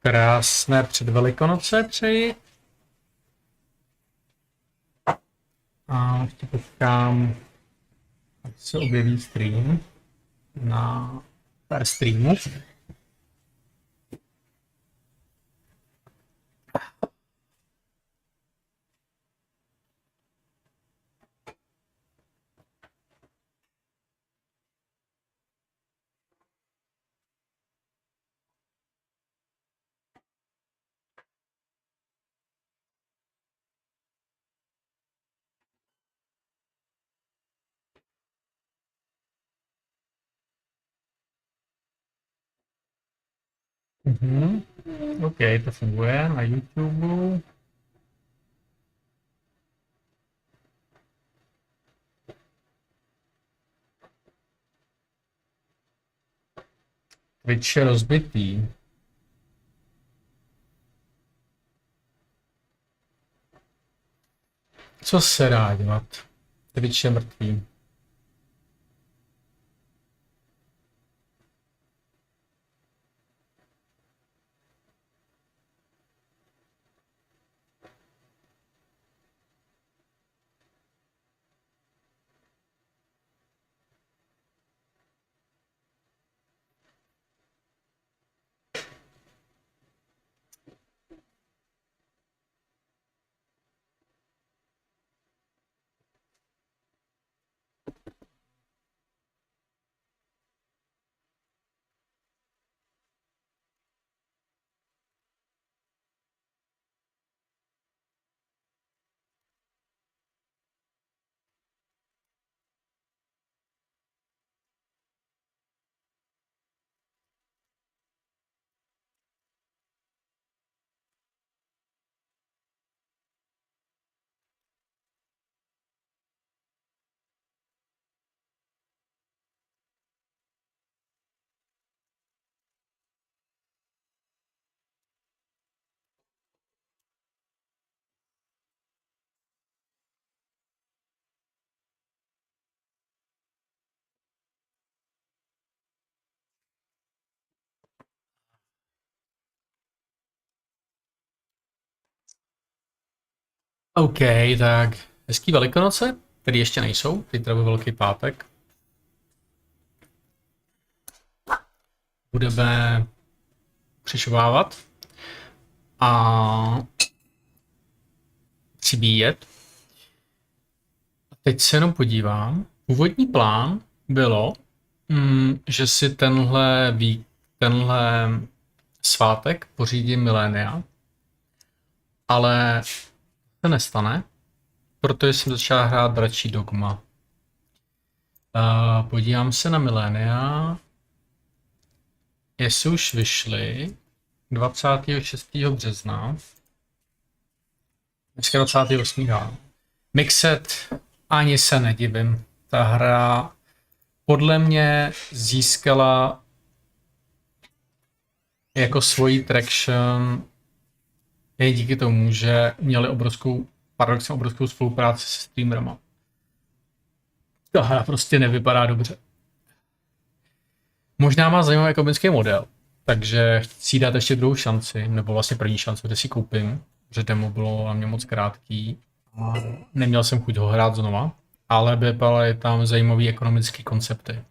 Krásné předvelikonoce přeji. A ještě počkám, ať se objeví stream na pár streamů. OK, to funguje na YouTube. Twitch je rozbitý. Co se dá dělat? Twitch je mrtvý. OK, tak hezký Velikonoce, který ještě nejsou, zítra bude Velký pátek. Budeme přišovávat a přibíjet. A teď se jenom podívám. Původní plán bylo, že si tenhle svátek pořídím milénia, ale se nestane, protože jsem začal hrát dračí Dogma. Podívám se na milénia, jestli už vyšly 26. března, dneska 28. Mixed, ani se nedivím. Ta hra podle mě získala jako svoji traction jen díky tomu, že měli paradoxně obrovskou spolupráci se streamerama. Ta hra prostě nevypadá dobře. Možná má zajímavý ekonomický model, takže chci dát ještě druhou šanci, nebo vlastně první šanci, kde si koupím, že demo bylo na mě moc krátký a neměl jsem chuť ho hrát znova, ale vypadaly tam zajímavý ekonomický koncepty.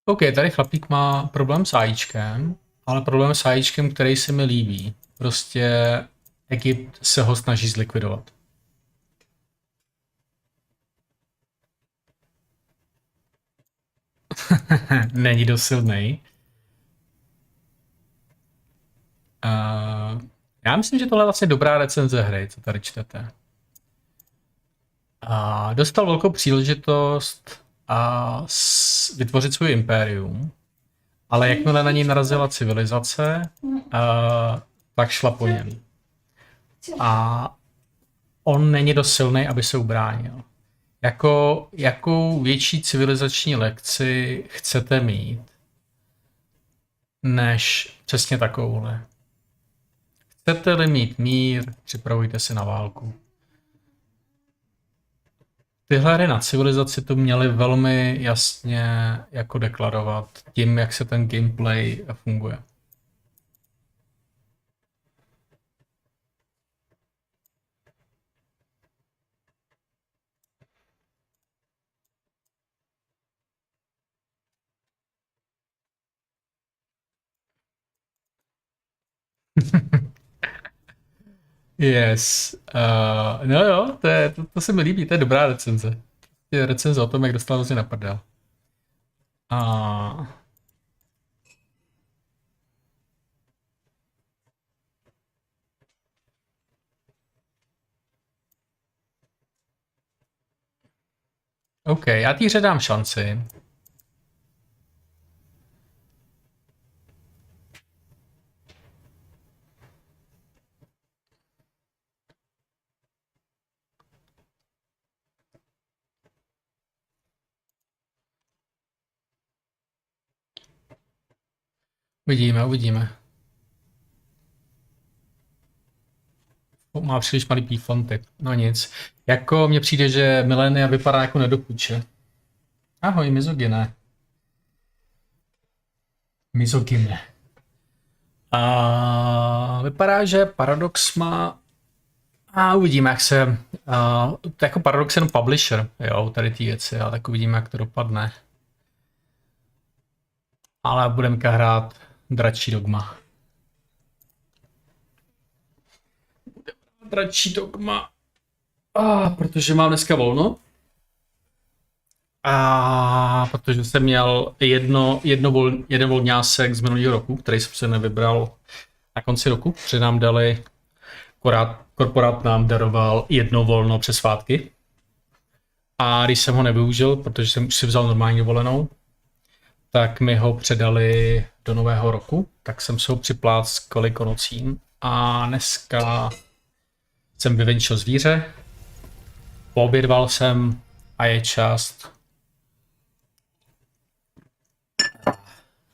OK, tady chlapík má problém s AIčkem, ale problém s AIčkem, který se mi líbí. Prostě Egypt se ho snaží zlikvidovat. Není dost silnej. Já myslím, že tohle je vlastně dobrá recenze hry, co tady čtete. Dostal velkou příležitost vytvořit svůj impérium, ale jakmile na něj narazila civilizace, tak šla po něm. A on není dost silný, aby se ubránil. Jakou větší civilizační lekci chcete mít, než přesně takovouhle? Chcete-li mít mír, připravujte se na válku. Tyhle hry na civilizaci to měly velmi jasně jako deklarovat tím, jak se ten gameplay funguje. Yes. No jo, to se mi líbí, to je dobrá recenze. Je recenze o tom, jak dostal hrozně na prdel. OK, já té hře dám šanci. Uvidíme. Má příliš malý pífonty. No nic. Jako mně přijde, že Milenia vypadá jako nedokuče. Ahoj, mizogyne. Mizogyne. A vypadá, že Paradox má... A uvidíme, jak se... jako Paradox jenom publisher, jo, tady ty věci, ale tak uvidíme, jak to dopadne. Ale budeme hrát dračí Dogma. Dračí Dogma. Protože mám dneska volno. A protože jsem měl jeden volňásek z minulého roku, který jsem se nevybral na konci roku, protože nám dali, korporát nám daroval jedno volno přes svátky. A když jsem ho nevyužil, protože jsem už si vzal normální dovolenou, tak mi ho předali do nového roku, tak jsem se ho připlácl k Velikonocím. A dneska jsem vyvenčil zvíře, poobědval jsem a je čas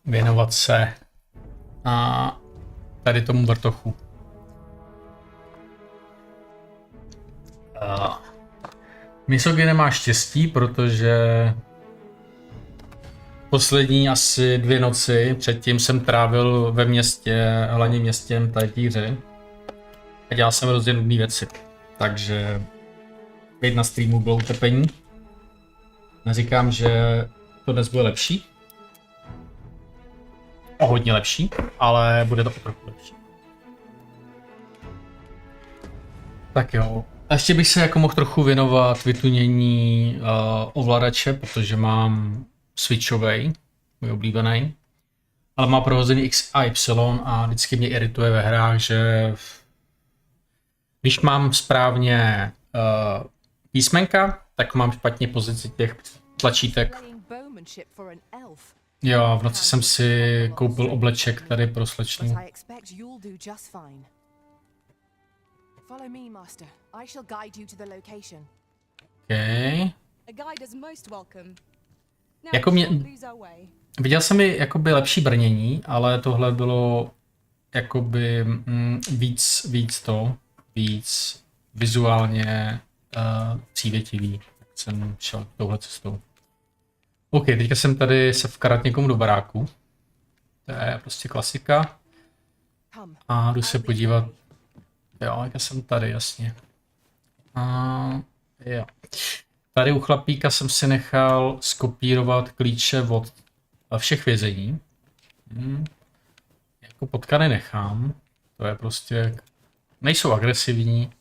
věnovat se a tady tomu vrtochu. Misogyne má štěstí, protože poslední asi 2 noci předtím jsem trávil ve městě, hlavním městem Tajtíře a dělal jsem hrozně nudné věci. Takže být na streamu bylo utrpení. Neříkám, že to dnes bude lepší. O hodně lepší, ale bude to trochu lepší. Tak jo. A ještě bych se jako mohl trochu věnovat vytunění ovladače, protože mám switchovej, můj oblíbený. Ale má prohozený X a Y a vždycky mě irituje ve hrách, že když mám správně písmenka, tak mám špatně pozici těch tlačítek. Jo, v noci jsem si koupil obleček tady pro slečnu. Okay. Jako viděl jsem i jakoby lepší brnění, ale tohle bylo jakoby víc vizuálně přívětivý. Tak jsem šel touhle cestou. OK, teďka jsem tady se vkarat někomu do baráku. To je prostě klasika. A jdu se podívat. Jo, já jsem tady, jasně. Jo. Tady u chlapíka jsem si nechal skopírovat klíče od všech vězení. Jako potkany nechám. To je prostě... Nejsou agresivní.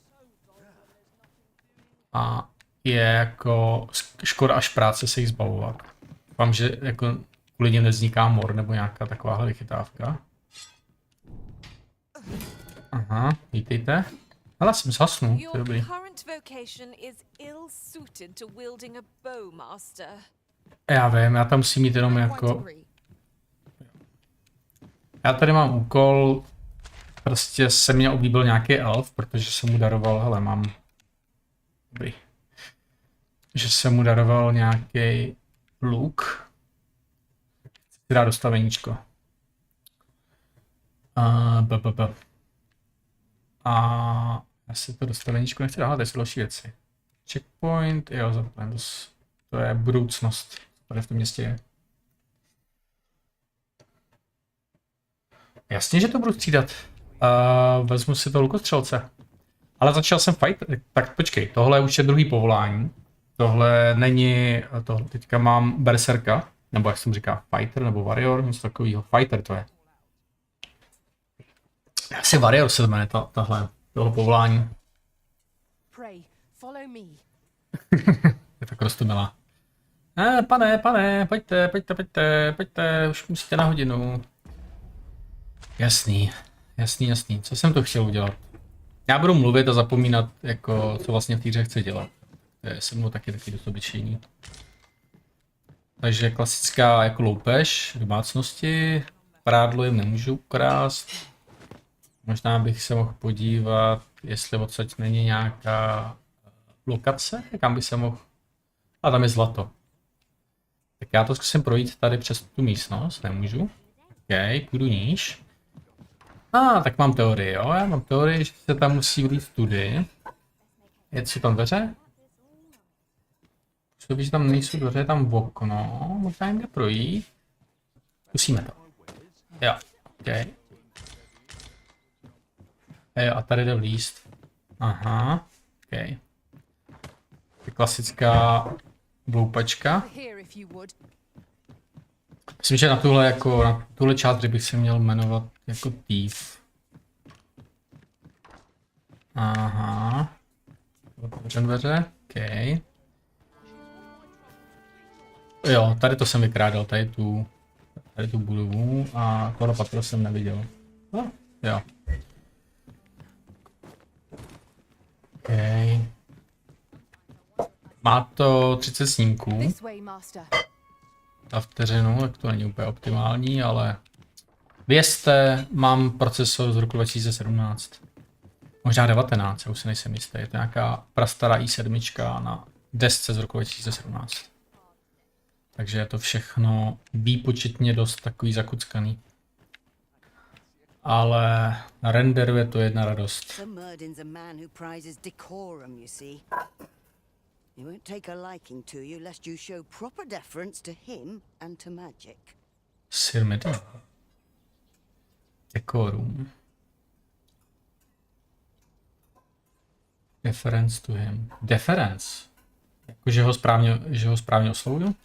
A je jako škoda až práce se jich zbavovat. Doufám, že jako kvůli něm nevzniká mor nebo nějaká takováhle vychytávka. Aha, vítejte. Ale jsem zhasnul, to je dobrý. Já vím, já tam musím mít jenom jako... Já tady mám úkol prostě se mě oblíbil nějaký elf, protože jsem mu daroval, hele, mám... Dobrý. Že jsem mu daroval nějaký luk. Chci dát dostaveníčko. A já si to dostaveníčko nechci dát, to jsou další věci. Checkpoint, jo, zapomněl, to je budoucnost, tady v tom městě je. Jasně, že to budu střídat. Vezmu si to lukostřelce. Ale začal jsem fight, tak počkej, tohle už je druhý povolání. Tohle není, tohle teďka mám berserka, nebo jak se mu říká, fighter, nebo warrior, něco takového. Fighter to je. Asi warrior se jmenuje tohle povolání. Je tak roztomilá. Pane, pojďte, už musíte na hodinu. Jasný. Co jsem to chtěl udělat? Já budu mluvit a zapomínat, jako, co vlastně v té hře chci dělat. To je se mnou taky dost obyčejný. Takže klasická jako loupež domácnosti. Prádlo jim nemůžu ukrást. Možná bych se mohl podívat, jestli odsaď není nějaká lokace, kam by se mohl... A tam je zlato. Tak já to zkusím projít tady přes tu místnost, nemůžu. OK, půjdu níž. Tak mám teorii, jo, já mám teorii, že se tam musí vlít tudy. Jsou tam dveře? Když že tam nejsou dveře, je tam okno, možná jim jde projít. Zkusíme to. Jo, OK. Jo, a tady jde vlízt. Aha, OK. Je klasická bloupačka. Myslím, že na tuhle část bych se měl jmenovat jako Thief. Aha. Otevřen dveře, OK. Jo, tady to jsem vykrádal, tady tu budovu a tohle patro jsem neviděl. Jo. OK. Má to 30 snímků. Na vteřinu, tak to není úplně optimální, ale vězte, mám procesor z roku 2017. Možná 19, já už si nejsem jistý. Je to nějaká prastará i7 na desce z roku 2017. Takže je to všechno výpočetně dost takový zakuckaný. Ale na renderu je to jedna radost. He won't take a liking to you lest you show proper deference to him and to magic. Sir Medin. Decorum. Deference to him. Deference. Jako, že ho správně oslovuju?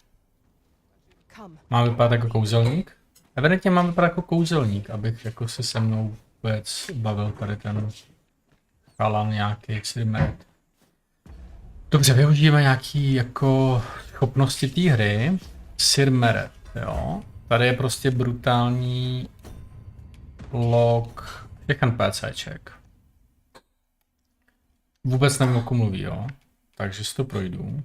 Mám vypadat jako kouzelník? Evidentně mám vypadat jako kouzelník, abych jako se se mnou vůbec bavil tady ten chalan nějaký Sir Medin. Dobře, využijeme nějaký jako schopnosti té hry. Sir Meret, jo. Tady je prostě brutální log všechen PCček. Vůbec nevím, o kom mluví, jo. Takže si to projdu.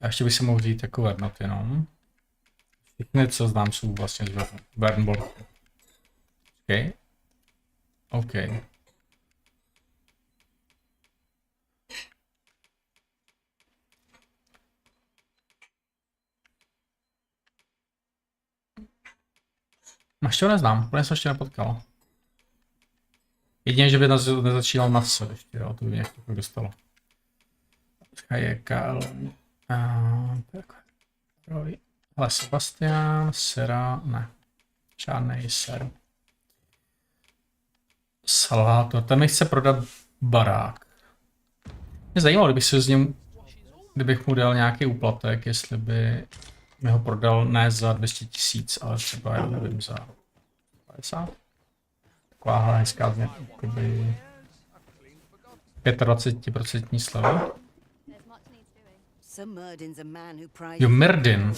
A ještě bych si mohl říct jako Vernot jenom. Všechny, co znám, jsou vlastně z Vernborg. OK. Ještě ho neznám, úplně jsem ještě nepotkal. Jedině, že by nezačínal na se ještě, jo, to by mě jako dostalo. Je KL. Ale Sebastian, Sera, ne. Žádnej Ser. Salvator, ten mi chce prodat barák. Mě zajímalo, kdybych mu dal nějaký úplatek, jestli by mi ho prodal ne za 200 000, ale třeba, já nevím, za 50. Taková hezká změna, jakoby 25% sleva. Jo, Merdin.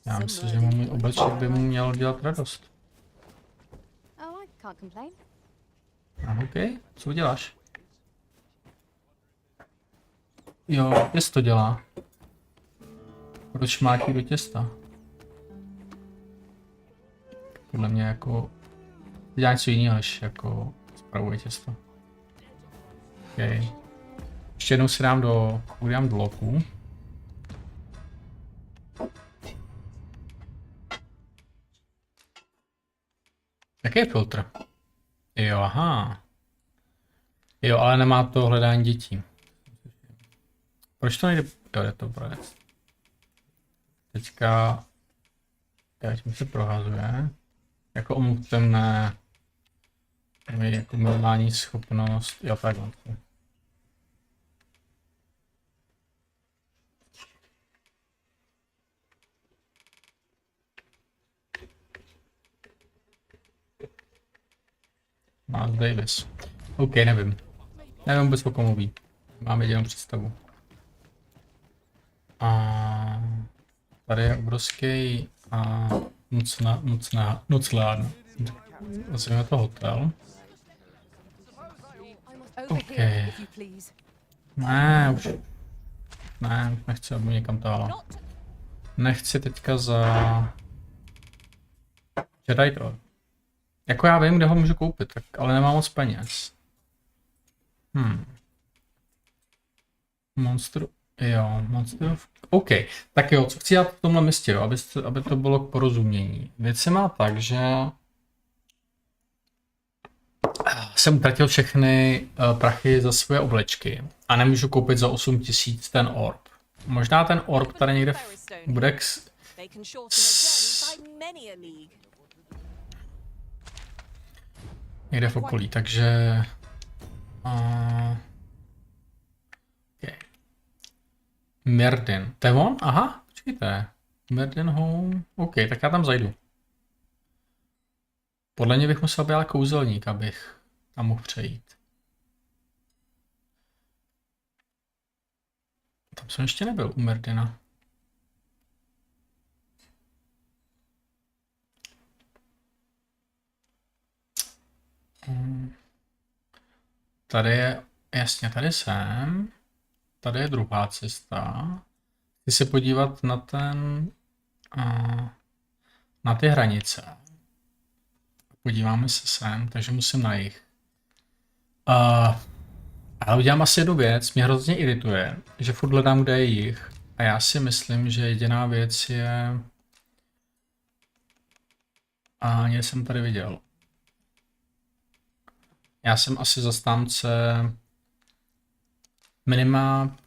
Já myslím, že můj obleček by mu měl dělat radost. OK, co uděláš? Jo, těsto dělá. Proč máky do těsta? Podle mě jako dělá něco jiného, než jako spravuje těsto. Okay. Ještě jednou si dám do loku. Jaký je filtr? Jo, aha. Jo, ale nemá to hledání dětí. Proč to nejde? Jo, je to projet. Teďka... Tím se prohazuje. Jako omluvte mne... Jako minimální schopnost... Jo, takhle. Miles Davis. OK, nevím. Nevím vůbec, o komu ví. Mám jedinou představu. A tady je obrovský a noclárna. Nazveme to hotel. OK. Ne, už nechci, aby někam táhla. Nechci teďka za... Jedi to. Jako já vím, kde ho můžu koupit, tak, ale nemám moc peněz. Monster, jo, Monster, OK. Tak jo, co chci dělat v tomhle městě, jo, aby to bylo k porozumění. Věc se má tak, že jsem utratil všechny prachy za svoje oblečky a nemůžu koupit za 8000 ten orb. Možná ten orb tady někde bude někde v okolí, takže... Okay. Merdin. To je on? Aha, počkejte. Merdin home. OK, tak já tam zajdu. Podle mě bych musel být ale kouzelník, abych tam mohl přejít. Tam jsem ještě nebyl u Merdina. Tady je, jasně, tady jsem. Tady je druhá cesta. Chci se podívat na na ty hranice. Podíváme se sem, takže musím na jih. Ale udělám asi jednu věc, mě hrozně irituje, že furt hledám, kde je jih. A já si myslím, že jediná věc je... A někde jsem tady viděl. Já jsem asi zastánce minimap.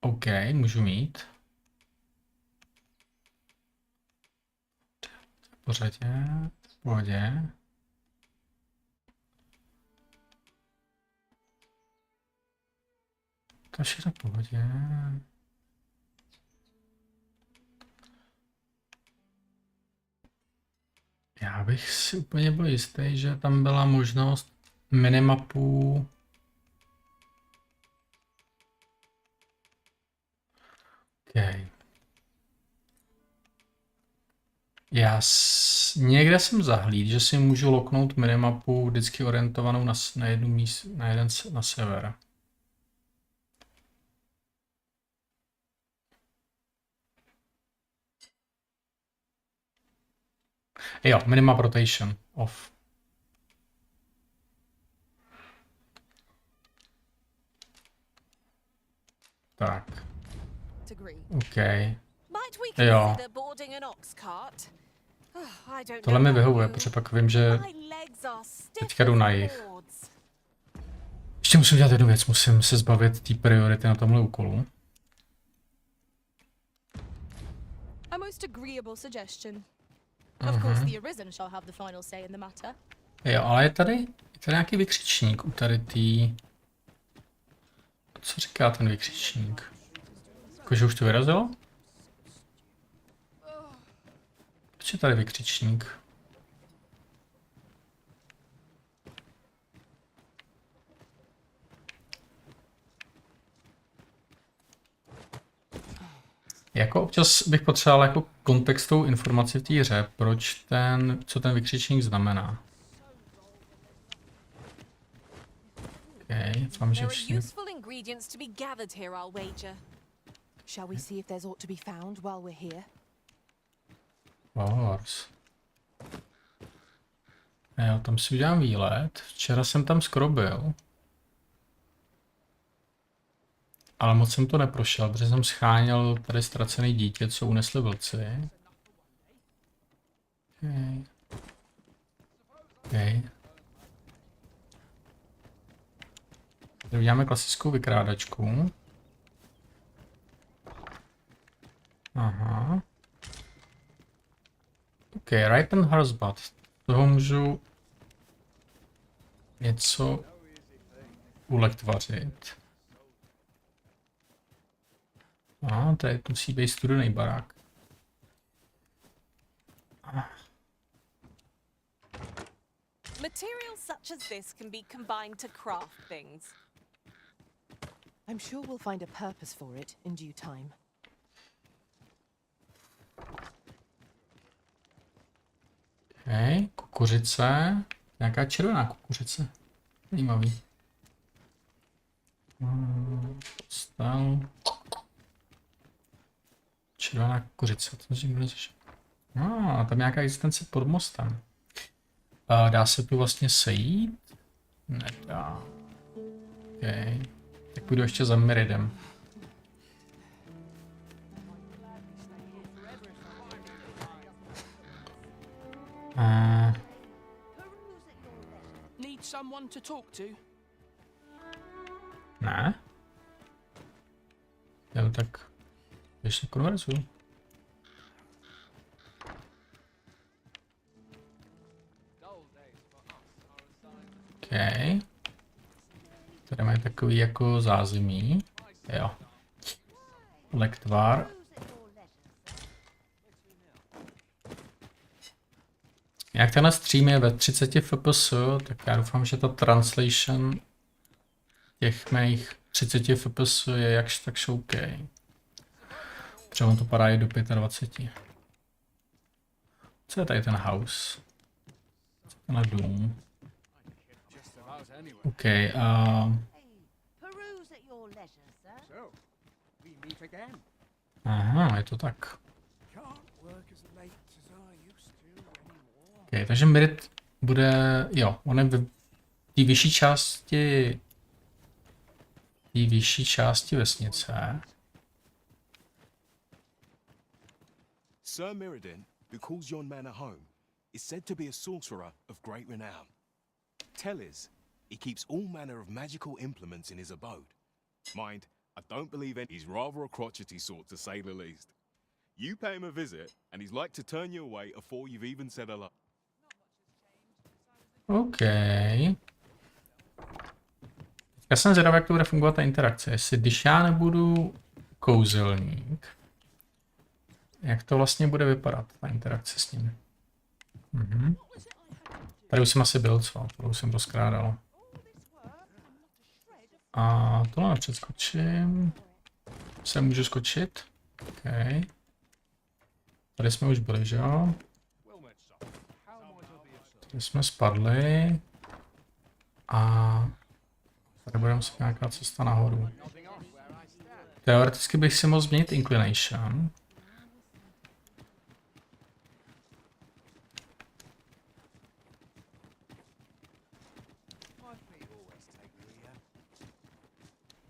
OK, můžu mít. Pořadě, v pohodě. To je v pohodě. Já bych si úplně byl jistý, že tam byla možnost minimapů. Okay. Někde jsem zahlídl, že si můžu loknout minimapu vždycky orientovanou na jednu míst, na sever. Jo, minimap rotation off. Tak. OK. Jo. Tohle mi vyhovuje, protože pak vím, že teďka jdu na jih. Ještě musím dělat jednu věc, musím se zbavit té priority na tomhle úkolu. Jo, ale je tady nějaký vykřičník u tady tý... Co říká ten vykřičník? Jakože už to vyrazilo? Proč je tady vykřičník? Jako občas bych potřeboval jako kontextovou informaci v té hře, co ten vykřičník znamená. OK. Doufám, že There are všichni... useful ingredients to be gathered here, I'll wager. Shall we see if there's aught to be found while we're here? Wars. Jo, tam si udělám výlet. Včera jsem tam skoro byl. Ale moc jsem to neprošel, protože jsem scháněl tady ztracený dítě, co unesli vlci. Okay. Okay. Tady uděláme klasickou vykrádačku. Aha. OK, right and horseback. Z toho můžu něco ulektvařit. A tady musí být studený barák. Materials such as this can be combined to craft things. I'm sure we'll find a purpose for it in due time. OK, kukuřice. Nějaká červená kukuřice. Zajímavý. Postel. Červená kukuřice, to si nikdo neřešil. Tam nějaká existence pod mostem. Dá se tu vlastně sejít? Nedá. OK. Tak půjdu ještě za Miridem. Need someone to talk to? Ne? Jo, tak ještě konverzuju. OK. Tady mají takový jako zázemí. Jo. Lektvar. Jak tenhle stream je ve 30 fps, tak já doufám, že ta translation těch mých 30 fps je jakž takž OK. Třeba to padá i do 25. Co je tady ten house? Tenhle dům. OK. Aha, je to tak. OK, takže Mirit bude, jo, on je v té vyšší části vesnice. Sir Mirrodin, who calls yon manor home, is said to be a sorcerer of great renown. Tell is, he keeps all manner of magical implements in his abode. Mind, I don't believe he's rather a crotchety sort, to say the least. You pay him a visit, and he's like to turn you away before you've even said hello. OK. Já jsem zvědavý, jak to bude fungovat ta interakce. Jestli když já nebudu kouzelník, jak to vlastně bude vypadat, ta interakce s ním. Tady už jsem asi byl, co? To už jsem rozkrádal. A tohle nepředskočím. Se můžu skočit. OK. Tady jsme už byli, že jo? Tady jsme spadli. A tady bude muset nějaká cesta nahoru. Teoreticky bych si mohl změnit inclination.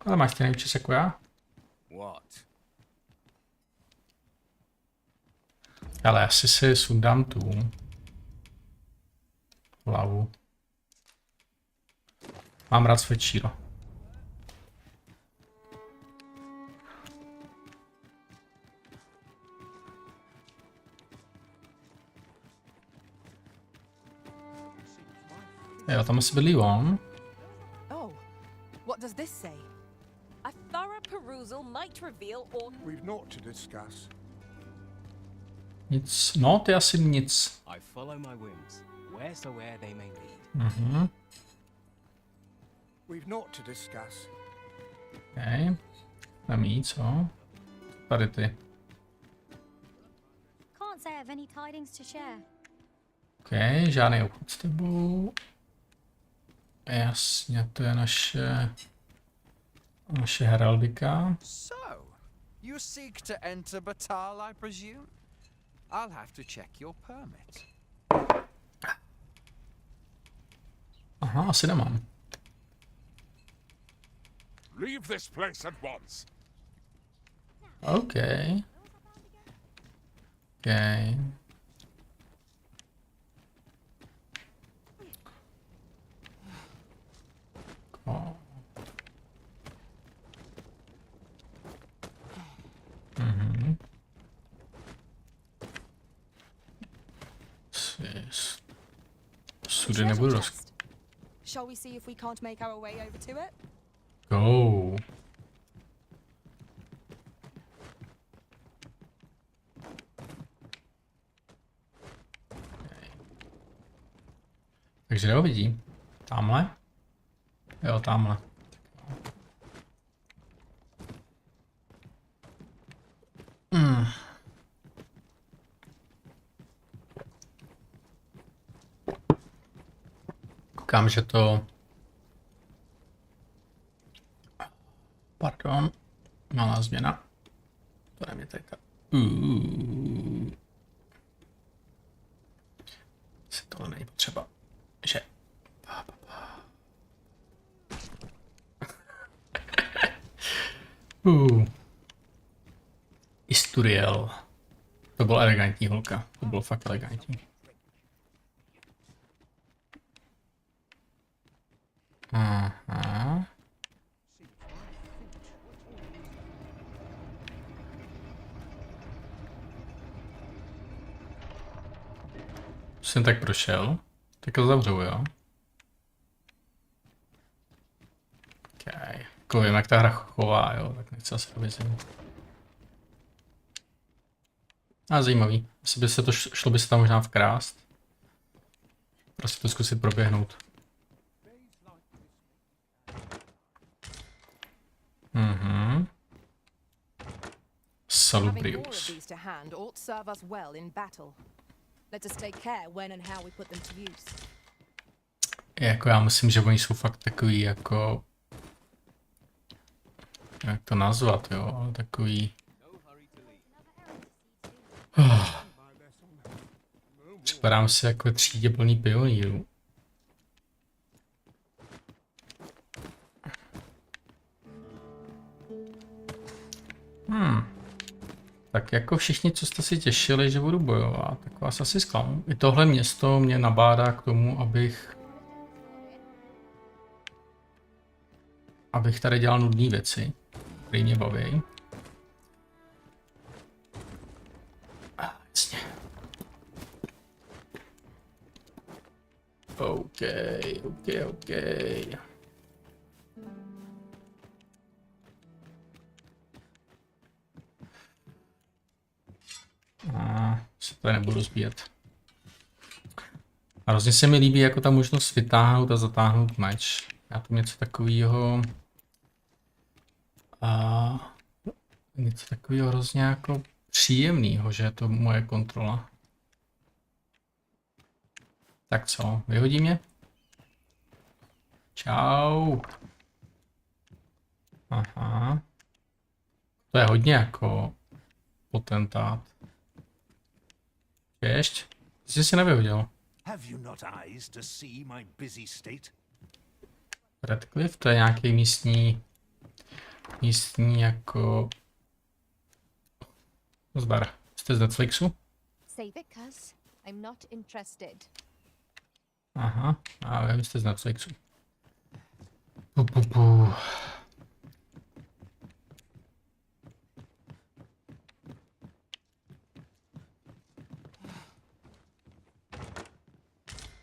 Ale máš stejný účes jako já? Ale asi si sundám tu hlavu. Mám rád své číro. Jo, tam asi bydlí on. Oh, what does this say? A thorough perusal might reveal all... We've naught to discuss. Nic, no ty asi nic. I follow my whims, wheresoever they may lead. We've naught to discuss. OK. Tam jí, co? Tady ty. Can't say I have any tidings to share. OK, žádný obchod s tebou. Jasně, to je naše Naše heraldika. So, you seek to enter Batal, I presume? I'll have to check your permit. Aha, asi nemám. Leave this place at once. OK. OK. Mhm. Sudy nebudu roz... Shall we see if we can't make our way over to it? Go. Takže kde ho vidí? Tamhle? Jo, tamhle. Koukám, že to... Pardon. Malá změna. To je mě tady ta... Si tohle není potřeba. Že... Isturiel. To bylo elegantní holka. To bylo fakt elegantní. Aha. Jsem tak prošel. Tak to zavřu, jo? Okay. Jako vím, jak ta hra chová, jo? Tak nechci asi povězení. A zajímavý. Asi by se to šlo by se tam možná vkrást. Prostě to zkusit proběhnout. Mhm. Salubrius. Jako já myslím, že oni jsou fakt takový jako... Jak to nazvat, jo? Ale takový... Připadám si jako třídě plný pionýrů. Tak jako všichni, co jste si těšili, že budu bojovat, tak vás asi zklamu. I tohle město mě nabádá k tomu, abych tady dělal nudné věci, které mě baví. Jasně. OK. Se tady nebudu rozbíjet. A hrozně se mi líbí jako ta možnost vytáhnout a zatáhnout meč. Já tu něco takového... něco takového hrozně jako příjemného, že je to moje kontrola. Tak co, vyhodí mě? Čau. Aha. To je hodně jako potentát. Ještě? Jsi si nevyhodil. Redcliffe, to je nějaký místní jako... Zdar. Jste z Netflixu? Save it, cuz. I'm not interested. Aha, a vy jste z Netflixu.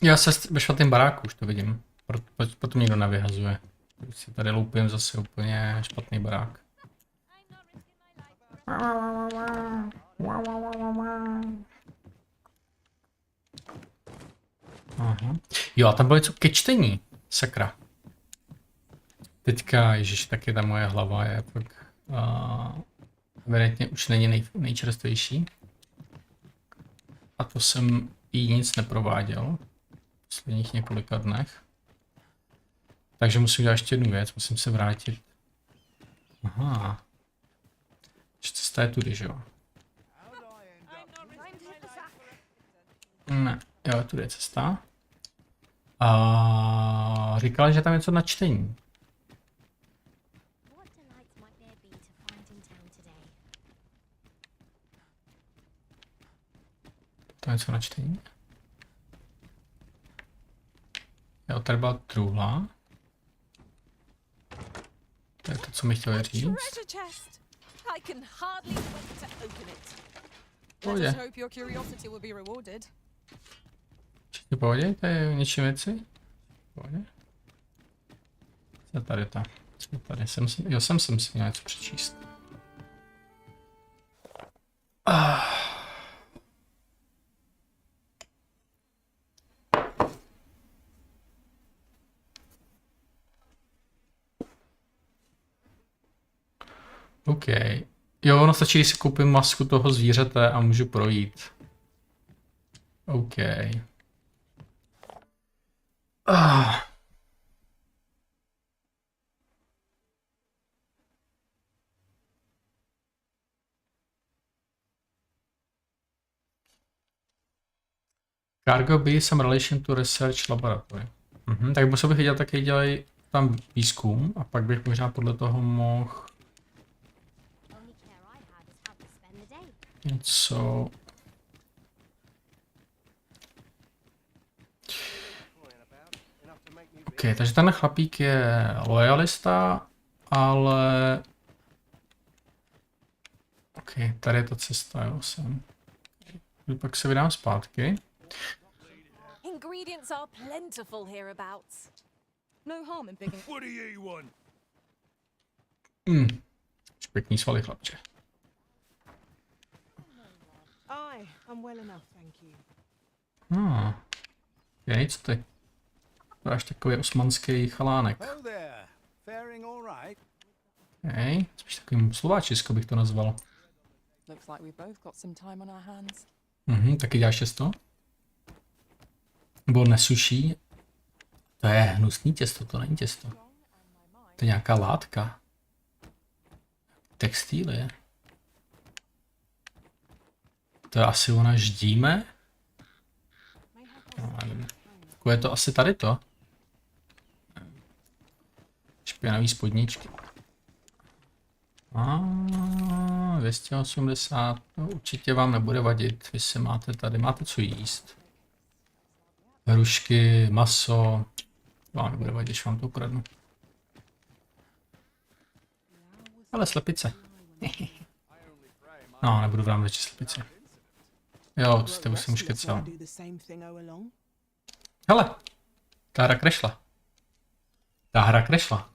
Já se ve špatném baráku už to vidím. Potom někdo nevyhazuje. Si tady loupím zase úplně špatný barák. Aha. Jo, a tam bylo něco ke čtení. Sakra. Teďka, ježiš, taky ta moje hlava je tak... evidentně už není nejčerstvější. A to jsem jí nic neprováděl. V posledních několika dnech. Takže musím dělat ještě jednu věc, musím se vrátit Aha. Cesta je tudy, že jo? Ne, jo, tudy je cesta. A říkala, že tam je něco na čtení. What delights might there be to find in town today? Tam je něco na čtení. Jo, tady byla truhla. To je to, co mi chtěl říct. Treasure chest. I can hardly wait to open it. Pohodě. Let us hope your curiosity will be rewarded. Všichni pohodě? To je něčím věci? Pohodě. Co je tady ta? Co je tady? Jsem si měl něco přečíst. OK. Jo, ono stačí, když si koupím masku toho zvířete a můžu projít. OK. Cargo be some relation to research laboratory. Tak musel bych vidět, taky dělají tam výzkum a pak bych možná podle toho mohl Only care I had is how to spend the day. něco... OK, takže ten chlapík je lojalista, ale... OK, tady je ta cesta, jo, sem. Pak se vydám zpátky. Ingredients are plentiful hereabouts. No harm in picking. What do you want? Pěkný svaly, chlapče. I'm well enough, thank you. OK, co ty? To je až takový osmanský chalánek. Oh there. Faring all right? OK, spíš takovým slováčisko bych to nazval. Looks like we've both got some time on our hands. Taky děláš těsto? Nebo nesuší? To je hnusný těsto, to není těsto. To je nějaká látka. Textilie. To je asi ona ždíme? No, nevím. Jako je to asi tady to. Špinavý spodničky. 280, no, určitě vám nebude vadit, vy se máte tady, máte co jíst. Hrušky, maso, vám nebude vadit, když vám to ukradnu. Ale slepice. No, nebudu vám řečit slepice. Jo, to jste už si už kecal. Hele, ta hra crashla.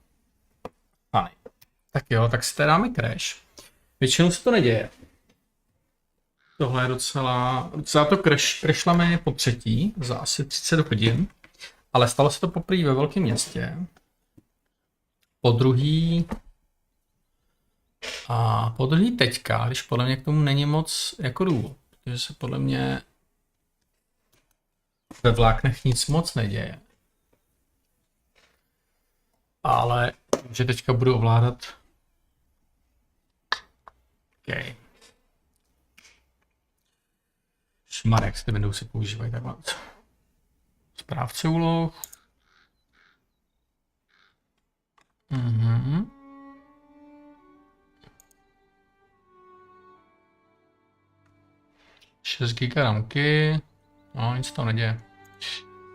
Fany. Tak jo, tak si tady dáme crash. Většinou se to neděje. Tohle je docela to crashláme po třetí, za asi 30 hodin. Ale stalo se to poprvé ve velkém městě. Po druhý teďka, když podle mě k tomu není moc jako důvod. Protože se podle mě ve vláknech nic moc neděje. Ale že teďka budu ovládat. OK. Šmarek, ty Windows si používají takhle. Správce úloh. Mhm. 6 GB ramky. No, nic tam neděje.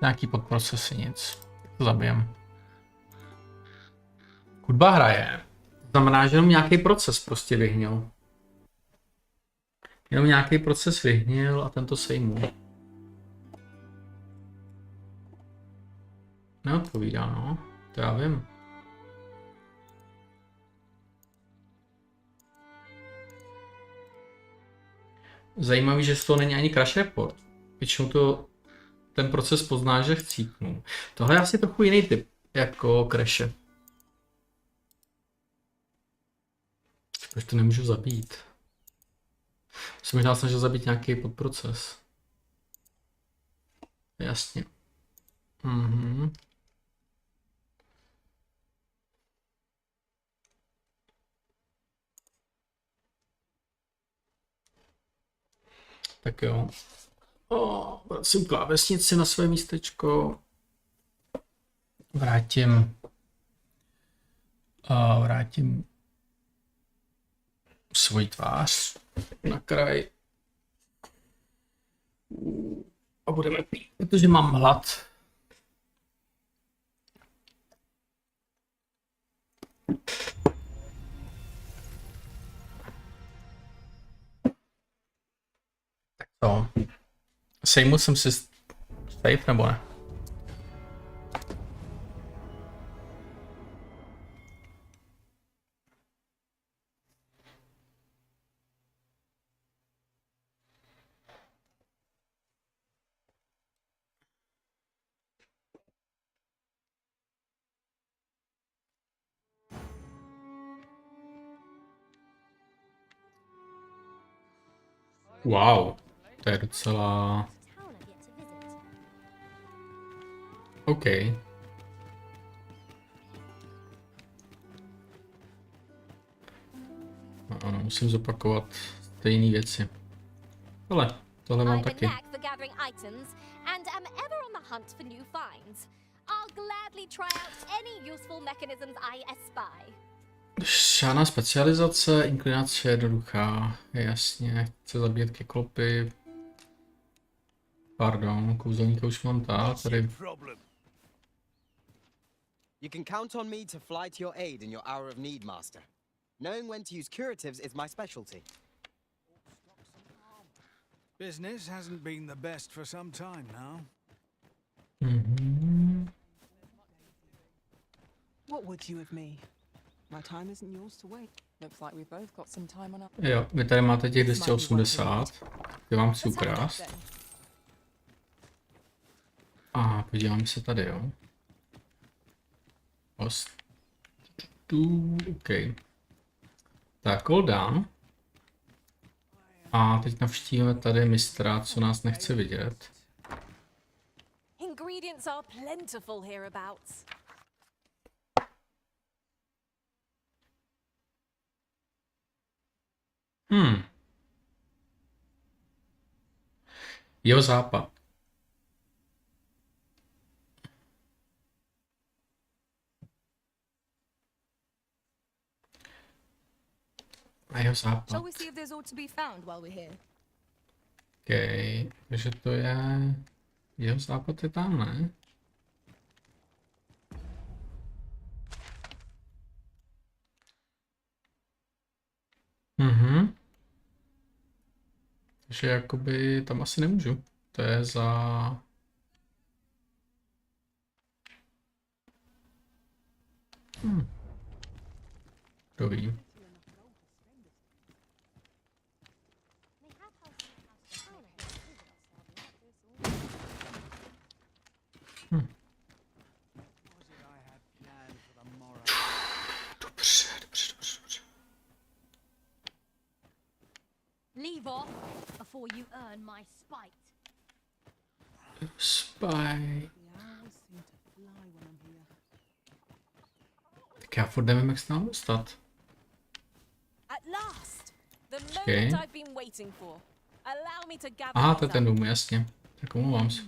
Nějaký podprocesy, nic. To zabijem. Hudba hraje. Znamená, že jenom nějaký proces prostě vyhnil. Jenom nějaký proces vyhnil a tento sejmul. Neodpovídá, no. To já vím. Zajímavý, že z toho není ani crash report. Většinou to ten proces pozná, že chcípnu. Tohle je asi trochu jiný typ jako crashe. Proč to nemůžu zabít? Jsem možná snažil zabít nějaký podproces. Jasně. Tak jo. Vracím klávesnici na své místečko. Vrátím svoji tvář na kraj. A budeme pít, protože mám hlad. Tak to. Sejmul jsem si save nebo ne? Wow, to je docela... Town I've yet to visit. OK. Ano, musím zopakovat stejné věci. Ale tohle mám I've a taky. knack for gathering items and am ever on the hunt for new finds. I'll gladly try out any useful mechanisms I espy. Žádná specializace, inklinace je jednoduchá, jasně, chce zabíjet kyklopy. Pardon, kouzelníka už mám tady. Problem. You can count on me to fly to your aid in your hour of need, Master. Knowing when to use curatives is my specialty. Business hasn't been the best for some time now. What would you of me? My time isn't yours to wait. Looks like we've both got some time on our... Jo, vy tady máte těch 280, ty vám chci ukrást. A podíváme se tady, jo. OK. Tak, hold down. A teď navštívíme tady mistra, co nás nechce vidět. Ingredients are plentiful hereabouts. Jo, západ. A jo, západ. Shall we see if there's aught to be found while we're here? OK, takže to je... Jo, západ je tam, ne? Takže jakoby tam asi nemůžu. To je za... Kdo ví. They have houses in the town I yet to visit, I'll be Dobře. Leave off before you earn my spite. Spy. Tak já furt nevím, jak se tam dostat. At last, the Okay. moment I've been waiting for. Allow me to gather Aha, to je these ten up. dům, jasně. Tak omlouvám se.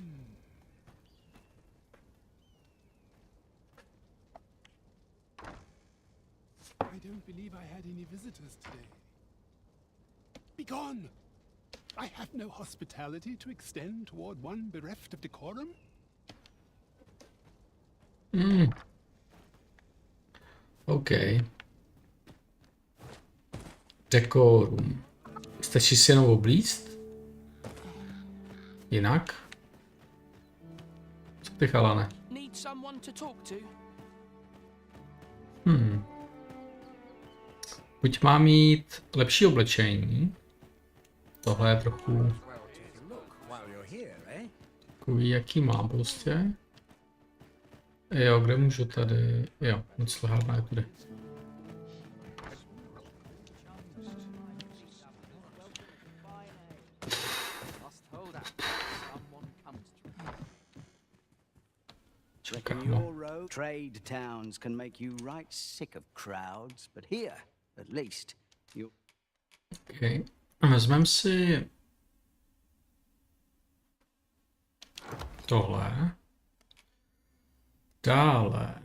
I don't believe I had any visitors today. Begone! I have no hospitality to extend toward one bereft of decorum. OK. Dekorum. Stačí si jenom oblíct? Jinak? Co ty chalane? Need someone to talk to. Buď má mít lepší oblečení. Tohle je trochu Well, take a look while you're here, eh? takový, jaký mám prostě. Jo, kde můžu tady? Jo, moc slehává je tudy. Must hold out. Someone comes to Reckon your road trade towns can make you right sick of crowds, but here, at least, you... OK. Vezmeme si Tohle. Dále.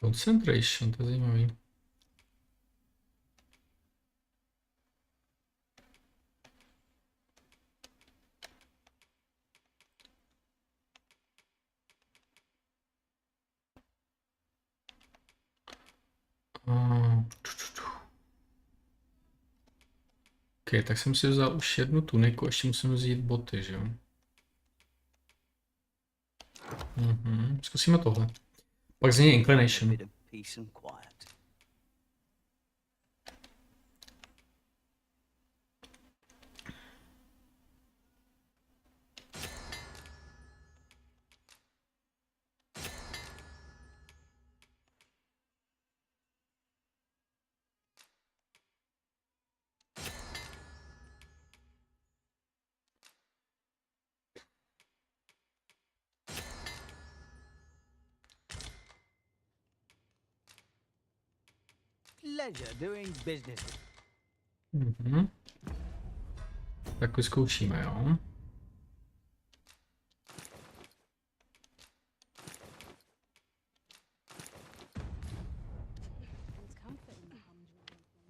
Concentration, to je zajímavý. Ok, tak jsem si vzal už jednu tuniku, ještě musím vzít boty, že jo? Zkusíme tohle. Pak z něj inclination. Pleasure doing business. Tak vyzkoušíme, jo?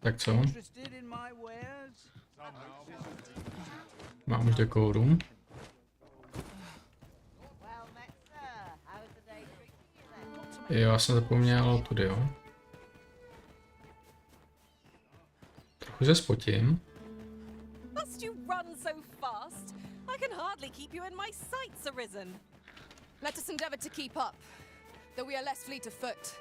Tak co? Mám už dekorum. Jo, já jsem zapomněl tudy, jo? Trochu se spotím. Must you run so fast? I can hardly keep you in my sights, Arisen. Let us endeavor to keep up, though we are less fleet of foot.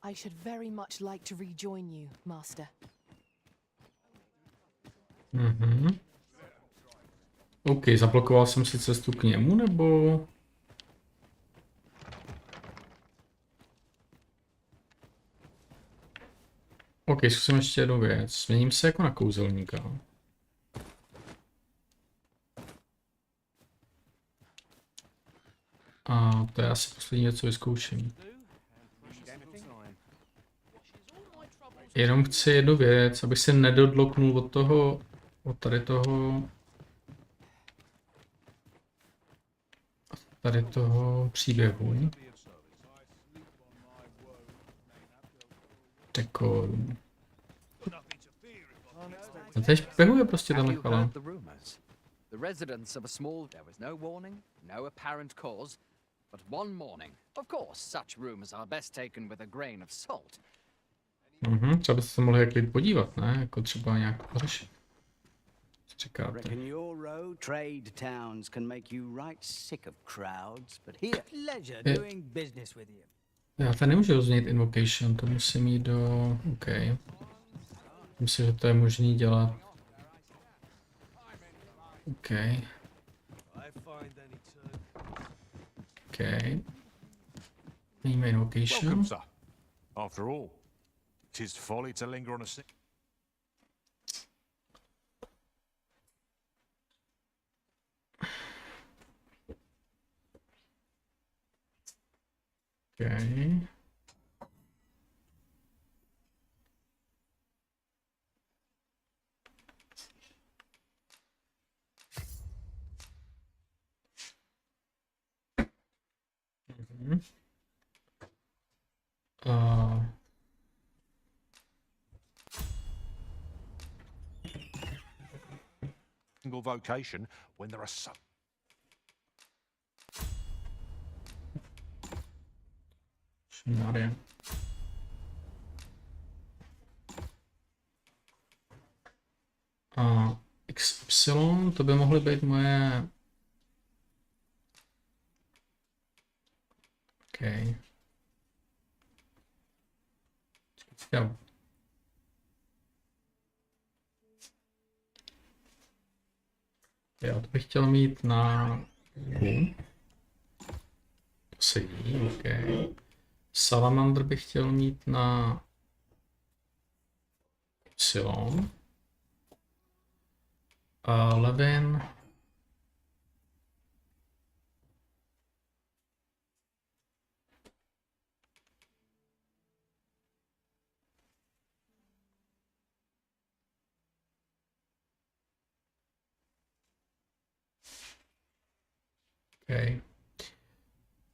I should very much like to rejoin you, Master. OK, zablokoval jsem si cestu k němu, nebo... OK, zkusím ještě jednu věc. Změním se jako na kouzelníka. A to je asi poslední věc, co vyzkouším. Jenom chci jednu věc, abych se nedodloknul od toho, od tady toho příběhu. Dekorum. A teď pehuje prostě tenhle chala. The residents of a small... There was no warning, no apparent cause, but one morning. Of course, such rumors are best taken with a grain of salt. Třeba byste se mohli jak lid podívat, ne? Jako třeba nějak pořešit. Co říkáte? Reckon your road trade towns can make you right sick of crowds, but here, pleasure doing business with you. Já tady nemůžu rozměnit invocation, to musím jít do... OK. Myslím, že to je možný dělat. OK. OK. Nejme invocation. After all, 'tis folly to linger on a sick. Okay. Single vocation when there are so... Maria. A XY, to by mohly být moje OK. Jo. Jo, to bych chtěl mít na U. To se ví, OK. Salamander bych chtěl mít na Y. A Levin. OK.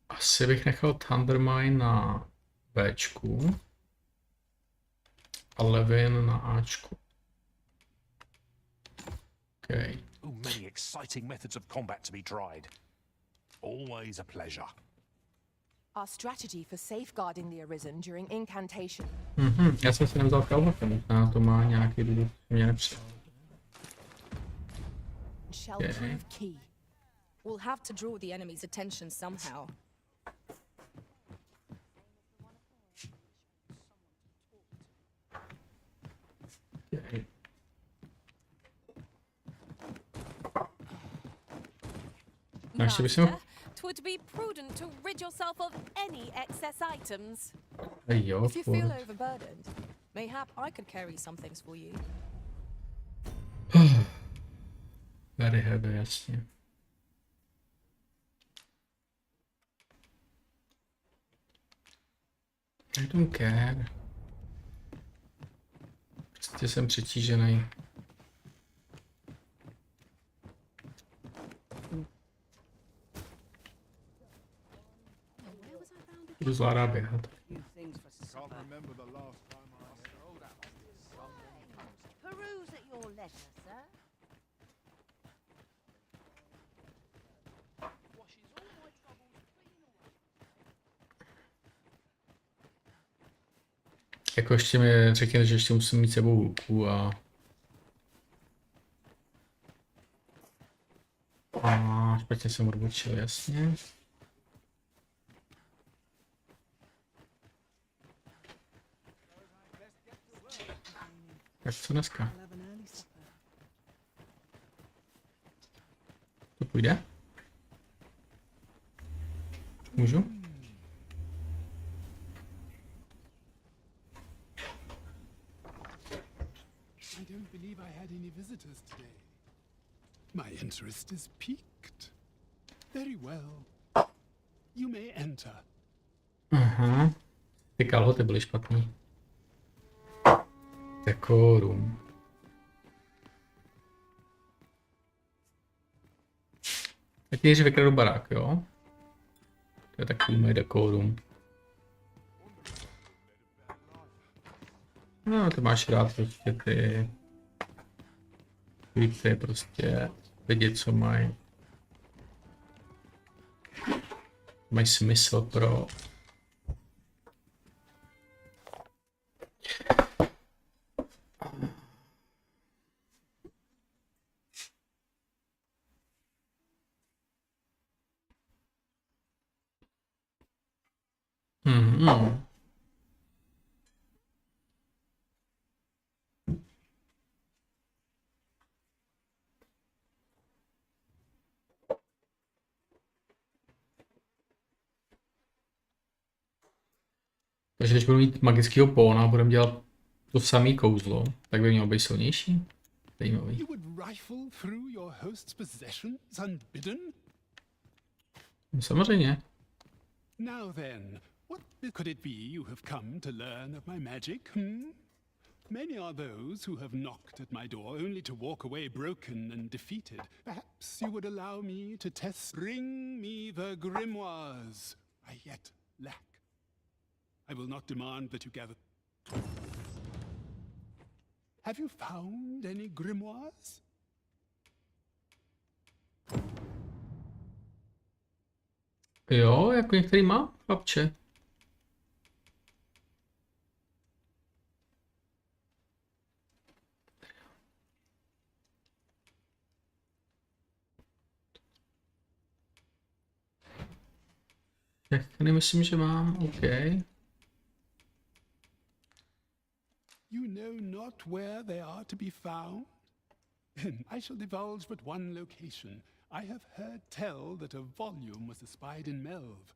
Asi bych nechal Thundermine na Bčku a Levin na Ačku. OK. Oh, many exciting methods of combat to be tried. Always a pleasure. Our strategy for safeguarding the Arisen during incantation. Já jsem si nevzal kalhoty, možná to má nějaký důvod, mě nepřijal. Shall Okay. prove key. We'll have to draw the enemy's attention somehow. Okay. Ještě bych si mohl... Twould be prudent to rid yourself of any excess items. Jo, If you feel overburdened, mayhap I could carry some things for you. Very heavy, jasně. I don't care. Prostě jsem přetížený. Budu zvládá běhat. Peruse at your leisure, sir. Jako ještě mi řekněte, že ještě musím mít s sebou luku a špatně jsem odbočil, jasně. Tak co dneska? To půjde? Můžu? I don't believe I had any visitors today. My interest is piqued. Very well. You may enter. Aha. Ty kalhoty byly špatný. Dekorum. Tak nejdřív vykradu barák, jo? To je takový můj dekorum. No, ty máš rád prostě ty prostě lidi, co mají smysl pro Takže když budu mít magického póna a budeme dělat to samé kouzlo, tak by mělo být silnější. Zajímavý. You would rifle through your host's possessions unbidden? No, samozřejmě. Now then, what could it be you have come to learn of my magic, Many are those who have knocked at my door only to walk away broken and defeated. Perhaps you would allow me to test. Bring me the grimoires I yet lack. I will not demand that you gather. Have you found any grimoires? Jo, jako některý má, chlapče. Všechny myslím, že mám, OK. You know not where they are to be found? I shall divulge but one location. I have heard tell that a volume was espied in Melv.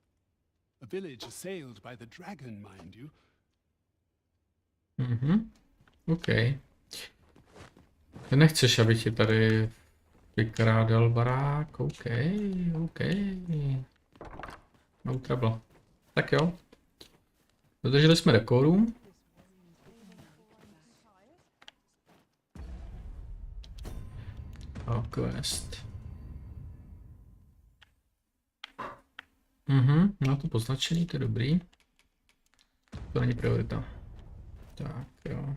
A village assailed by the dragon, mind you. OK. Ty nechceš, aby ti tady vykrádal barák, OK. No trouble. Tak jo. Dodrželi jsme dekorum. Quest. No to poznačený, to je dobrý. To není priorita. Tak jo.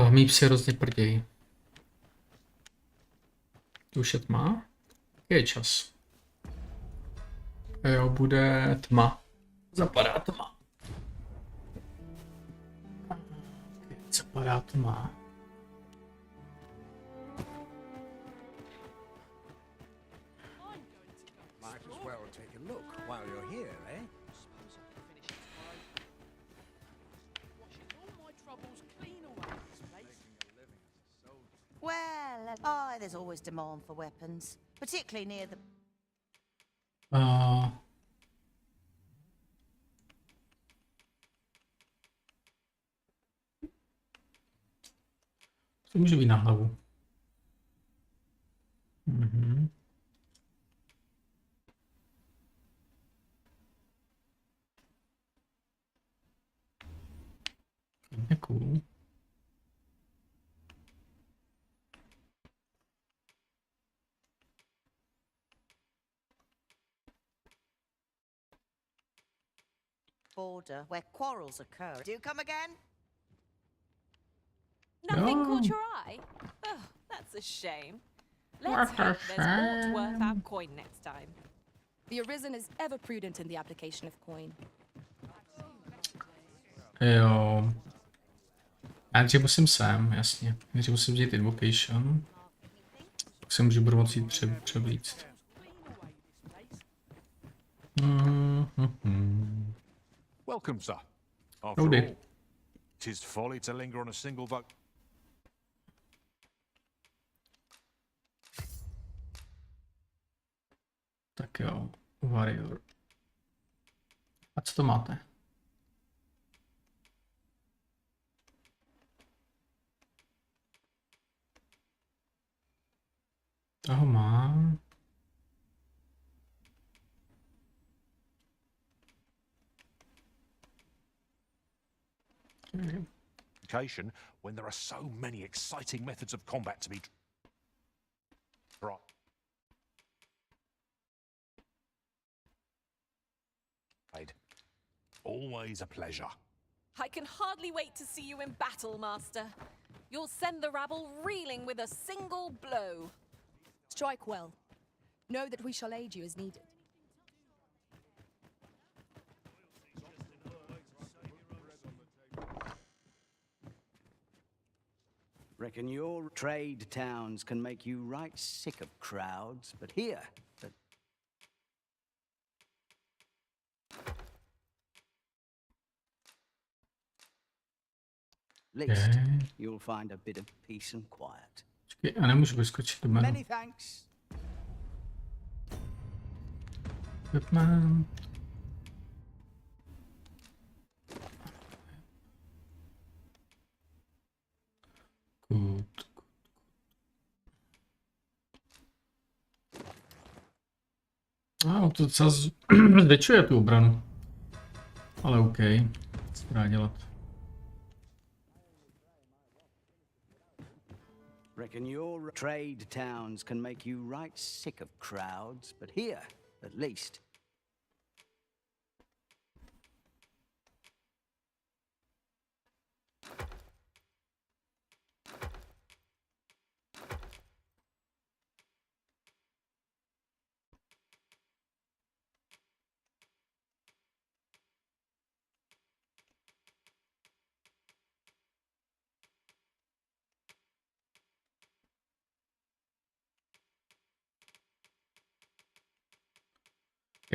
Mý psi hrozně prdějí. Už je tma? Je čas. Jo, bude tma. Zapadá tma. Zapadá tma. Well, there's always demand for weapons, particularly near the... To může být na hlavu. Cool. border where quarrels occur. Do you come again? Nothing caught your eye? Oh, that's a shame. Let's hope there's aught worth our coin next time. The Arisen is ever prudent in the application of coin. Jo. Já nejdřív musím sem, jasně. Nejdřív musím dělat invocation. Tak se můžu budu moci převlíct. Welcome, sir. After Howdy. all, 'tis folly to linger on a single buck. Tak jo, warrior. A co to máte? Toho mám. Occasion when there are so many exciting methods of combat to be tried. Always a pleasure. I can hardly wait to see you in battle, Master. You'll send the rabble reeling with a single blow. Strike well. Know that we shall aid you as needed. Reckon your trade towns can make you right sick of crowds, but here, at least you'll find a bit of peace and quiet. Počkej, já nemůžu vyskočit do menu. Many thanks. Batman. Good. To docela zvětšuje tu obranu. Ale OK, co se dá dělat. Reckon your trade towns can make you right sick of crowds, but here, at least,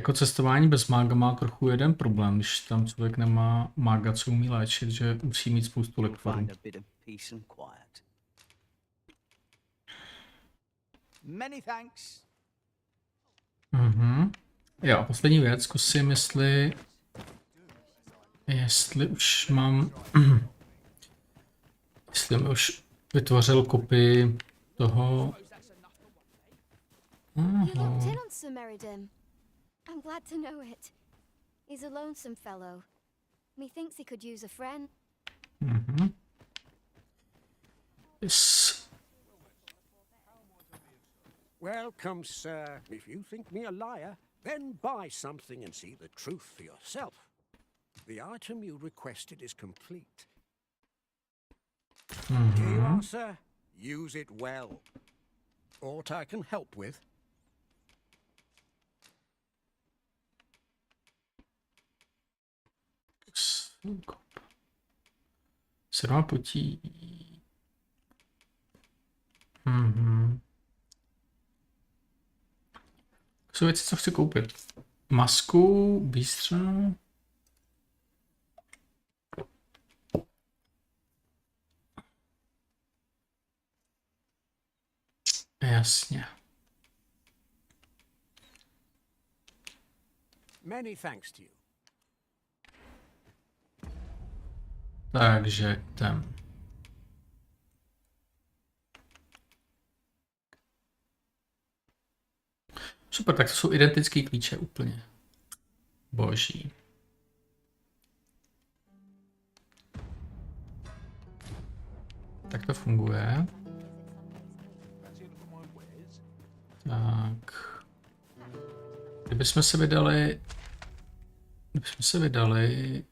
Jako cestování bez mága má trochu jeden problém, když tam člověk nemá mága, co umí léčit, že musí mít spoustu lektorů. Find a bit of peace and quiet. Many thanks. Jo, a poslední věc, zkusím, jestli už mám, jestli mi už vytvořil kopii toho. You locked in on Sir Meriden. I'm glad to know it. He's a lonesome fellow. Methinks he could use a friend. Yes. Welcome, sir. If you think me a liar, then buy something and see the truth for yourself. The item you requested is complete. Here you are, sir. Use it well. Aught I can help with? Sedma putí. Jsou věci, co chci koupit. Masku, výstřel. Jasně. Many thanks to you. Takže ten. Super, tak to jsou identické klíče úplně. Boží. Tak to funguje. Tak. Kdybychom se vydali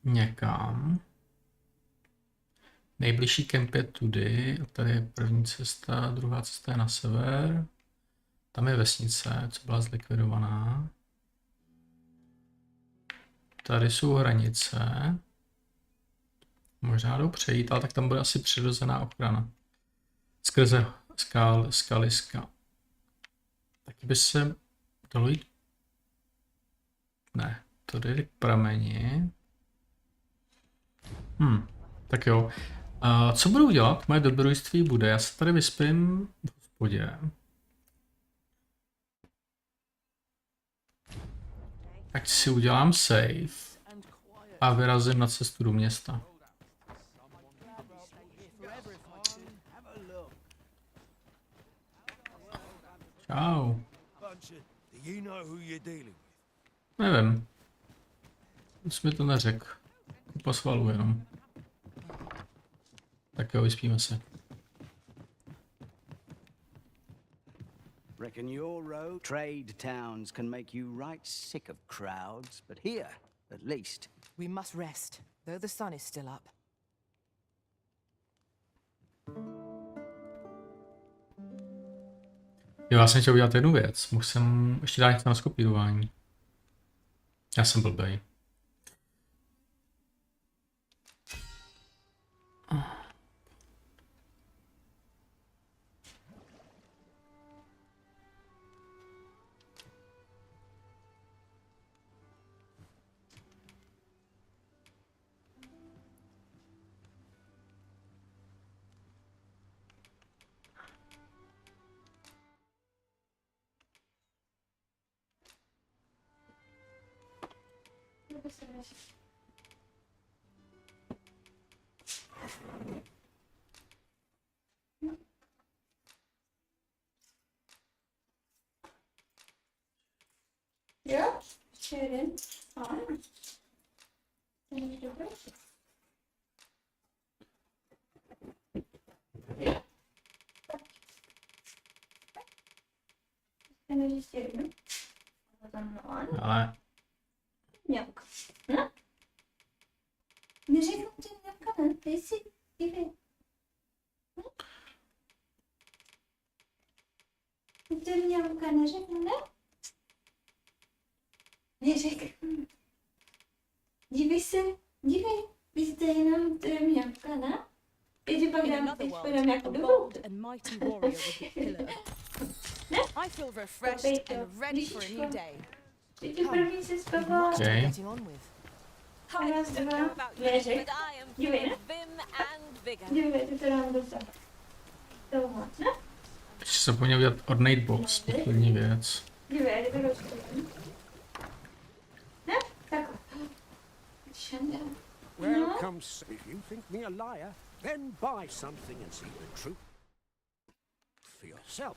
někam. Nejbližší kemp je tudy, tady je první cesta, druhá cesta je na sever. Tam je vesnice, co byla zlikvidovaná. Tady jsou hranice. Možná jdou přejít, ale tak tam bude asi přirozená ochrana. Skrze skaliska. Taky by se dalo jít... Ne, to jde k prameni. Tak jo. Co budu dělat? Moje dobrodružství bude. Já se tady vyspím v hospodě. Ať si udělám save a vyrazím na cestu do města. Čau. Nevím. Nic mi to neřekl. Po svalu jenom. Tak jo, vyspíme se. Reckon your road trade towns can make you right sick of crowds, but here, at least. We must rest, though the sun is still up. Jo, já jsem chtěl udělat jednu věc. Musím ještě dát něco na skopírování. Já jsem blbej. Jo, ještě jeden. Ano. Ten je dobrý. Ten je ještě jeden. Ale... Mňamka. No? Neřekl ti mňamka, ne? Ty jsi divý. Ty mňamka neřekl, ne? Neřekl. Dívej se, dívej. Vy jste jenom ty mňamka, ne? Jdi pak dám teď podám jako dobrou. I feel refreshed and ready for a new day. Teď první se zbavila. Okay. Getting on with. A nás don't know dva about you, věřek. but I am Dívej, full ne? of vim and vigor. Dívej, ty to dám docela. Tohle, ne? Ještě se zapomněl udělat ornate box, poslední věc. Dívej, ty to rozkryvím. Ne? Takhle. Všende. Welcome, sir. If you think me a liar, then buy something and see the truth for yourself.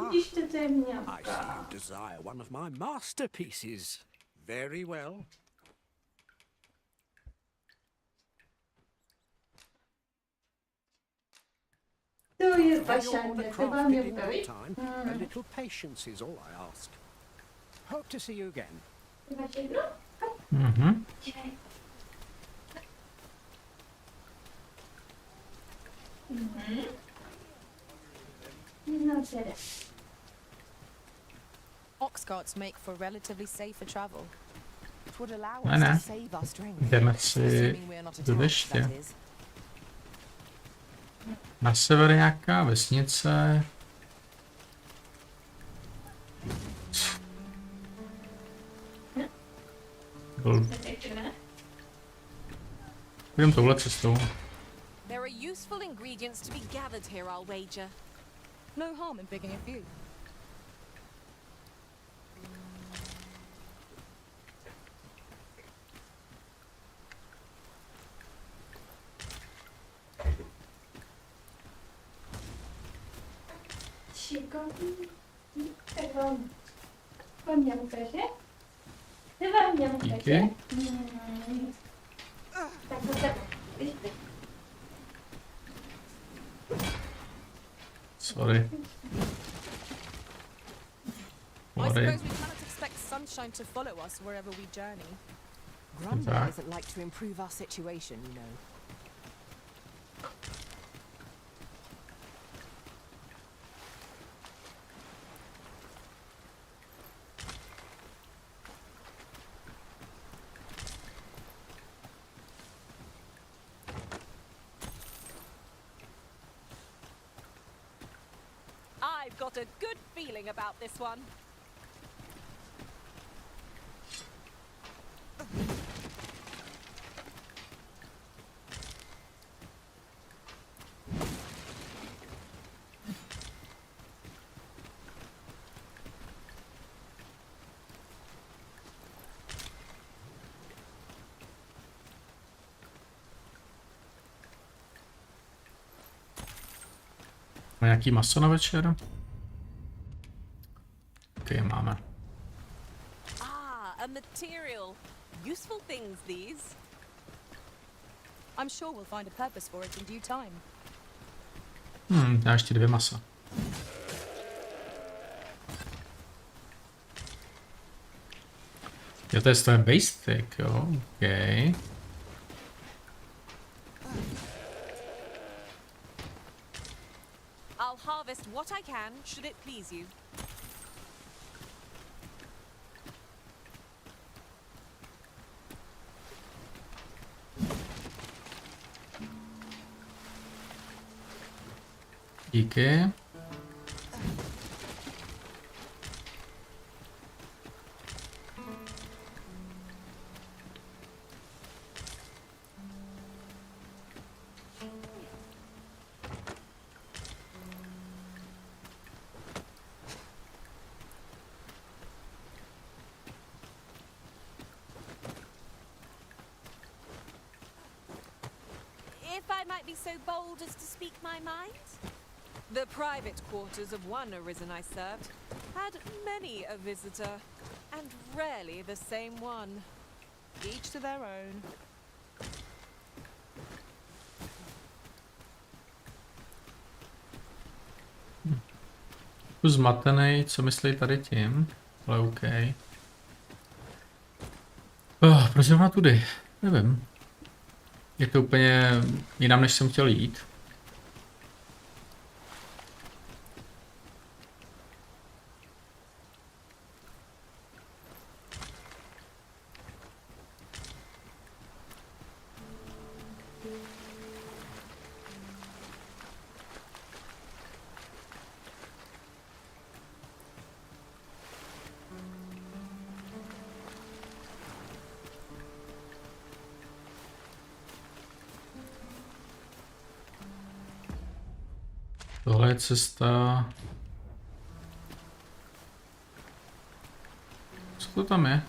Vidíš, to je měl. I see you desire one of my masterpieces. Very well. To je Your pašanda, to craft vám je in your upraví. time. A little patience is all I ask. Hope to see you again. Ty máš jedno? Mhm. Dívej. Jednou se jde. Ox carts make for relatively safer travel. It would allow Ne, us ne. to save our strength. Jdeme si Assuming we're not do attacked, deště. that is. Na sever nějaká vesnice. Půjdeme touhle cestou. There are useful ingredients to be gathered here, I'll wager. No harm in picking a few. Šikovný. Tak vám mě ukáže? Ty vám mě ukáže? Díky. Tak to tak. Sorry. I Sorry. suppose we cannot expect sunshine to follow us wherever we journey. Grumble Tak. isn't like to improve our situation, you know. I've got a good feeling about this one. Má nějaký maso na večer? Ok, máme. Ah, a material. Useful things, these. I'm sure we'll find a purpose for it in due time. Já ještě 2 masa. Jo, to je ten base stick, jo, ok. I'll harvest what I can, should it please you. Díky. If I might be so bold as to speak my mind? The private quarters of one arisen I served had many a visitor, and rarely the same one. Each to their own. Zmatený, co myslí tady tím, ale OK. Proč zrovna tudy? Nevím. Je to úplně jinam, než jsem chtěl jít. Tohle je cesta... Co to tam je?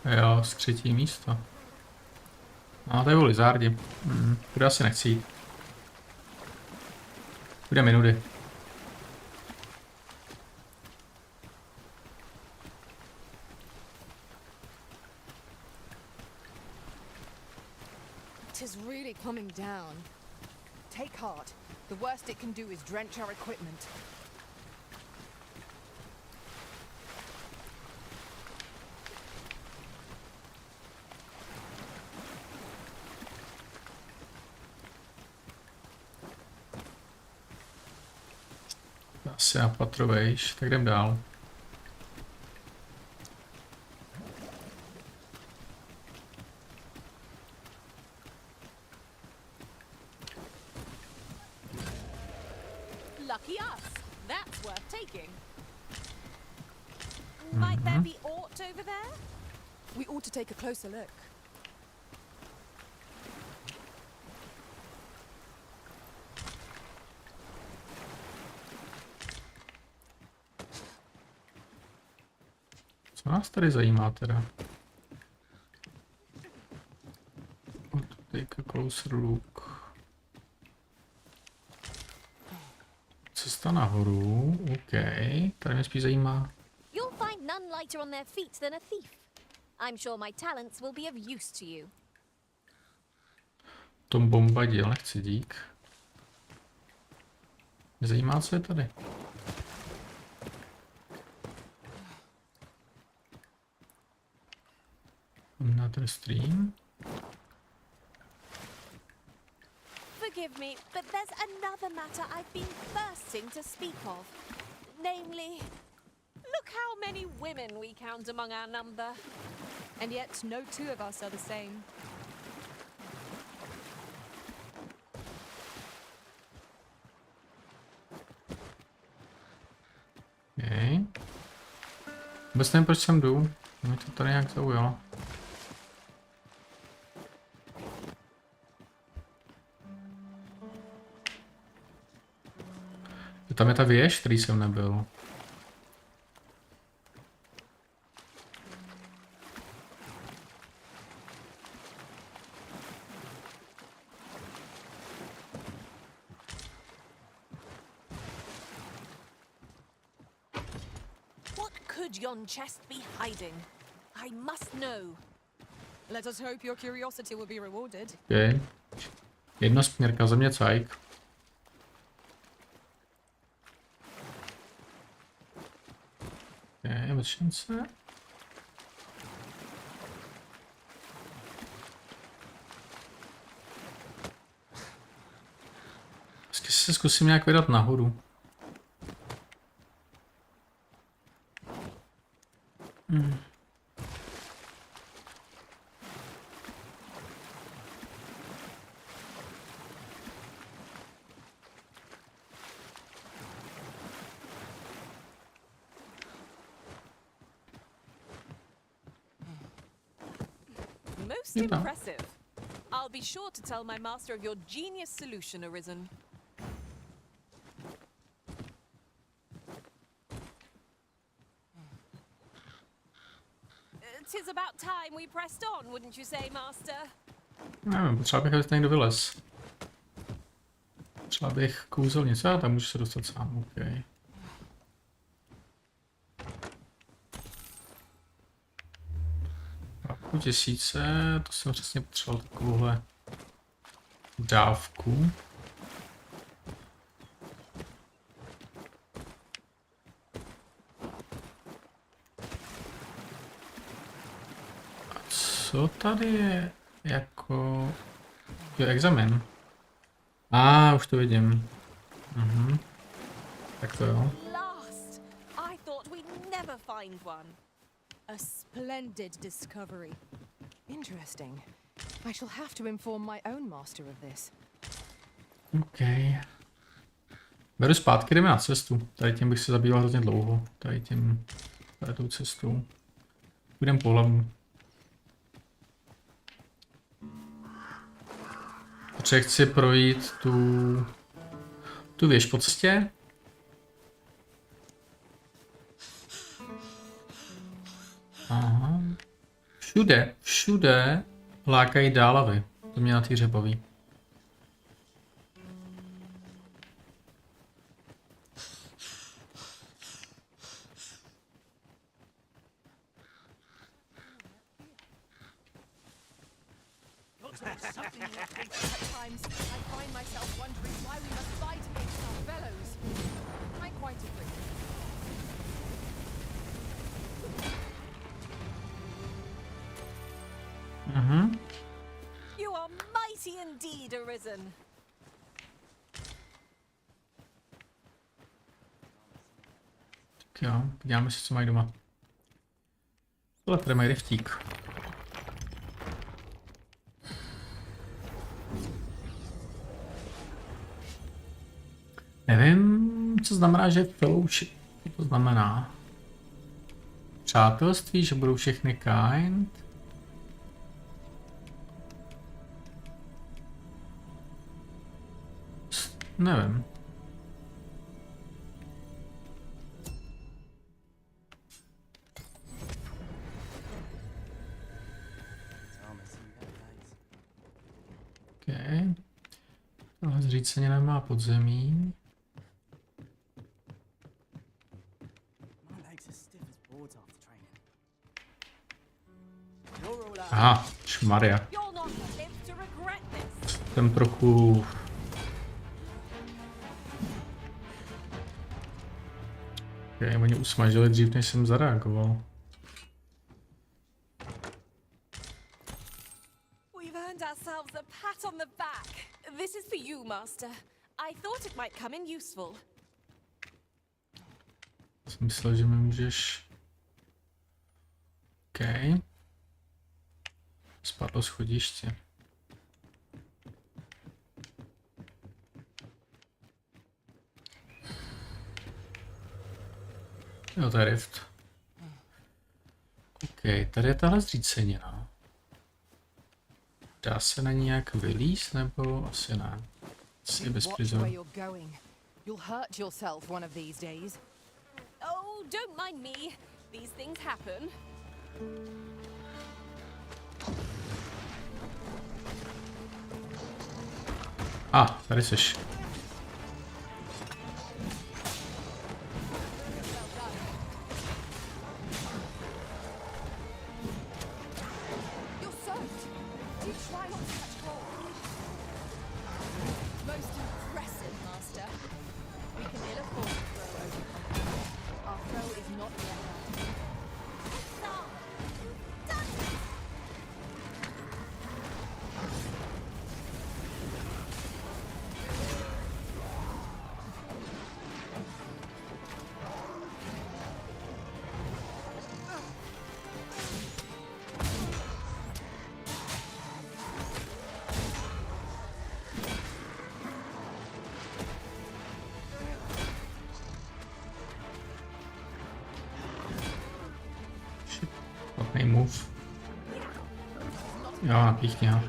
Jo, skrytí místo. No, to je u lizardi. Kudy asi nechci jít. Půjdeme jinudy. Tis really coming down. Take heart. The worst it can do is drench our equipment. Asi na patro vejš, tak jdem dál. Lucky us. That's worth taking. Might there be aught over there? We ought to take a closer look. Co nás tady zajímá teda? Take a closer look. Cesta nahoru, OK. Tady mě spíš zajímá. You'll find none lighter on their feet than a thief. I'm sure my talents will be of use to you. Tom bombadil, nechci dík. Mě zajímá, co je tady. Another stream. Forgive me, but there's another matter I've been thirsting to speak of. Namely, Look how many women we count among our number. And yet no two of us are the same. Okay. Vůbec nevím, proč sem jdu. Mě to tady nějak zaujalo. Tam je ta věž, který jsem nebyl. What could yon chest be hiding? I must know. Let us hope your curiosity will be rewarded. Okay. Jednosměrka země cajk. Okay, vršence. Vždycky se zkusím nějak vydat nahoru. Most impressive. I'll be sure to tell my master of your genius solution arisen. Tis about time we pressed on, wouldn't you say, master? Nevím, potřeba bych, aby někdo vylez. Třeba bych kouzel něco a tam můžu se dostat sám, OK. Půl tisíce, to jsem přesně potřeboval takovouhle dávku. A co tady je jako... Jo, examen. Už to vidím. Tak to jo. Last! I thought we'd never find one. A splendid discovery. Interesting. I shall have to inform my own master of this. OK. Beru zpátky, jdeme na cestu. Tady tím bych se zabýval hrozně dlouho. Tady tou cestou. Půjdeme po hlavní. Protože chci projít tu věž po cestě. Aha. Všude lákají dálavy. To mě na té baví. You are mighty indeed, Arisen. Tak jo, podíváme si, co mají doma. Tohle tady mají riftík. Nevím, co znamená, že fellowship. Co to znamená? Přátelství, že budou všechny kind. Nevím. Okay. Tohle zříceně nemá podzemí. Aha, šmarja. Jsem trochu... Okay, oni usmažili dřív, než jsem zareagoval. We've earned ourselves a pat on the back. This is for you, Master. I thought it might come in useful. Jsem myslel, že mi můžeš... OK. Spadlo schodiště. Jo, to je rift. OK, tady je tahle zřícenina. Dá se na ní nějak vylízt, nebo asi ne? Asi bez prizor. You'll hurt yourself one of these days. Oh, don't mind me. These things happen. Tady seš. Move. Jo, píchně ho.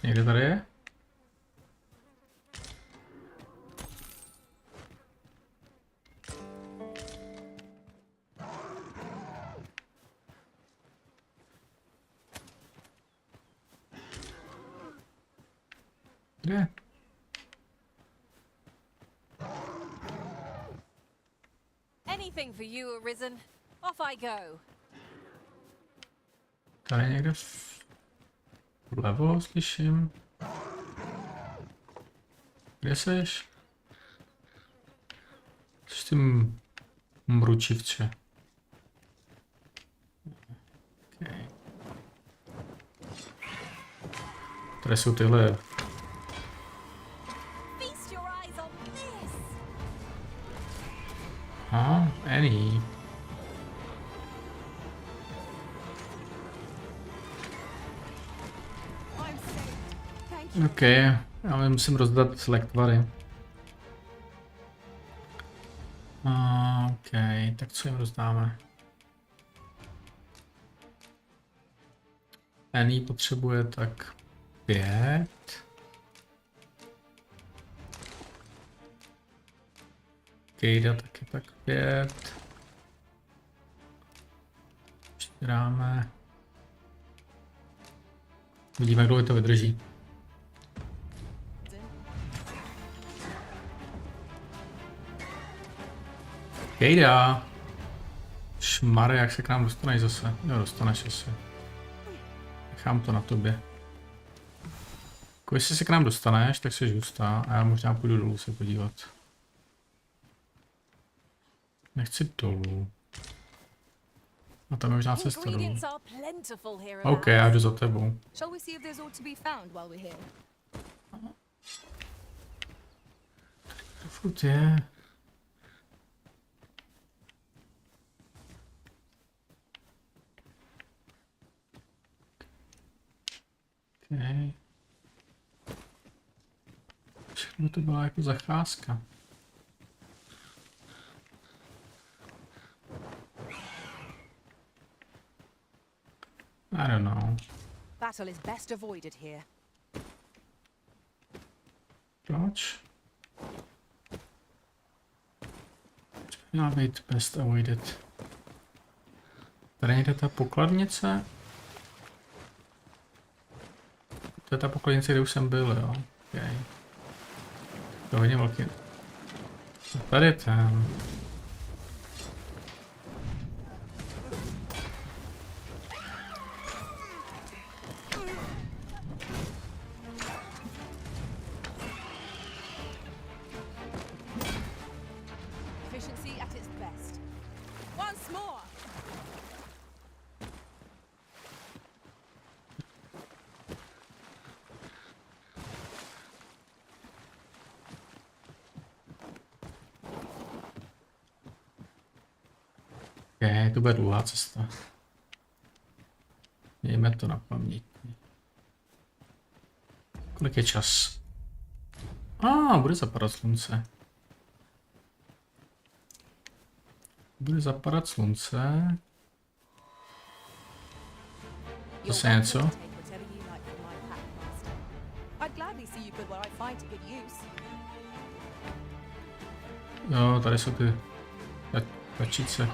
Někde tady je? Kde? Anything for you, Arisen. Off I go. Tady někde vlevo slyším. Kde seš? Jsi ty mručivče. Okay. Tady jsou tyhle. Annie. OK, já musím rozdat lektvary. OK, tak co jim rozdáme? Annie potřebuje tak 5. Kejda taky tak 5. Dáme. Vidíme, jak dlouho to vydrží. Kejda! Šmary, jak se k nám dostaneš zase? Jo, dostaneš asi. Nechám to na tobě. Jestli se k nám dostaneš, tak jsi hustá a já možná půjdu dolů se podívat. Nechci dolů. A tam je možná cesta dolů. OK, já jdu za tebou. To furt je. Okay. Všechno to byla jako zacházka. I don't know. Battle is best avoided here. Proč? Měla být best avoided. Tady někde ta pokladnice? To je ta pokladnice, kde už jsem byl, jo. Okay. To je hodně velký. Tady je ten. Efficiency at its best. Once more. Okay, to bude dlouhá cesta. Mějme to na paměti. Kolik je čas? Bude zapadat slunce. Bude zapadat slunce. Zase něco? Jo, tady jsou ty tačíce.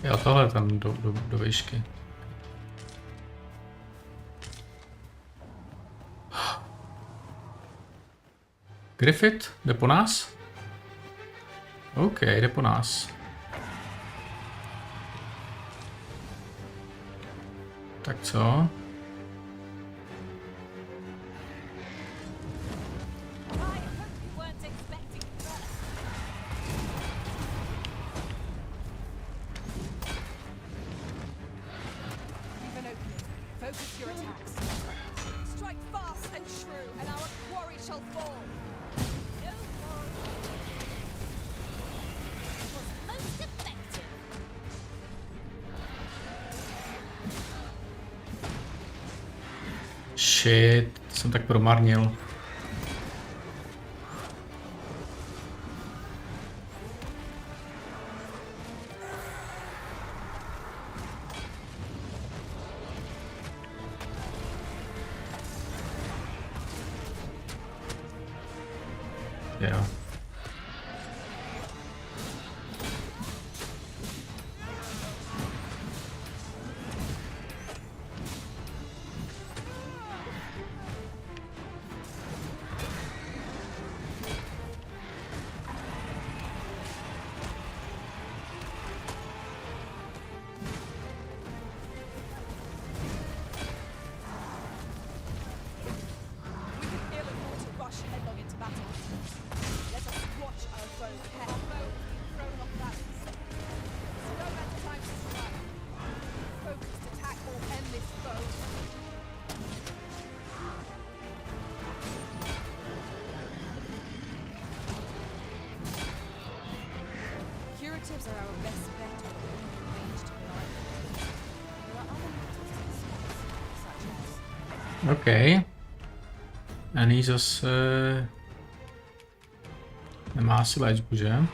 Jo, tohle tam do výšky. Griffith, jde po nás? OK, jde po nás. Tak co? Shit, jsem tak promarnil. Jo. Curatives are our best bet on range to rely on. There are OK. A nyní zase... Nemá asi léčbu, že?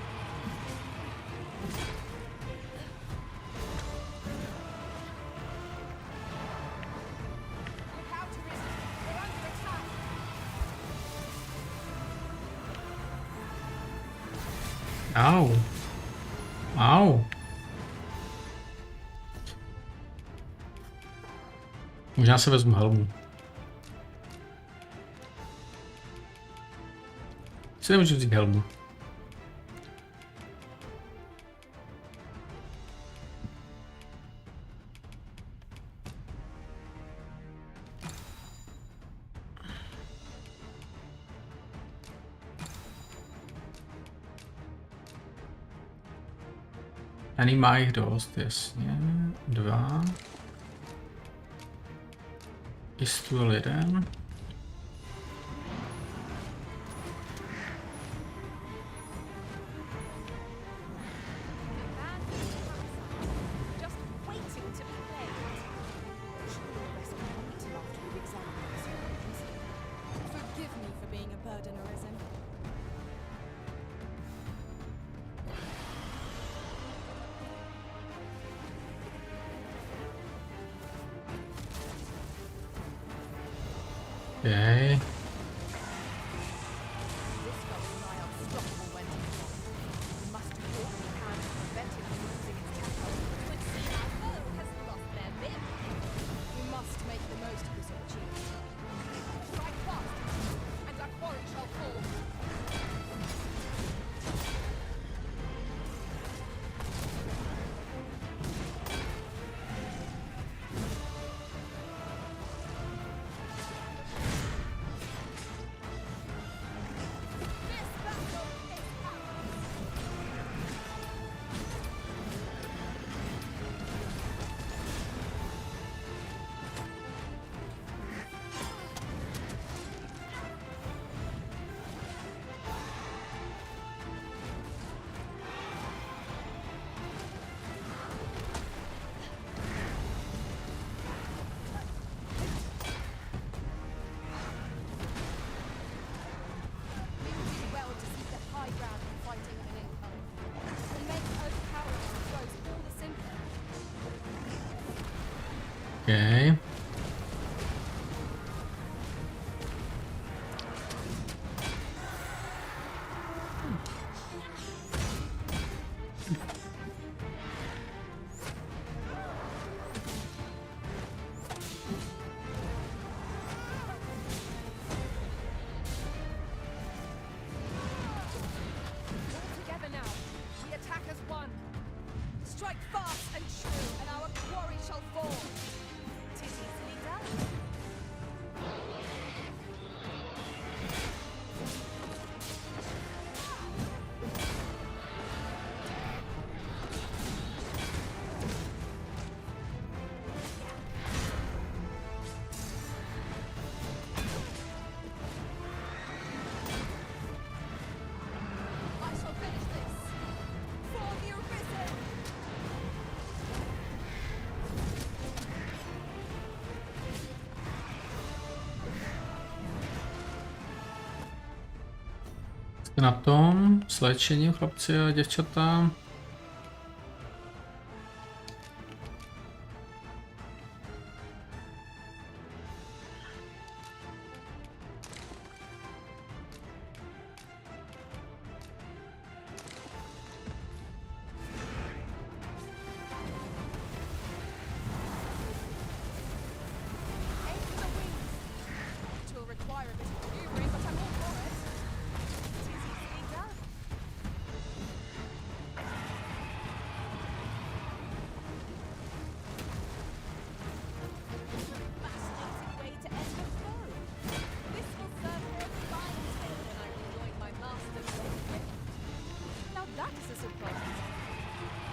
Au. Au. Možná se vezmu helmu. Si nemůžu vzít helmu. Ani má jich dost, jasně. 2. Istůl 1. Okay. Okay. Jste na tom s léčením, chlapci a děvčata?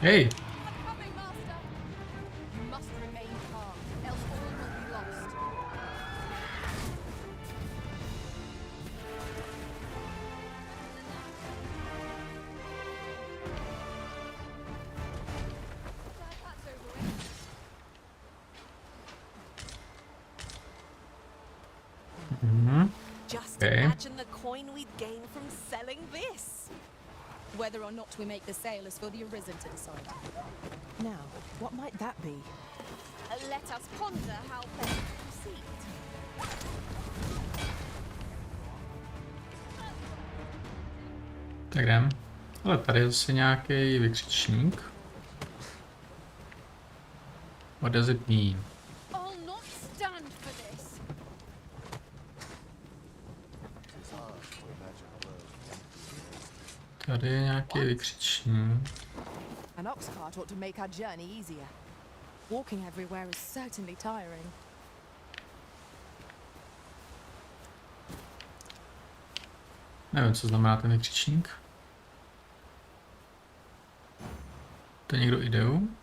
Hey! Just Okay. imagine the coin we'd gain from selling this. Whether or not we make the sale is for the Arisen to decide. Now, what might that be? Let us ponder how best to proceed. Tak jdem. Ale tady je zase nějaký vykřičník. What does it mean? I'll not stand for this. Tady je nějaký vykřičník. An ox cart ought to make our journey easier. Walking everywhere is certainly tiring. Nevím, co znamená ten vykřičník. To je někdo ideu?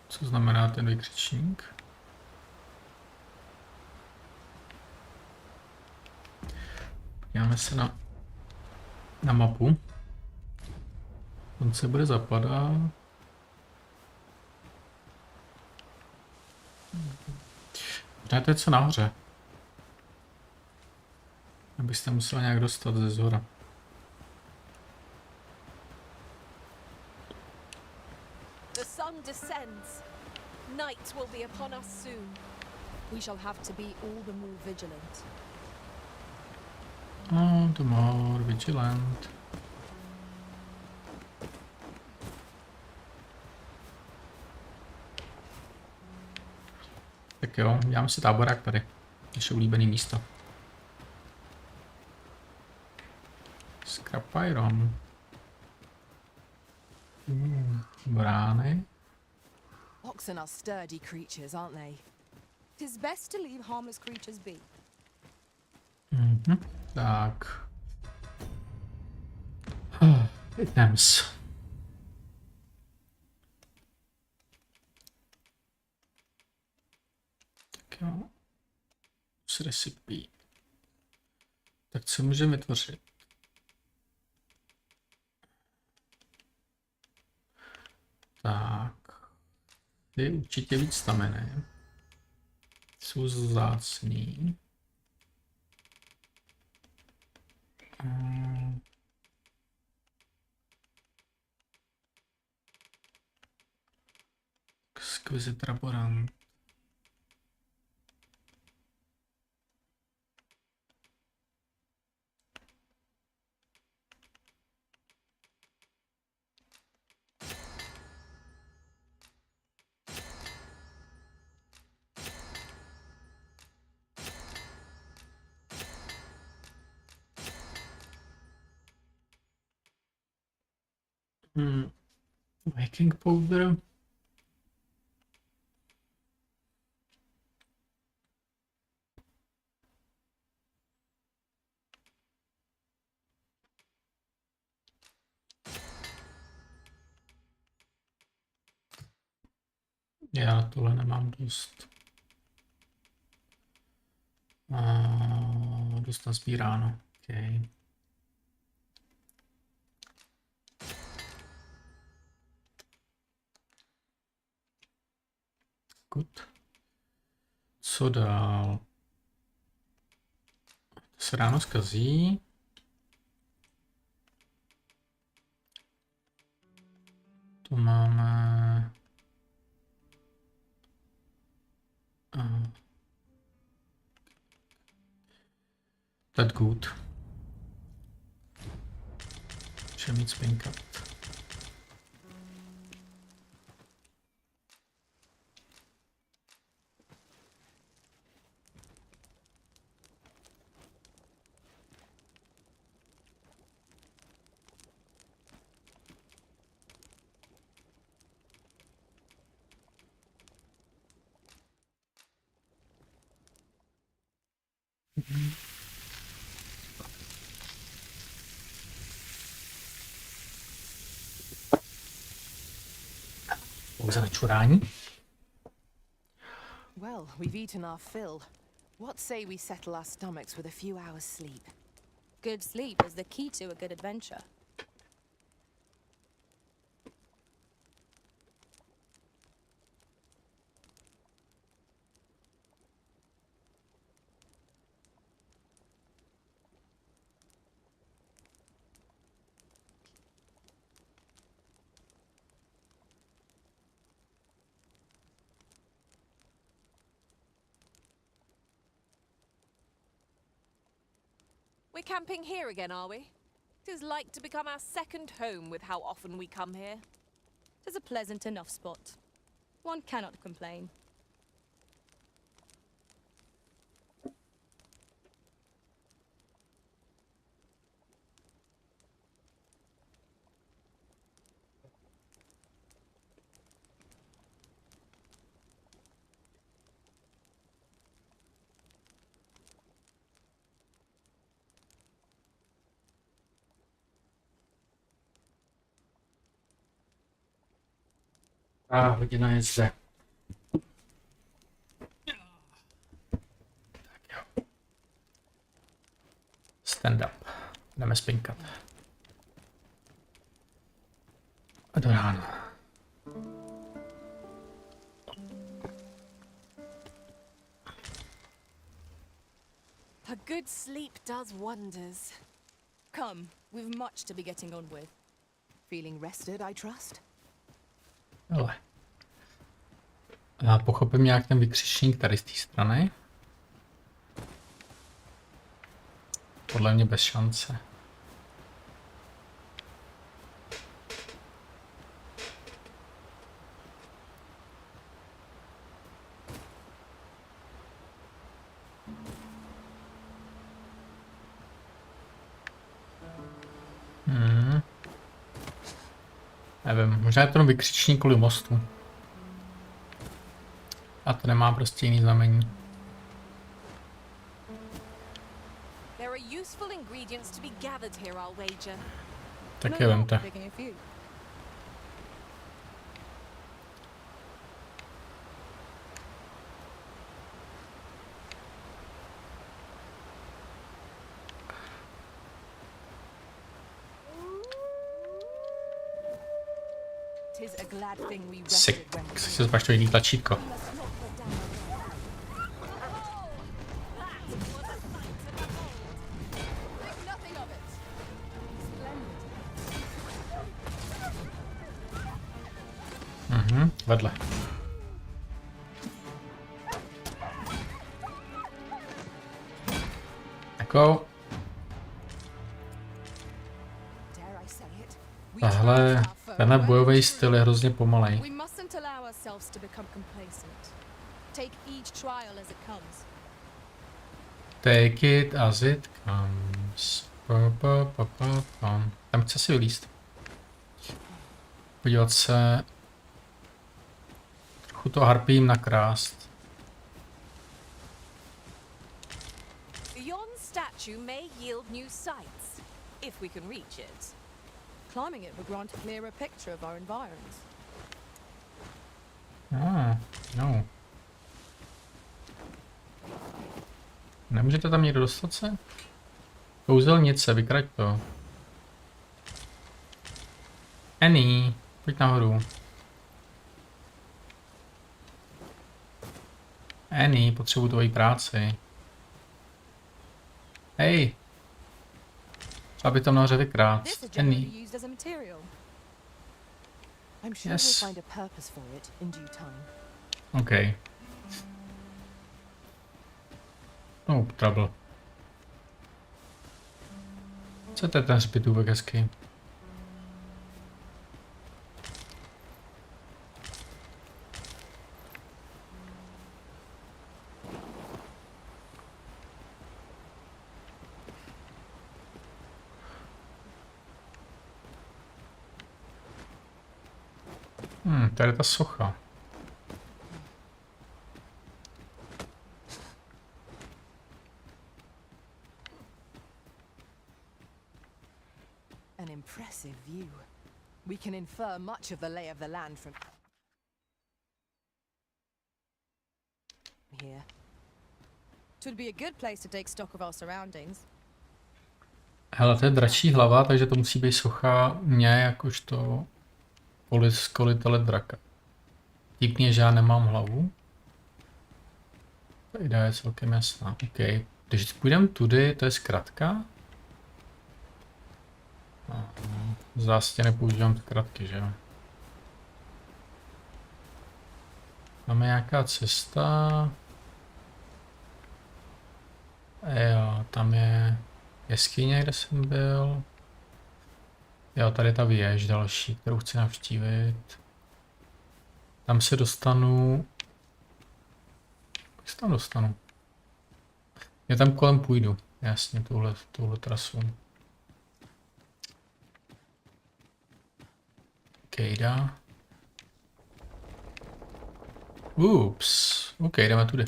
Co znamená ten vykřičník? Podíváme se na mapu. On se bude zapadat. Možná to je co nahoře. Abyste musel nějak dostat ze zhora. The sun descends. Night will be upon us soon. We shall have to be all the more vigilant. Oh, the more vigilant. Tak jo, dělám si táborák tady. Naše oblíbené místo. Scrap iron. Brány. Oxen are sturdy creatures, aren't they? 'Tis best to leave harmless creatures be. Tak. Items. Tak jo. S recipe. Tak co můžeme vytvořit? Tak. Je určitě víc stameny. Jsou vzácný. Exquisite Laborant. Baking powder. Já tohle nemám dost. Dost nazbíráno. Okay. Good. Co dál? To se ráno zkazí. To máme... That good. Můžeme mít spinkat. Pouze na čurání. Well, we've eaten our fill. What say we settle our stomachs with a few hours sleep? Good sleep is the key to a good adventure. We're camping here again, are we? It is like to become our second home with how often we come here. Tis a pleasant enough spot. One cannot complain. A hodina je zde. Tak jo. Stand up. Jdeme spinkat. A do rána. A good sleep does wonders. Come, we've much to be getting on with. Feeling rested, I trust? Ale. Já pochopím nějak ten vykřičník tady z té strany. Podle mě bez šance. Nevím, možná je to vykřičník kvůli mostu. A to nemá prostě jiný znamení. There are useful ingredients to be gathered here, I'll wager. Tak je vemte. Tis a glad thing we Sick. rested when Chci si zbaš to jiný tlačítko. Vedle. Jako. Tahle, tenhle bojový styl je hrozně pomalej. We mustn't allow ourselves to become complacent. Take each trial as it comes. Take it as it comes. Tam chce si vylíst. Podívat se. Trochu to harpím nakrást. Yon statue may yield new sights, if we can reach it. Climbing it will grant a clearer picture of our environs. No. Nemůžete tam někdo dostat se? Kouzelnice, vykrať to. Annie, pojď nahoru. Annie, potřebuji tvoji práci. Hej! Třeba by tam nahoře vykrát. Annie. Yes. Okay. No, trouble. Co to je ten hřbitůvek hezký? Tady je ta socha. An impressive view. We can infer much of the lay of the land from here. Twould be a good place to take stock of our surroundings. Hele, to je dračí hlava, takže to musí být socha mě jakožto skolitele draka. Díky je, že já nemám hlavu. Ta idea je celkem jasná. OK. Když půjdeme tudy, to je zkratka. Zase nepoužívám zkratky, že jo. Máme nějaká cesta. Jo, tam je Jeskyně, kde jsem byl. Jo, tady je ta věž další, kterou chci navštívit. Tam se dostanu... Jak se tam dostanu? Já tam kolem půjdu. Jasně, tuhle trasu. Kejda. Ups. OK, jdeme tudy.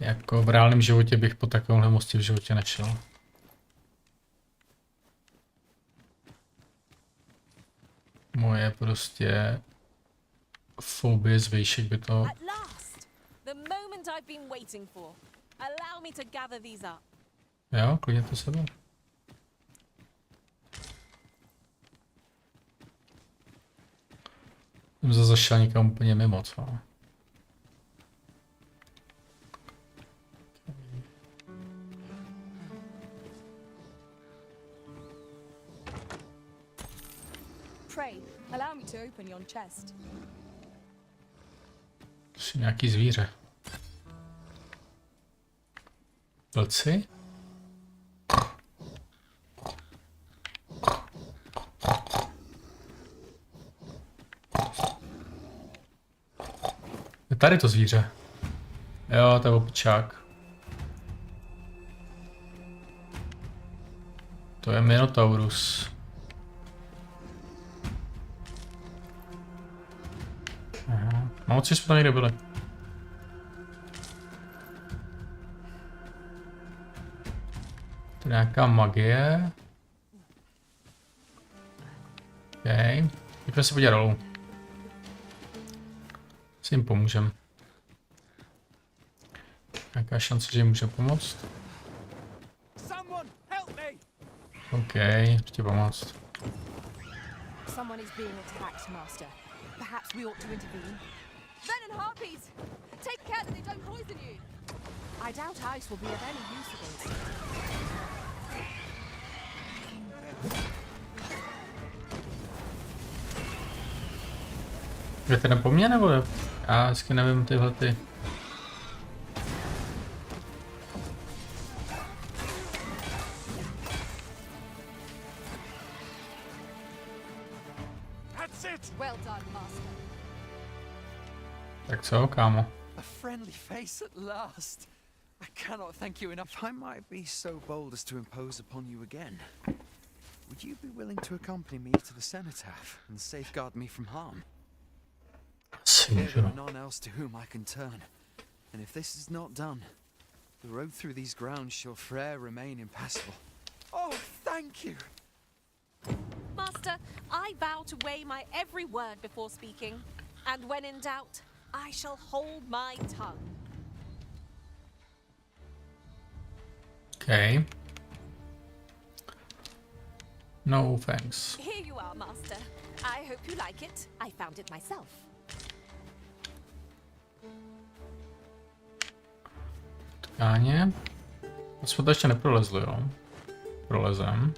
Jako v reálném životě bych po takovémhle mostě v životě nešel. Moje prostě fobie z výšek by to... At last! The moment I've been waiting for. Allow me to gather these up. Jo, klidně to sebe. Jsem zase zašel někam úplně mimo, co? Pray, allow me to open your chest. To je nějaký zvíře. Vlci? Je tady to zvíře. Jo, to je opičák. To je Minotaurus. Aha. Mám pocit, že jsme tam někde byli. To je nějaká magie. OK. Pojďme se podívat dolů. Si jim pomůžem. Nějaká šance, že jim může pomoct? OK, chci pomoct. Someone is being attacked, Master. Perhaps we ought to intervene. Venom harpies! Take care that they don't poison you! I doubt ice will be of any use against them. Jdete po mně nebo ne? Já vždycky nevím tyhle ty. Well done, Master. Tak co, kámo? A friendly face at last. I cannot thank you enough. I might be so bold as to impose upon you again. Would you be willing to accompany me to the cenotaph and safeguard me from harm? There are none else to whom I can turn. And if this is not done, the road through these grounds shall forever remain impassable. Oh, thank you! Master, I vow to weigh my every word before speaking. And when in doubt, I shall hold my tongue. Okay. No thanks. Here you are, Master. I hope you like it. I found it myself. Tkáně. Jsme to ještě neprolezli, jo? Prolezem.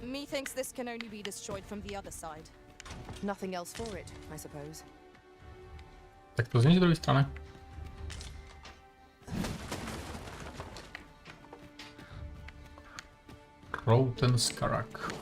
Methinks this can only be destroyed from the other side. Nothing else for it, I suppose. Tak to zní z druhé strany. Krouten Skarak.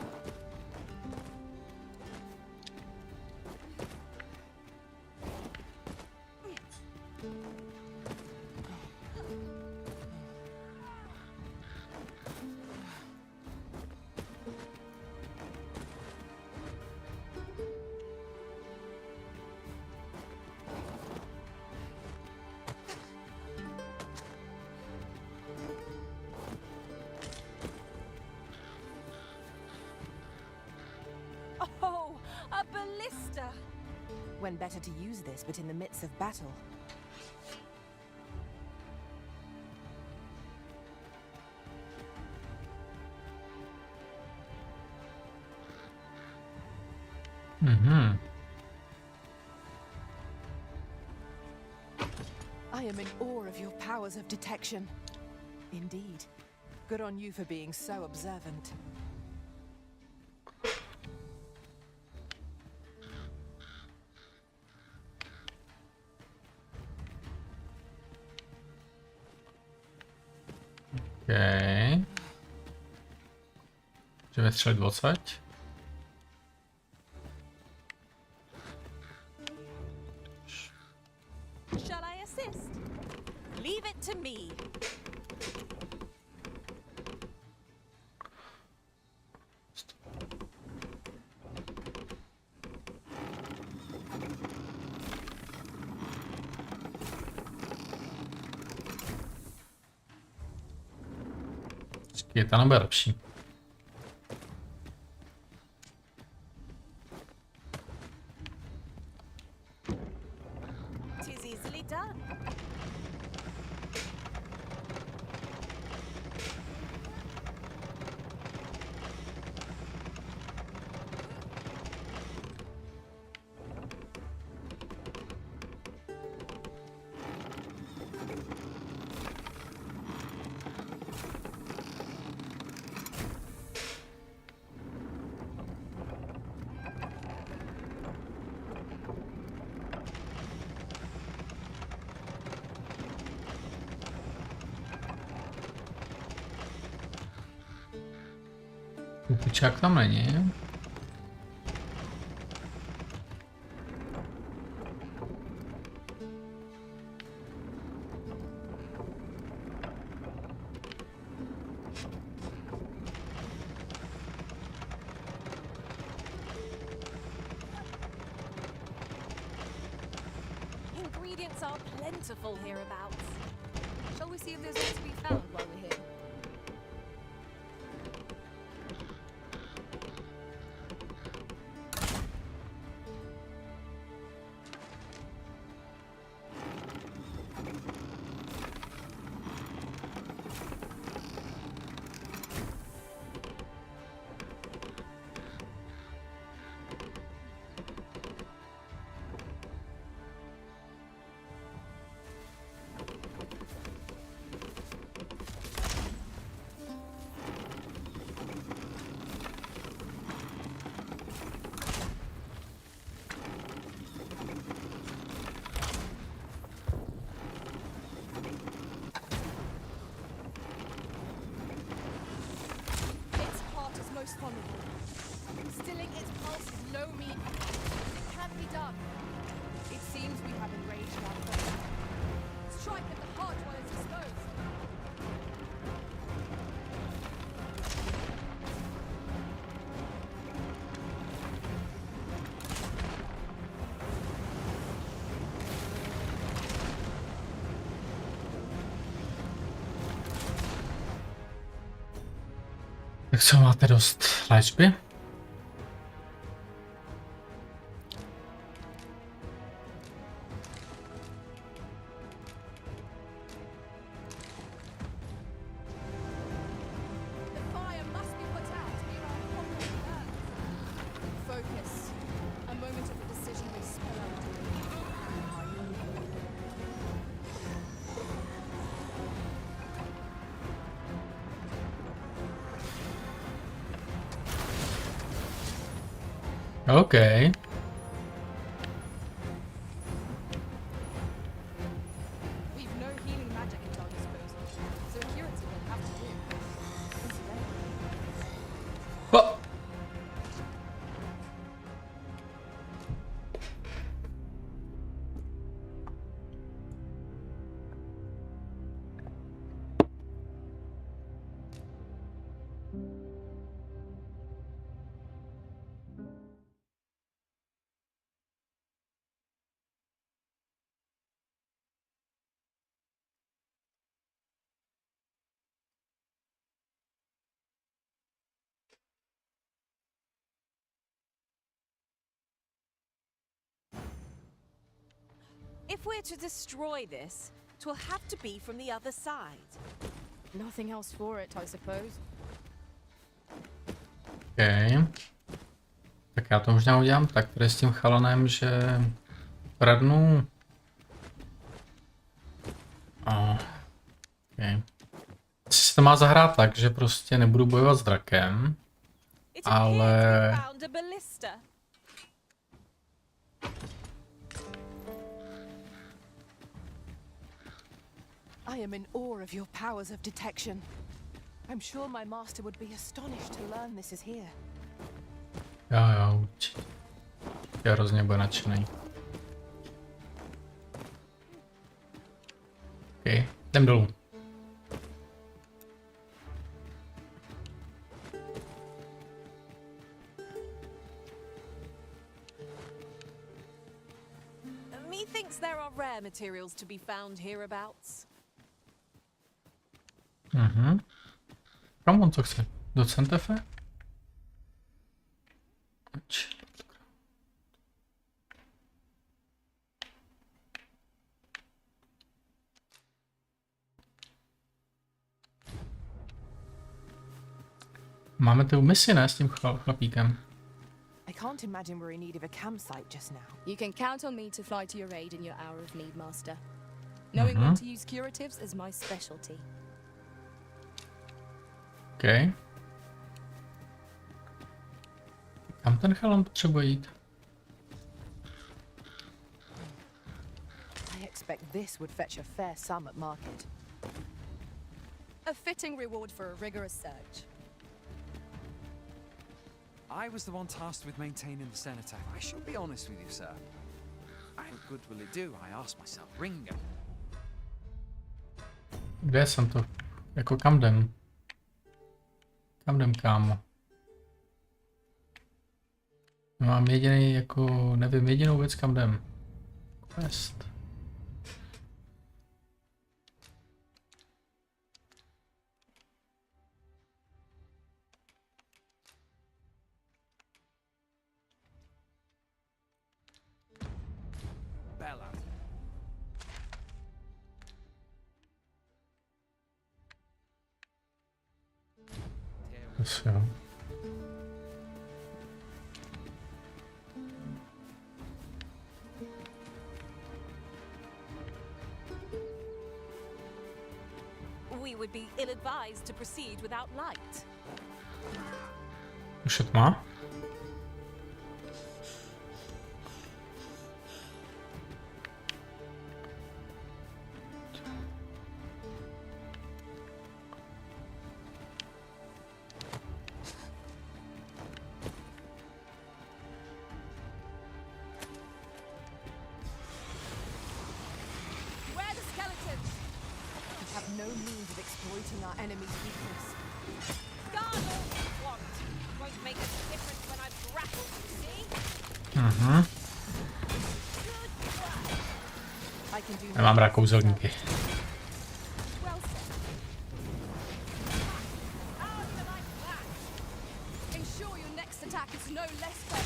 Oh, a ballista! When better to use this but in the midst of battle. Mhm. I am in awe of your powers of detection. Indeed. Good on you for being so observant. Že vystřelit odsaď. Shall I assist? Leave it to me. Ta nebude lepší. Tis easily done. Kukučák tam není. Ingredients are plentiful hereabouts. Shall we see if there's all to be found while we're here? Most vulnerable. Stilling its pulse is no mean feat. It can be done. It seems we have enraged our foe. Strike at the heart while it's exposed. Tak co, máte dost léčby? Okay. We've no healing magic at our disposal, so a curative will have to do. Oh. If we're to destroy this, 'twill have to be from the other side. Nothing else for it, I suppose. Okay. Tak já to možná udělám tak tady s tím chalanem, že pradnu. Okay. Asi se to má zahrát tak, že prostě nebudu bojovat s drakem, ale I am in awe of your powers of detection. I'm sure my master would be astonished to learn this is here. Jo, určitě. Já hrozně bude nadšený. OK, jdem dolů. Methinks there are rare materials to be found hereabouts. Mhm. Kam on co chce? Do Centefe? Máme tu misi, ne, s tím chlapíkem. I can't imagine we're in need of a campsite just now. You can count on me to fly to your aid in your hour of need, Master. Knowing when to use curatives is my specialty. OK. Kam ten chalan potřebuje jít? I expect this would fetch a fair sum at market. A fitting reward for a rigorous search. I was the one tasked with maintaining the cenotaph. I should be honest with you, sir. What good will it do? I asked myself. Ringo. Kde jsem to? Jako kam jdem? Kam jdem, kámo? Mám jediný, jako, nevím, jedinou věc, kam jdem. Quest. Bella. So. We would be ill-advised to proceed without light. Už je tma? Where are the skeletons? We have no means of exploiting our enemy's weakness. Guard all you want. Won't make a difference when I've grappled, you see? Mhm. Good work. I can do Nemám rád kouzelníky. well said. How do you like that? Ensure your next attack is no less fair.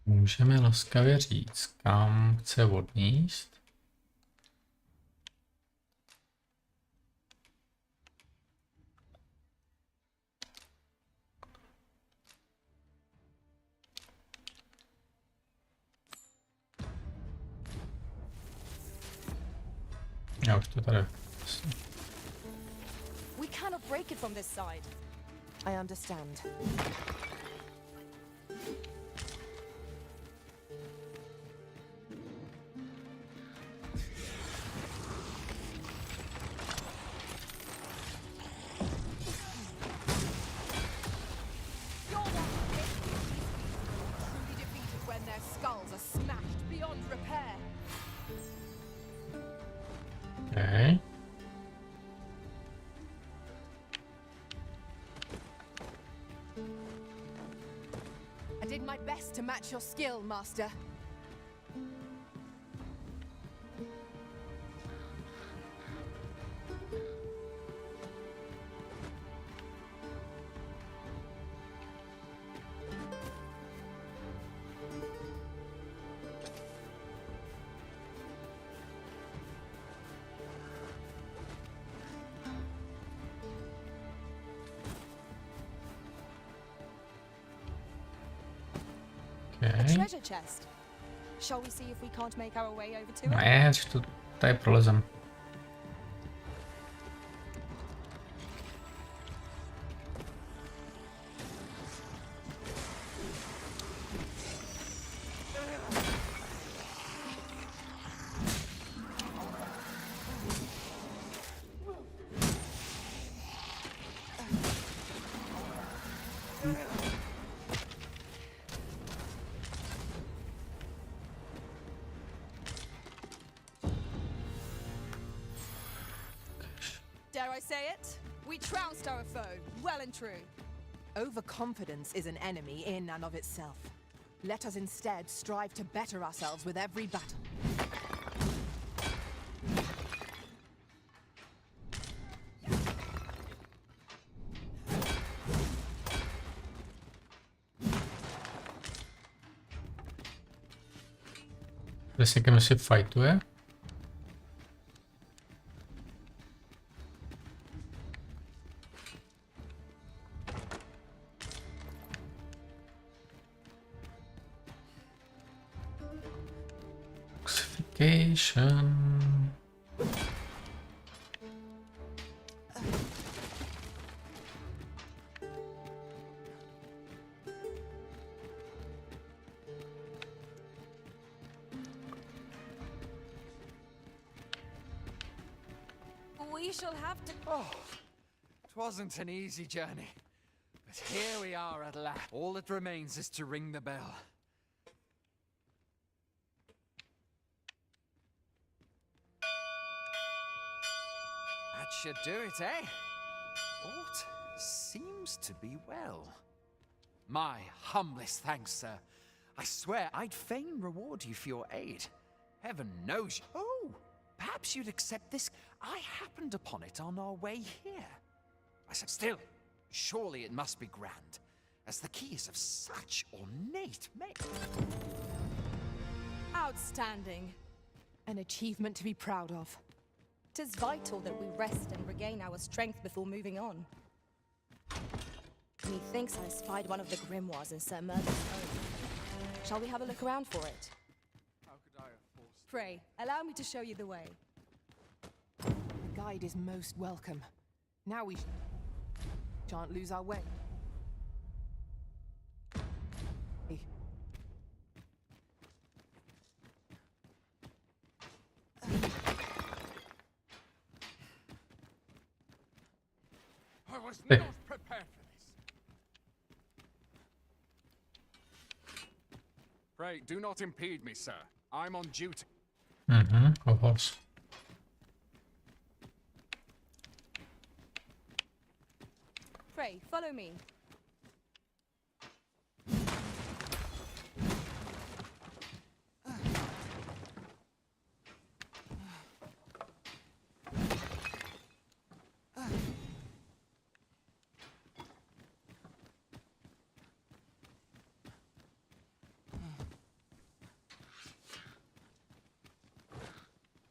Můžeme laskavě říct, kam chce odníst. Já už to tady. We cannot break it from this side. I understand. You're one of them. Truly defeated when their skulls are smashed beyond repair. Okay. I did my best to match your skill, Master. A Okay. treasure chest. Shall we see if we can't make our way over to it? Ne, to tady prolezem. Dare I say it? We trounced our foe, well and true. Overconfidence is an enemy in and of itself. Let us instead strive to better ourselves with every battle. Kde s někým si fightuje? Toxification. We shall have to. Oh, it wasn't an easy journey. But here we are at last. All that remains is to ring the bell. That should do it, eh? Aught seems to be well. My humblest thanks, sir. I swear I'd fain reward you for your aid. Heaven knows. Oh, perhaps you'd accept this. I happened upon it on our way here. I said, still, surely it must be grand, as the key is of such ornate make. Outstanding. An achievement to be proud of. 'Tis vital that we rest and regain our strength before moving on. Methinks I spied one of the grimoires in Sir Merlin's home. Shall we have a look around for it? How could I have forced? Pray, allow me to show you the way. The guide is most welcome. Now we shan't lose our way. I was not prepared for this. Pray, do not impede me, sir. I'm on duty. Of course. Pray, follow me.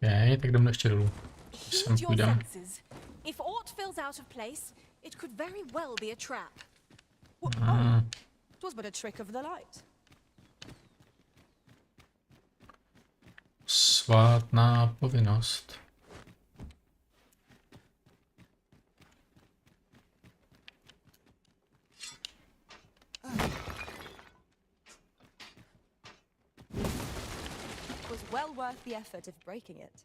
Okay, tak jdeme ještě dolů. Sem Heed your půjdem. senses. If aught feels out of place, it could very well be a trap. Oh, 'twas but a trick of the light. Svátná povinnost. It was well worth the effort of breaking it.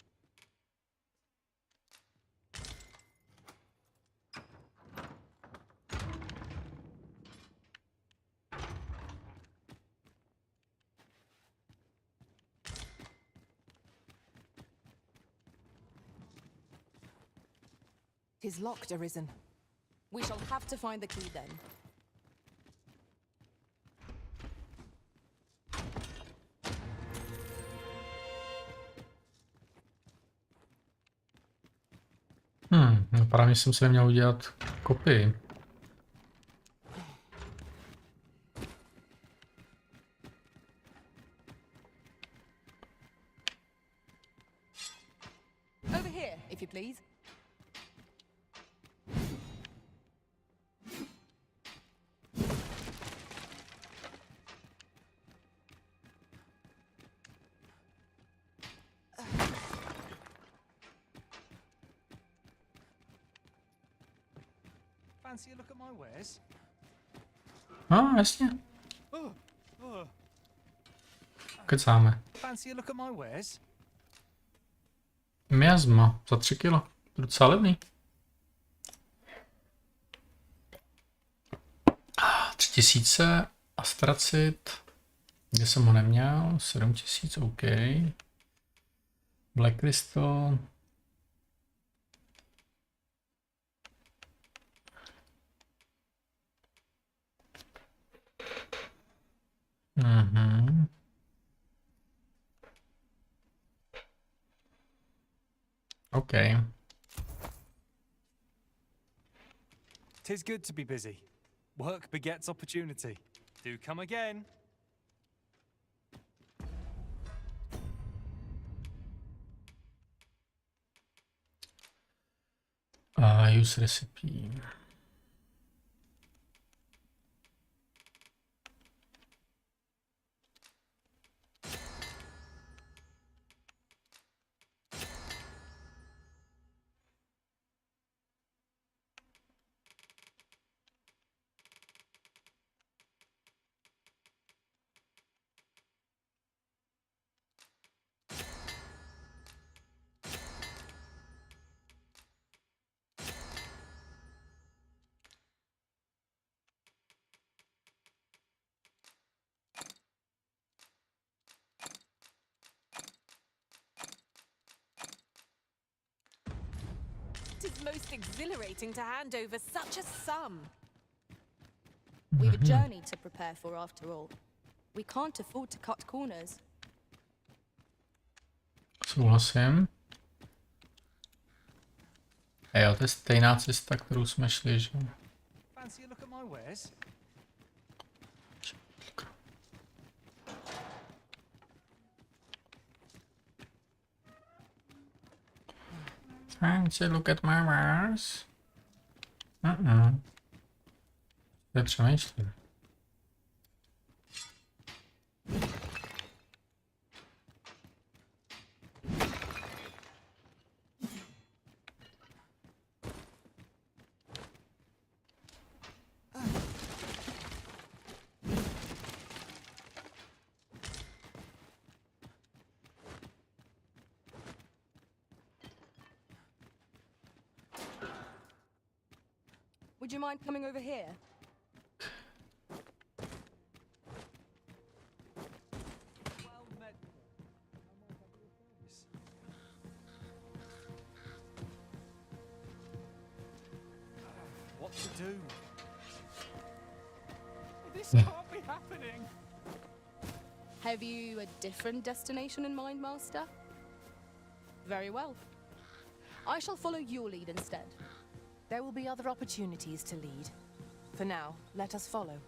Tis locked, Arisen. We shall have to find the key then. No právě jsem si neměl udělat kopii. Over here, if you please. Fancy a look at my wares? Jasně. Kecáme. Fancy a look at my wares? Miasma za 3 kilo. Docela levný. 3000 astracit. Kde jsem ho neměl? 7000, OK. Black Crystal. OK. 'Tis good to be busy. Work begets opportunity. Do come again. Use recipe. It is most exhilarating to hand over such a sum. We've a journey to prepare for after all. We can't afford to cut corners. Souhlasím. Jo, to je stejná cesta, kterou jsme šli, že? Fancy a look at my wares? Fancy look at my wares. To je přemýšlím. Would you mind coming over here? Well met. What to do? This can't be happening. Have you a different destination in mind, Master? Very well. I shall follow your lead instead. There will be other opportunities to lead. For now, let us follow.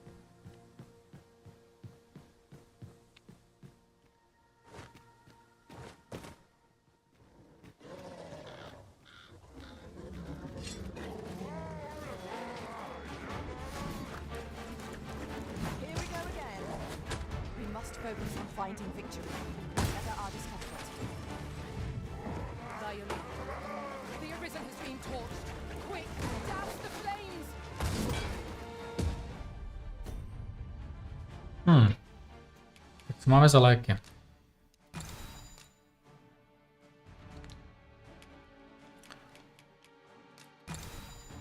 Here we go again. We must focus on finding victory, whatever our discomfort. By your lead. The Arisen has been torched. Quick, douse the flames! Tak co máme za léky?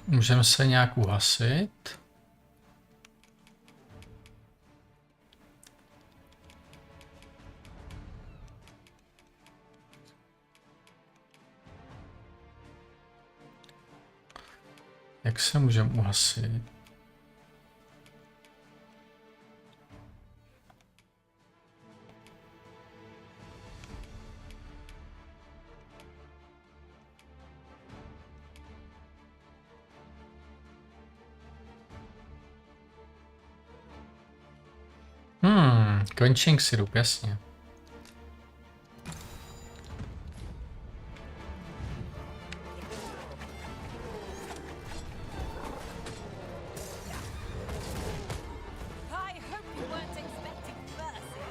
Můžeme se nějak uhasit. Jak se můžeme uhasit? Quenching syrup, jasně. I hope you weren't expecting mercy.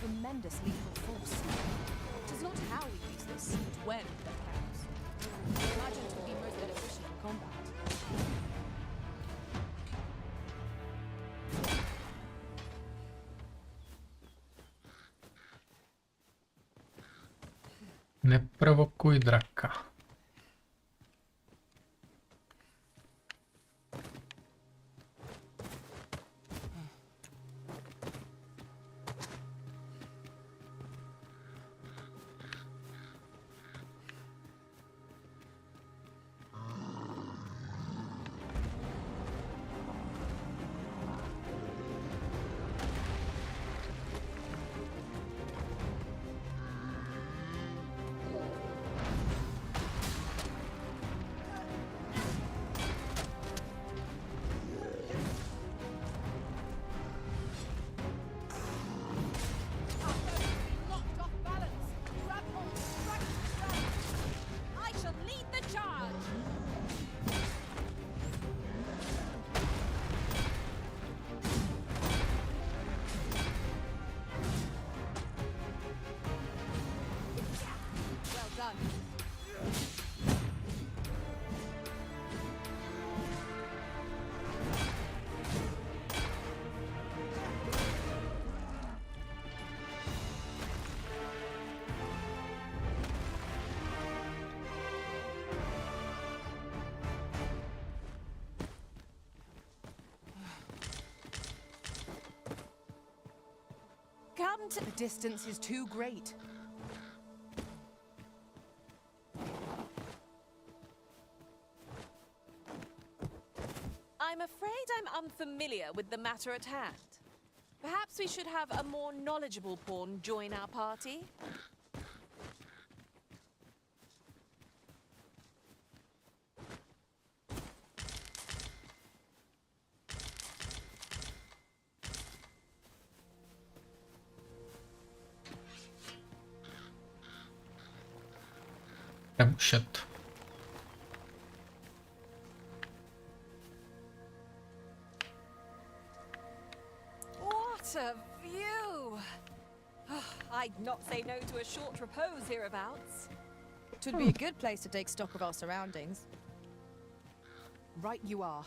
tremendous lethal force. It is not how we use this, but when that counts. I imagine it would be most beneficial in combat. Neprovokuj draka. The distance is too great. I'm afraid I'm unfamiliar with the matter at hand. Perhaps we should have a more knowledgeable pawn join our party? Shit. What a view! I'd not say no to a short repose hereabouts. It would be a good place to take stock of our surroundings. Right you are.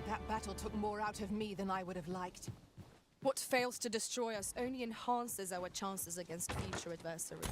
That battle took more out of me than I would have liked. What fails to destroy us only enhances our chances against future adversaries.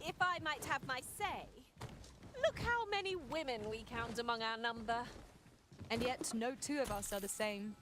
If I might have my say, look how many women we count among our number. And yet, no two of us are the same.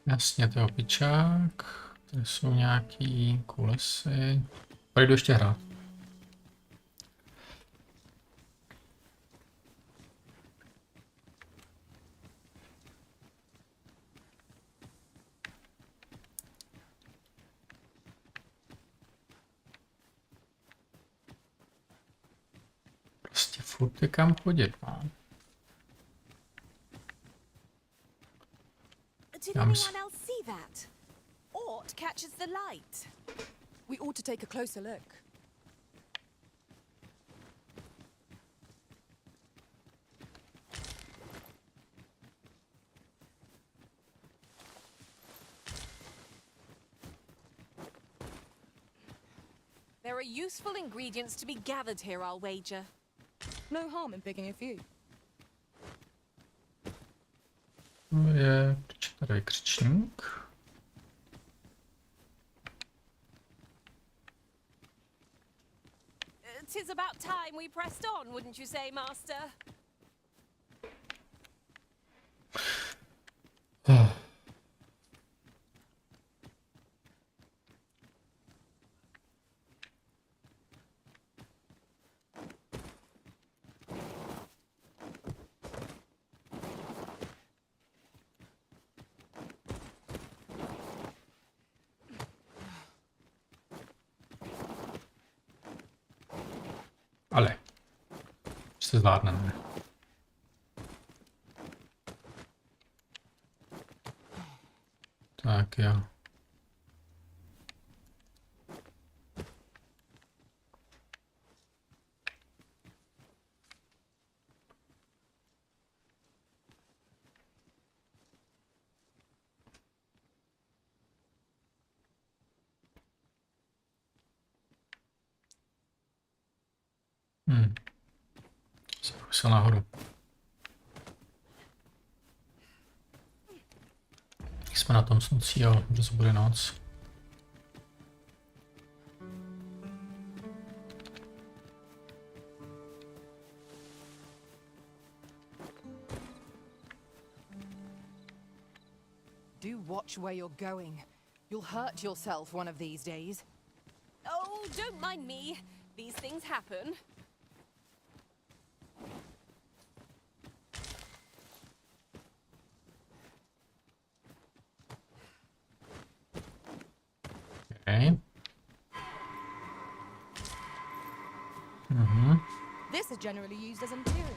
Jasně, to je opičák. Tady jsou nějaký kulisy. Pojdu ještě hrát. furt je kam chodit, no. Did Já anyone else see that? Ort catches the light. We ought to take a closer look. There are useful ingredients to be gathered here, I'll wager. No harm in picking a few. Je tady křičník. Tis about time we pressed on, wouldn't you say, Master? Ale se zvládneme. Tak jo. Se nahoru. Jsme na tom s nocí, jo, brzo bude noc. Do watch where you're going. You'll hurt yourself one of these days. Oh, don't mind me. These things happen. Okay. This is generally used as a material.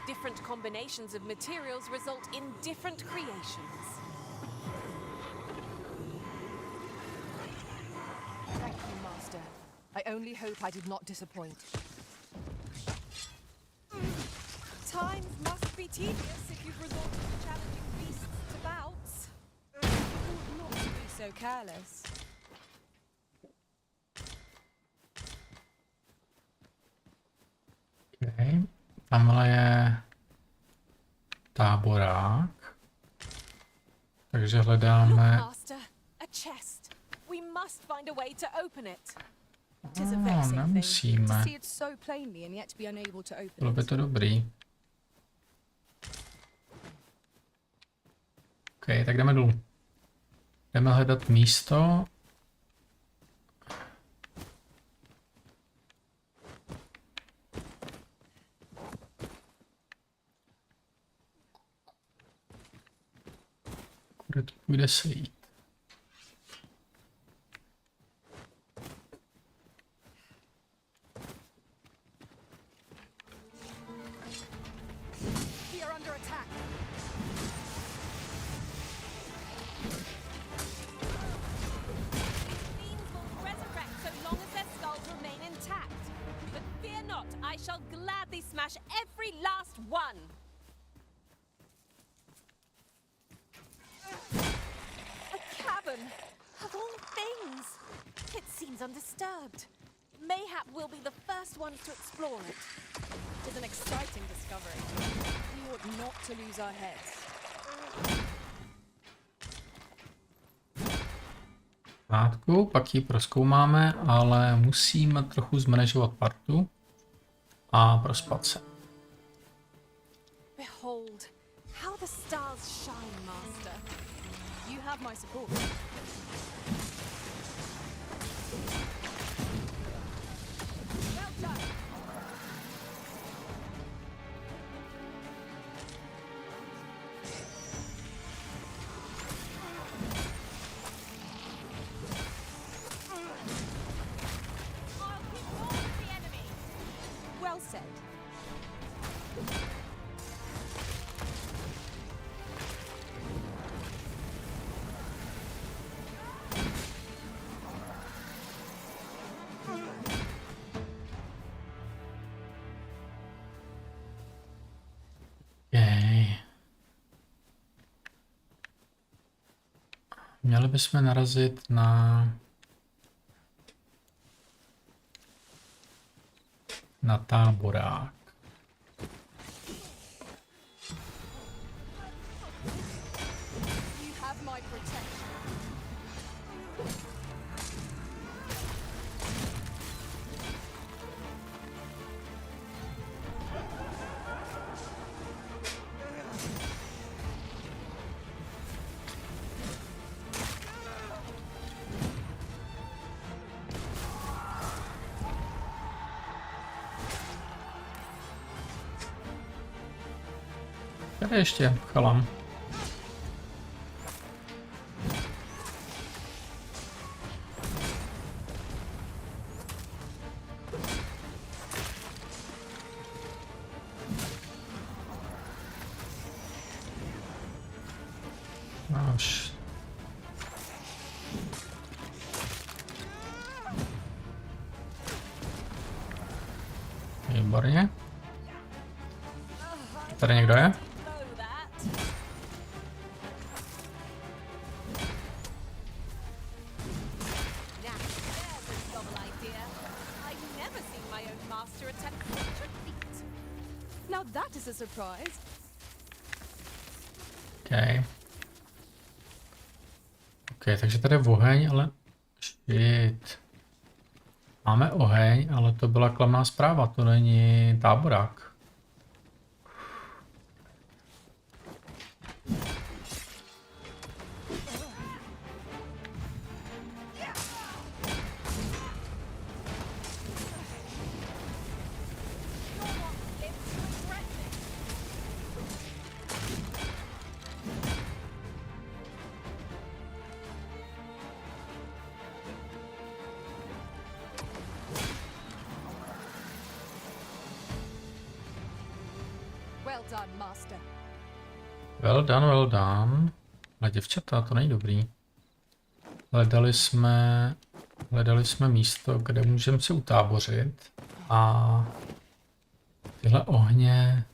Different combinations of materials result in different creations. Thank you, Master. I only hope I did not disappoint. Times must be tedious if you've resorted to challenging beasts to bouts. Not to be so careless. Okay. Tamhle je táborák. Takže hledáme... Master, a chest. We must find a way to open it. Tis a vexing thing. Nemusíme. To see it so plainly and yet be unable to open Bylo by it. to dobrý. OK, tak jdeme dolů. Jdeme hledat místo. Kudy to půjde sejít? We are under attack. Fiends will resurrect so long as their skulls remain intact. But fear not, I shall gladly smash every last one. A cabin, of all things. It seems undisturbed. Mayhap we'll be the first ones to explore it. It's an exciting discovery. We ought not to lose our heads. Pátku, pak ji prozkoumáme, ale musíme trochu zmanéžovat partu a prospat se. Behold, how the stars shine, Master. You have my support. Well done. Měli bychom narazit na táborák. You have my protection. Tady ještě chalam. Až. Výborně. Tady někdo je? Now that is a surprise. OK, takže tady je oheň, ale shit. Máme oheň, ale to byla klamná zpráva, to není táborák. Well done, master. Well done, well done. Ale děvčata, to není dobrý. Hledali jsme místo, kde můžeme se utábořit a tyhle ohně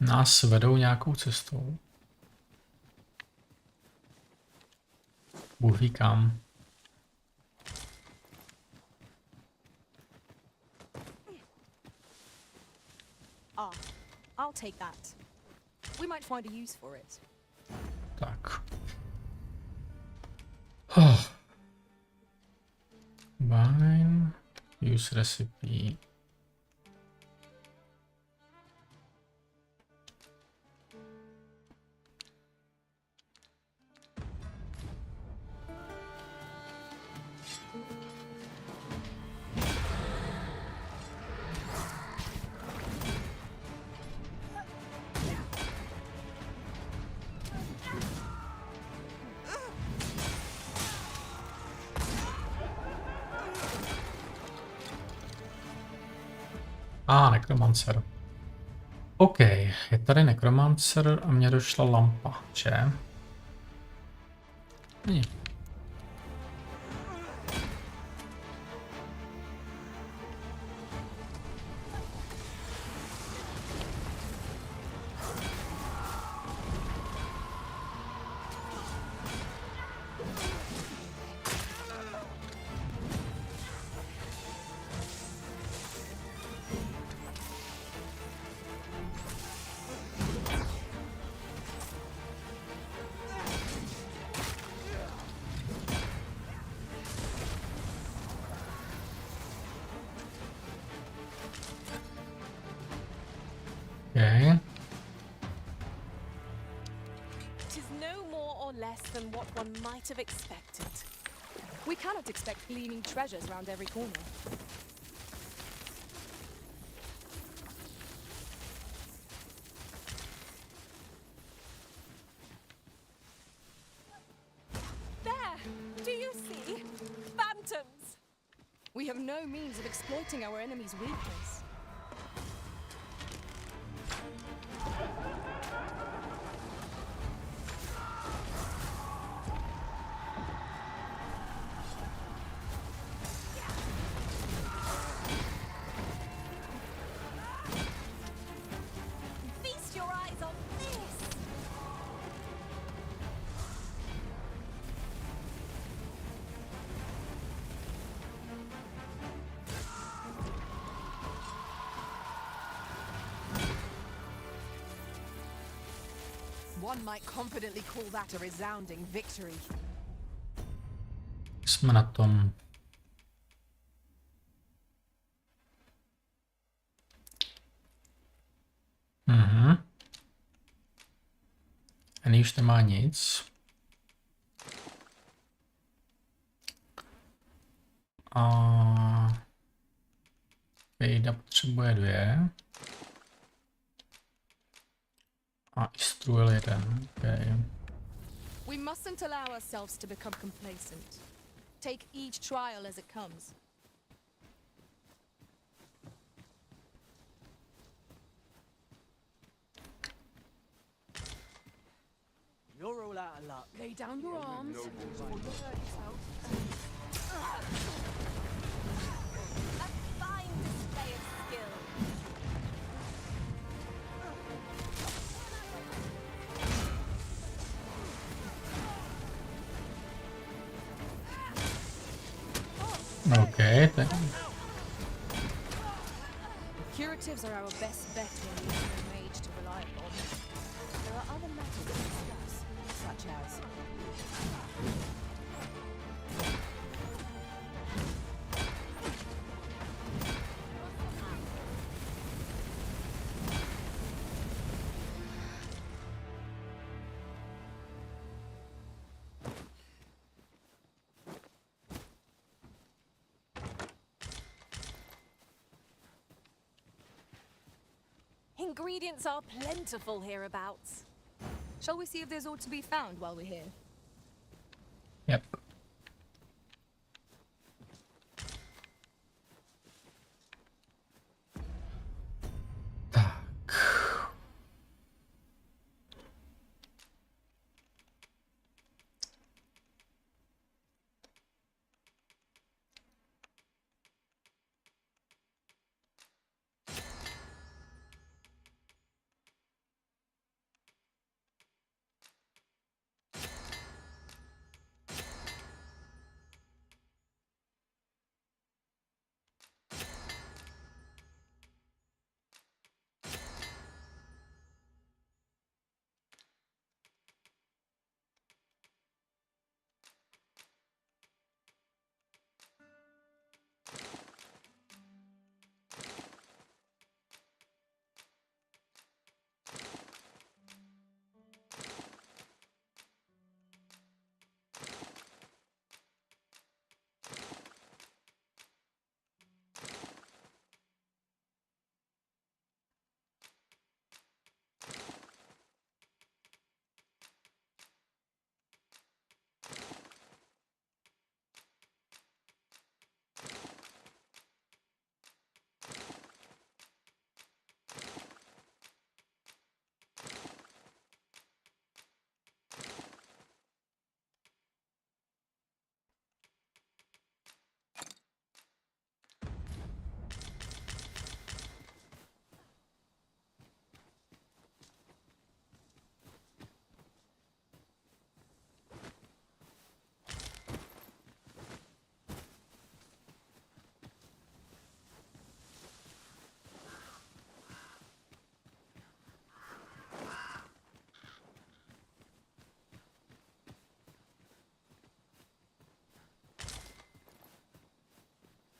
nás vedou nějakou cestou. Bůh ví kam. Ah, I'll take that. We might find a use for it. Tak. Combine. Use recipe. Nekromancer. OK, je tady nekromancer a mně došla lampa, že? Není. Okay. It is no more or less than what one might have expected. We cannot expect gleaming treasures around every corner. There! Do you see? Phantoms! We have no means of exploiting our enemy's weakness. Feast your eyes on this! One might confidently call that a resounding victory. Jsme na tom. Ani už nemá nic. A Jejda potřebuje 2. A Istruel 1. Okay. We mustn't allow ourselves to become complacent. Take each trial as it comes. You're all out of luck. Lay down your arms. A fine display of skill. Okay, then. Curatives are our best bet when we have a mage to rely upon. There are other matters to discuss, such as... Ingredients are plentiful hereabouts. Shall we see if there's aught to be found while we're here? Yep.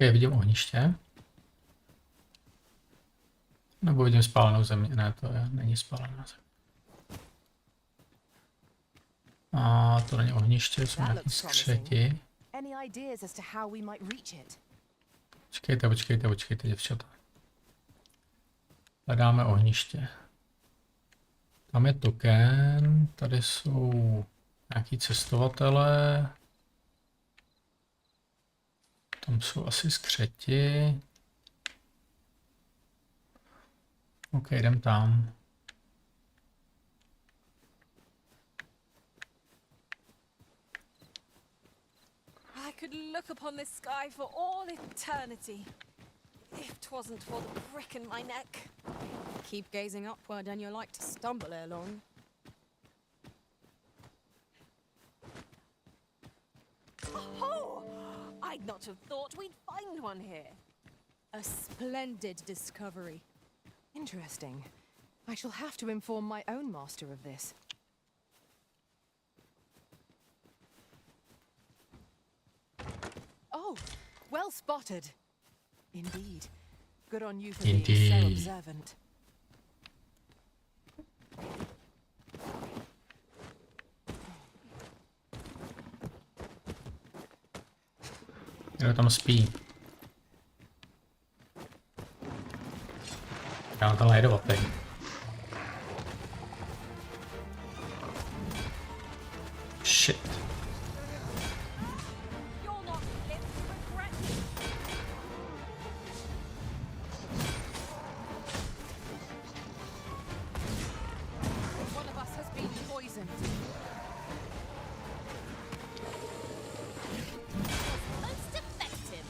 Okay, vidím ohniště. Nebo vidím spálenou zemi. Ne, to není spálená země. A to není ohniště, jsou nějaký skřeti. Počkejte, děvčata. Hledáme ohniště. Tam je token, tady jsou nějaký cestovatelé. Tam jsou asi skřeti. OK, jdem tam. I could look upon this sky for all eternity, if 'twasn't for the prick in my neck. Keep gazing upward and you're like to stumble ere long. Oh! I'd not have thought we'd find one here. A splendid discovery. Interesting. I shall have to inform my own master of this. Oh, well spotted. Indeed. Good on you for being so observant. Kdo tam spí? Já tam jedovatý. Shit. One of us has been poisoned. Most effective.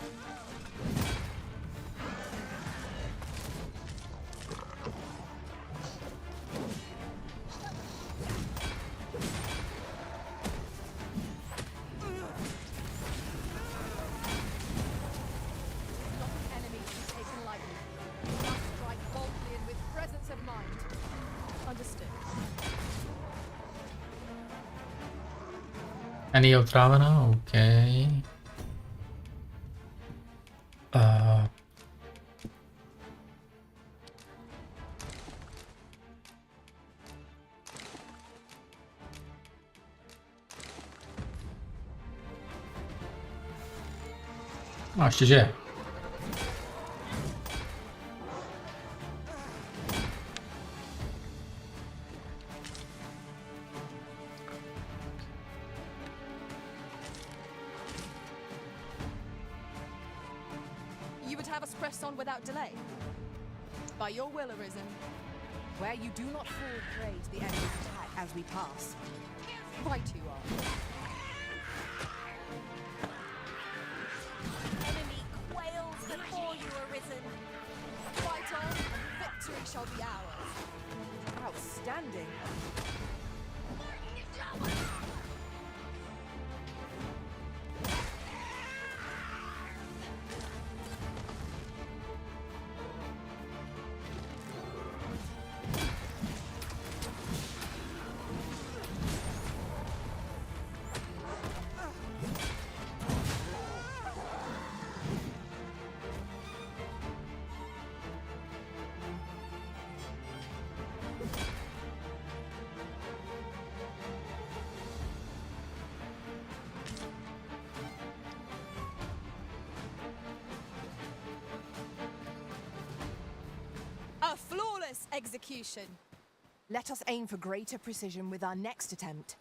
Not an enemy to be taken lightly. You must strike boldly and with presence of mind. Understood. Ani je otrávená? OK. A ještě žije. You would have us press on without delay? By your will, Arisen. Where you do not fall prey to the enemy's attack as we pass. Right you are. Enemy quails before you, Arisen. Fight on, and victory shall be ours. Outstanding. A flawless execution. Let us aim for greater precision with our next attempt.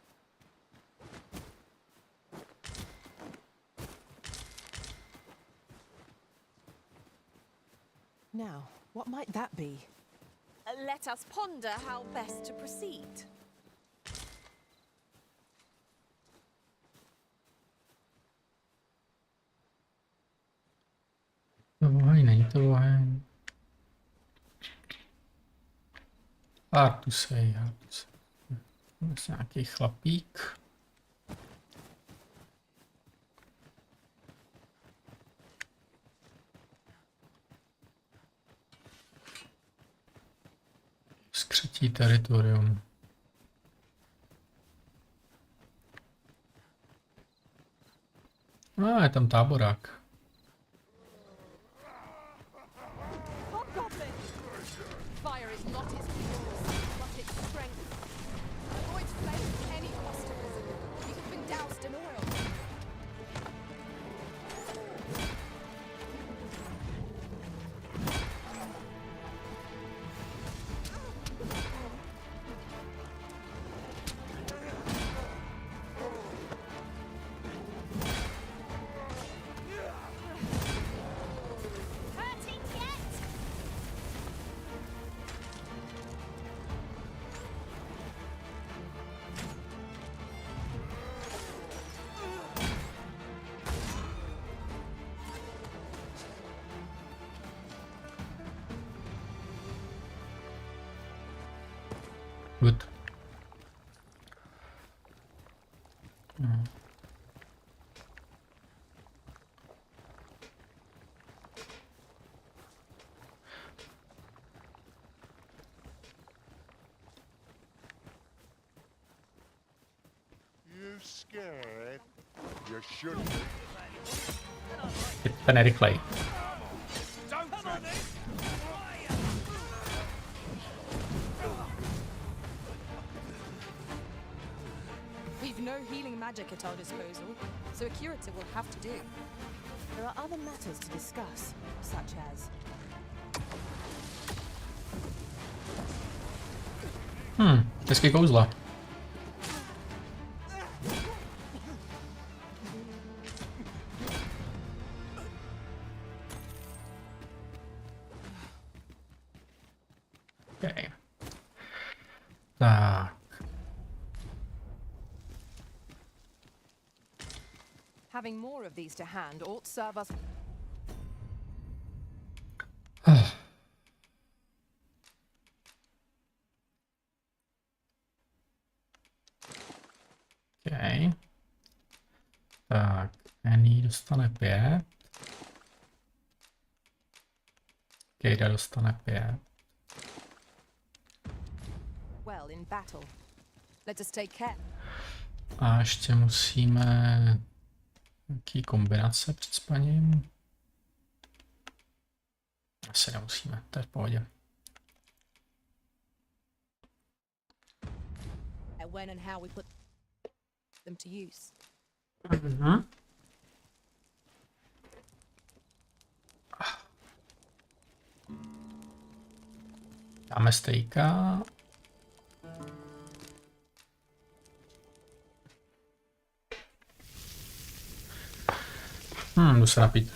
Now, what might that be? Let us ponder how best to proceed. Není to oheň. Artusej. Vlastně nějaký chlapík. Skřetí teritorium. Je tam táborák. Fire is not its weakness, but its strength. Avoid flame at any cost, Arisen. You have been doused in oil. Hurting yet? Good. You scared? You shouldn't be. Ten nejrychleji. We've no healing magic at our disposal, so a curative will have to do. There are other matters to discuss, such as... Hezký kouzla. Okay. Tak. Having more of these to hand ought serve us. Okay. Tak, Annie dostane 5. Kejda dostane 5. Well, in battle. Let us take care. A ještě musíme nějaký kombinace před spaním. Asi nemusíme, to je v pohodě. when and how we put them to use. Dáme stejka. Jdu se napít.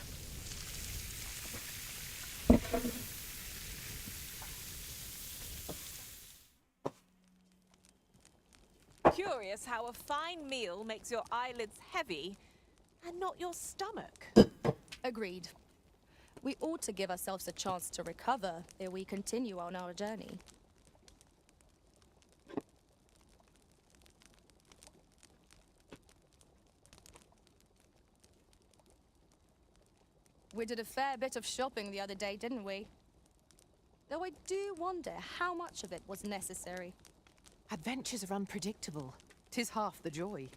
Curious how a fine meal makes your eyelids heavy and not your stomach. Agreed. We ought to give ourselves a chance to recover ere we continue on our journey. We did a fair bit of shopping the other day, didn't we? Though I do wonder how much of it was necessary. Adventures are unpredictable. 'Tis half the joy.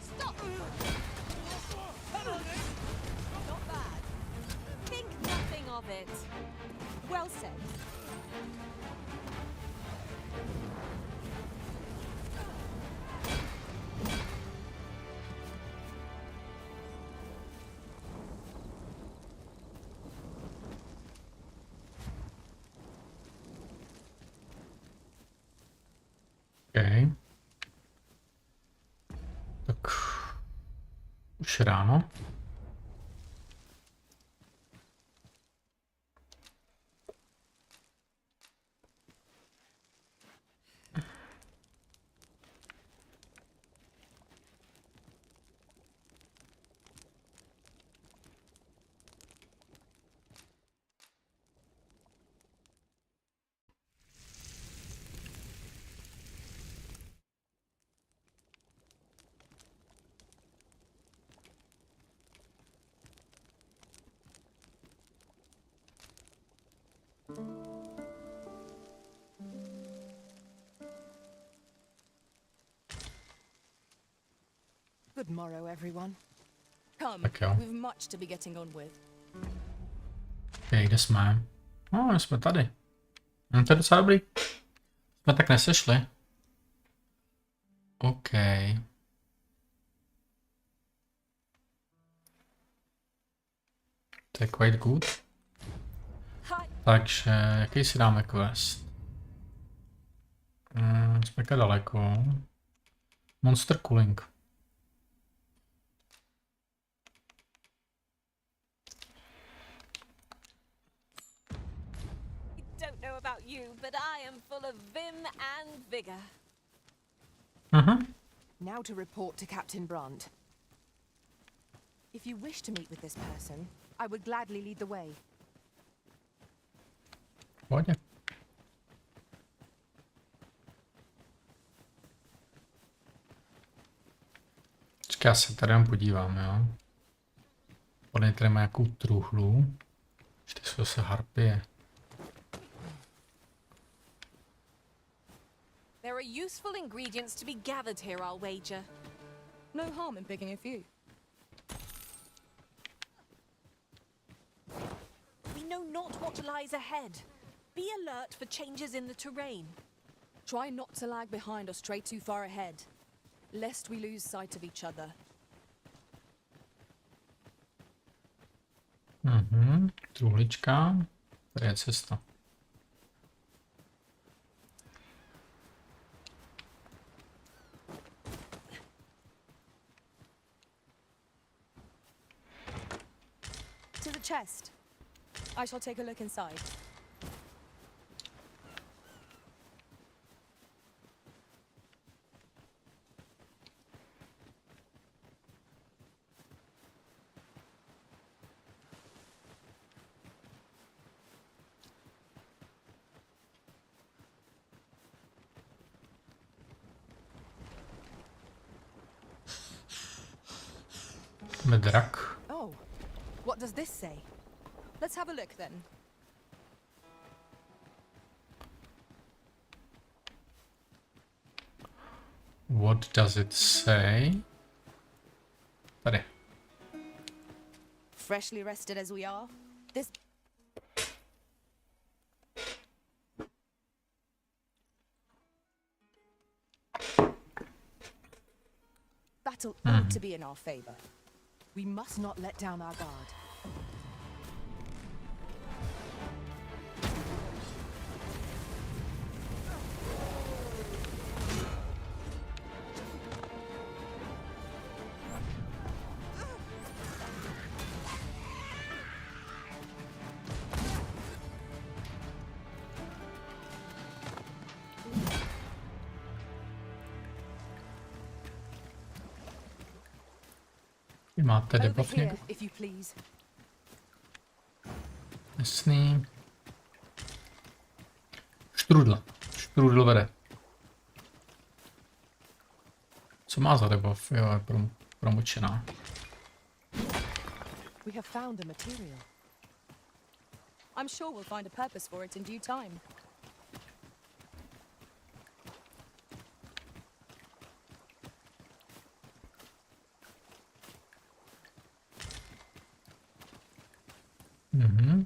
Stop! Not bad. Think nothing of it. Well said. Okay. Tak už ráno. Good morrow, everyone. Come, Tak jo. we've much to be getting on with. Okay, kde jsme? No, jsme tady. To je docela dobrý. Jsme tak nesešli. OK. To je quite good. Takže, jaký si dáme quest? Jsme tak daleko. Monster Cooling. Don't know about you, but I am full of vim and vigor. Now to report to Captain Brunt. If you wish to meet with this person, I would gladly lead the way. Pohodě. Já se tady jen podívám, jo. Podle tady má nějakou truhlu. Ještě jsou zase harpie. There are useful ingredients to be gathered here, I'll wager. No harm in picking a few. We know not what lies ahead. Be alert for changes in the terrain. Try not to lag behind or stray too far ahead, lest we lose sight of each other. Truhlička. Tady je cesta. To the chest. I shall take a look inside. Drak. Oh, what does this say? Let's have a look then. What does it say? Tady. Freshly rested as we are, this battle ought to be in our favor. We must not let down our guard. Máte Over debuff here, někdo? if you please. Jasný. Štrudl. Štrudl vede. Co má za debuff? Jo, je promočená. We have found a material. I'm sure we'll find a purpose for it in due time.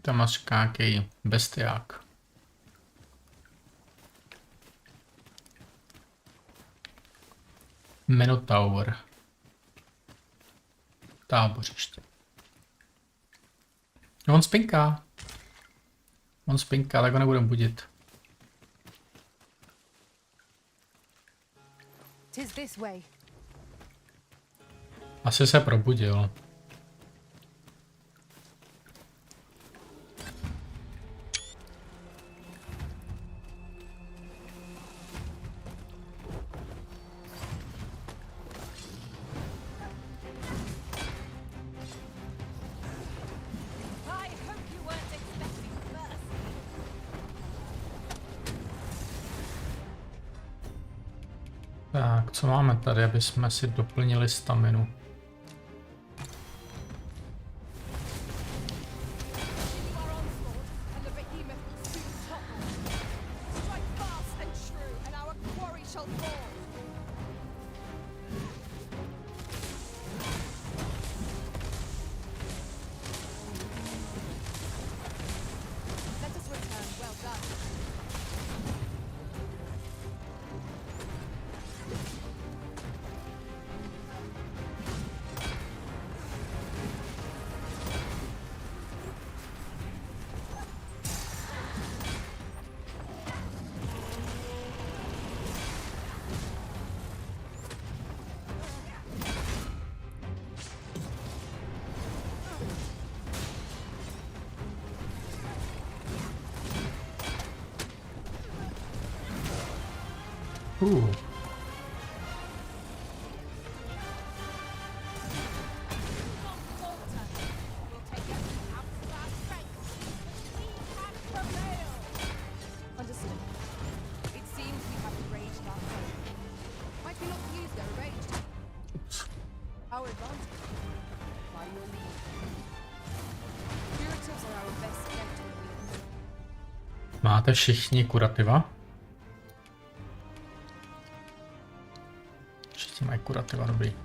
Tam máš nějaký bestiák. Minotaur. Tábořiště. On spinká. On spinká, tak ho nebudem budit. Tis this way. Asi se probudil. Tak, co máme tady, aby jsme si doplnili staminu? Máte všichni kurativa? Všichni mají kurativa, dobrý.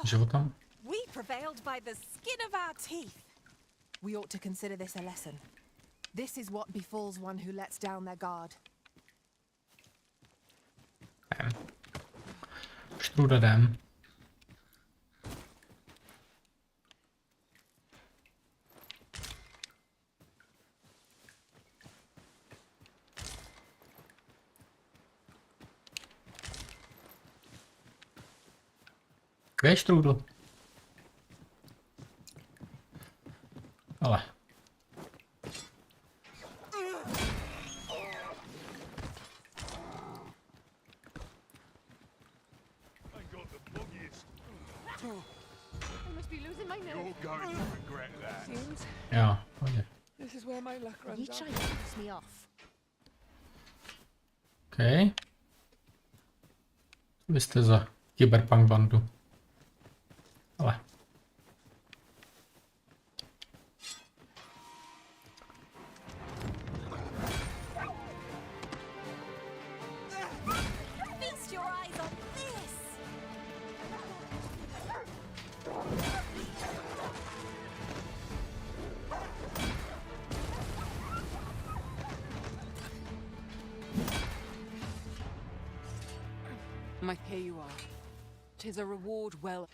Život tam? We prevailed by the skin of our teeth. We ought to consider this a lesson. This is what befalls one who lets down their guard. Štruda jdem. Kde je štrůdl? Ale. Jo, pojď. OK. Vy jste za Cyberpunk bandu. Ale. Feast your eyes on this. Here you are. 'Tis a reward well.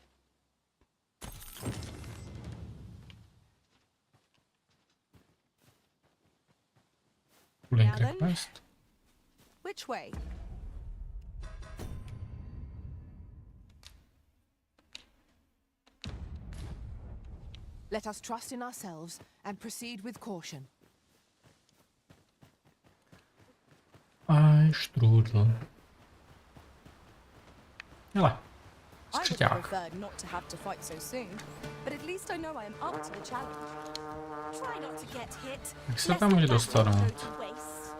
Link Now then. request. Which way? Let us trust in ourselves and proceed with caution. Aj, štrůdl. Hele, I would skřeťák. prefer not to have to fight so soon, but at least I know I am up to the challenge. Try not to get hit. Jak se tam může dostat? No? Go to waste.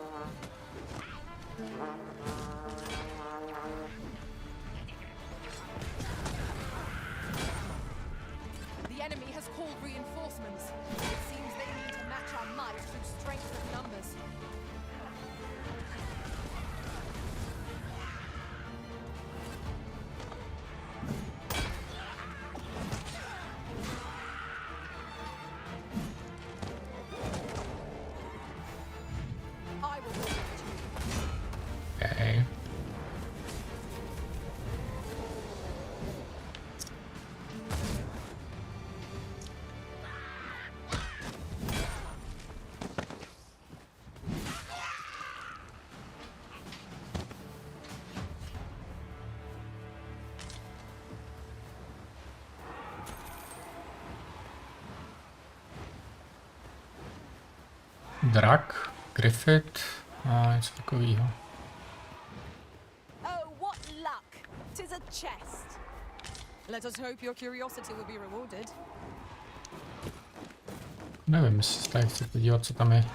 The enemy has called reinforcements. It seems they need to match our might through strength of numbers. I will hold it. Okay. Drak, Griffith a něco takového. Oh, what luck! 'Tis a chest. Let us hope your curiosity will be rewarded. Nevím, jestli se tady chci podívat, co tam je.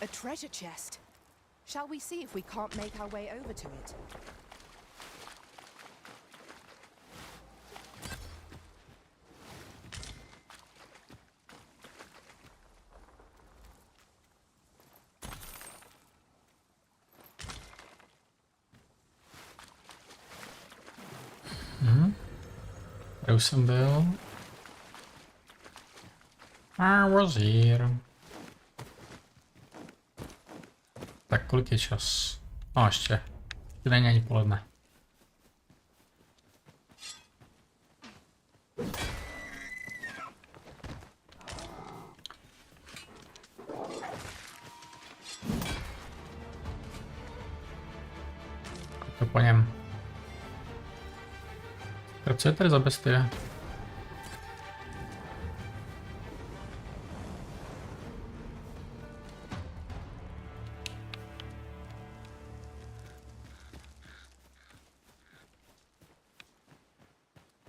A treasure chest. Shall we see if we can't make our way over to it? Tady už jsem byl. I was here. Tak kolik je čas? No ještě. To není ani poledne. To po něm. Co je tady za bestie?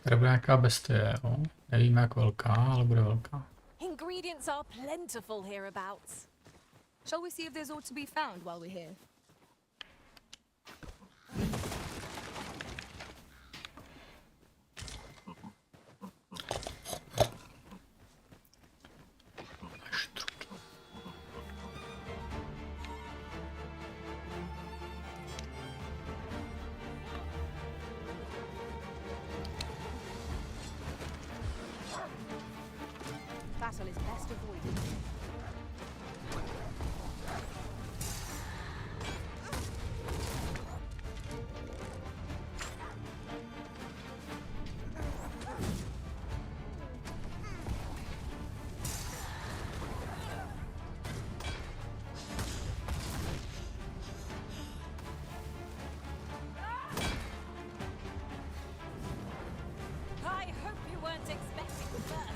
Tady bude nějaká bestie, jo? Nevíme jak velká, ale bude velká. Ingredients are plentiful hereabouts. Shall we see if there's ought to be found while we're here? Battle is best avoided. I hope you weren't expecting the first.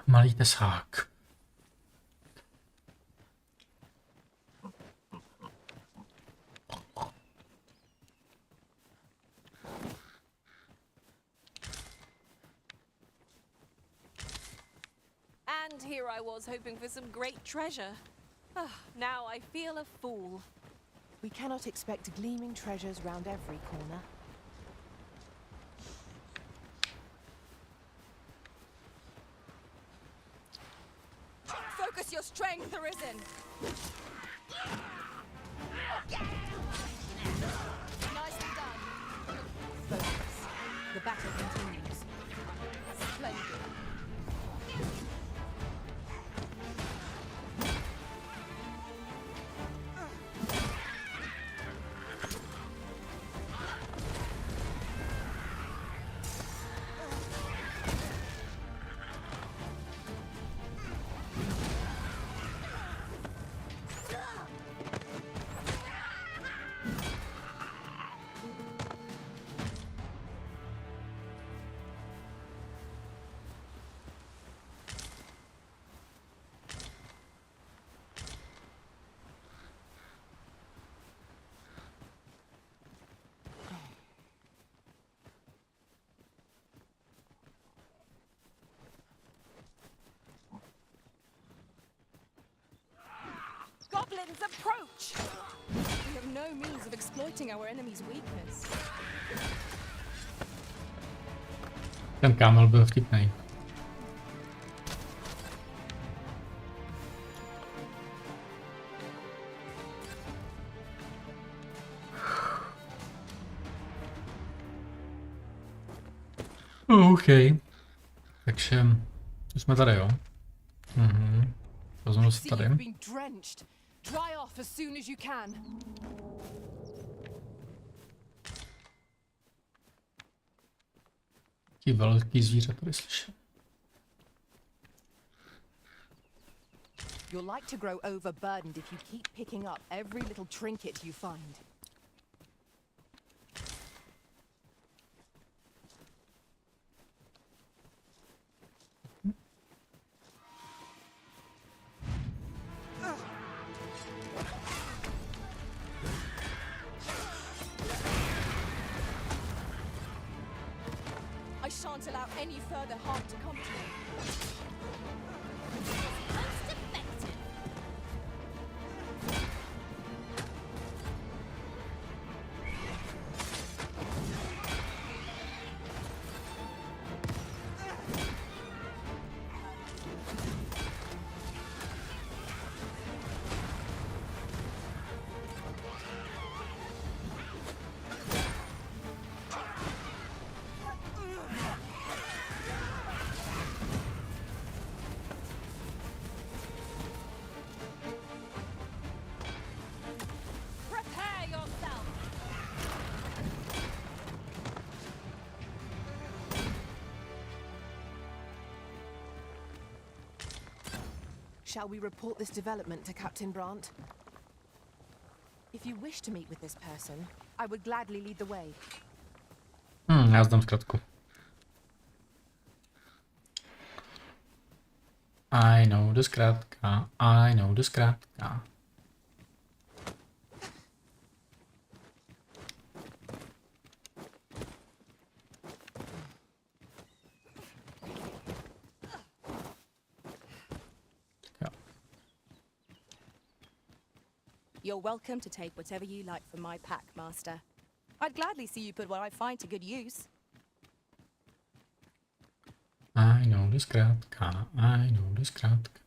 Malý tesák. And here I was hoping for some great treasure. Now I feel a fool. We cannot expect gleaming treasures round every corner. Focus your strength, Arisen! Nicely done. Focus. The battle continues. Splendid. Goblins approach! We have no means of exploiting our enemy's weakness. Ten kámel byl vtipnej. OK. Takže jsme tady, jo. Rozumím se tady. Been drenched. Dry off as soon as you can. Taký velký zvíře tady slyším. You're like to grow overburdened if you keep picking up every little trinket you find. shan't allow any further harm to come to you. Most effective. Prepare yourself. Shall we report this development to Captain Brandt? If you wish to meet with this person, I would gladly lead the way. Já znám zkratku. I know the zkrátka, I know the zkrátka. You're welcome to take whatever you like from my pack, Master. I'd gladly see you put what I find to good use. I know the zkrátka, I know the zkrátka.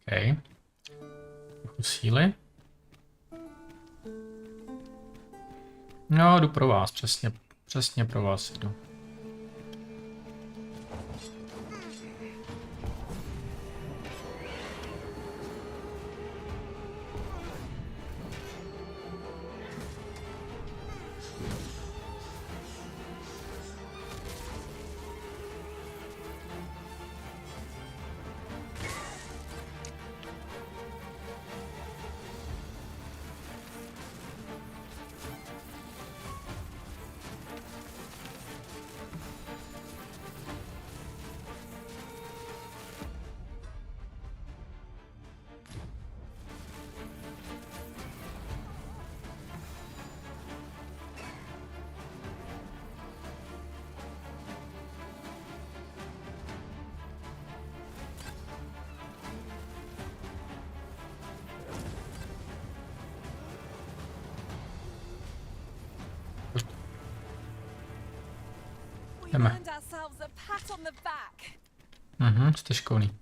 OK. Trochu síly. No, jdu pro vás, přesně pro vás jdu. Jdeme. earned ourselves a pat on the back. Jste školní.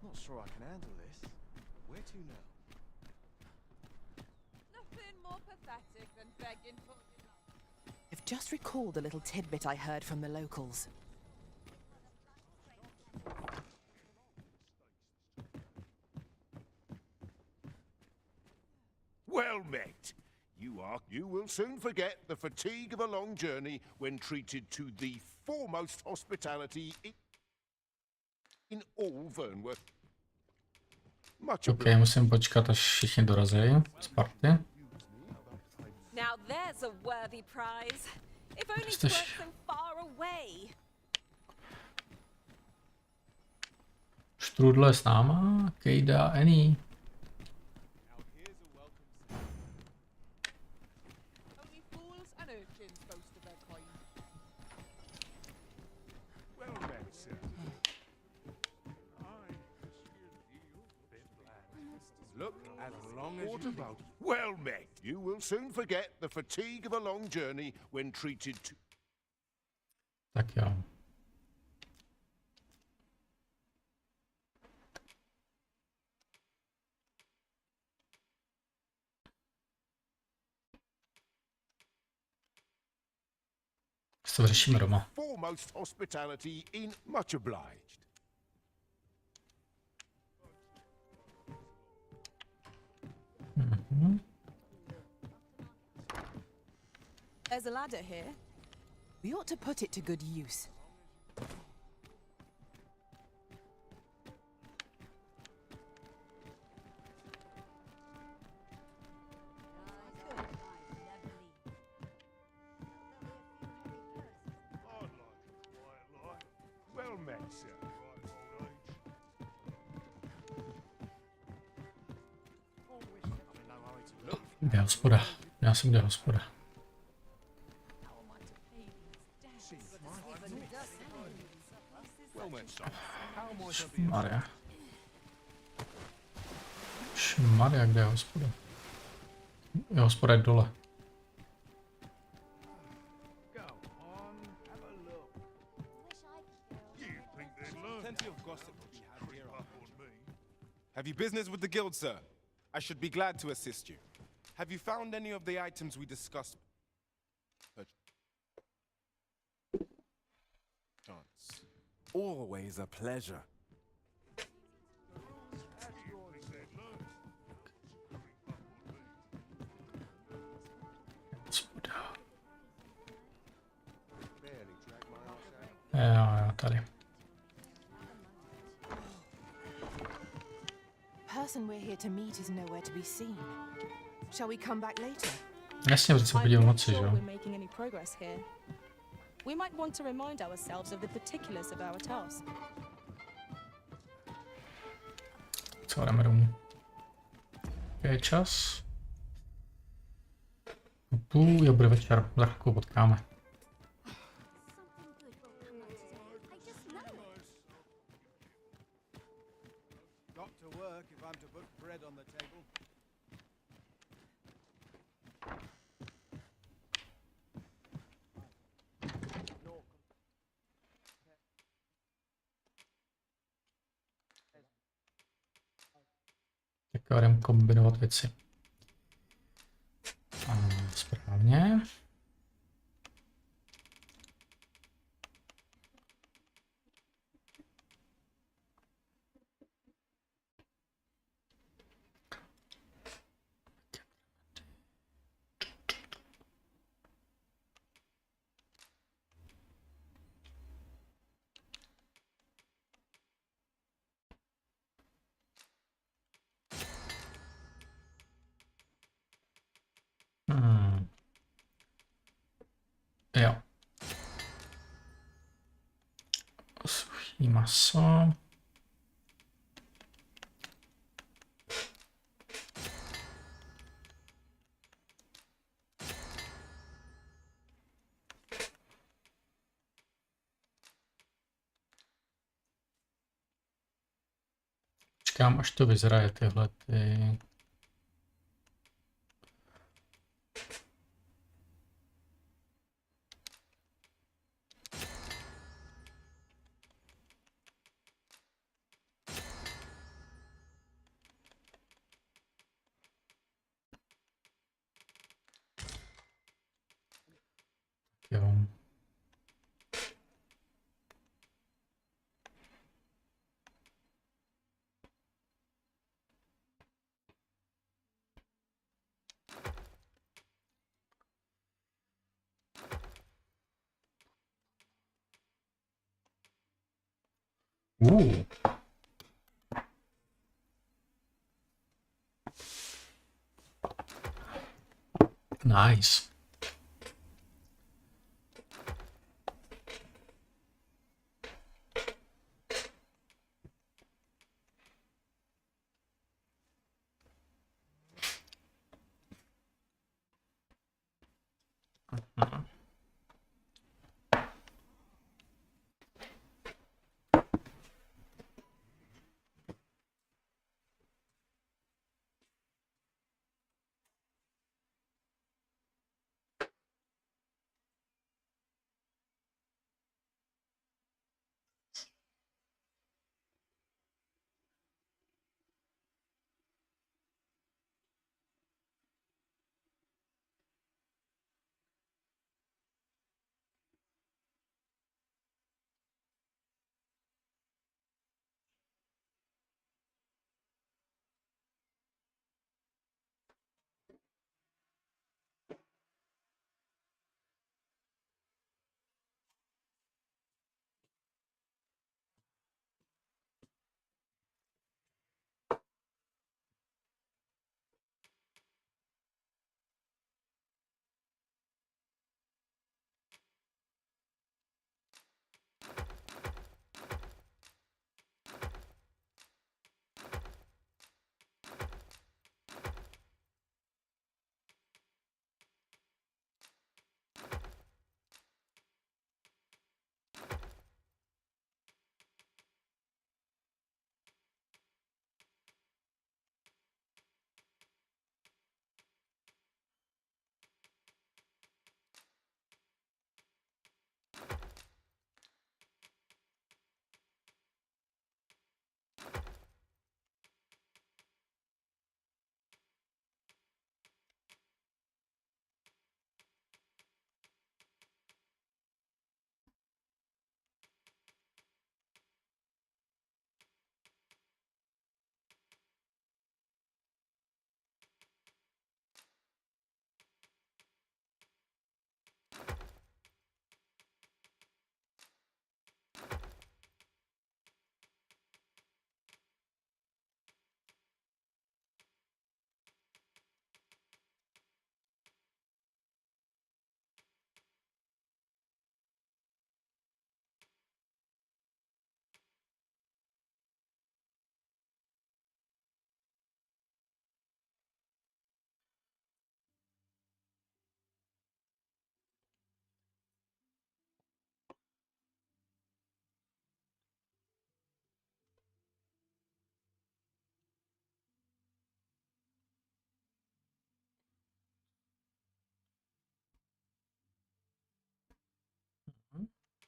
Not sure I can handle this. Where to now? Nothing more pathetic than begging for your life. I've just recalled a little tidbit I heard from the locals. Well met. You will soon forget the fatigue of a long journey when treated to the foremost hospitality in all Vernworth. Much OK, musím počkat, až všichni dorazí z party. Now there's a worthy prize. If only it weren't so far away. Štrůdle s náma, Kejda, Annie. What about? Well met. You will soon forget the fatigue of a long journey when treated to... Tak jo. Co to řešíme doma? Foremost hospitality in much obliged. There's a ladder here. We ought to put it to good use. Well met, sir. Kde je hospoda? Já jsem kde je hospoda. Šmaria. Šmaria, kde je hospoda? Je hospoda je dole. Have you business with the guild, sir? I should be glad to assist you. Have you found any of the items we discussed? Chance. Always a pleasure. Jo, tady. Person we're here to meet is nowhere to be seen. Shall we come back later? Jasně, protože se podívám moci, že jo? We're making any progress here. We might want to remind ourselves of the particulars of our task. Co jdeme domů? Je čas. Jo, bude večer, za chvilku potkáme. Tak jdem kombinovat věci. Správně. Jo. Suchý maso. Čekám, až to vyzraje tyhle ty. Jo. Nice.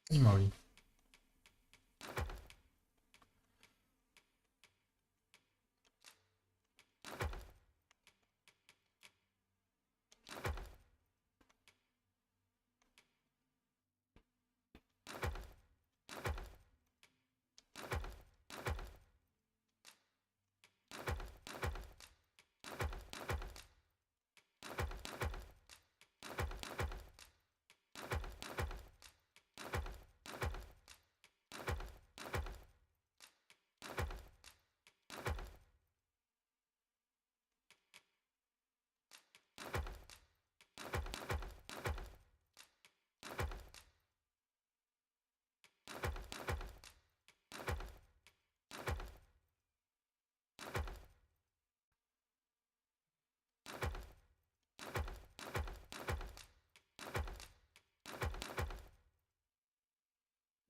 Zajímavý.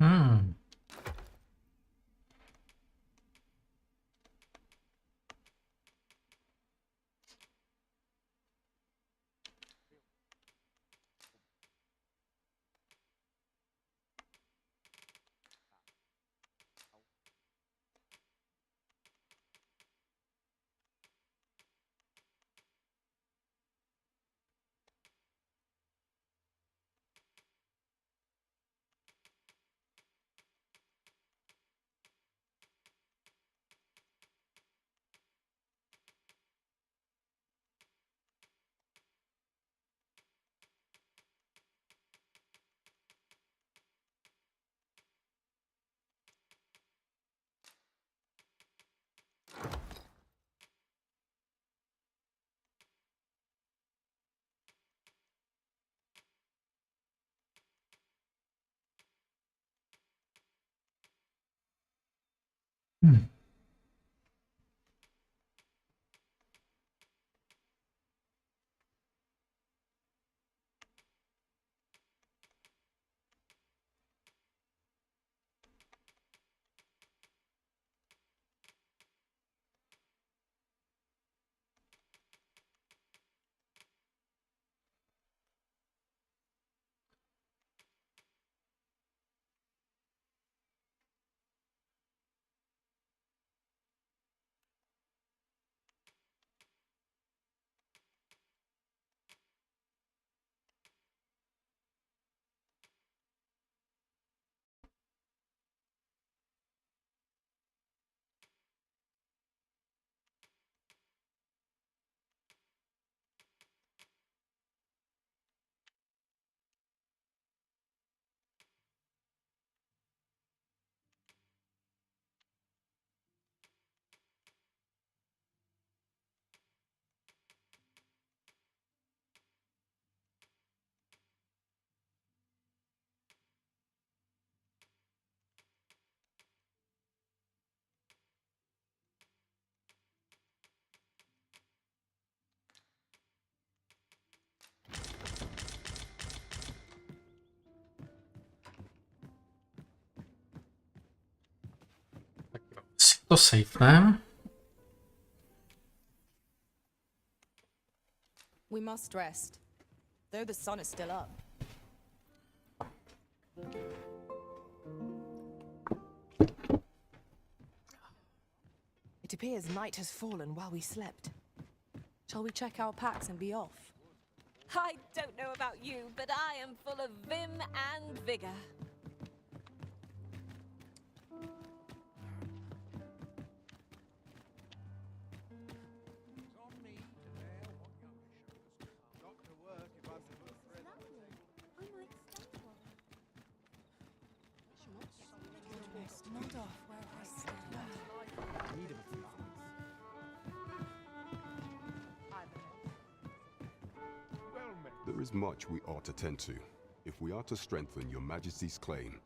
Hmm. Si to safeneme. We must rest, though the sun is still up. It appears night has fallen while we slept. Shall we check our packs and be off? I don't know about you, but I am full of vim and vigor. There is much we ought to tend to, if we are to strengthen your Majesty's claim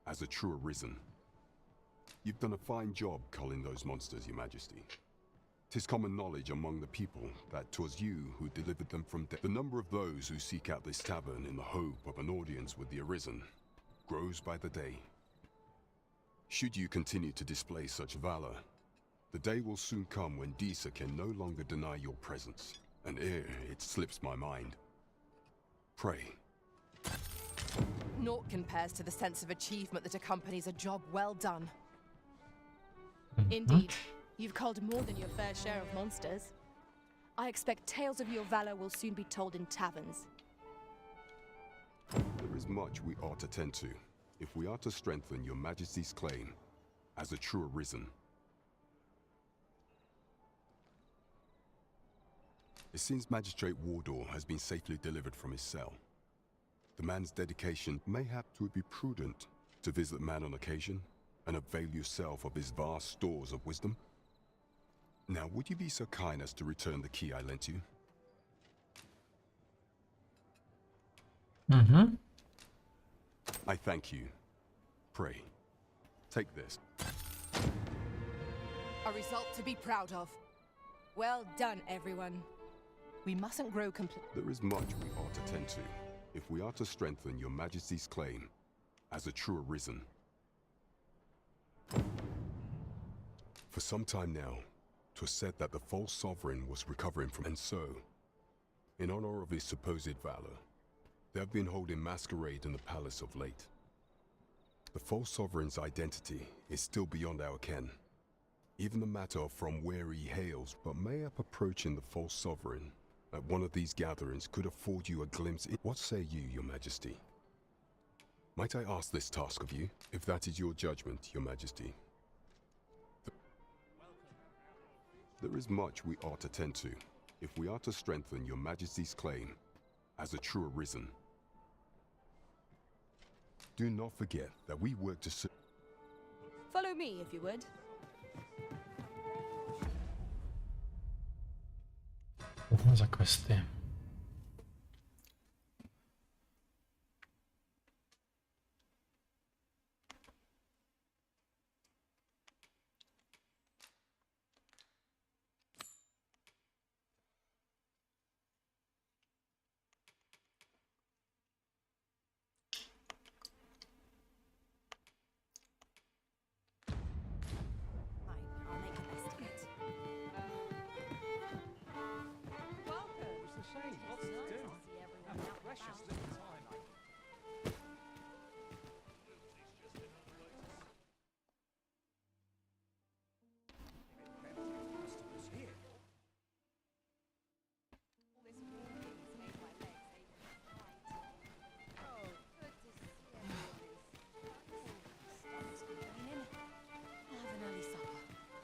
as a true Arisen. You've done a fine job culling those monsters, your Majesty. 'Tis common knowledge among the people that 'twas you who delivered them from death. The number of those who seek out this tavern in the hope of an audience with the Arisen grows by the day. Should you continue to display such valor, the day will soon come when Disa can no longer deny your presence, and ere it slips my mind, pray. Naught compares to the sense of achievement that accompanies a job well done. Indeed, you've culled more than your fair share of monsters. I expect tales of your valor will soon be told in taverns. There is much we ought to tend to, if we are to strengthen your majesty's claim as a true arisen. It seems Magistrate Wardor has been safely delivered from his cell. The man's dedication mayhap 'twould be prudent to visit the man on occasion and avail yourself of his vast stores of wisdom. Now, would you be so kind as to return the key I lent you? I thank you. Pray, take this. A result to be proud of. Well done, everyone. We mustn't grow complete. There is much we ought to tend to, if we are to strengthen your majesty's claim as a true arisen. For some time now, 'twas said that the false sovereign was recovering from, and so, in honor of his supposed valor, they have been holding masquerade in the palace of late. The false sovereign's identity is still beyond our ken. Even the matter of from where he hails, but mayhap approaching the false sovereign at one of these gatherings could afford you a glimpse in. What say you, your majesty? Might I ask this task of you, if that is your judgment, your majesty? There is much we ought to tend to, if we are to strengthen your majesty's claim as a true arisen. Do not forget that we work to Follow me, if you would. Za questy.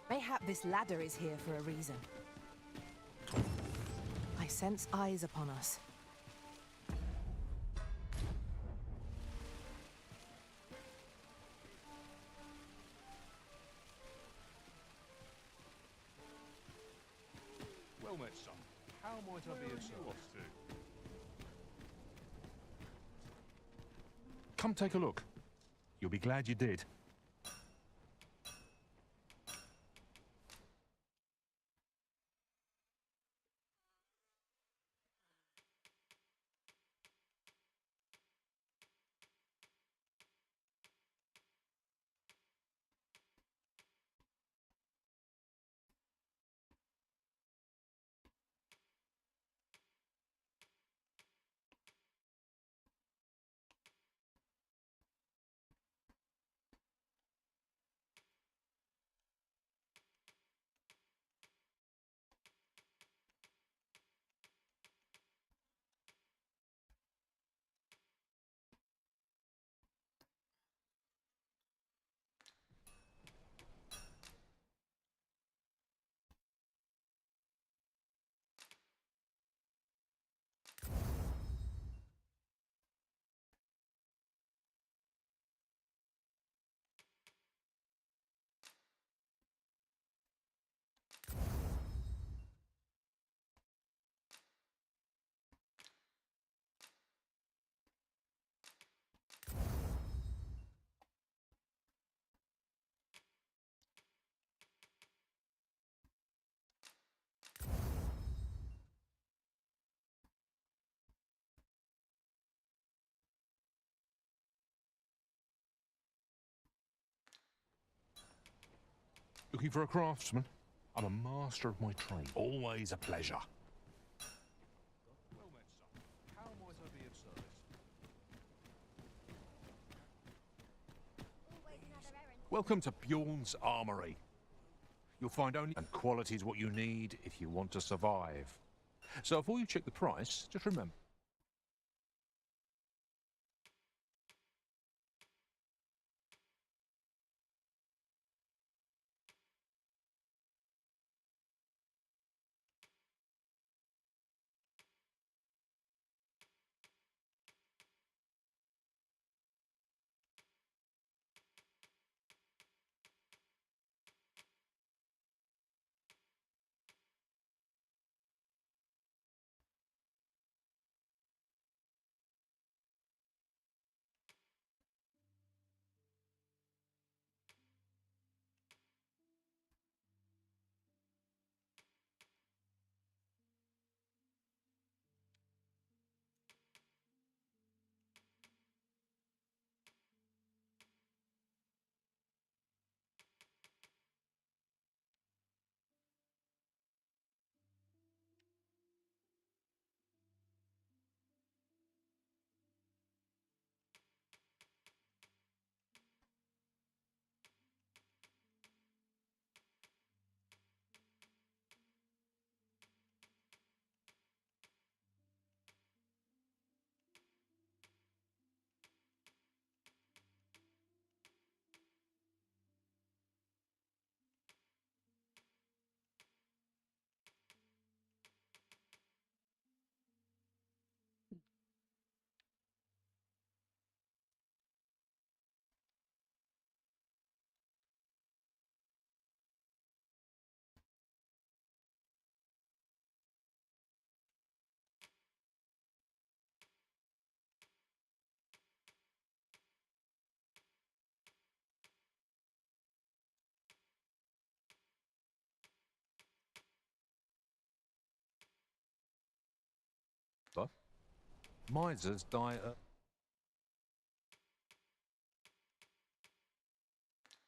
Mayhap this ladder is here for a reason. I sense eyes upon us. Well met, son. How might I be of service? Come take a look. You'll be glad you did. Looking for a craftsman? I'm a master of my trade. Always a pleasure. Well met, son. How might I be of service? Welcome to Bjorn's Armory. You'll find only and quality is what you need if you want to survive. So before you check the price, just remember. Misers die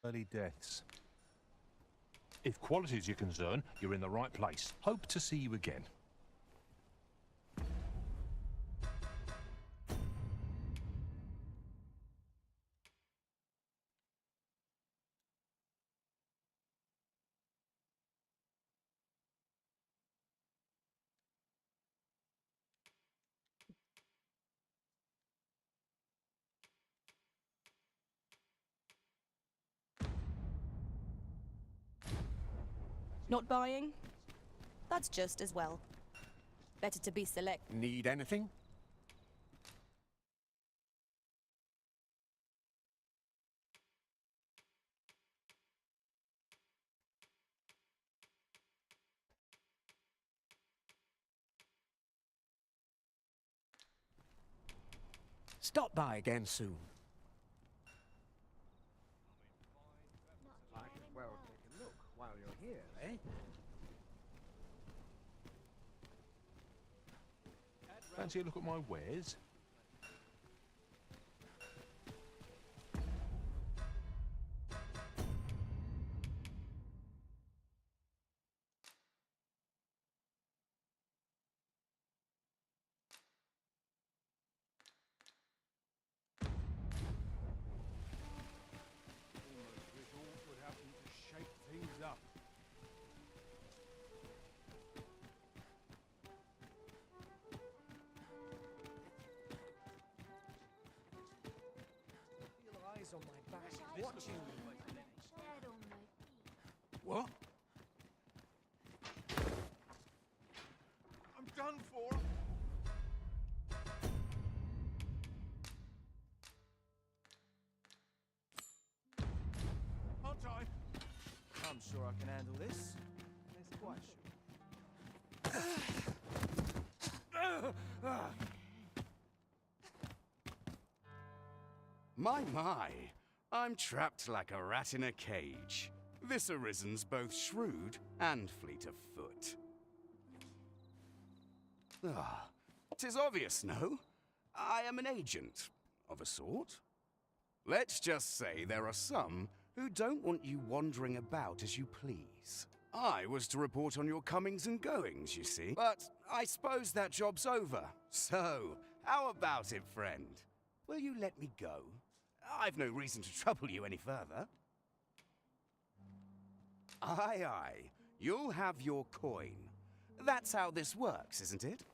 early deaths. If quality is your concern, you're in the right place. Hope to see you again. Not buying? That's just as well. Better to be select. Need anything? Stop by again soon. Might as well take a look while you're here, eh? Fancy a look at my wares? On my back, watching me. What? I'm done for. Aren't I? I'm sure I can handle this. There's quite My, I'm trapped like a rat in a cage. This Arisen's both shrewd and fleet of foot. Ah, 'tis obvious, no? I am an agent, of a sort. Let's just say there are some who don't want you wandering about as you please. I was to report on your comings and goings, you see, but I suppose that job's over. So, how about it, friend? Will you let me go? I've no reason to trouble you any further. Aye, aye. You'll have your coin. That's how this works, isn't it?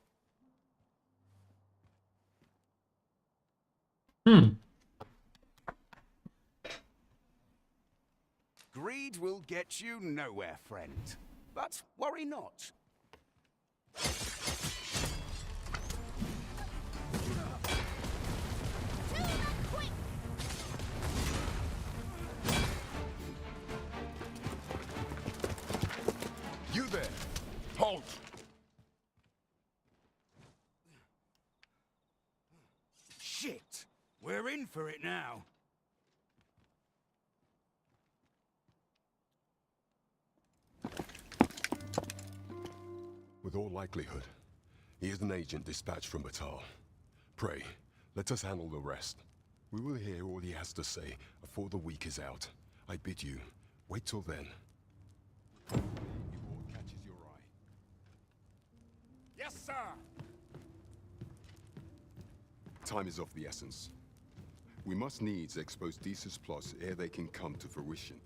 Greed will get you nowhere, friend. But worry not. You there! Halt! Shit! We're in for it now. With all likelihood, he is an agent dispatched from Batal. Pray, let us handle the rest. We will hear all he has to say before the week is out. I bid you, wait till then. Catches your eye. Yes, sir! Time is of the essence. We must needs expose Desus Plus ere they can come to fruition.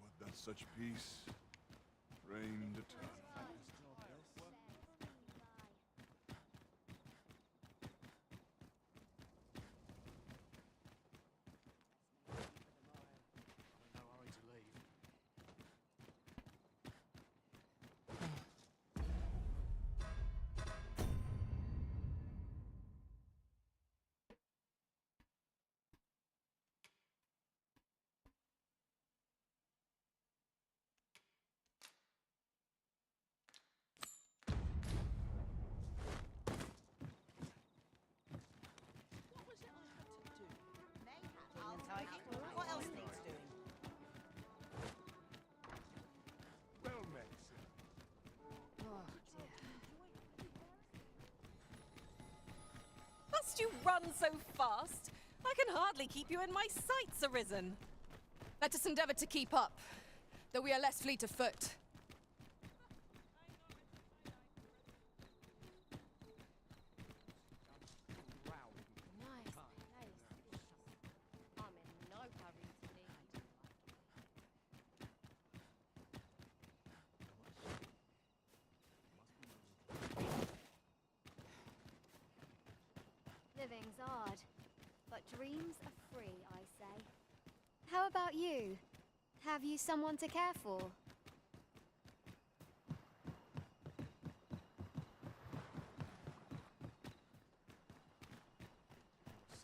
Would that such peace reigned eternal. What else needs doing? Well met, sir. Oh, dear. Must you run so fast? I can hardly keep you in my sights, Arisen. Let us endeavor to keep up, though we are less fleet of foot. Living's hard, but dreams are free, I say. How about you? Have you someone to care for?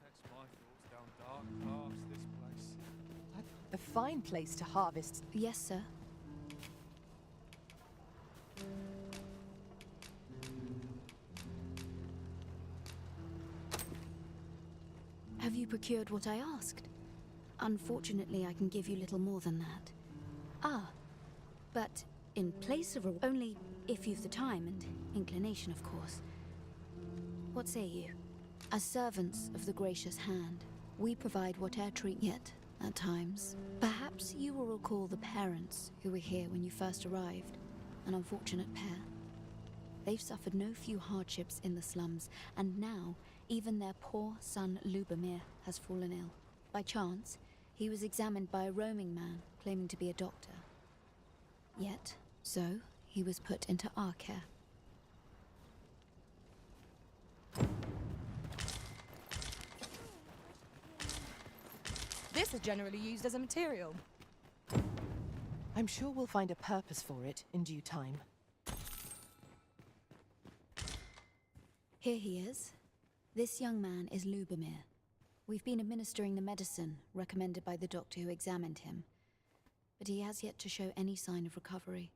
Sets my thoughts down dark paths, this place. A fine place to harvest. Yes, sir. Have you procured what I asked? Unfortunately, I can give you little more than that. Ah, but in place of only if you've the time and inclination, of course. What say you? As servants of the gracious hand, we provide whate'er treat yet, at times. Perhaps you will recall the parents who were here when you first arrived. An unfortunate pair. They've suffered no few hardships in the slums, and now even their poor son Lubomir has fallen ill. By chance, he was examined by a roaming man claiming to be a doctor. Yet, so, he was put into our care. This is generally used as a material. I'm sure we'll find a purpose for it in due time. Here he is. This young man is Lubomir. We've been administering the medicine recommended by the doctor who examined him, but he has yet to show any sign of recovery.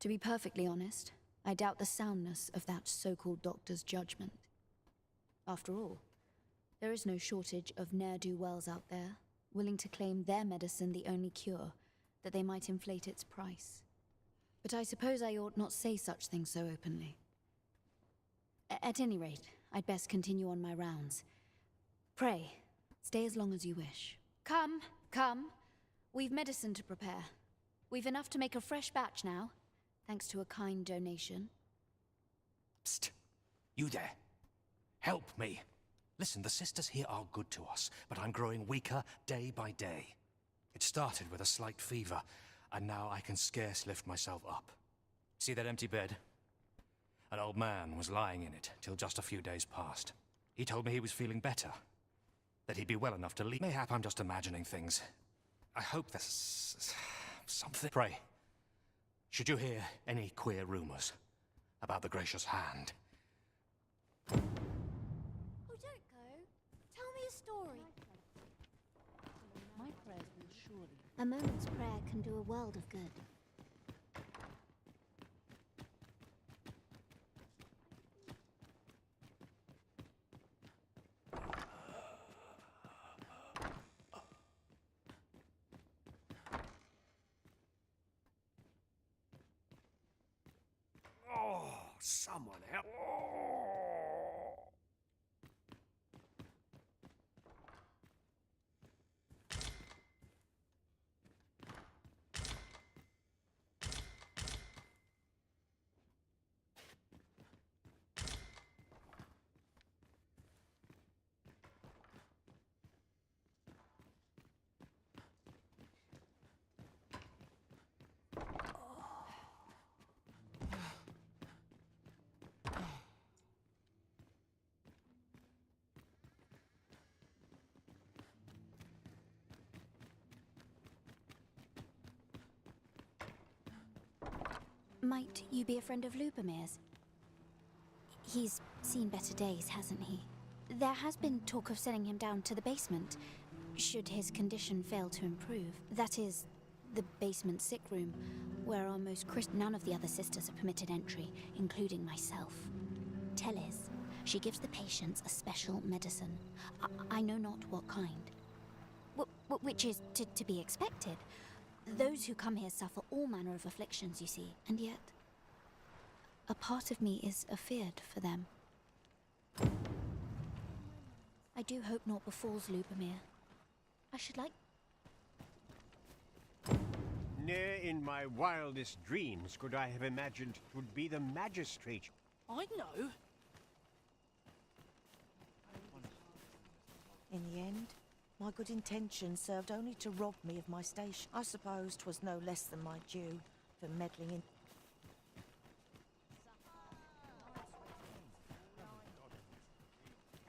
To be perfectly honest, I doubt the soundness of that so-called doctor's judgment. After all, there is no shortage of ne'er-do-wells out there, willing to claim their medicine the only cure, that they might inflate its price. But I suppose I ought not say such things so openly. At any rate, I'd best continue on my rounds. Pray, stay as long as you wish. Come, come. We've medicine to prepare. We've enough to make a fresh batch now, thanks to a kind donation. Psst! You there. Help me. Listen, the sisters here are good to us, but I'm growing weaker day by day. It started with a slight fever, and now I can scarce lift myself up. See that empty bed? An old man was lying in it till just a few days past. He told me he was feeling better, that he'd be well enough to leave. Mayhap I'm just imagining things. I hope there's something. Pray, should you hear any queer rumors about the gracious hand? Oh, don't go. Tell me a story. My prayers will surely... A moment's prayer can do a world of good. Oh, someone help. Might you be a friend of Lubomir's? He's seen better days, hasn't he? There has been talk of sending him down to the basement, should his condition fail to improve. That is, the basement sick room, where our most none of the other sisters are permitted entry, including myself. Teles, she gives the patients a special medicine. I know not what kind. Which is to be expected. Those who come here suffer all manner of afflictions, you see, and yet a part of me is afeard for them. I do hope naught befalls Lubomir. I should like... Ne'er in my wildest dreams could I have imagined 'twould be the magistrate. I know. In the end, my good intentions served only to rob me of my station. I suppose 'twas no less than my due for meddling in...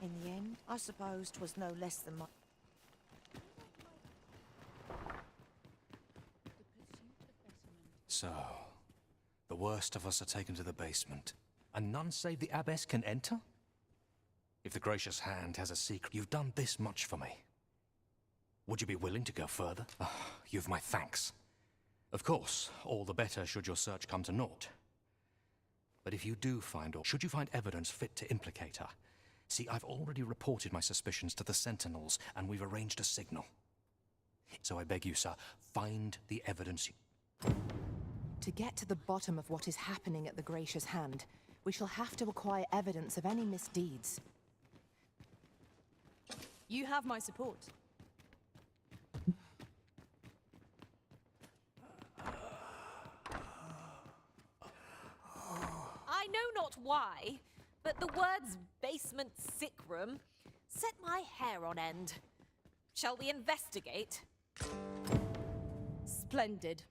In the end, I suppose 'twas no less than my... So, the worst of us are taken to the basement, and none save the abbess can enter? If the gracious hand has a secret, you've done this much for me. Would you be willing to go further? You've my thanks. Of course, all the better should your search come to naught. But if you do find, or should you find evidence fit to implicate her, see, I've already reported my suspicions to the sentinels, and we've arranged a signal. So I beg you, sir, find the evidence. To get to the bottom of what is happening at the Gracious Hand, we shall have to acquire evidence of any misdeeds. You have my support. I know not why, but the words basement sick room set my hair on end. Shall we investigate? Splendid.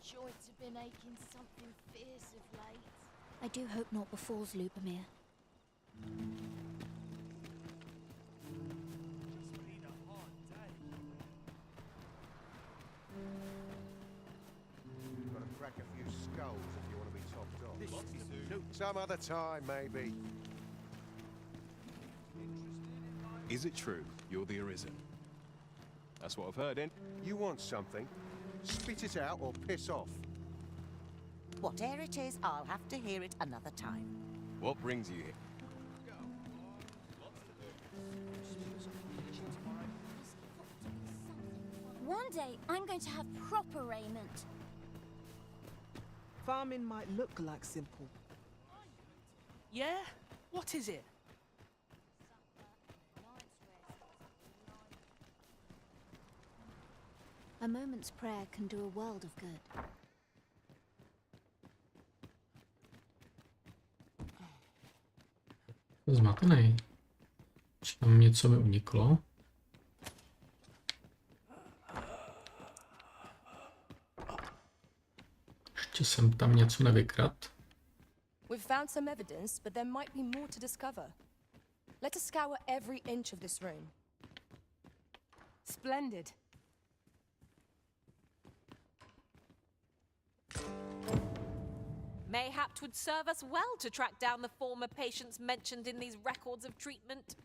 joints have been aching something fierce of late. I do hope naught befalls Lubomir. You've got to crack a few skulls if you want to be topped off. Some other time, maybe. Is it true you're the Arisen? That's what I've heard, eh? You want something? Spit it out or piss off. Whatever it is, I'll have to hear it another time. What brings you here? One day, I'm going to have proper raiment. Farming might look like simple. Yeah? What is it? A moment's prayer can do a world of good. Zmatený. Tam něco mi uniklo. Ještě jsem tam něco nevykrat. We've found some evidence, but there might be more to discover. Let us scour every inch of this room. Splendid. Mayhap 'twould serve us well to track down the former patients mentioned in these records of treatment.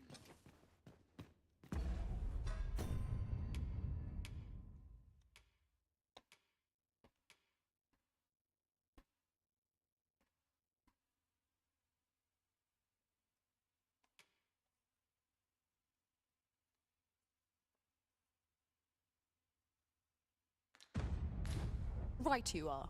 Right you are.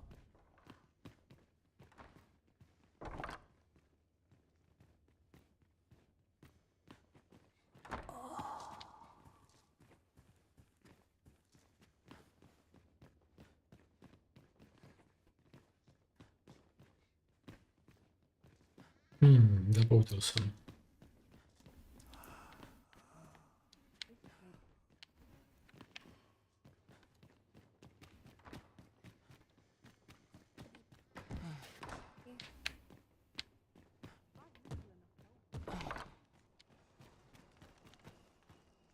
Zapoutil jsem.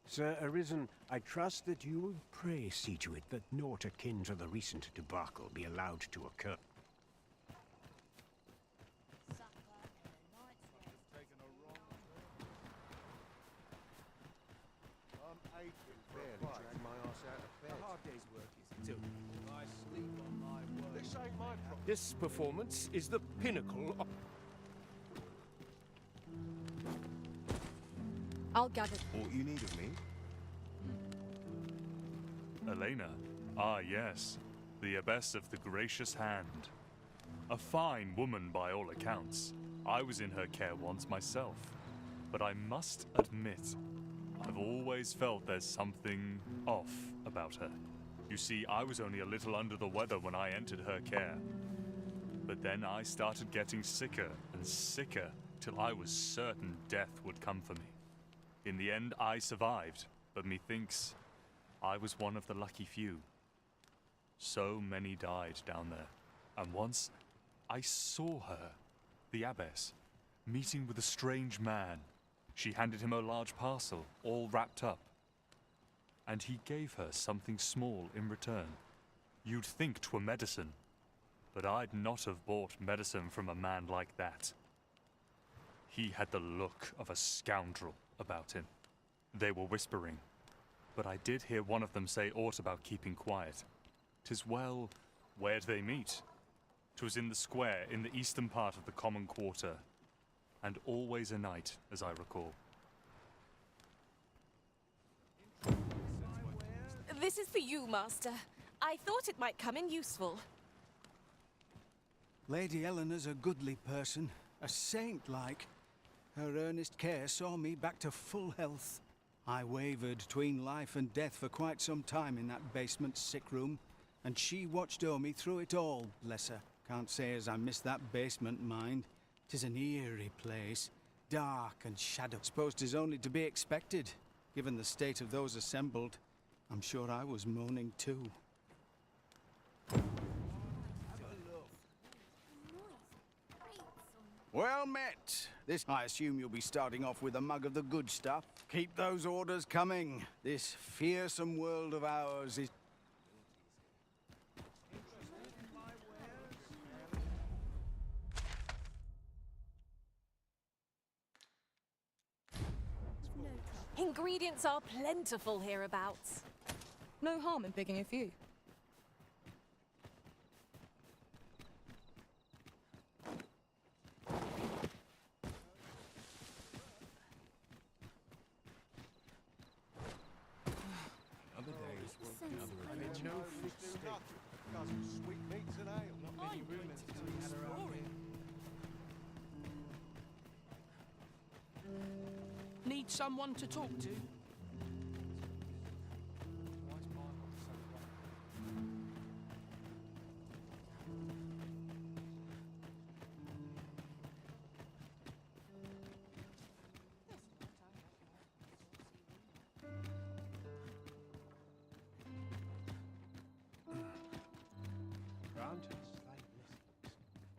Sir Arisen, I trust that you will pray, see to it that naught akin to the recent debacle be allowed to occur. This performance is the pinnacle of... I'll gather. What you need of me? Elena. Ah, yes. The abbess of the Gracious Hand. A fine woman by all accounts. I was in her care once myself. But I must admit, I've always felt there's something off about her. You see, I was only a little under the weather when I entered her care. But then I started getting sicker and sicker till I was certain death would come for me. In the end, I survived, but methinks I was one of the lucky few. So many died down there. And once, I saw her, the abbess, meeting with a strange man. She handed him a large parcel, all wrapped up. And he gave her something small in return. You'd think 'twere medicine, but I'd not have bought medicine from a man like that. He had the look of a scoundrel about him. They were whispering, but I did hear one of them say aught about keeping quiet. 'Tis well, where'd they meet? 'Twas in the square in the eastern part of the common quarter, and always a night, as I recall. This is for you, Master. I thought it might come in useful. Lady Eleanor's a goodly person, a saint-like. Her earnest care saw me back to full health. I wavered between life and death for quite some time in that basement sick room, and she watched o'er me through it all, bless her. Can't say as I missed that basement, mind. 'Tis an eerie place, dark and shadow. Suppose 'tis only to be expected, given the state of those assembled. I'm sure I was moaning too. Well met. This, I assume you'll be starting off with a mug of the good stuff. Keep those orders coming. This fearsome world of ours is... Ingredients are plentiful hereabouts. No harm in picking a few. Other days, other adventure. No fixed stick. Got some sweet meats and ale. Not many rumours to be had around here. Need someone to talk to?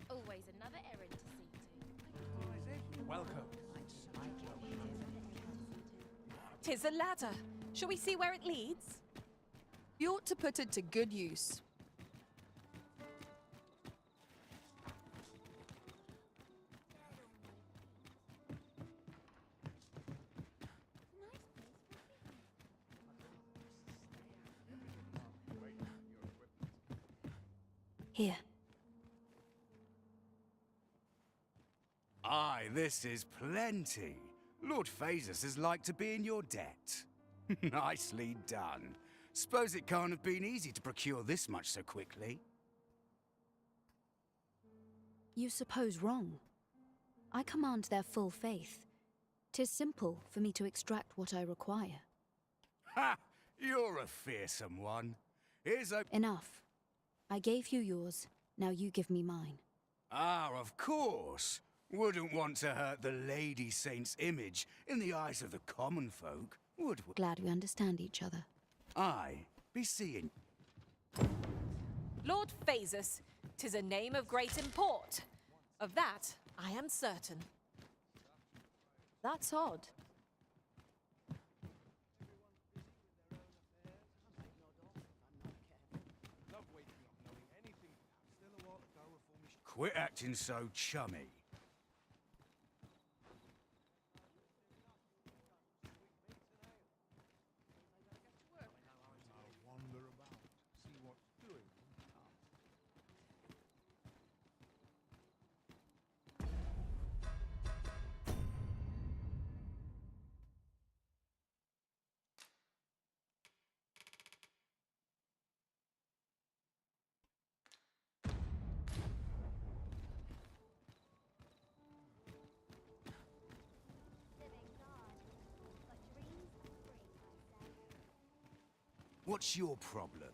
Always another errand to see to. Welcome. 'Tis a ladder. Shall we see where it leads? You ought to put it to good use. Here. Aye, this is plenty. Lord Phasus is like to be in your debt. Nicely done. Suppose it can't have been easy to procure this much so quickly. You suppose wrong. I command their full faith. 'Tis simple for me to extract what I require. Ha! You're a fearsome one. Here's a... Enough. I gave you yours, now you give me mine. Ah, of course. Wouldn't want to hurt the Lady Saint's image in the eyes of the common folk, would we? Glad we understand each other. Aye, be seeing. Lord Phasus, 'tis a name of great import. Of that, I am certain. That's odd. Quit acting so chummy. What's your problem?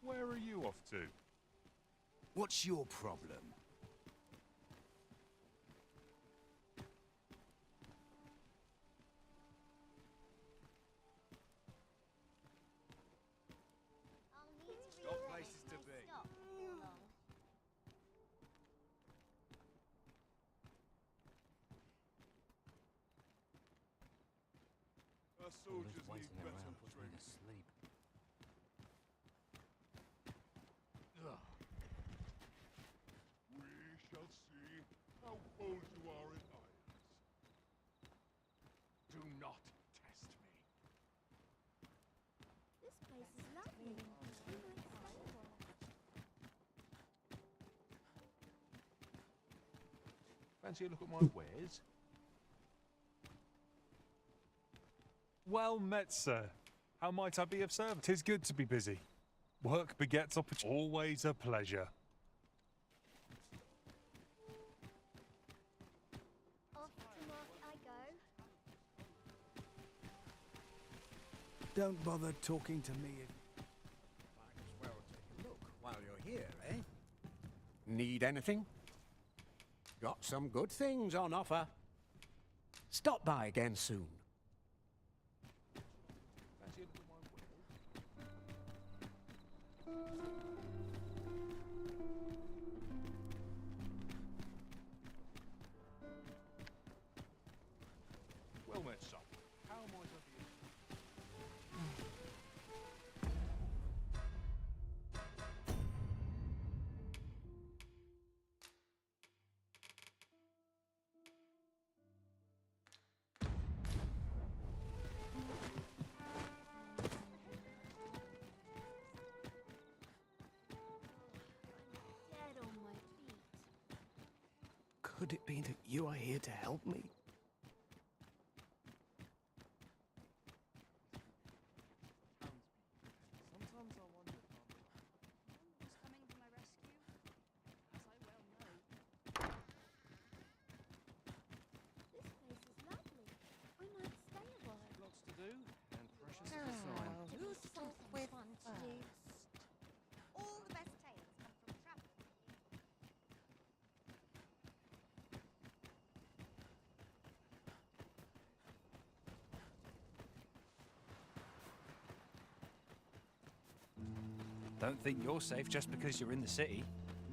Where are you off to? What's your problem? Got places to be. Our soldiers need better training. We shall see how bold you are in irons. Do not test me. This place is lovely. Fancy a look at my wares? Well met, sir. How might I be of service? 'Tis good to be busy. Work begets opportunity. Always a pleasure. Off to market I go. Don't bother talking to me. Might as well take a look while you're here, eh? Need anything? Got some good things on offer. Stop by again soon. Well met, son. How am I to be? Dead on my feet. Could it be that you are here to help me? Sometimes I wonder if Who's coming to my rescue? As I well know. This place is lovely. I might stay a while. lots to do and precious as a sign. Who thought with fun to do. All the best tales come from travel. Don't think you're safe just because you're in the city.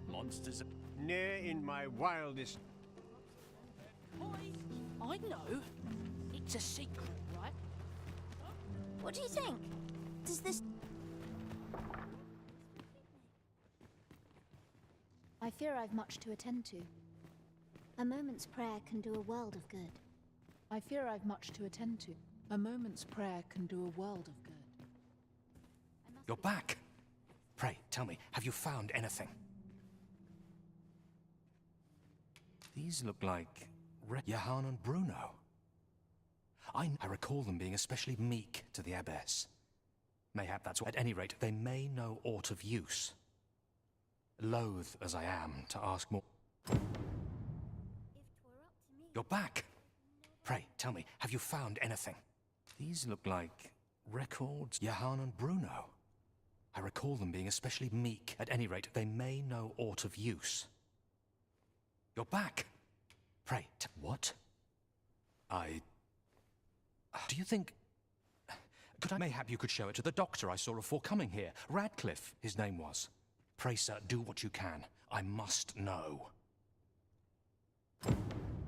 Monsters are... Ne'er in my wildest... I know. It's a secret, right? What do you think? Does this... I fear I've much to attend to. A moment's prayer can do a world of good. I fear I've much to attend to. A moment's prayer can do a world of good. You're back. Pray, tell me, have you found anything? These look like Johann and Bruno. I recall them being especially meek to the abbess. Mayhap that's what. At any rate, they may know aught of use. Loath as I am to ask more. You're back. Pray, tell me, have you found anything? These look like records Johann and Bruno. I recall them being especially meek. At any rate, they may know aught of use. You're back. Pray, what? Do you think... Mayhap you could show it to the doctor I saw before coming here. Radcliffe, his name was. Pray, sir, do what you can. I must know.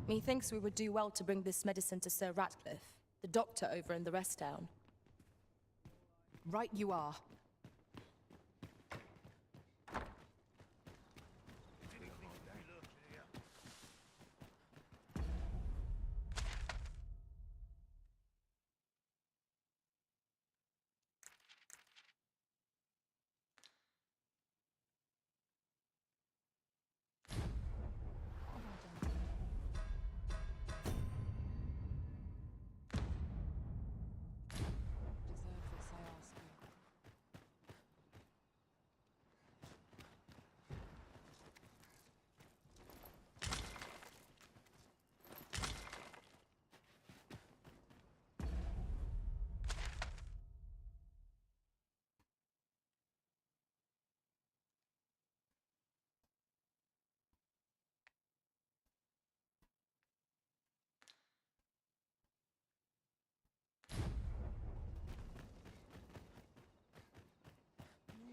Methinks we would do well to bring this medicine to Sir Ratcliffe, the doctor over in the rest town. Right you are.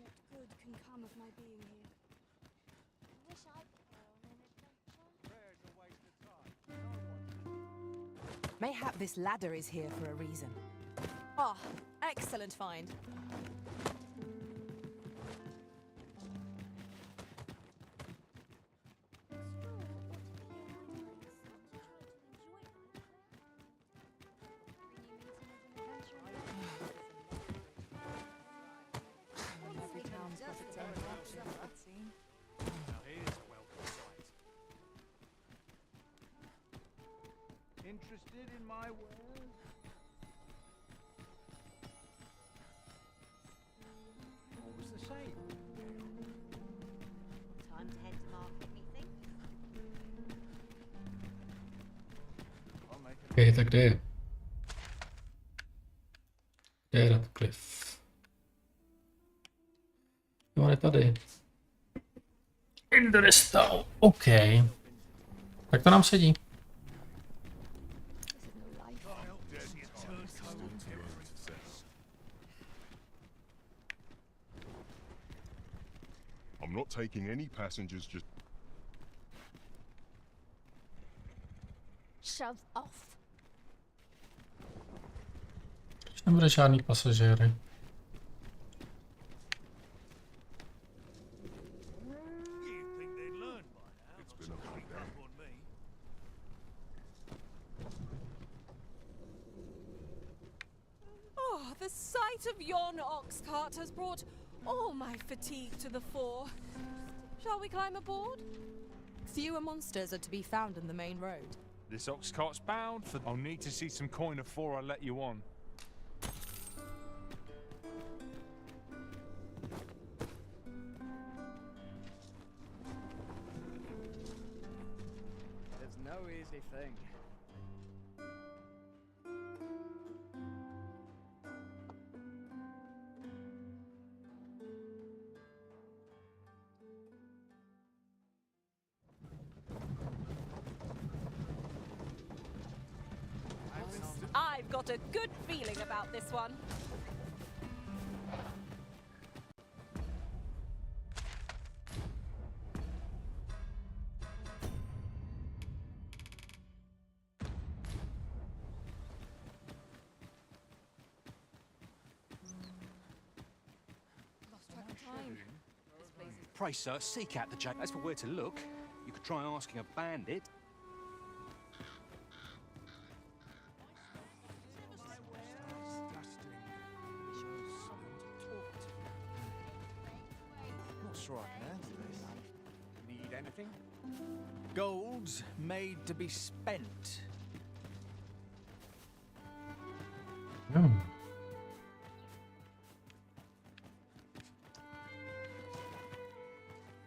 What good can come of my being here? I wish I could go on an adventure. Mayhap this ladder is here for a reason. Ah, excellent find. Every town's got its own legend, it would seem. Now here's a welcome sight. Interested in my wares? What was the same? Time to head to market, methinks. OK, tak kde je? Kde je Radcliffe? Jo, on je tady. In the rest town. OK. Tak to nám sedí. I'm not taking any passengers just... Shove off. Už nebude žádný pasažéry. Oh, the sight of yon ox cart has brought all my fatigue to the fore. Shall we climb aboard? Fewer monsters are to be found in the main road. This ox cart's bound for... I'll need to see some coin before I let you on. It's no easy thing. I've got a good feeling about this one. Lost track of time. This place is... Pray, sir, seek out the jag. As for where to look, you could try asking a bandit. Not sure I can answer this. Need anything? Gold's made to be spent.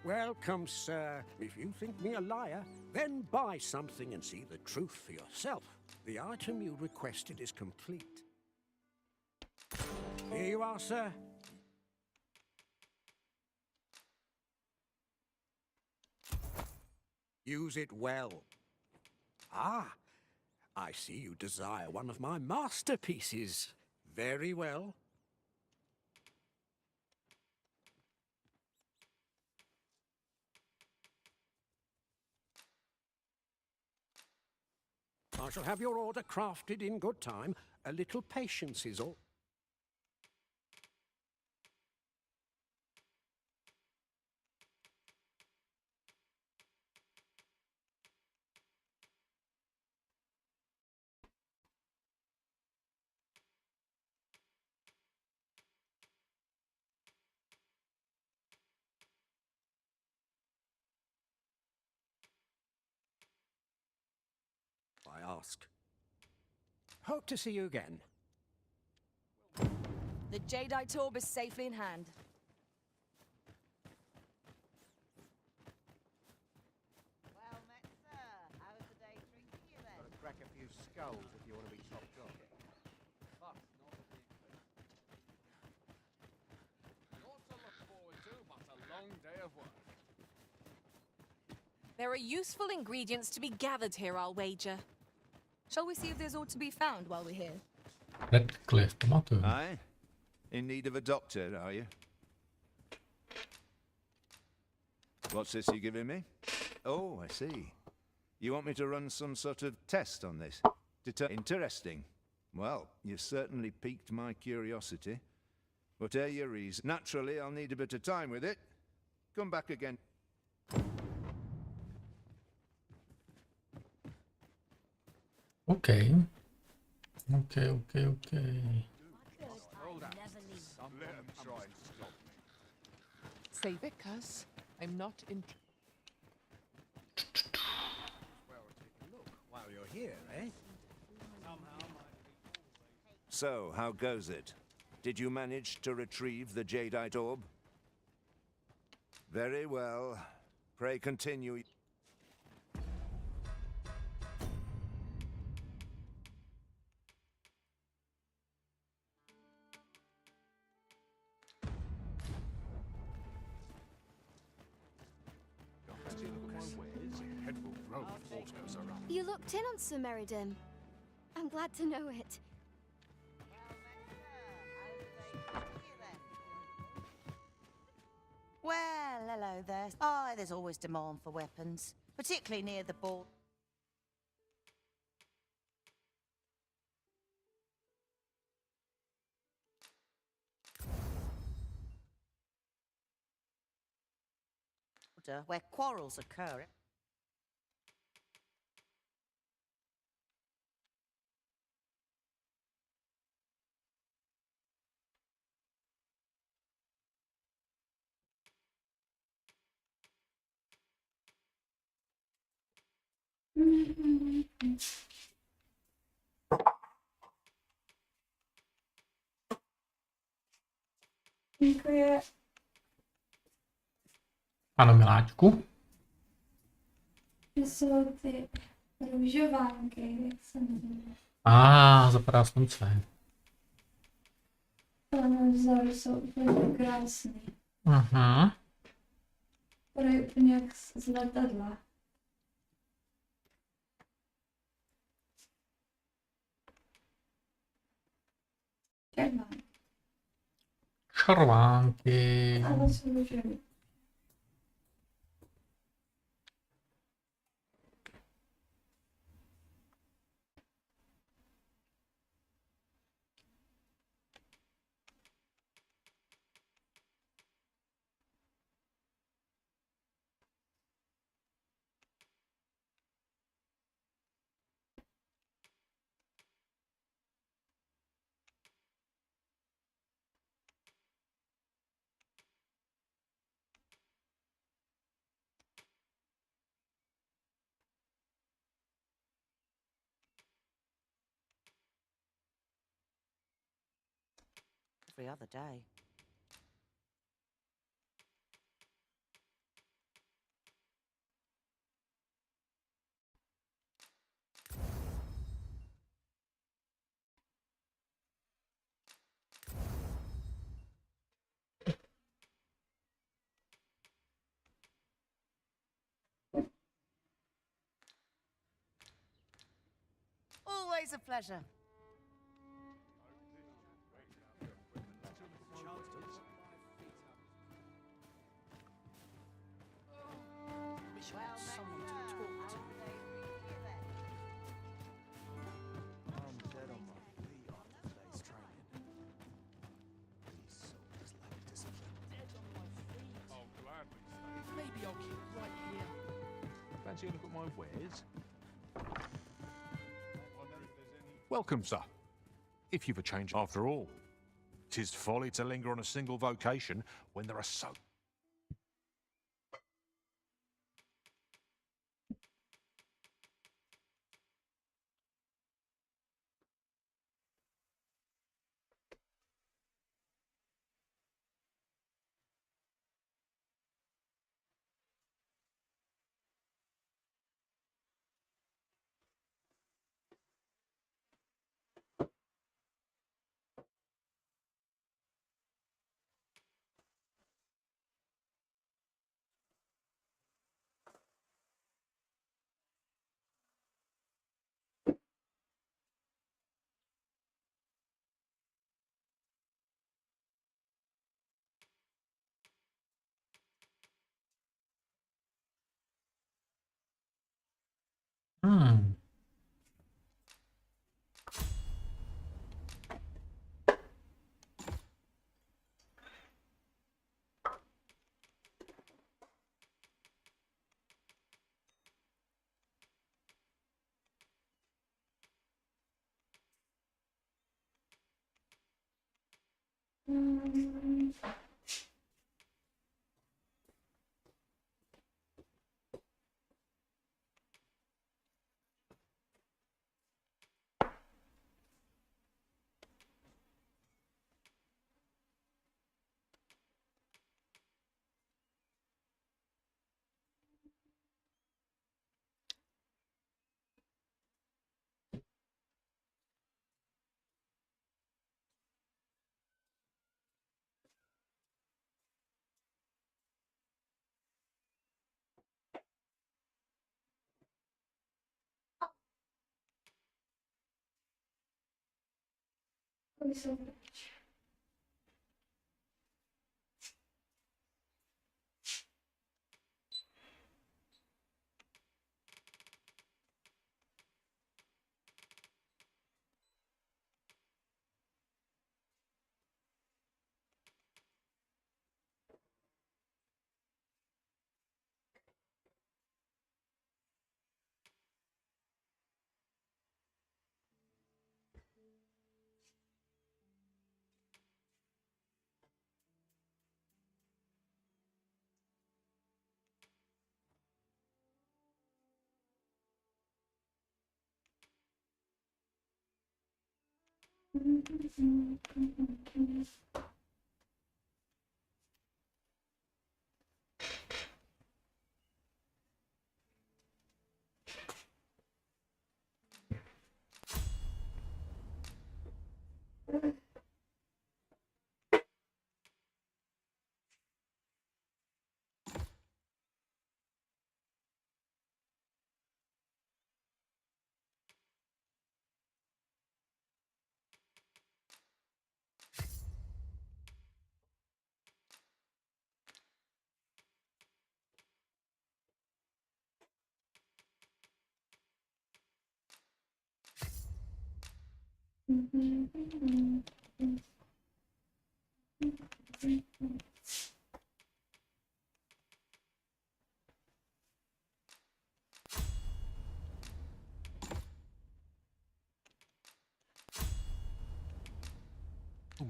Welcome, sir. If you think me a liar, then buy something and see the truth for yourself. The item you requested is complete. Here you are, sir. Use it well. Ah, I see you desire one of my masterpieces. Very well. I shall have your order crafted in good time. A little patience is all. I ask. Hope to see you again. The jadeite orb is safely in hand. Well met, sir. How's the day treating you then? Gotta crack a few skulls if you want to be topped off. But not a big thing. Lots to look forward to, but a long day of work. There are useful ingredients to be gathered here, I'll wager. Shall we see if there's aught to be found while we're here? Redcliffe, pamatuju. Aye? In need of a doctor, are you? What's this you're giving me? Oh, I see. You want me to run some sort of test on this? Interesting. Well, you certainly piqued my curiosity. But ere your reason. Naturally, I'll need a bit of time with it. Come back again. Okay. Okay. Let them try and stop me. Save it, cuz. I'm not in... Well, take a look while you're here, eh? So, how goes it? Did you manage to retrieve the jadeite orb? Very well. Pray continue. You looked in on Sir Meriden. I'm glad to know it. Well, Well, hello there. Oh, there's always demand for weapons, particularly near the border. Where quarrels occur. Dziękuję. Ano, miláčku. To jsou ty růžovánky, jak se jmenuje. Zapadá slunce. Ale vzory jsou úplně krásný. Aha. Vypadají úplně jak z letadla. Červánky. Červánky. Ale jsou růžový. Every other day. Always a pleasure. Maybe I'll keep right here. Fancy a look at my wares? Welcome, sir. If you've a change after all, 'tis folly to linger on a single vocation when there are so... Jsou pryč.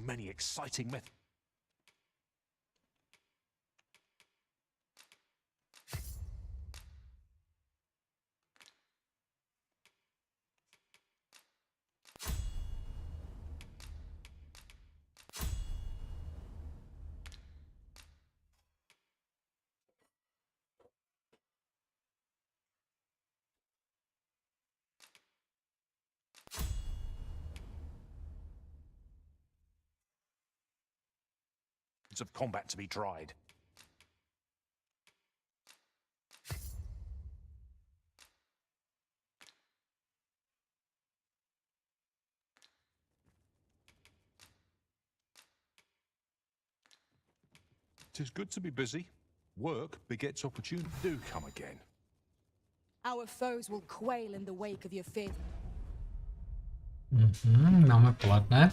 Many exciting methods. Of combat to be tried. Tis good to be busy. Work begets opportunity. Do come again. Our foes will quail in the wake of your fear. Máme poledne.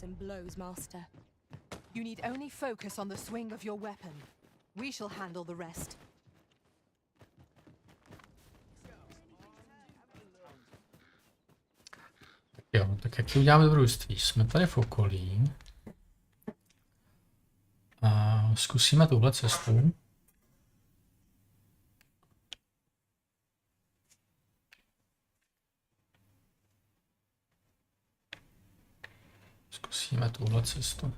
And blows, Master. You need only focus on the swing of your weapon. We shall handle the rest. Jo, tak jaký uděláme dobrodružství? Jsme tady v okolí. A zkusíme tuhle cestu. Zkusíme tuhle cestu.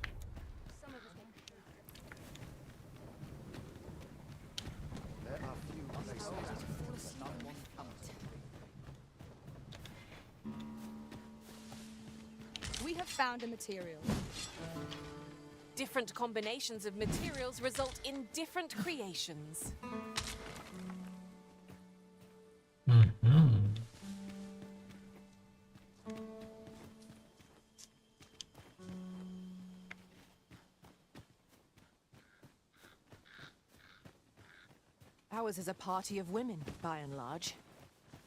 We have found a material. Different combinations of materials result in different creations. Ours is a party of women, by and large.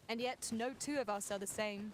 And yet, no two of us are the same.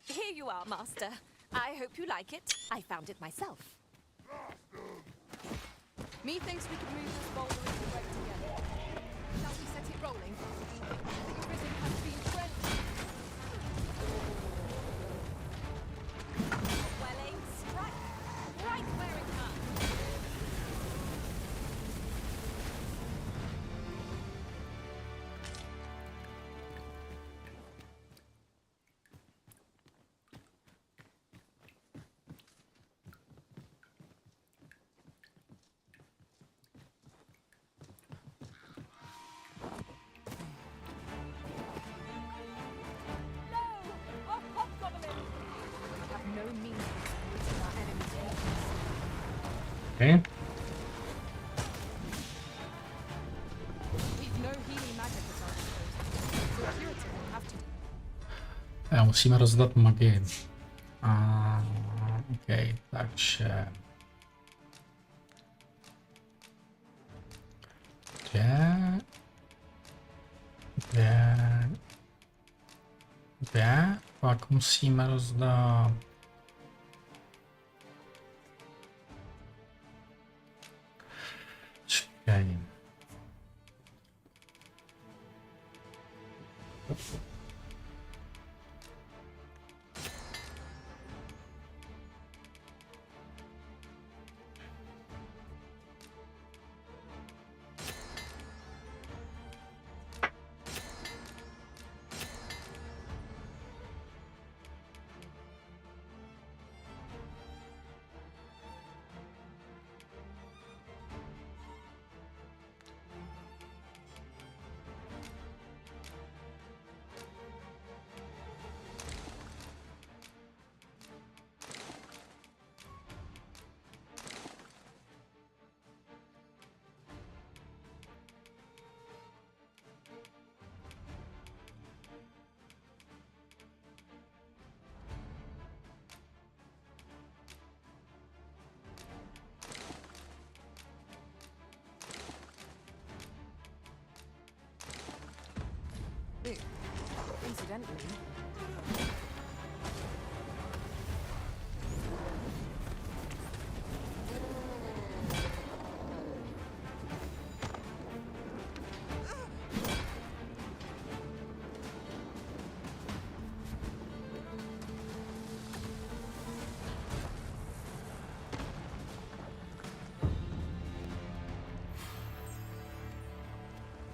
Here you are, Master. I hope you like it. I found it myself. Methinks we could move this boulder into the boat together. Shall we set it rolling? The prison has been cleansed. Well aimed strike. Right where it comes. Okay. We've no healing magic at our disposal, so a curative will have to. Musíme rozdat magii. OK, takže... Dvě. Pak musíme rozdat... Čekaj. Incidentally,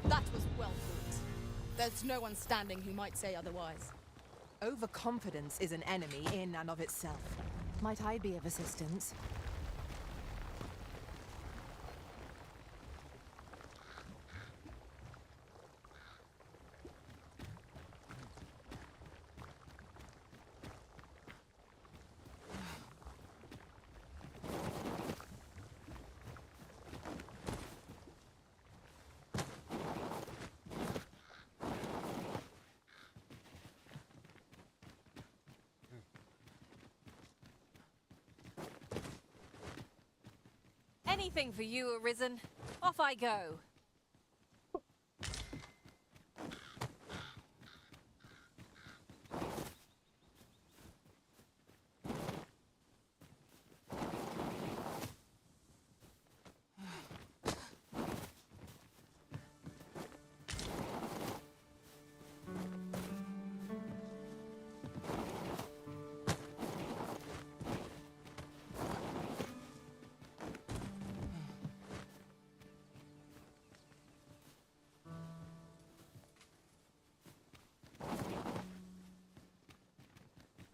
That was well put. There's no one standing who might say otherwise. overconfidence is an enemy in and of itself. Might I be of assistance? Anything for you, Arisen. Off I go.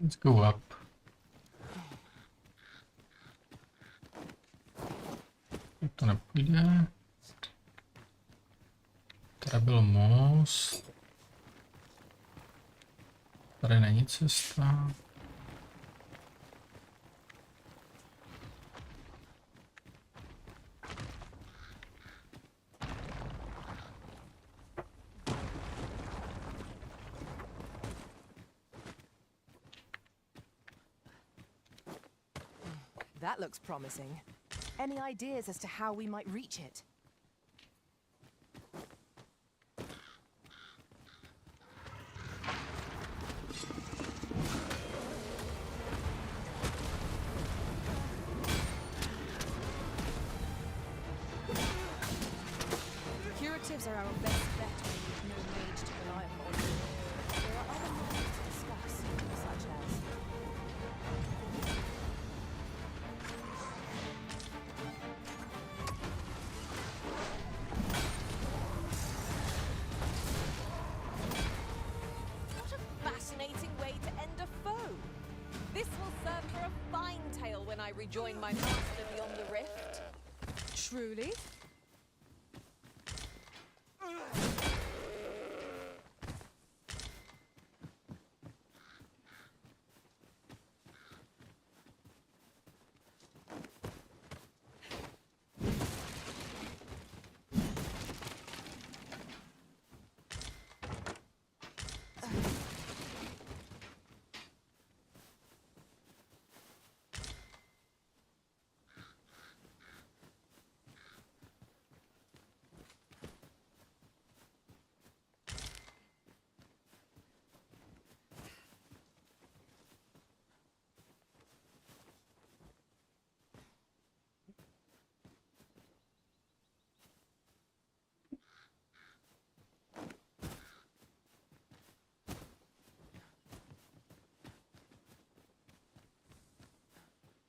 Let's go up. To nepůjde. Tady byl most. Tady není cesta. That looks promising. Any ideas as to how we might reach it? Curatives are our best bet when we've no mage to rely upon. There are other matters to discuss, such as... What a fascinating way to end a foe. This will serve for a fine tale when I rejoin my master beyond the rift. Truly?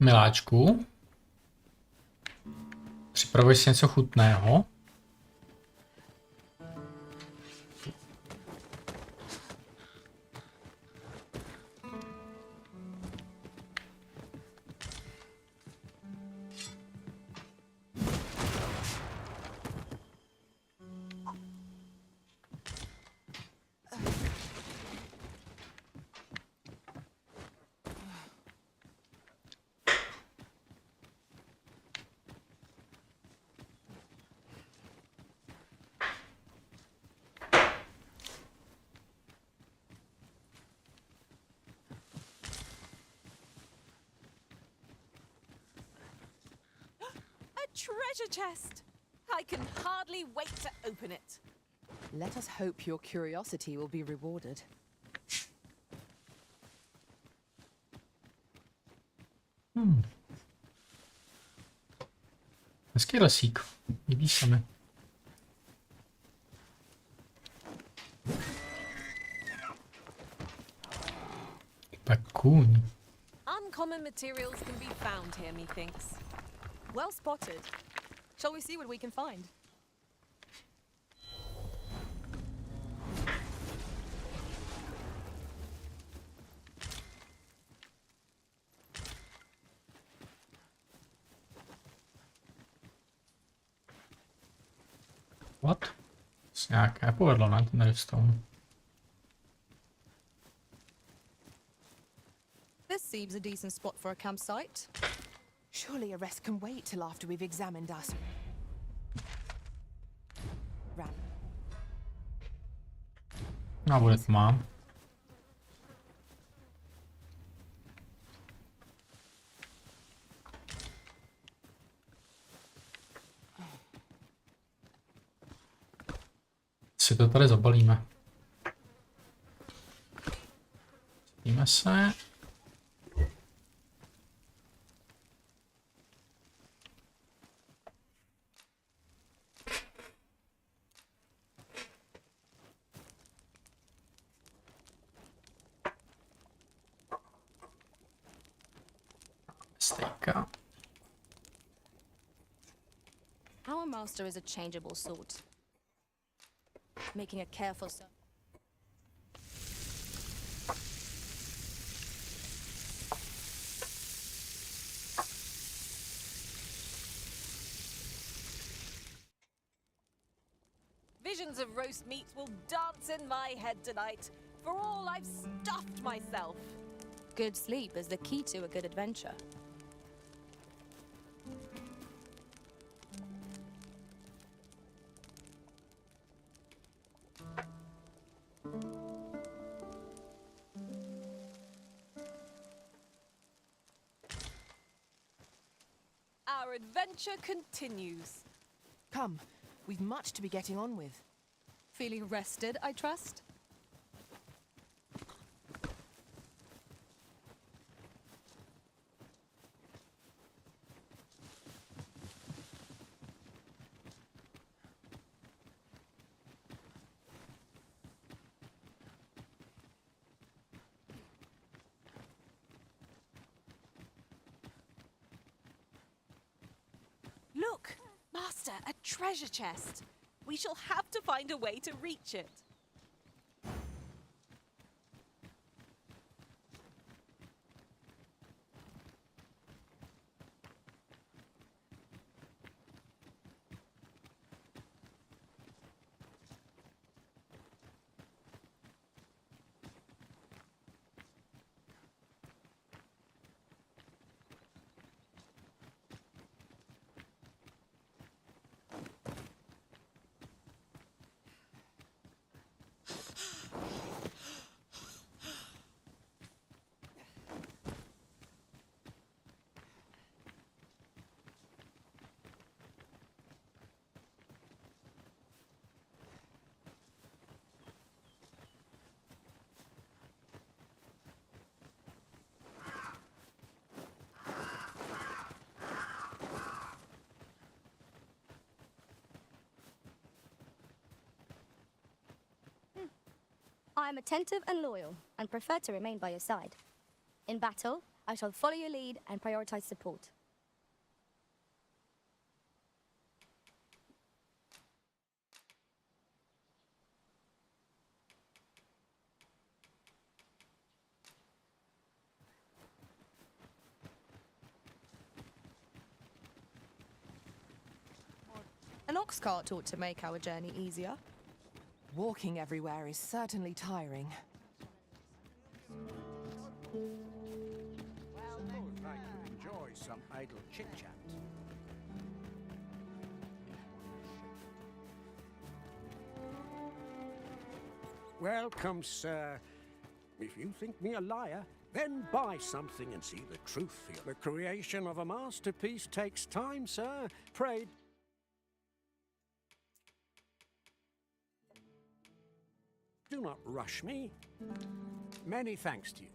Miláčku, připravuješ si něco chutného? Treasure chest! I can hardly wait to open it. Let us hope your curiosity will be rewarded. Hezký lesík. Líbí se mi. Tak kůň. Uncommon materials can be found here, methinks. Well spotted. Shall we see what we can find? What? Nějaké povedlo, ne? Ten redstone. This seems a decent spot for a campsite. Surely a rest can wait till after we've examined us. Ram. No, bude tma. Si to tady zabalíme. Víme se. Stejka. Our master is a changeable sort, making a careful Visions of roast meat will dance in my head tonight. For all I've stuffed myself. Good sleep is the key to a good adventure. Our adventure continues. Come, we've much to be getting on with. Feeling rested, I trust? Look, Master, a treasure chest. We shall have to find a way to reach it. I am attentive and loyal, and prefer to remain by your side. In battle, I shall follow your lead and prioritize support. An ox cart ought to make our journey easier. Walking everywhere is certainly tiring. Suppose I could enjoy some idle chit-chat. Welcome, sir. If you think me a liar, then buy something and see the truth for you. The creation of a masterpiece takes time, sir. Pray. Do not rush me. Many thanks to you.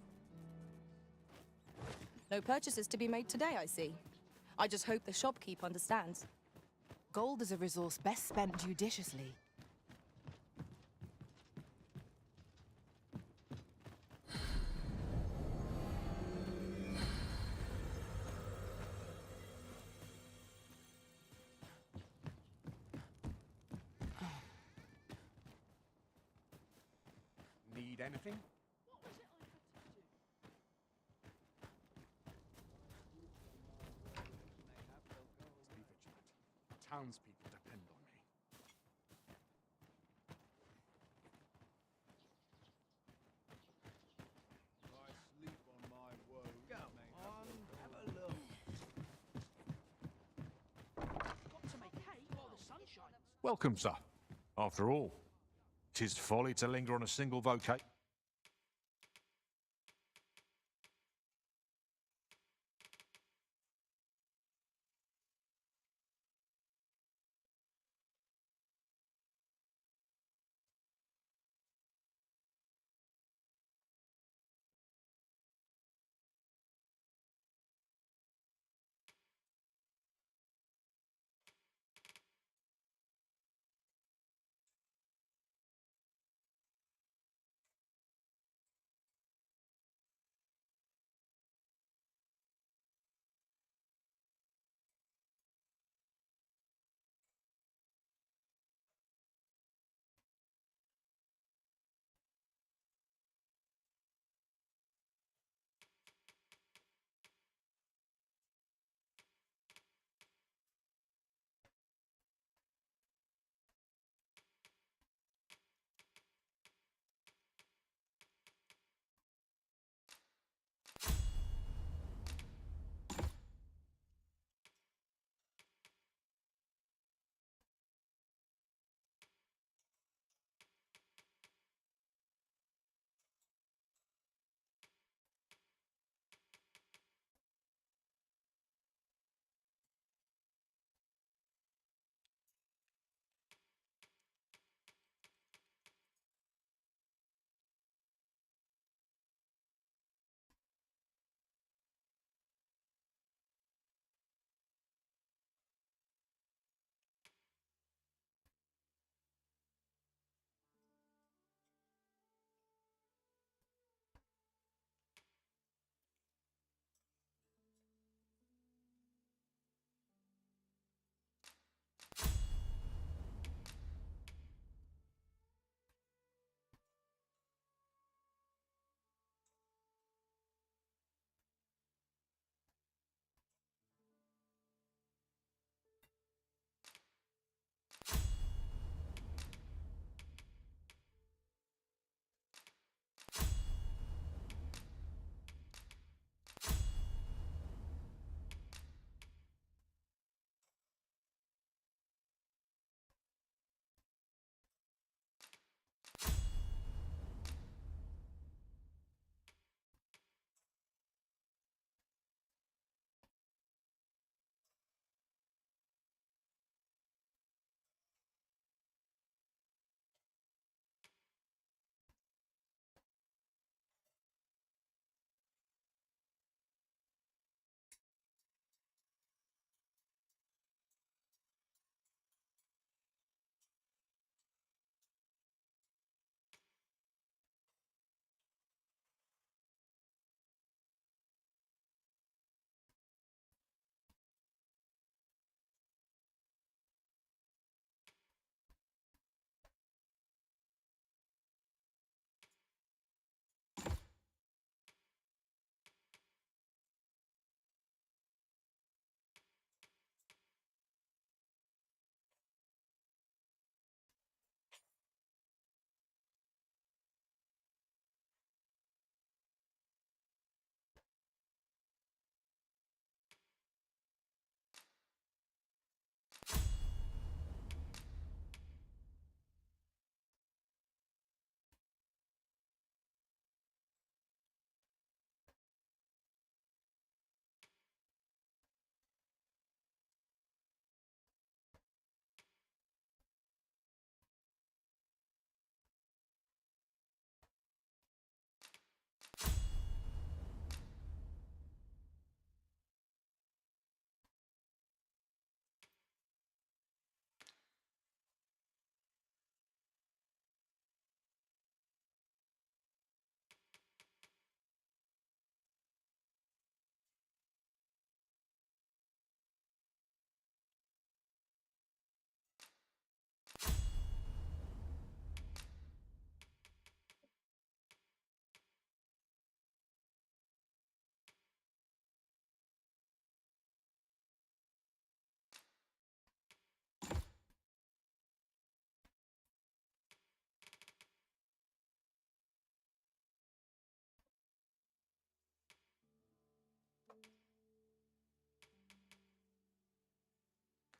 No purchases to be made today, I see. I just hope the shopkeep understands. Gold is a resource best spent judiciously. Need anything? Be vigilant. Townspeople depend on me. I sleep on my woes. Go on, have a look. Got to make hay while the sun shines. Welcome, sir. After all, 'tis folly to linger on a single vocation.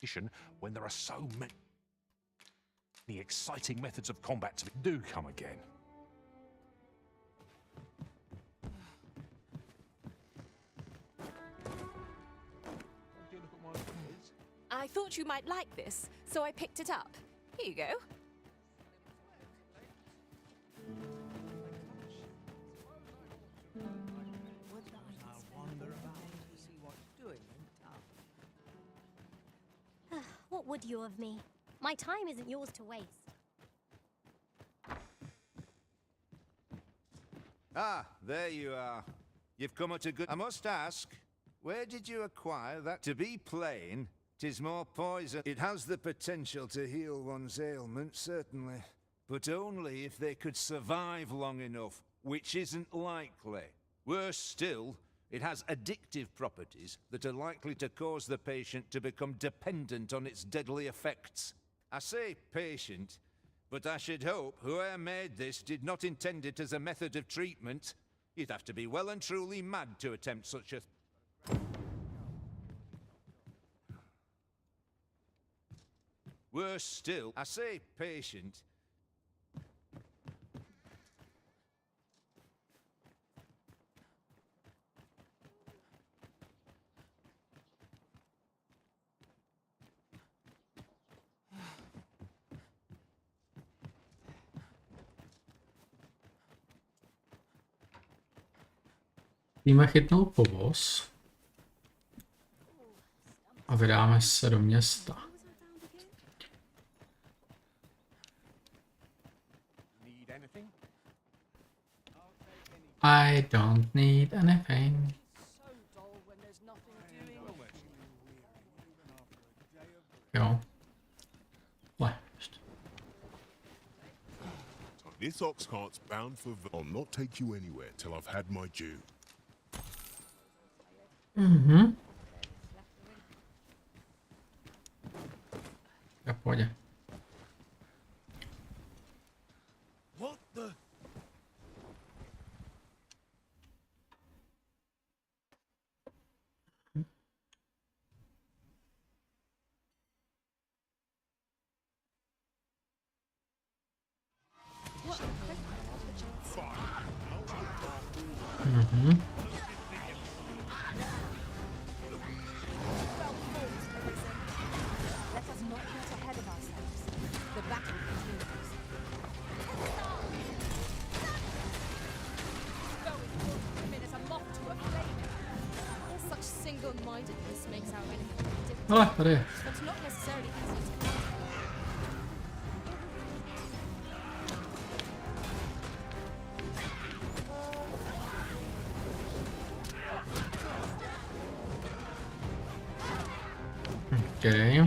competition when there are so many exciting methods of combat to do come again. I thought you might like this, so I picked it up. Here you go. What would you of me? My time isn't yours to waste. Ah, there you are. You've come at a good... I must ask, where did you acquire that? To be plain, 'tis more poison. It has the potential to heal one's ailments, certainly. But only if they could survive long enough, which isn't likely. Worse still, it has addictive properties that are likely to cause the patient to become dependent on its deadly effects. I say patient, but I should hope whoever made this did not intend it as a method of treatment. You'd have to be well and truly mad to attempt such a... Worse still, I say patient. Musíme chytnout povoz a vydáme se do města. I don't need anything. Jo. Left. This ox cart's bound for... I'll not take you anywhere till I've had my due. Mhm. Já pojď. What the... Mhm. Let us not get ahead of ourselves. The battle continues. Going towards women as a moth to a flame. Such single-mindedness makes our enemy difficult. Ale tady je. But not necessarily easy to counter. Okay.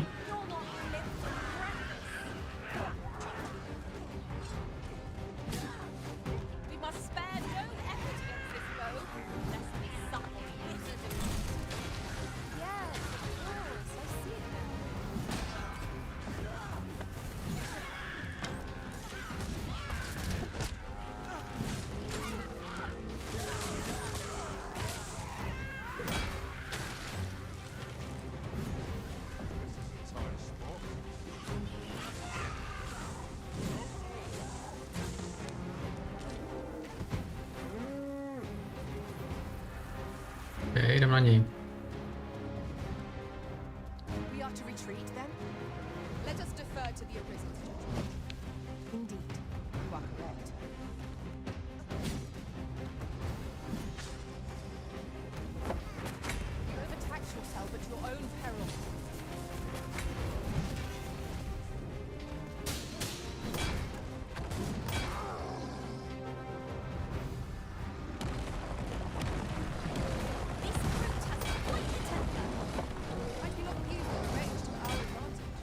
We must spare no effort against this foe, lest we suffer bitter defeat. Yes, of course, I see it now. Okay, jdem na něj. We are to retreat then? Let us defer to the Arisen's judgment. Indeed, you are correct. You overtax yourself at your own peril. Might we not use the range to our advantage?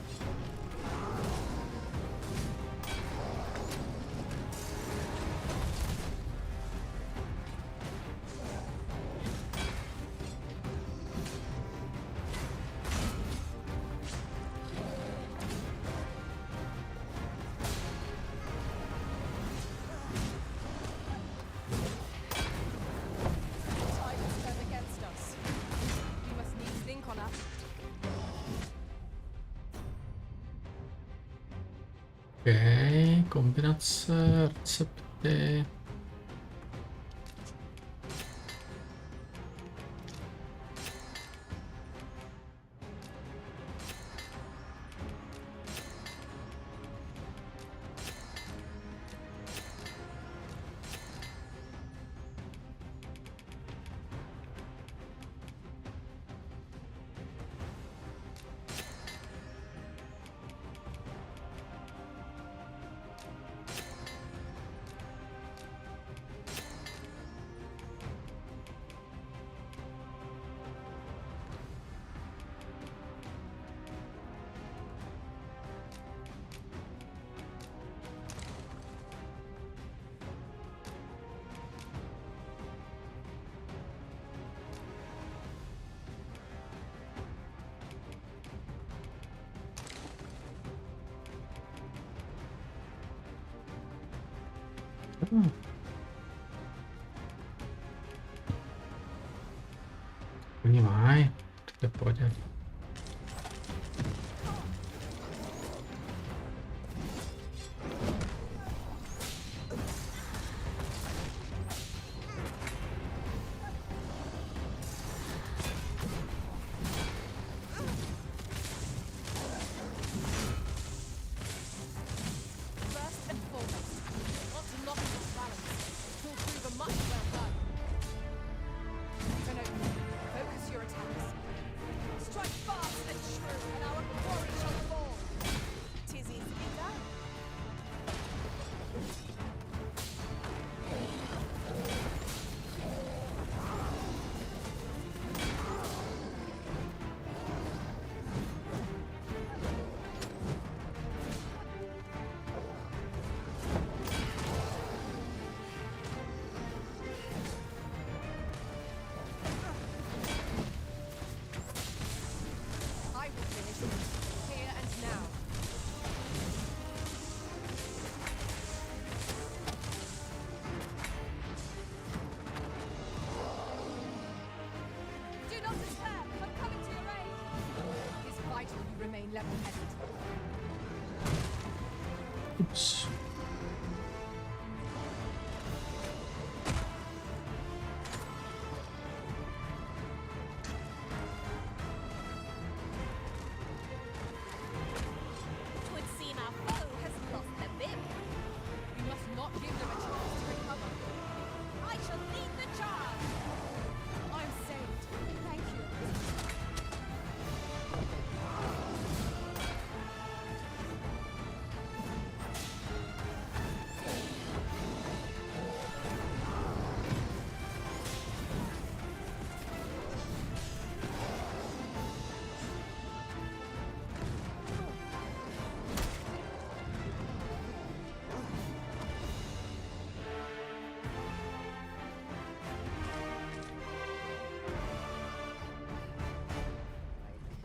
Kombinace, recepty. Vnímaj, to je v pohodě. First and foremost, not to knock this balance. Pull through the much well done. Turn over. Focus your attacks. Strike fast and true, and our quarry shall fall. 'Tis easily done. I will finish this here and now. Do not despair. I'm coming to your aid. It is vital you remain level-headed. Oops. Twould seem our foe has lost their bib. We must not give them a chance to recover. I shall lead the charge. I'm saved. Thank you.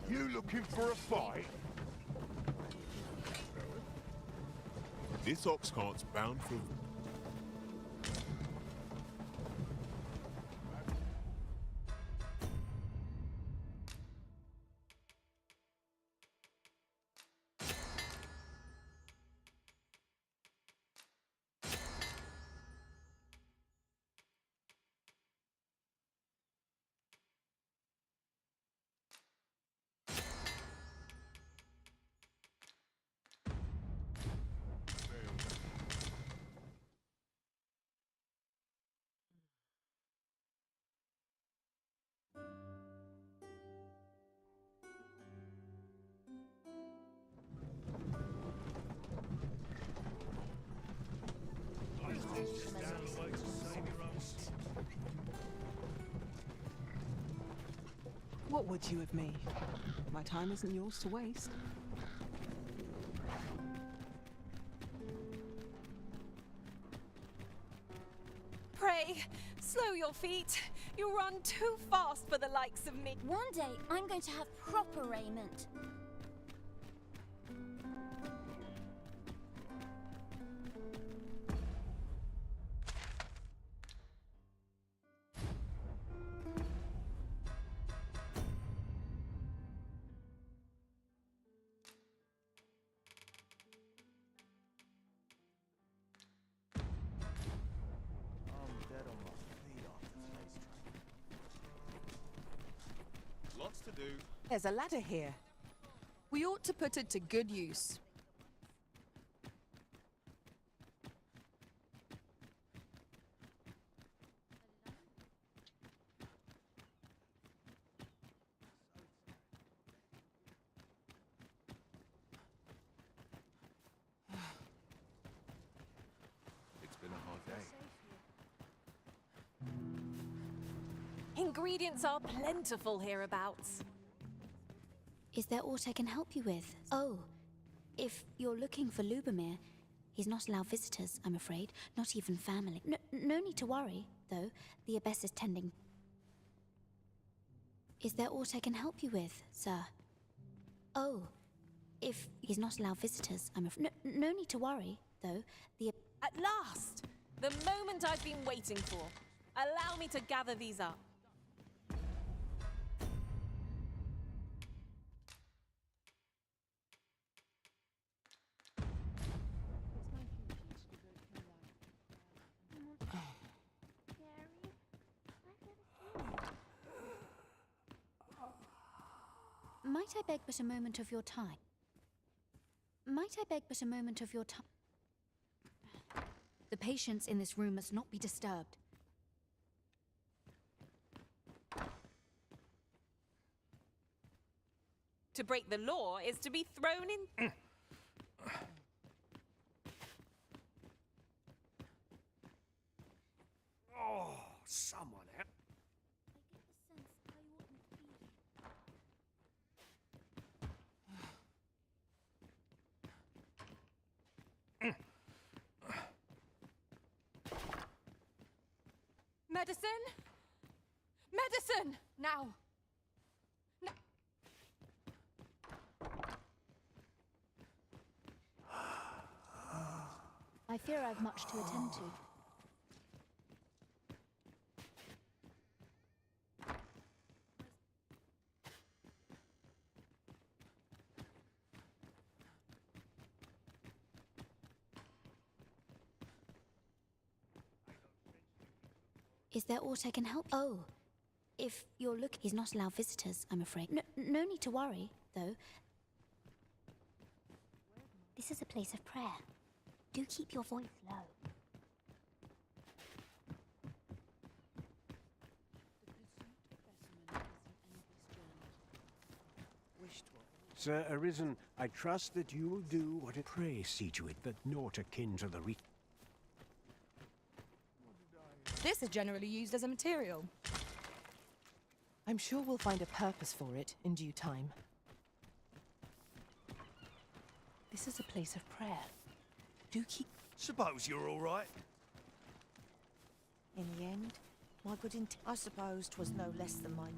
You looking for a fight? This ox cart's bound for... What would you of me? My time isn't yours to waste. Pray, slow your feet. You run too fast for the likes of me. One day, I'm going to have proper raiment. Lots to do. There's a ladder here. We ought to put it to good use. It's been a hard day. Ingredients are plentiful hereabouts. Is there aught I can help you with? Oh, if you're looking for Lubomir, he's not allowed visitors, I'm afraid. Not even family. No need to worry, though. The abbess is tending. Is there aught I can help you with, sir? Oh, if he's not allowed visitors, I'm afraid. No need to worry, though. The At last! The moment I've been waiting for. Allow me to gather these up. Might I beg but a moment of your time? Might I beg but a moment of your time? The patients in this room must not be disturbed. To break the law is to be thrown in. Oh, someone out. Medicine? Medicine! Now! I fear I've much to attend to. Is there aught I can help? Oh, if you're looking, he's not allowed visitors, I'm afraid. No need to worry, though. This is a place of prayer. Do keep your voice low. Sir Arisen, I trust that you will do what it pray see to it that naught akin to the This is generally used as a material. I'm sure we'll find a purpose for it in due time. This is a place of prayer. Do keep... Suppose you're all right. In the end, my good intent. I suppose 'twas no less than my.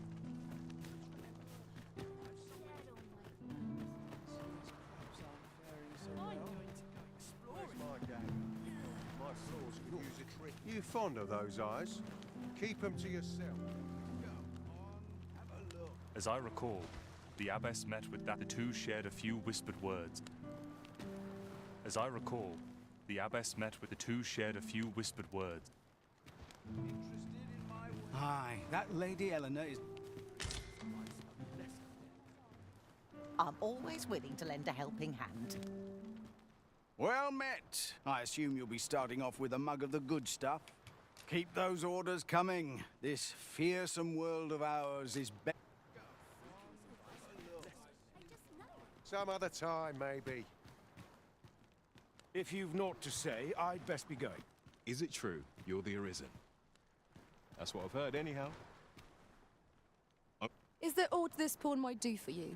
You fond of those eyes? Keep them to yourself. As I recall, the abbess met with that the two shared a few whispered words. As I recall, the abbess met with the two shared a few whispered words. Aye, that Lady Eleanor is. I'm always willing to lend a helping hand. Well met. I assume you'll be starting off with a mug of the good stuff. Keep those orders coming. This fearsome world of ours is better. Some other time, maybe. If you've naught to say, I'd best be going. Is it true you're the Arisen? That's what I've heard, anyhow. Is there aught this pawn might do for you?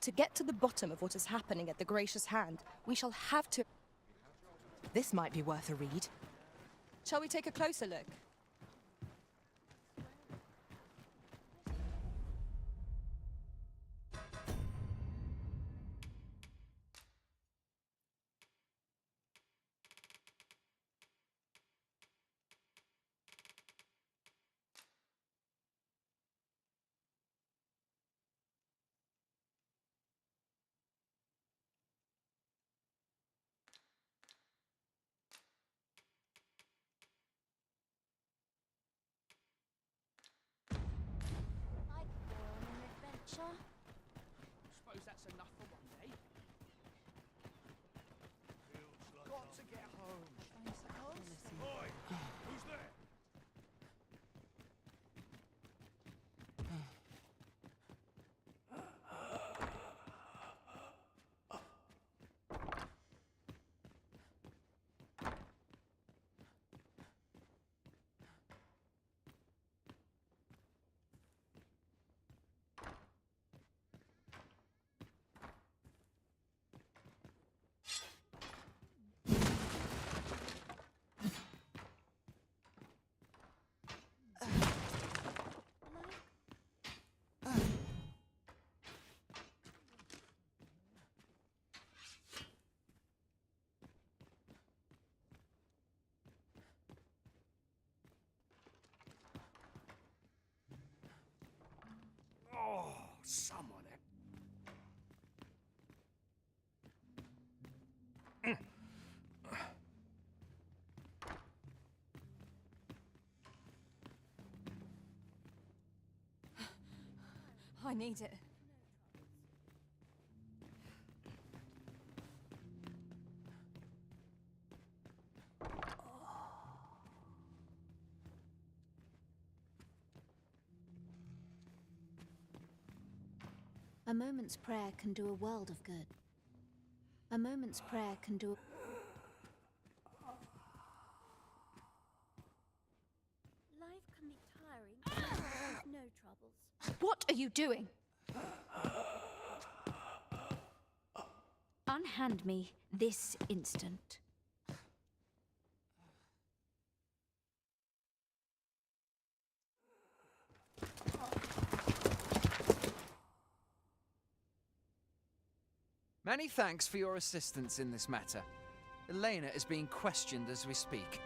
To get to the bottom of what is happening at the Gracious Hand, we shall have to... This might be worth a read. Shall we take a closer look? pressure. Suppose that's enough for one day. Got to get home. Oi! Who's there? Oh, someone. I need it. A moment's prayer can do a world of good. A moment's prayer can do. Life can be tiring, with no troubles. What are you doing? Unhand me this instant. Many thanks for your assistance in this matter. Elena is being questioned as we speak.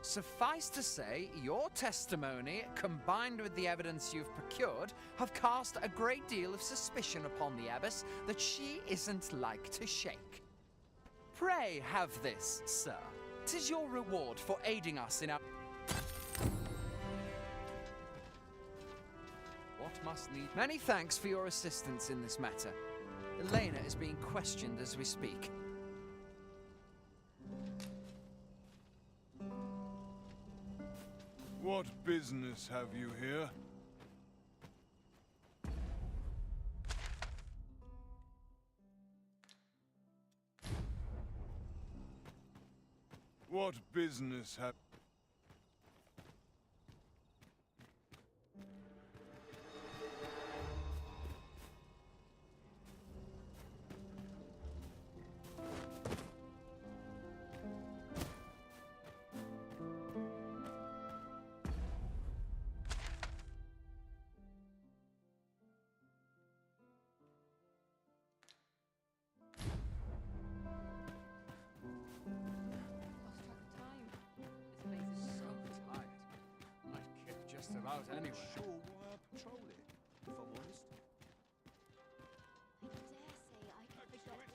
Suffice to say, your testimony, combined with the evidence you've procured, have cast a great deal of suspicion upon the abbess that she isn't like to shake. Pray have this, sir. 'Tis your reward for aiding us in our... What must need... Many thanks for your assistance in this matter. Elena is being questioned as we speak. What business have you here? What business have... About anyway. Sure why I patrol it, if I'm honest. I dare say I could forget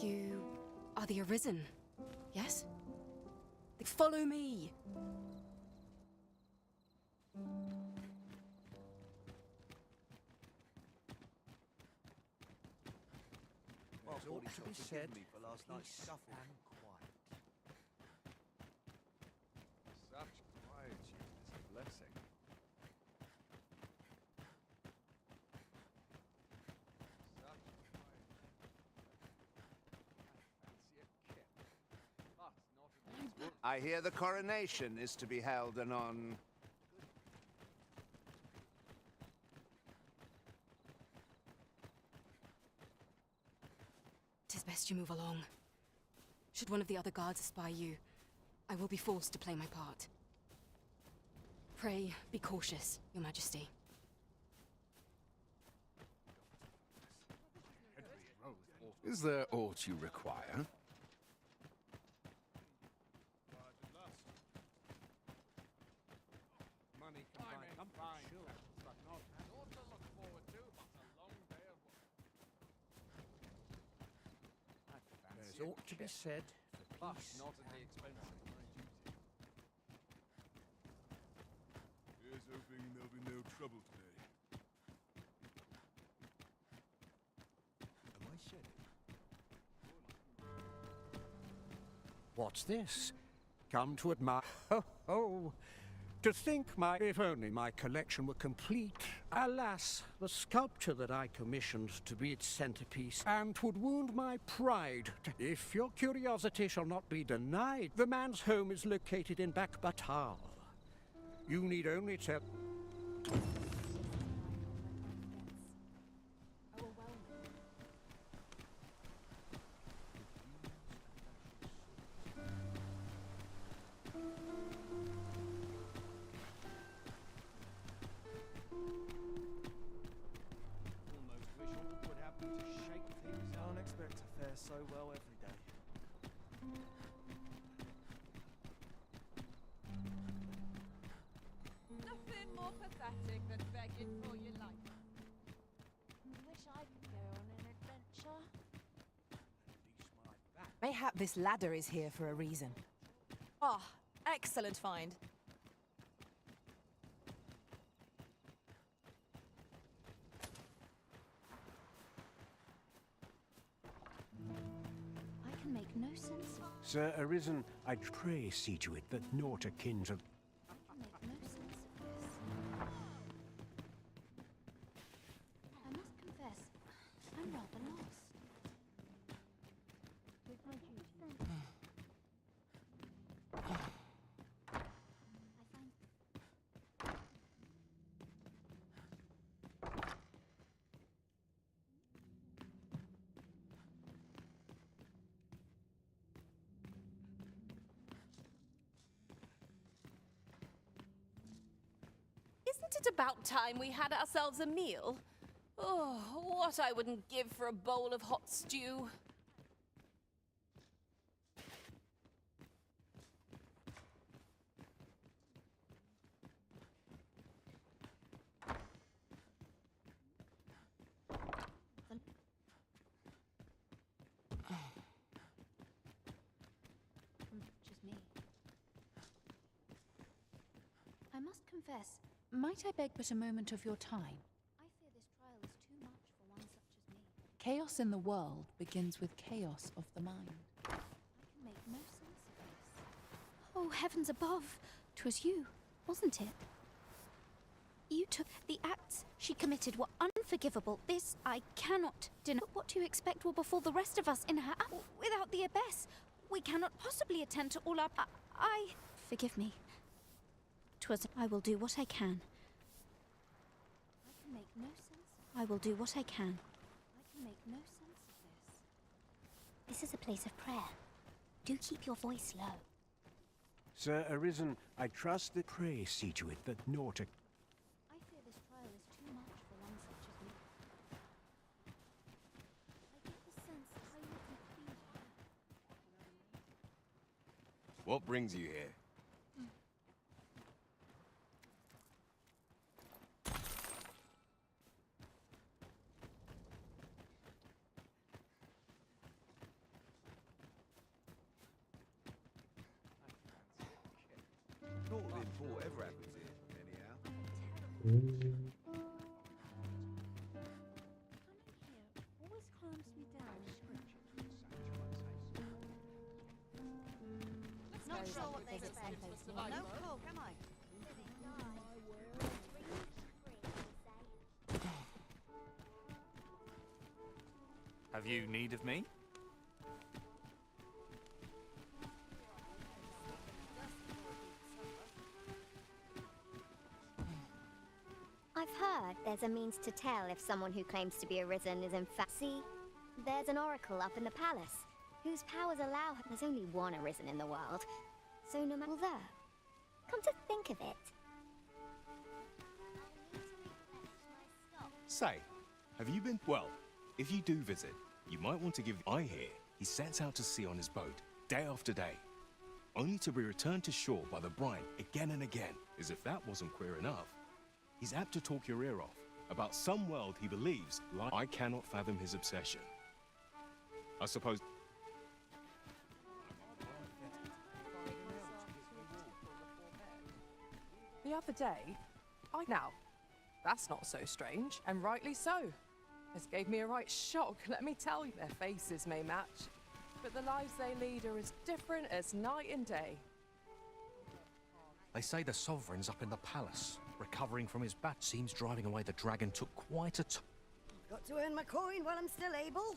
them. You are the Arisen, yes? Follow me! There's ought to be said for last night's scuffle. Such quietude is a blessing. Such quietude. I fancy a kip. But not at I hear the coronation is to be held anon. Tis best you move along. Should one of the other guards espy you, I will be forced to play my part. Pray, be cautious, Your Majesty. Is there aught you require? Money can buy comfort, sure, but not Naught to look forward to, but a long day of work. There's ought to be said for But peace not at the expense of my duty. What's this? Come to admire. Oh. To think if only my collection were complete. Alas, the sculpture that I commissioned to be its centerpiece, and 'twould wound my pride. If your curiosity shall not be denied, the man's home is located in Batal. You need only tell. So well every day. Nothing more pathetic than begging for your life. Wish I could go on an adventure. Mayhap this ladder is here for a reason. Ah, excellent find. I can make no sense of. Sir Arisen, I pray see to it that naught akin to... I can make no sense of this. I must confess, I'm rather lost. With my duty. Isn't it about time we had ourselves a meal? Oh, what I wouldn't give for a bowl of hot stew. Just me. I must confess, might I beg but a moment of your time? I fear this trial is too much for one such as me. Chaos in the world begins with chaos of the mind. I can make no sense of this. Oh, heavens above! 'Twas you, wasn't it? You took the acts she committed were unforgivable. This I cannot deny. What do you expect will befall the rest of us in her without the abbess? We cannot possibly attend to all our... Forgive me. 'Twas... I will do what I can. I can make no sense. I will do what I can. I can make no sense of this. This is a place of prayer. Do keep your voice low. Sir Arisen, I trust that pray see to it that naught... I fear this trial is too much for one such as me. I get the sense that I will complete. What brings you here? Not before ever happens here, anyhow. Always calms me down. Not sure what they expect. No cook, am I? Have you need of me? I've heard there's a means to tell if someone who claims to be arisen is in fact... See, there's an oracle up in the palace, whose powers allow... There's only one arisen in the world, so no matter... there. Come to think of it. Say, have you been... Well, if you do visit, you might want to give... I hear he sets out to sea on his boat, day after day, only to be returned to shore by the bride again and again, as if that wasn't queer enough. He's apt to talk your ear off about some world he believes like... I cannot fathom his obsession. I suppose... The other day, Now, that's not so strange, and rightly so. This gave me a right shock, let me tell you. Their faces may match. but the lives they lead are as different as night and day. They say the sovereign's up in the palace, recovering from his bat. Seems driving away the dragon took quite a time. Got to earn my coin while I'm still able.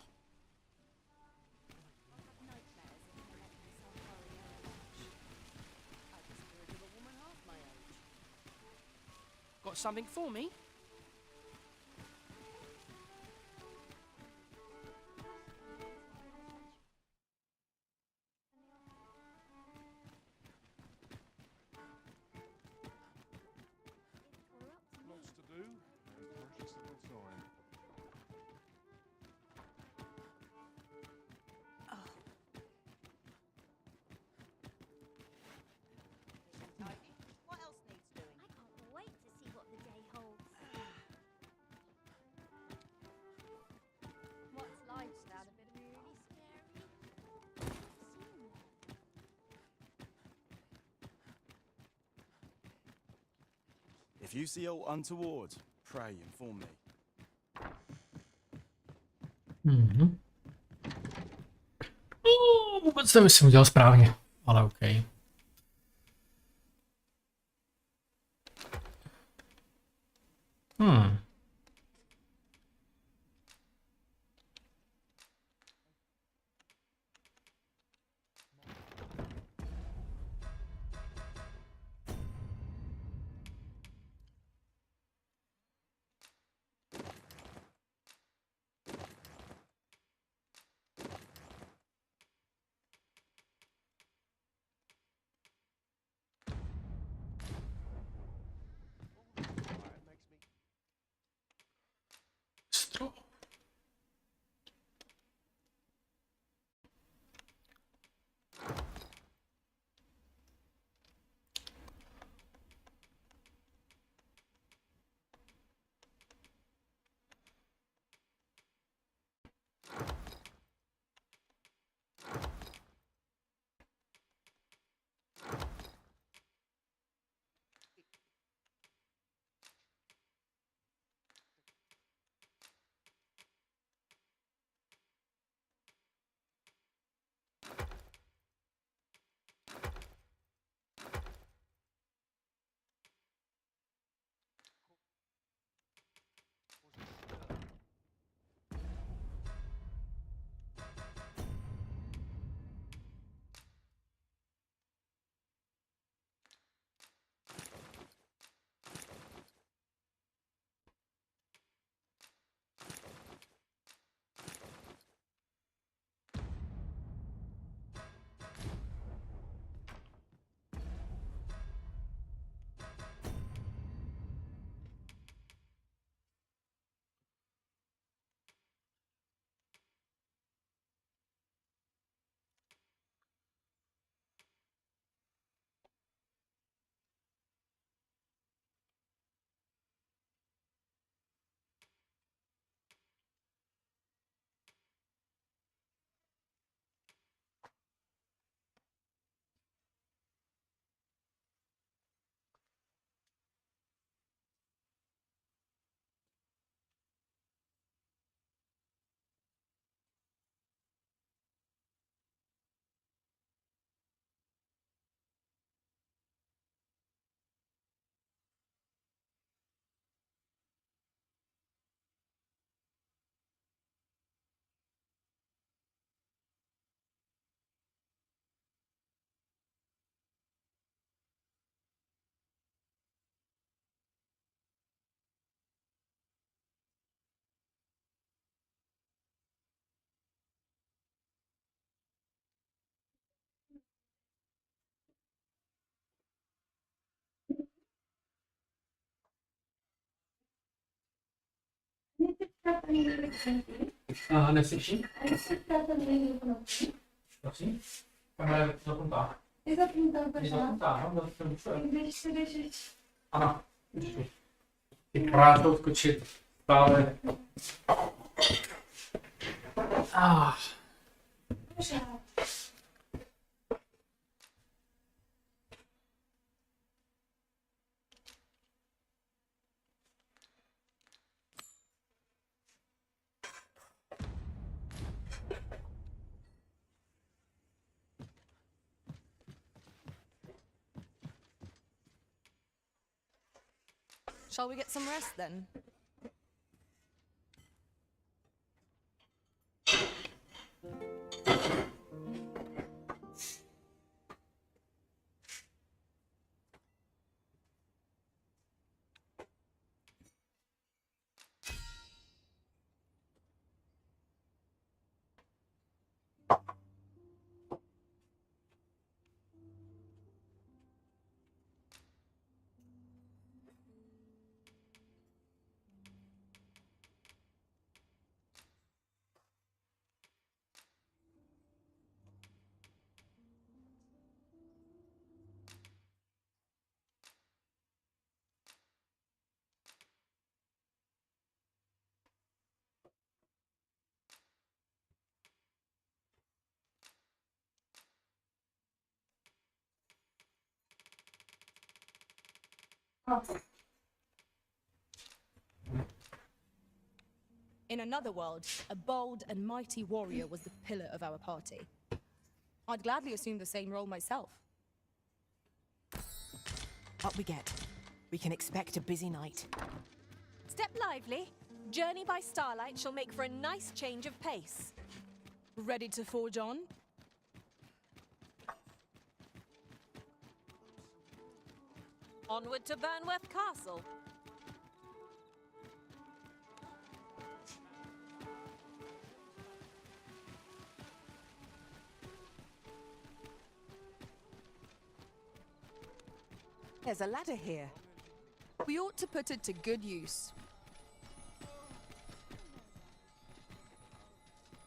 Got something for me? Lots to do. There's a precious little time. What else needs doing? I can't wait to see what the day holds. What's life without a bit of really scary? If you see aught untoward, pray inform me. Vůbec nevím, jestli udělal správně, ale OK. Neslyším? Prosím? Kamera je zapnutá. Je zapnutá, Je zapnutá, no, když se jdeš. Ano, ty krát odskočit stále. Shall we get some rest then? In another world, a bold and mighty warrior was the pillar of our party. I'd gladly assume the same role myself. Up we get. We can expect a busy night. Step lively. Journey by starlight shall make for a nice change of pace. Ready to forge on? Onward to Burnworth Castle. There's a ladder here. We ought to put it to good use.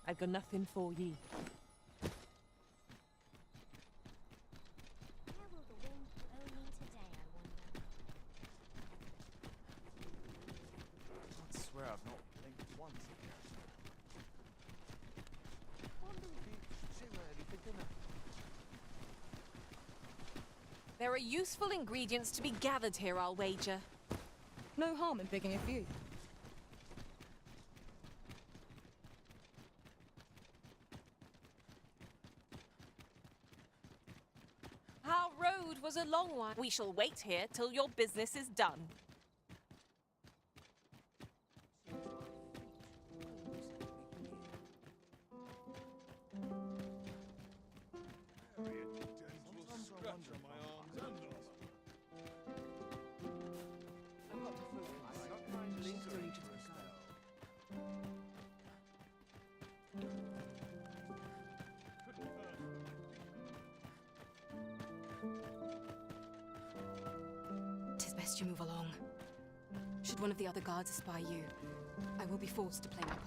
I've got nothing for ye. I swear I've not blinked once. Wonder if it's too early for dinner. There are useful ingredients to be gathered here, I'll wager. No harm in picking a few. Our road was a long one. We shall wait here till your business is done. Tis best you move along. Should one of the other guards espy you, I will be forced to play my part.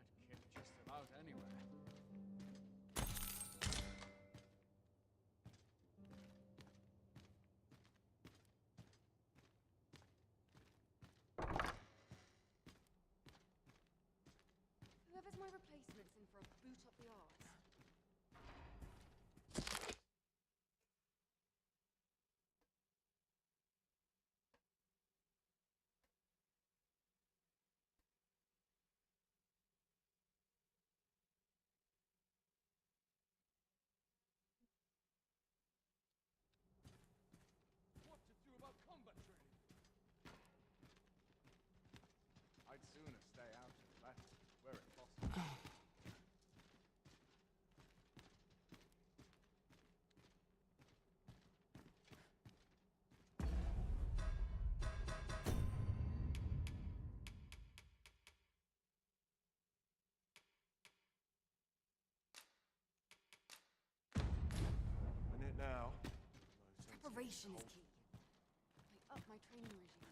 I'd kip just about anywhere. Whoever's my replacement's in for a boot up the arse. What to do about combat training? I'd sooner stay out of battle, where it possible. Minute now. Preparation is key. I up my training regime.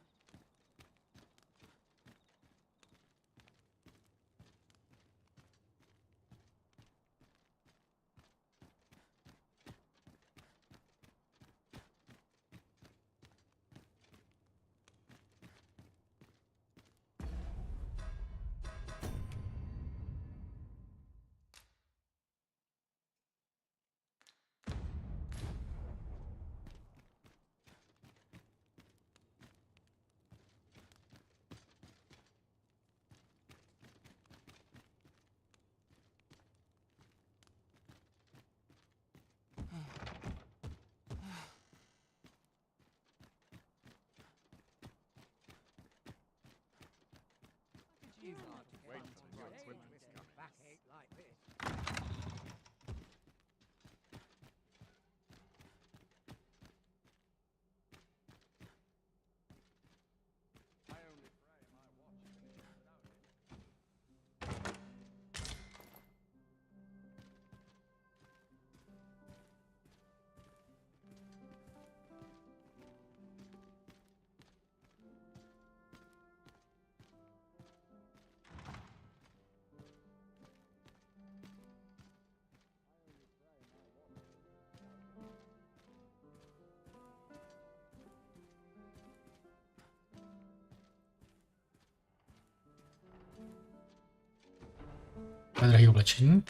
drahý oblečení.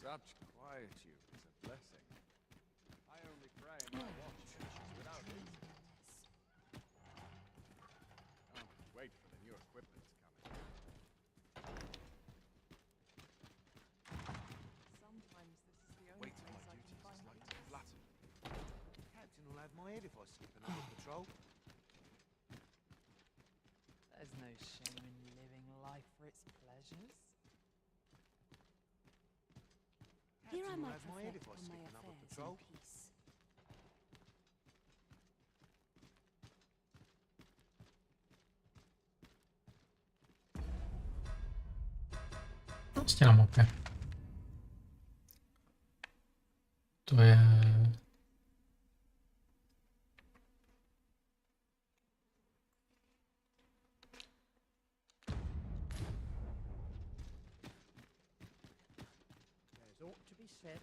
Such quietude is a blessing. I only pray my watch finishes without it. Can't wait for the new equipment to come in. Sometimes this is the only Wait till my place I can duties find is like peace. flattened. Captain will have my head if I skip another patrol. There's no shame in living life for its pleasures. Here I Captain will might have my head reflect if I on my skip another affairs patrol. in peace. Prostě na mapě. To je... There's ought to be said.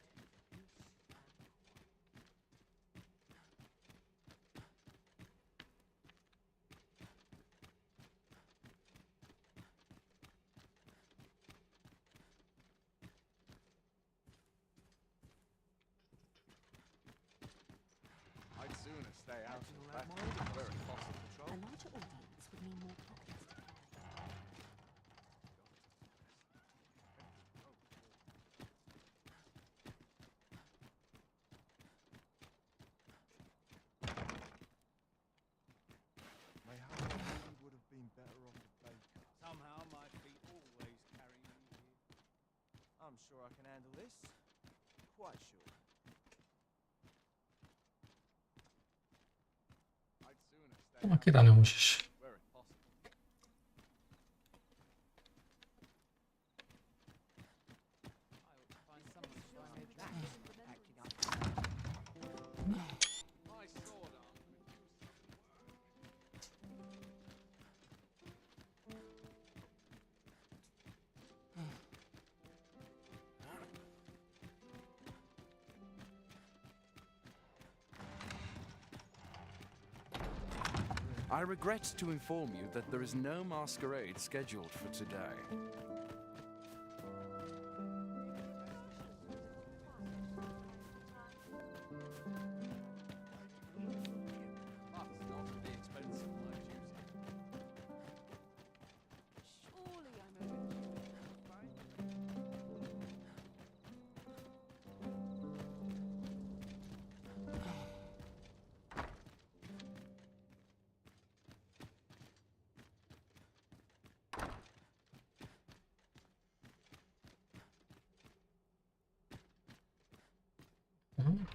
I'd sooner stay out Captain of will have battle my head if I where skip it's another possible. patrol. A larger audience would mean more pockets to carry. My heart really would have been better off a baker. Somehow my feet always carry me here. I'm sure I can handle this. Quite sure. I'd sooner stay To out taky tam nemůžeš. where it's possible. I ought to find someone to show me that. Acting up. My sword arm could use some work. I regret to inform you that there is no masquerade scheduled for today. But not at the expense of my duty. Surely I'm overdue, right?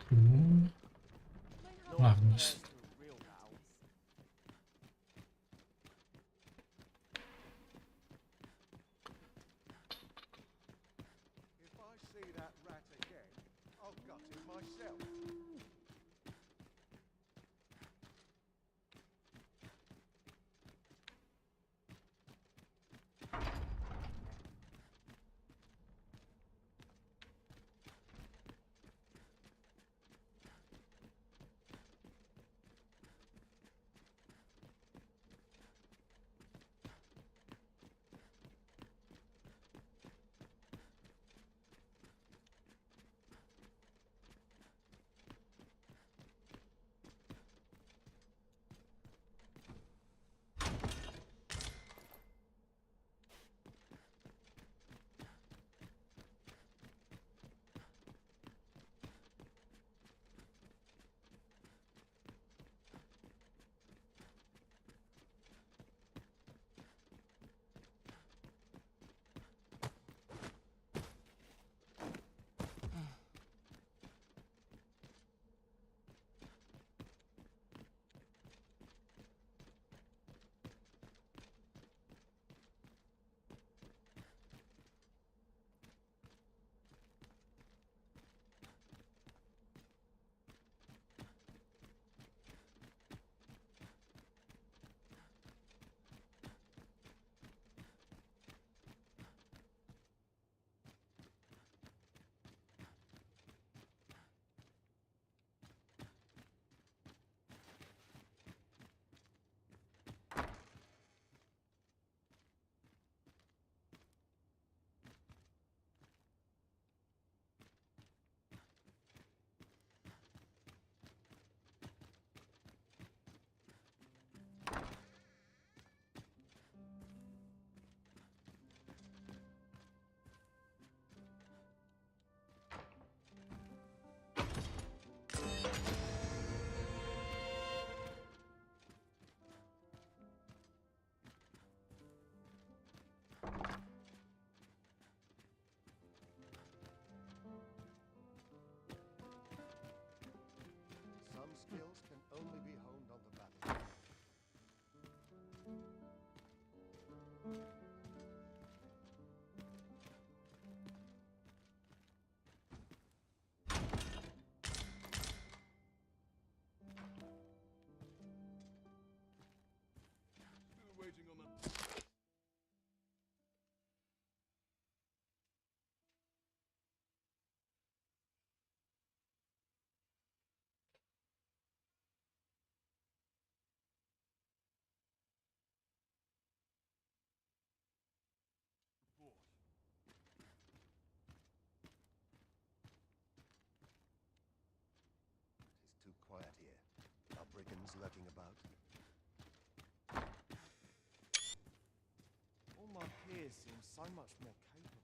Trůn. Hlavní Compares to a real battle. If I see that rat again, I'll gut him myself. here seems so much more capable.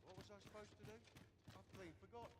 What was I supposed to do? I've clean forgot.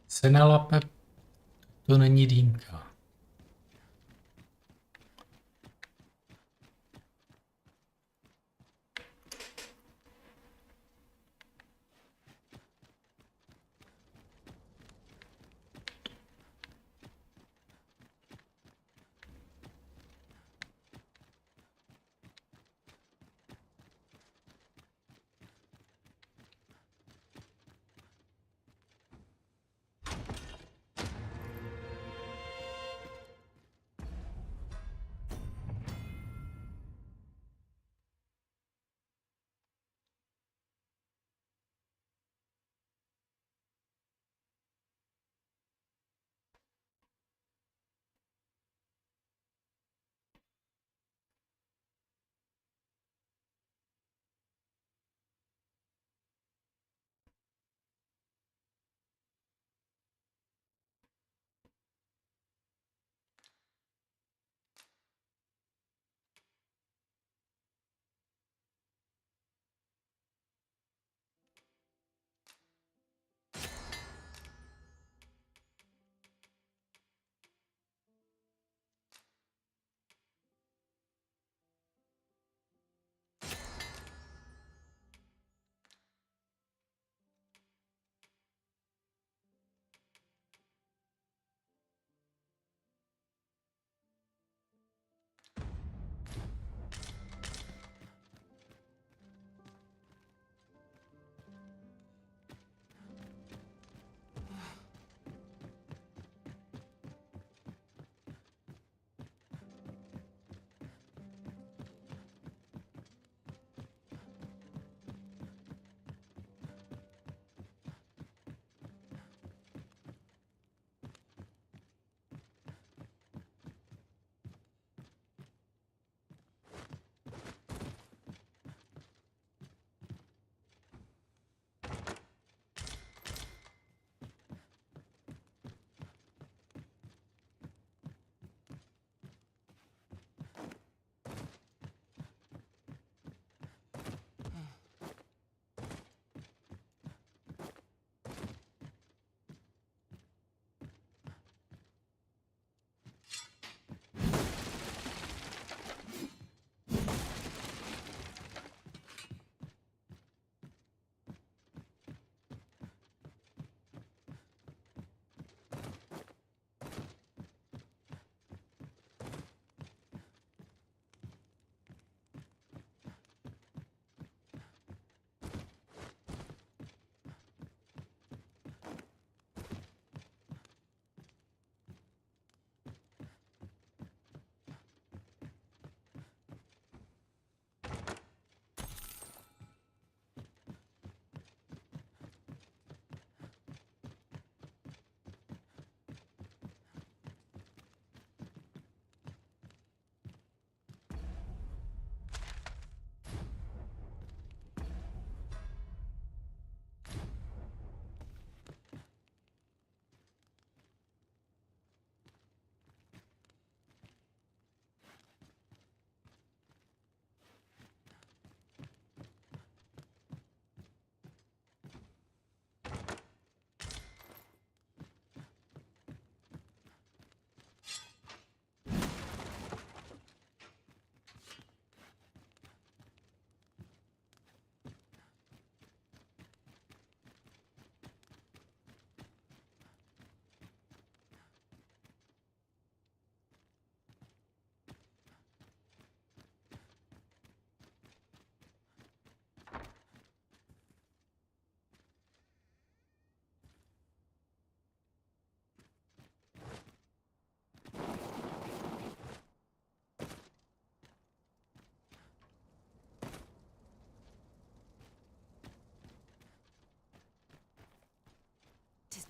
Se nalape, to není dýmka.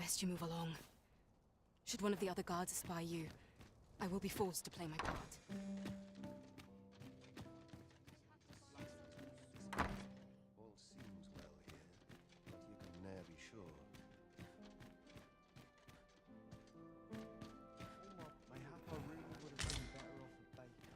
best you move along. Should one of the other guards espy you, I will be forced to play my part. All seems well here, but you can ne'er be sure. Mayhap I really would have been better off a baker.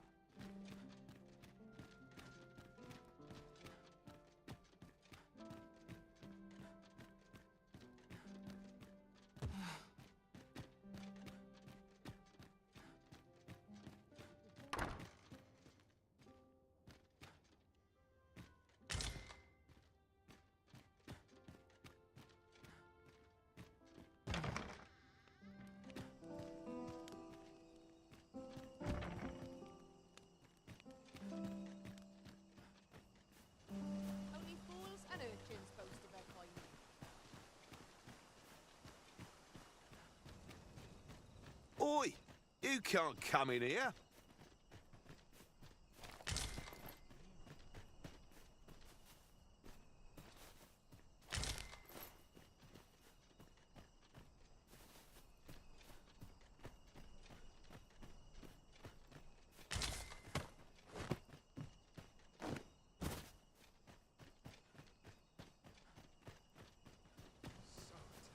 Only fools and urchins boast of their kindness. Oi! You can't come in here.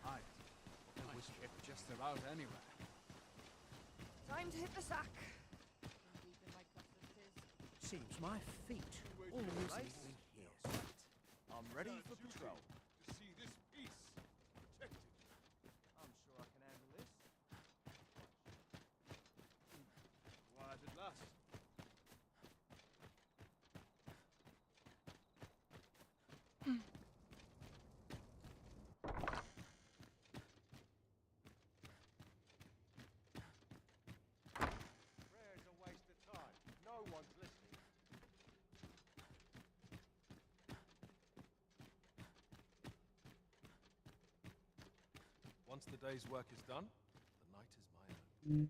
Tight. I wish it just about anywhere. Time to hit the sack. Seems my feet always lead me here. I'm ready for patrol. To see this piece protected. I'm sure I can handle this. Quiet at last. Prayer's a waste of time. No one's listening. Once the day's work is done, the night is my own.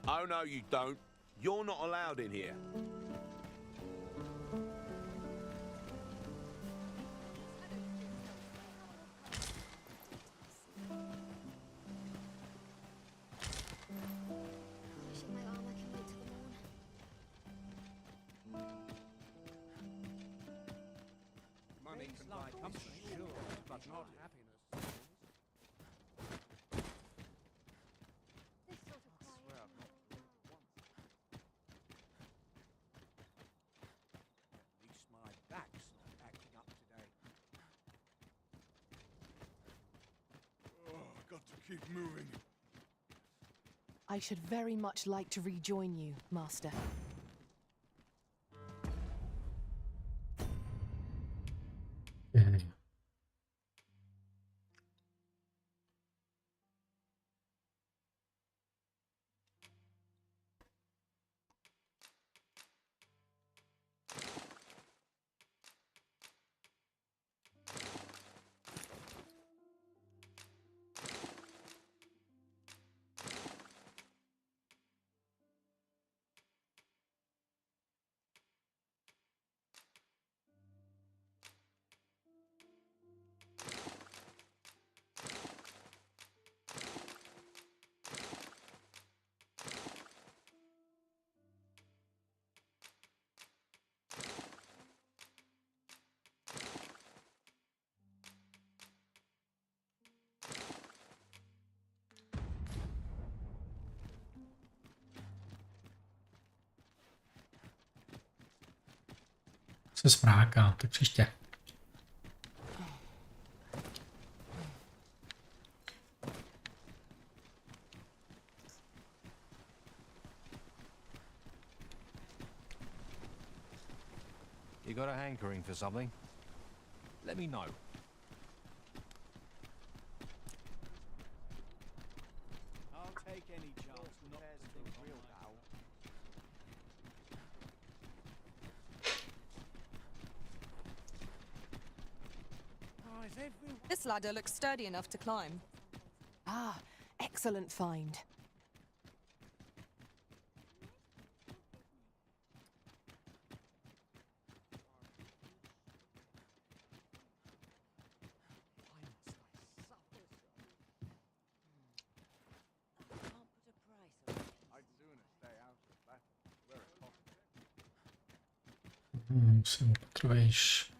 Oh, no, you don't. You're not allowed in here. Wishing my armor can wait till the morn. Money can buy comfort, sure, but not happiness. This sort of quiet. Swear I've not looked once. At least my back's not acting up today. Oh, got to keep moving. I should very much like to rejoin you, Master. Okay. Se smráká, tak příště. You got a hankering for something? Let me know. I'll take any chance not to the real now. This ladder looks sturdy enough to climb. Ah, excellent find. I'd sooner stay out of battle where it's possible. Musím potřebuješ.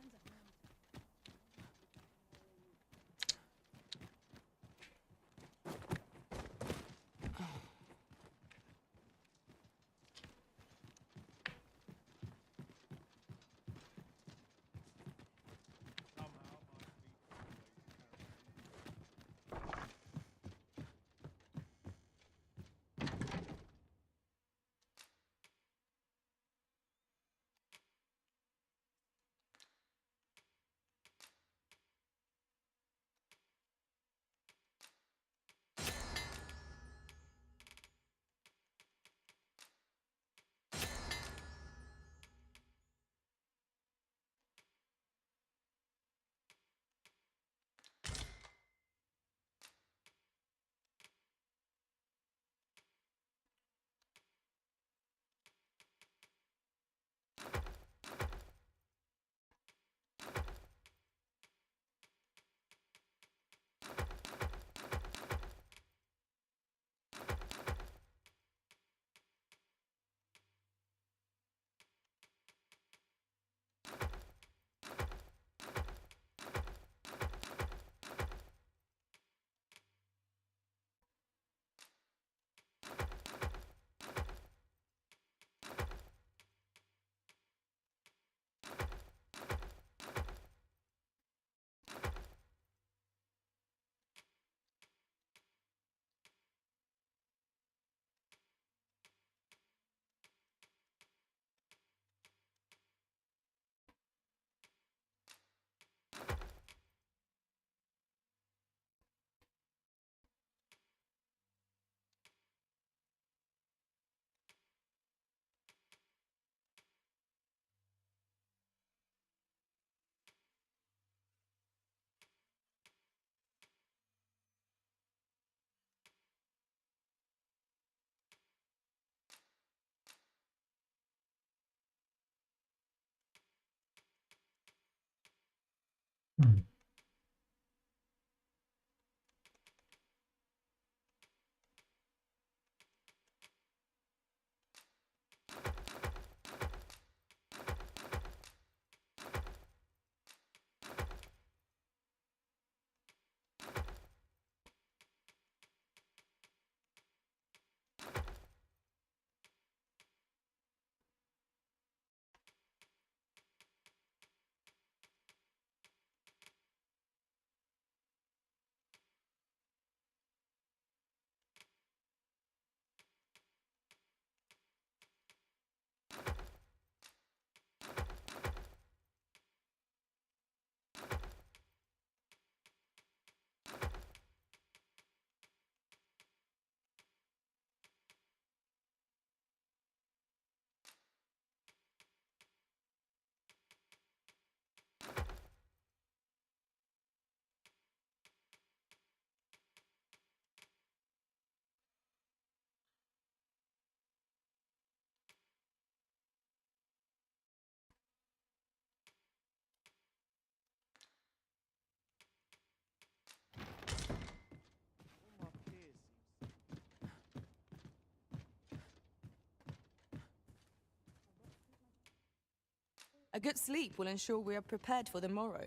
A good sleep will ensure we are prepared for the morrow.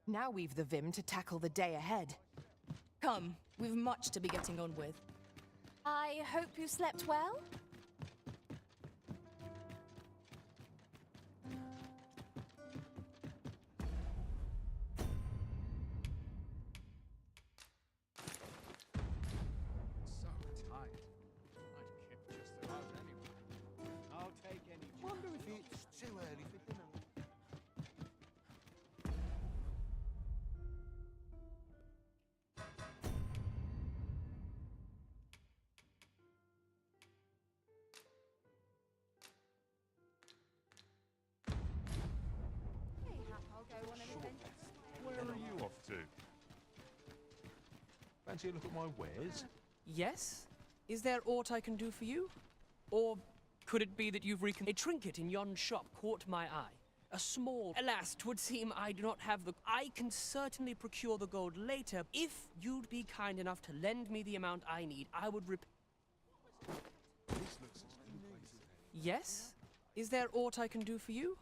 Now we've the vim to tackle the day ahead. Come, we've much to be getting on with. I hope you slept well? So tired. I'd kip just about anyway. I'll take any. Wonder if it's too early for dinner. Hey, Hap, I'll go on an adventure. Where are you off to? Fancy a look at my wares? Yes? Is there aught I can do for you? Or could it be that you've a trinket in yon shop caught my eye? A small... Alas, 'twould seem I do not have the... I can certainly procure the gold later. If you'd be kind enough to lend me the amount I need, I would Yes? Is there aught I can do for you?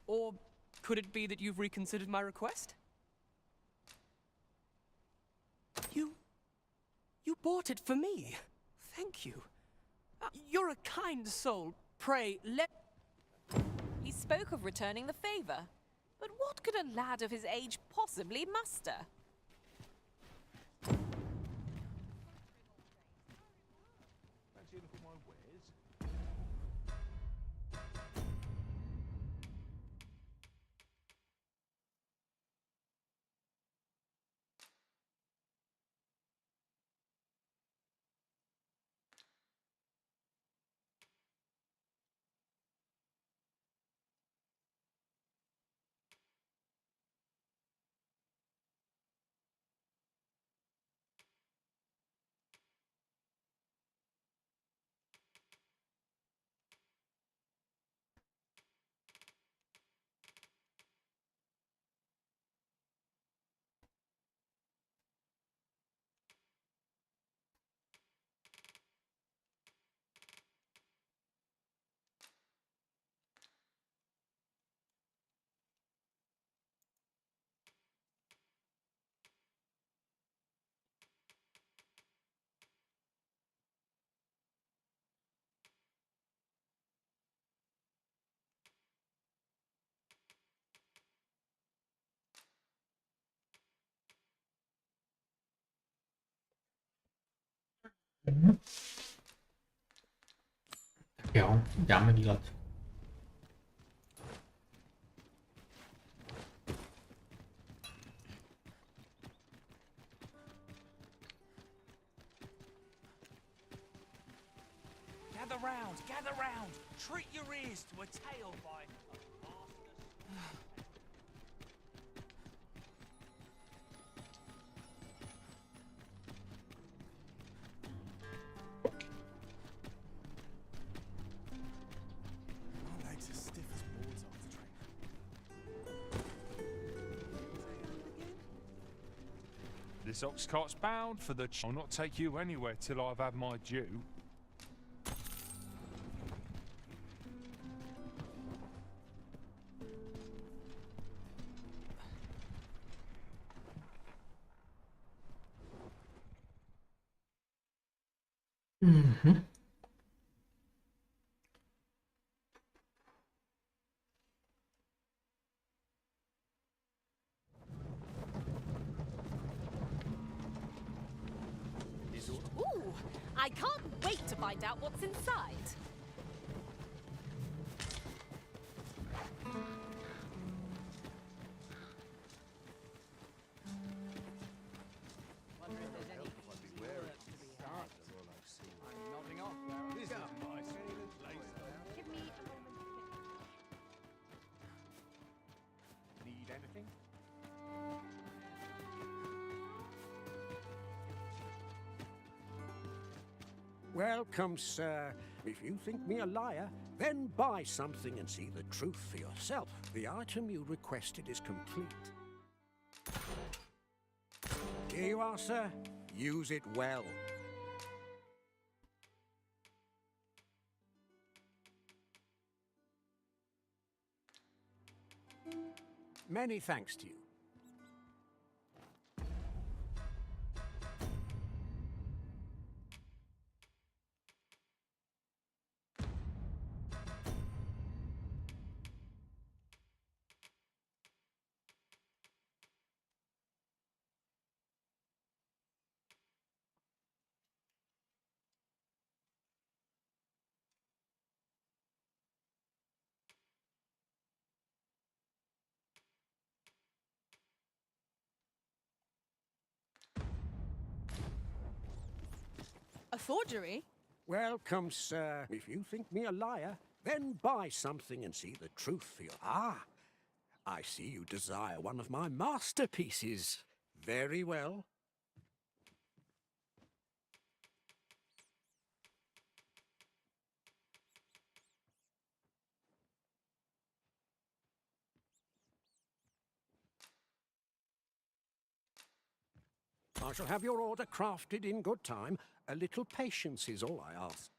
Or could it be that you've reconsidered my request? You bought it for me. Thank you. You're a kind soul. Pray, let... He spoke of returning the favor. But what could a lad of his age possibly muster? Fancy a look at my wares? Tak jo, dáme výlet. Gather round! Treat your ears to a tale by... My legs are stiff as boards after training. This ox cart's bound for the... I'll not take you anywhere till I've had my due. Mhm. Ooh, I can't wait to find out what's inside. Wonder if there's any easy work to be had. I'm nodding off. This is my sailor's lace. Give me a moment to get... Need anything? Welcome, sir. If you think me a liar, then buy something and see the truth for yourself. The item you requested is complete. Here you are, sir. Use it well. Many thanks to you. forgery? Welcome, sir. If you think me a liar, then buy something and see the truth for your... Ah, I see you desire one of my masterpieces. Very well. I shall have your order crafted in good time. A little patience is all I ask.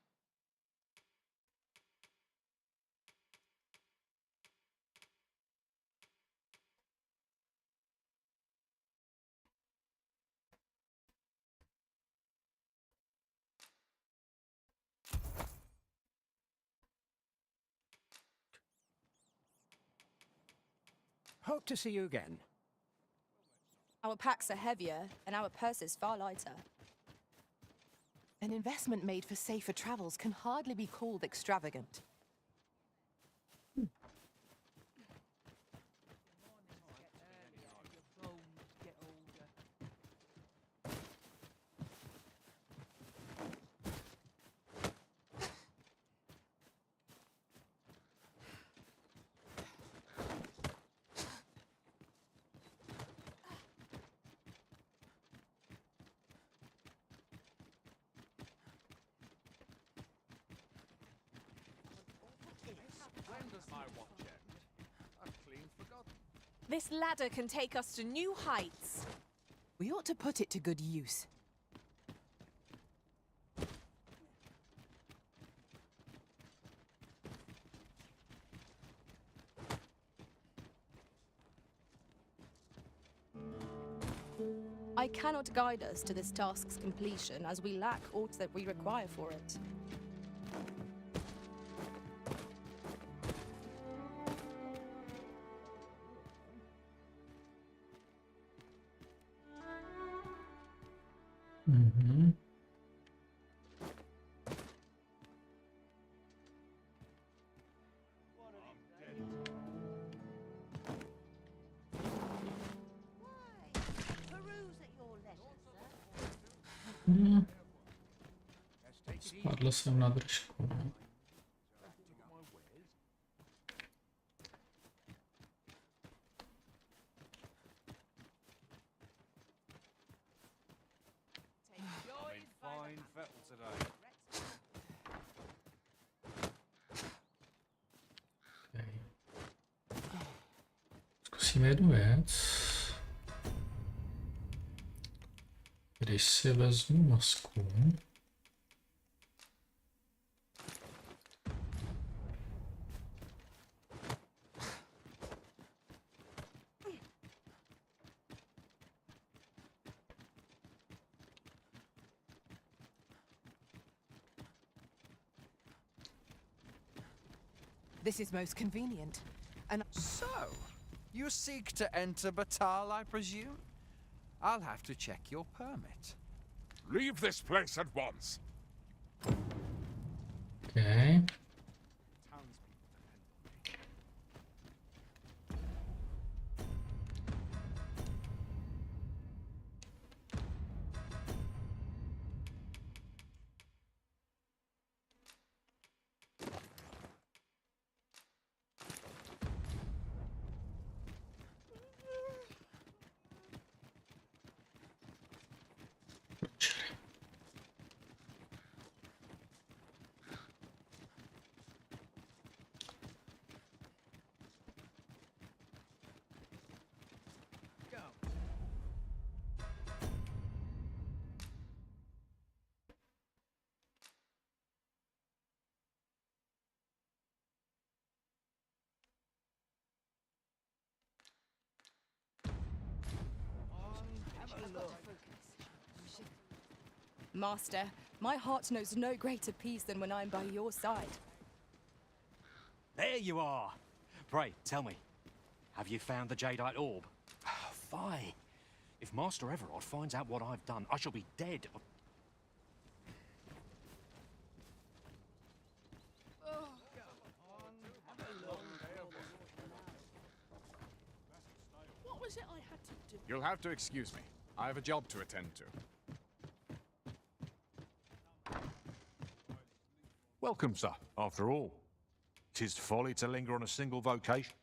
Hope to see you again. Our packs are heavier, and our purses far lighter. An investment made for safer travels can hardly be called extravagant. When does my watch end? I've clean forgotten. This ladder can take us to new heights. We ought to put it to good use. I cannot guide us to this task's completion, as we lack aught that we require for it. Mhm. Spadl jsem na držku. No. Fine fettle today. Okay. Zkusíme jednu věc. Když si vezmu masku, This is most convenient. And so, you seek to enter Batal, I presume? I'll have to check your permit. Leave this place at once. okay. Master, my heart knows no greater peace than when I'm by your side. There you are! Pray, tell me, have you found the jadeite orb? Fie! If Master Everard finds out what I've done, I shall be dead. What was it I had to do? You'll have to excuse me. I have a job to attend to. Welcome, sir. After all, 'tis folly to linger on a single vocation.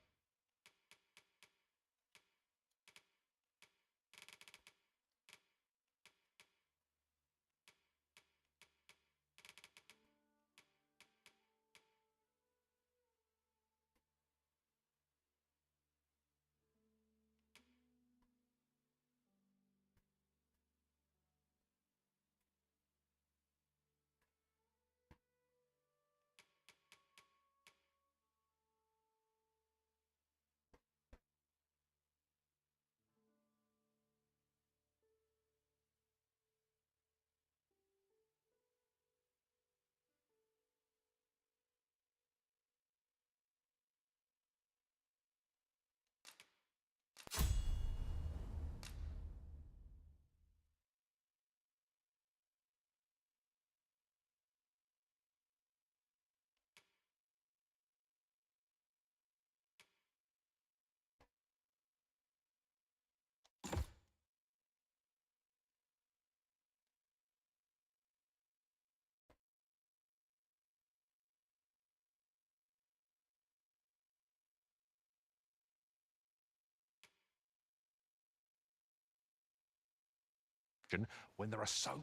When there are so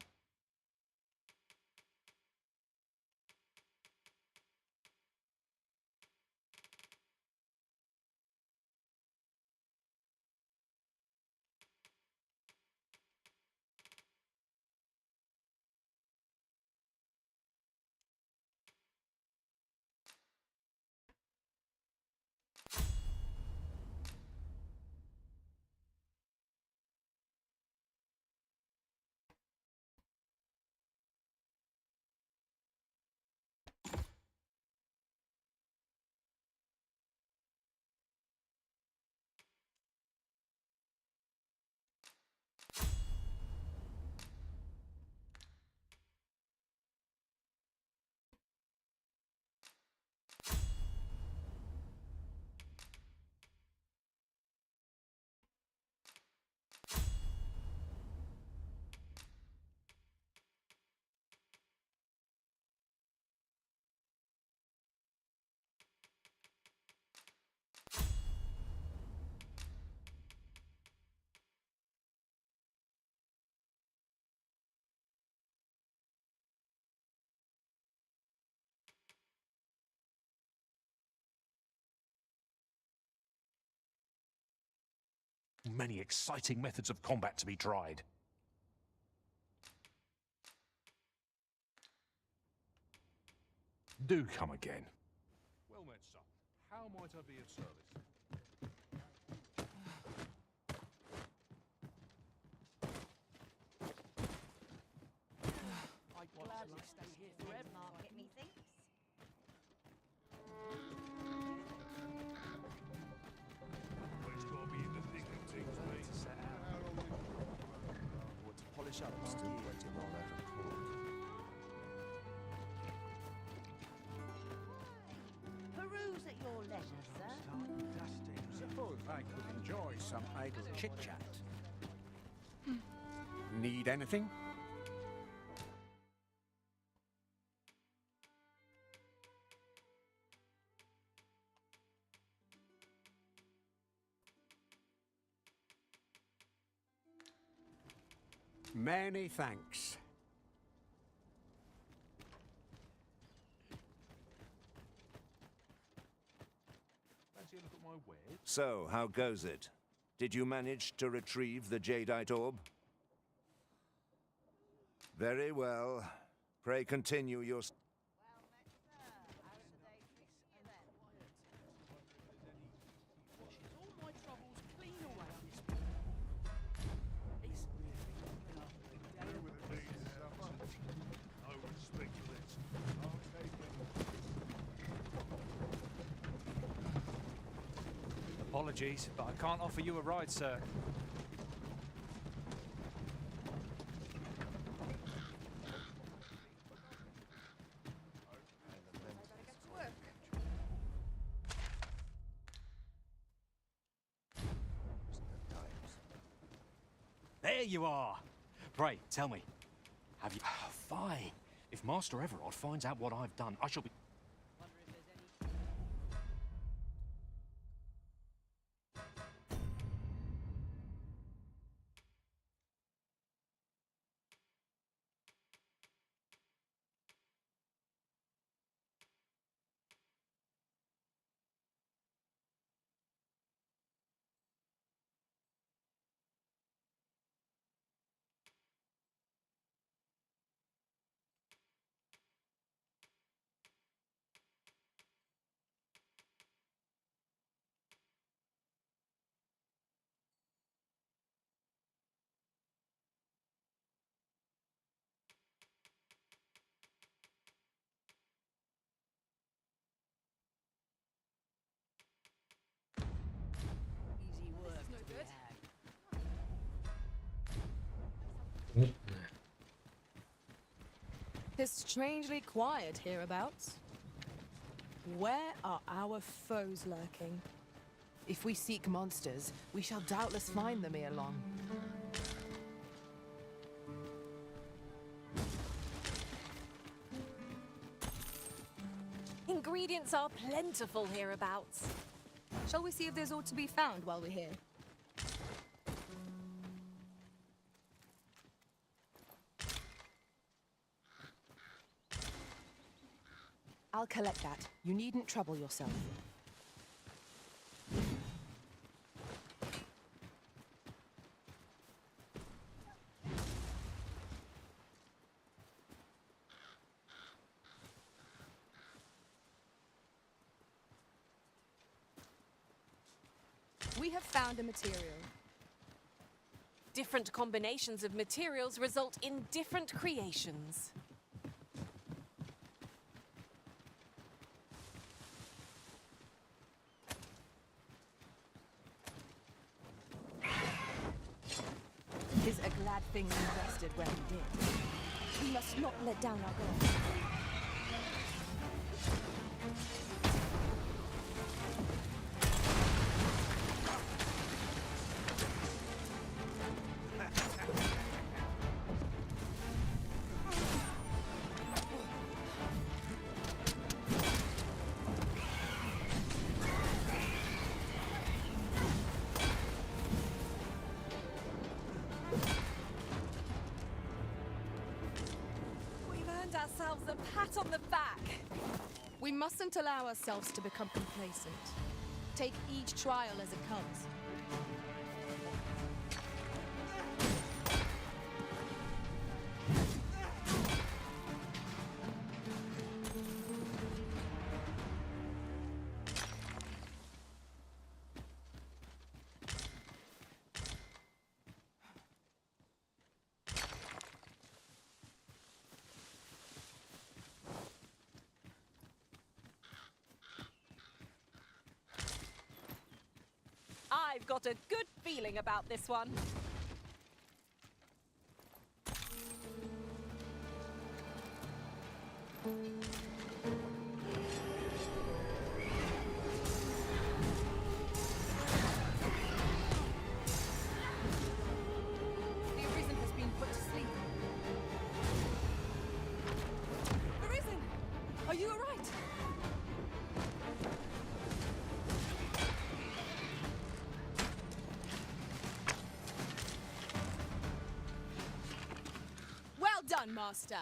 many exciting methods of combat to be tried. Do come again. Well met, son. How might I be of service? I'd gladly stay here forever. Market, methinks. Well, it's got to be in the thick of things, mate. Set out. Or to polish up, still waiting on that report. Peruse at your leisure, sir. Suppose I could enjoy some idle chit-chat. Need anything? Many thanks. Fancy a look at my wares? So, how goes it? Did you manage to retrieve the jadeite orb? Very well. Pray continue your... Apologies, but I can't offer you a ride, sir. There you are. Pray, tell me, have you... Fie. If Master Everard finds out what I've done, I shall be... It's strangely quiet hereabouts. Where are our foes lurking? If we seek monsters, we shall doubtless find them ere long. Ingredients are plentiful hereabouts. Shall we see if there's aught to be found while we're here? I'll collect that. You needn't trouble yourself. We have found a material. Different combinations of materials result in different creations. Tis a glad thing we rested when we did. We must not let down our guard. Ourselves a pat on the back. We mustn't allow ourselves to become complacent. Take each trial as it comes. I've got a good feeling about this one. The Arisen has been put to sleep. Arisen! Are you all right? Well done, Master.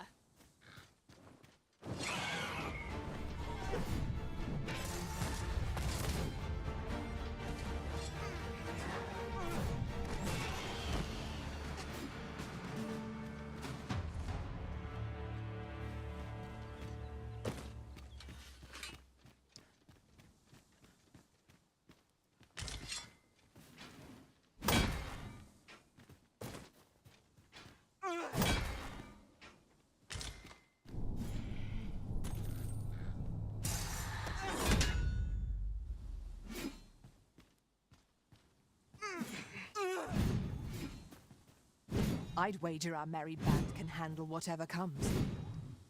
I'd wager our merry band can handle whatever comes.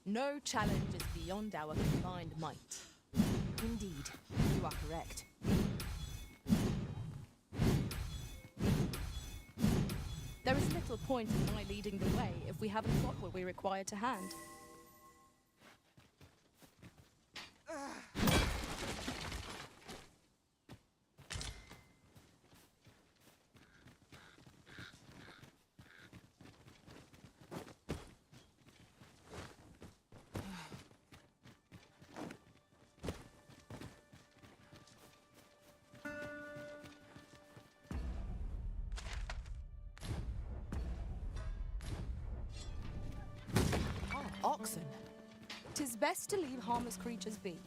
No challenge is beyond our combined might. Indeed, you are correct. There is little point in my leading the way if we haven't got what we require to hand. Oxen. 'Tis best to leave harmless creatures be.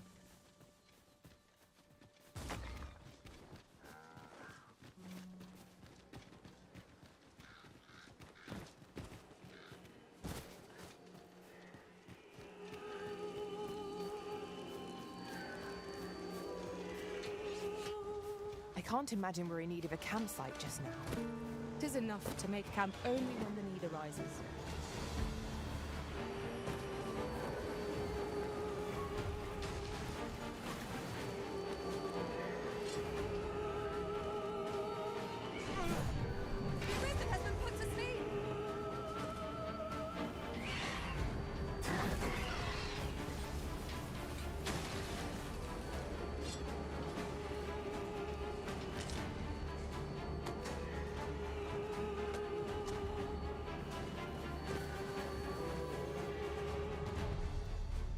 I can't imagine we're in need of a campsite just now. 'Tis enough to make camp only when the need arises.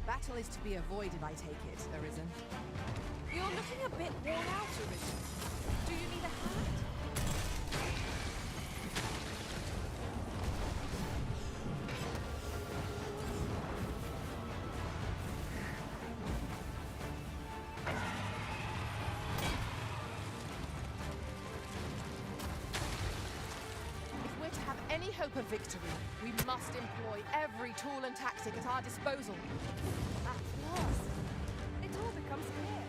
Battle is to be avoided, I take it, Arisen. You're looking a bit worn out, Arisen. Do you need a hand? If we're to have any hope of victory, we must employ every tool and tactic at our disposal. At last, it all becomes clear.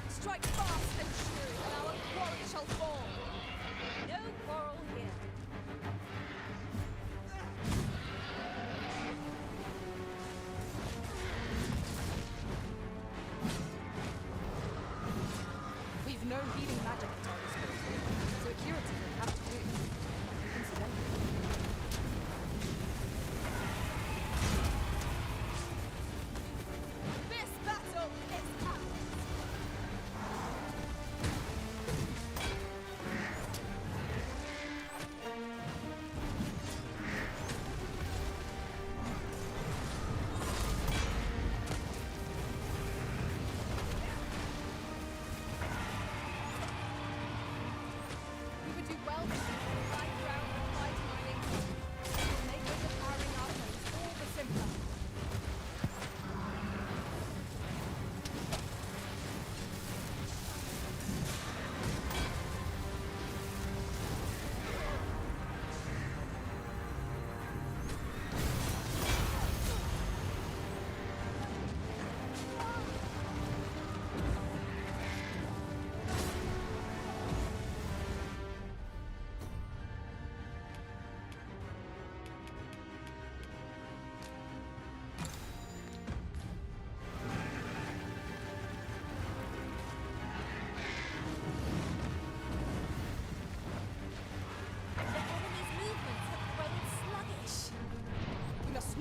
Strike fast and true, and our quarry shall fall. No quarrel here.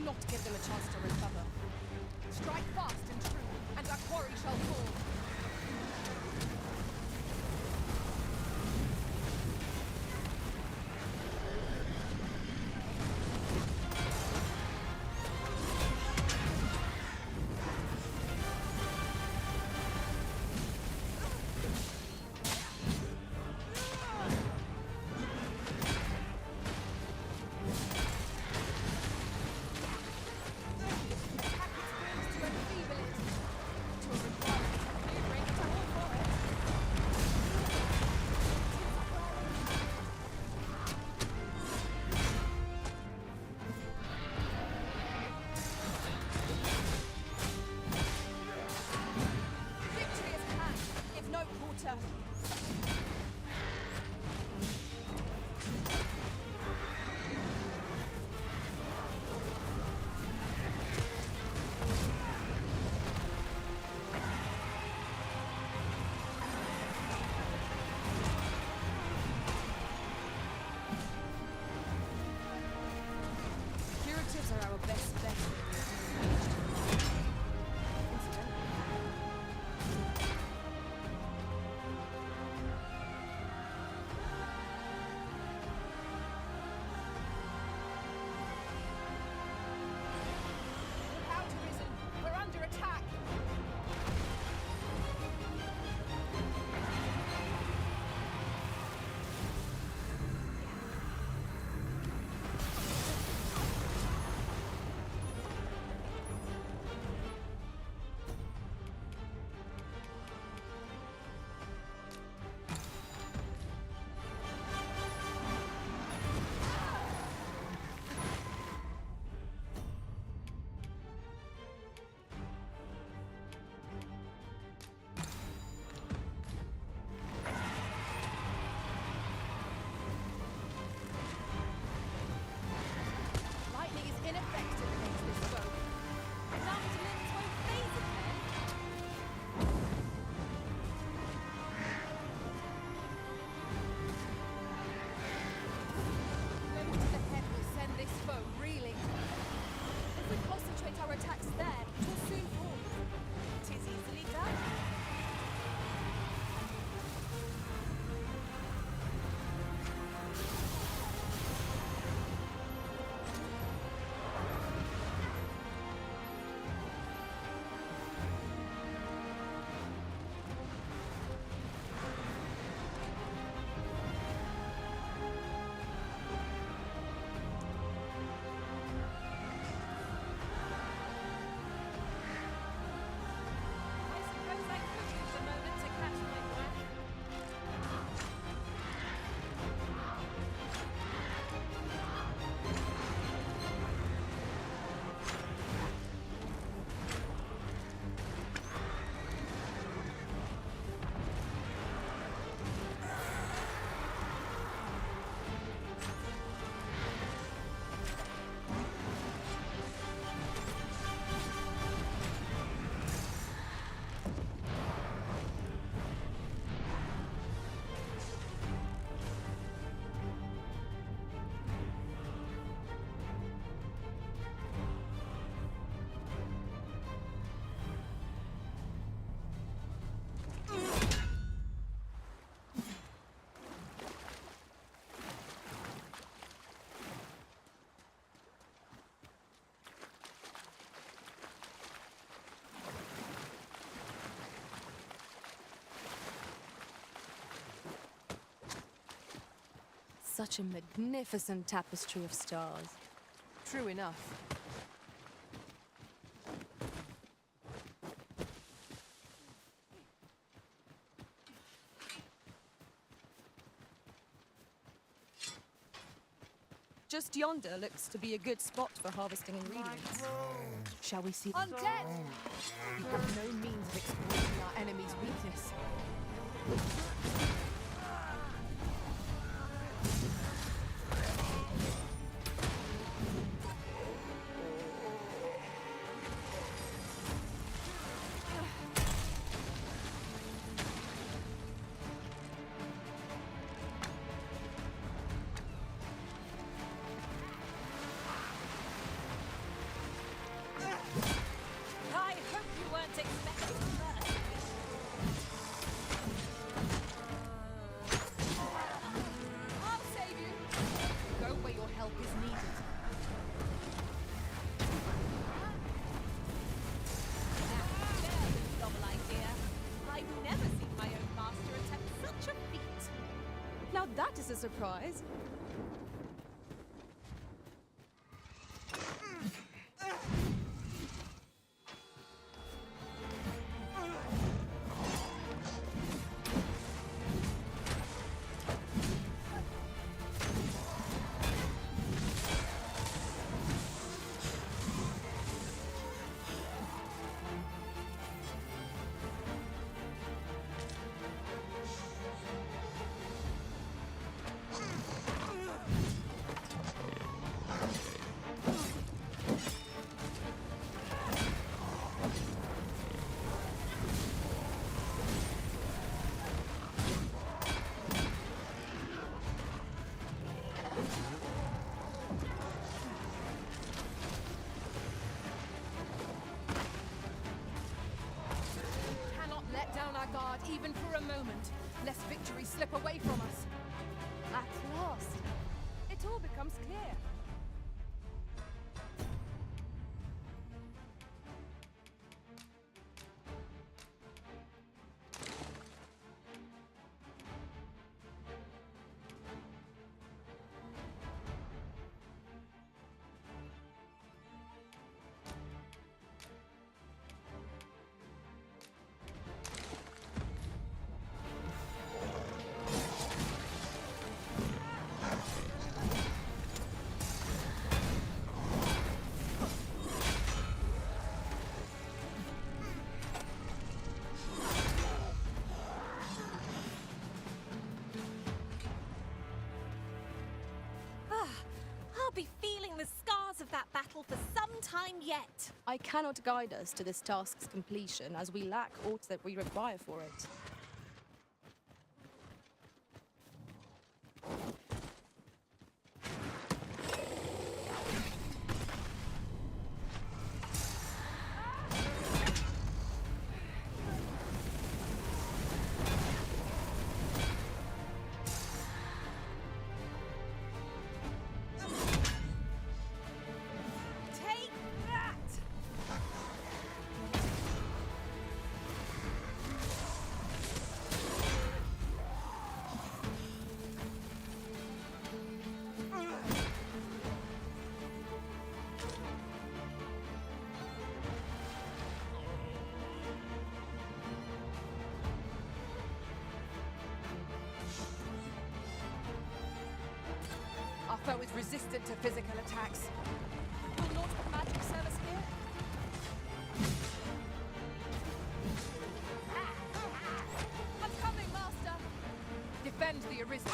not give them a chance to recover. Strike fast and true, and our quarry shall fall. Are our best bet. Look out, Risen! We're under attack! Ineffective against this foe. Numbed limbs won't phase it then. Blow to the head will send this foe reeling. If we concentrate our attacks there, it will soon fall. 'Tis easily done. Such a magnificent tapestry of stars. True enough. Just yonder looks to be a good spot for harvesting ingredients. Shall we see? Undead! We have no means of exploiting our enemy's weakness. prize. Even for a moment, lest victory slip away from us. At last, it all becomes clear. Be feeling the scars of that battle for some time yet. I cannot guide us to this task's completion, as we lack aught that we require for it. Our foe is resistant to physical attacks. Will naught but magic serve us here? I'm coming, Master! Defend the Arisen.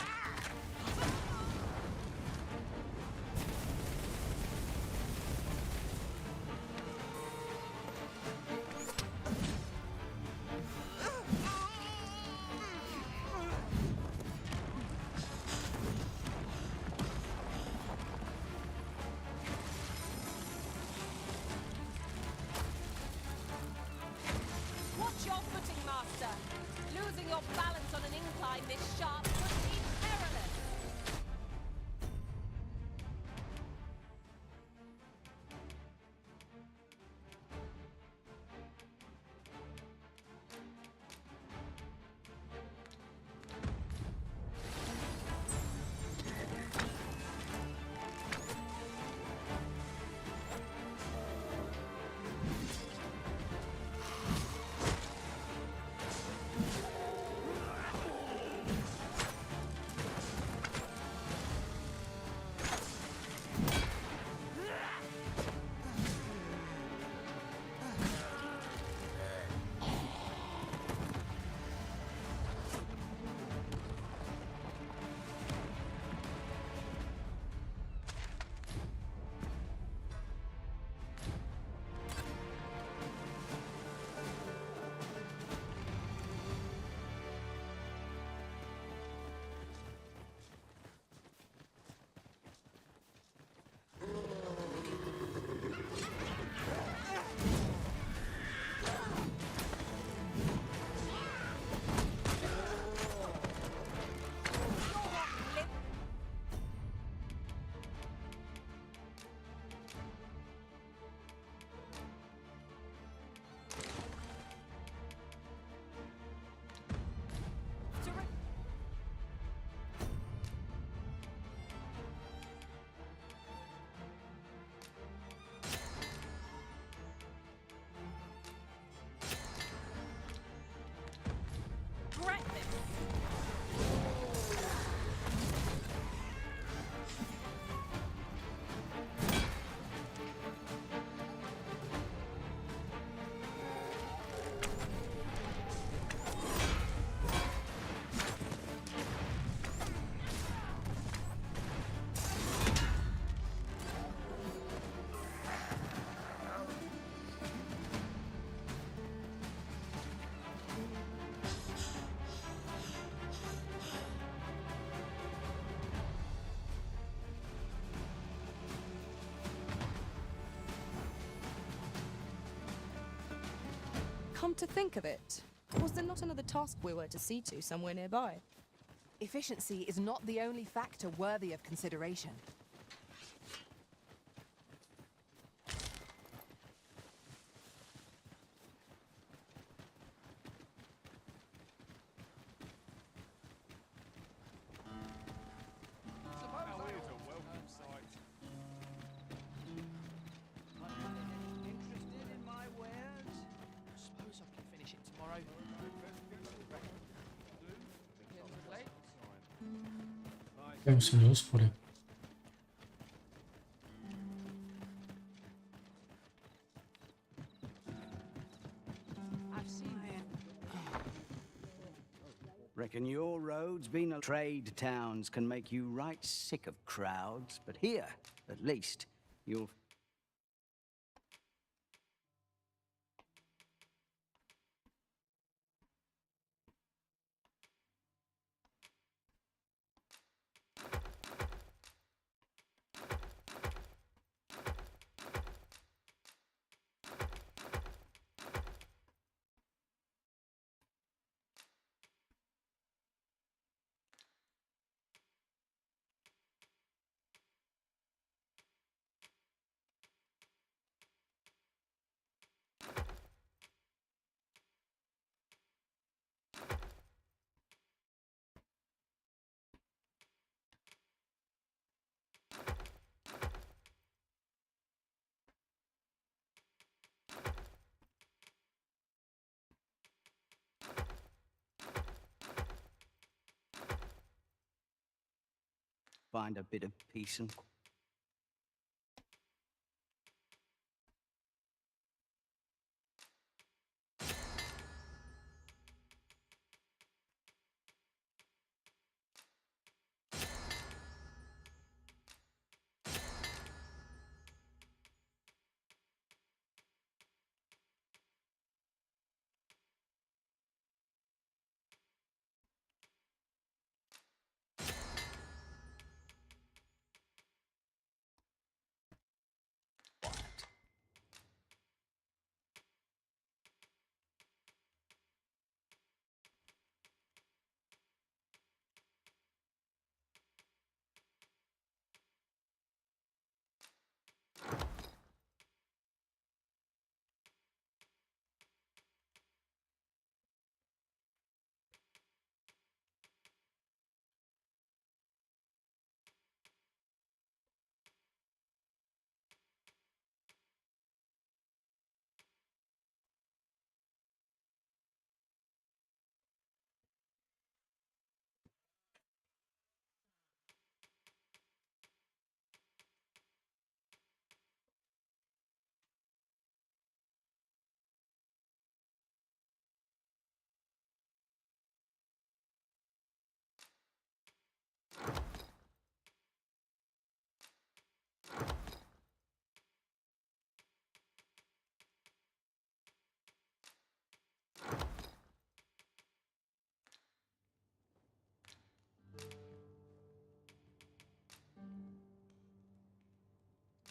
Watch your footing, Master. Losing your balance on an incline this sharp could be perilous. Come to think of it, was there not another task we were to see to somewhere nearby? Efficiency is not the only factor worthy of consideration. Interested in my wares? Suppose I can finish it tomorrow. Já musím do hospody. Reckon your road's been a trade towns can make you right sick of crowds, but here, at least, you'll... find a bit of peace and...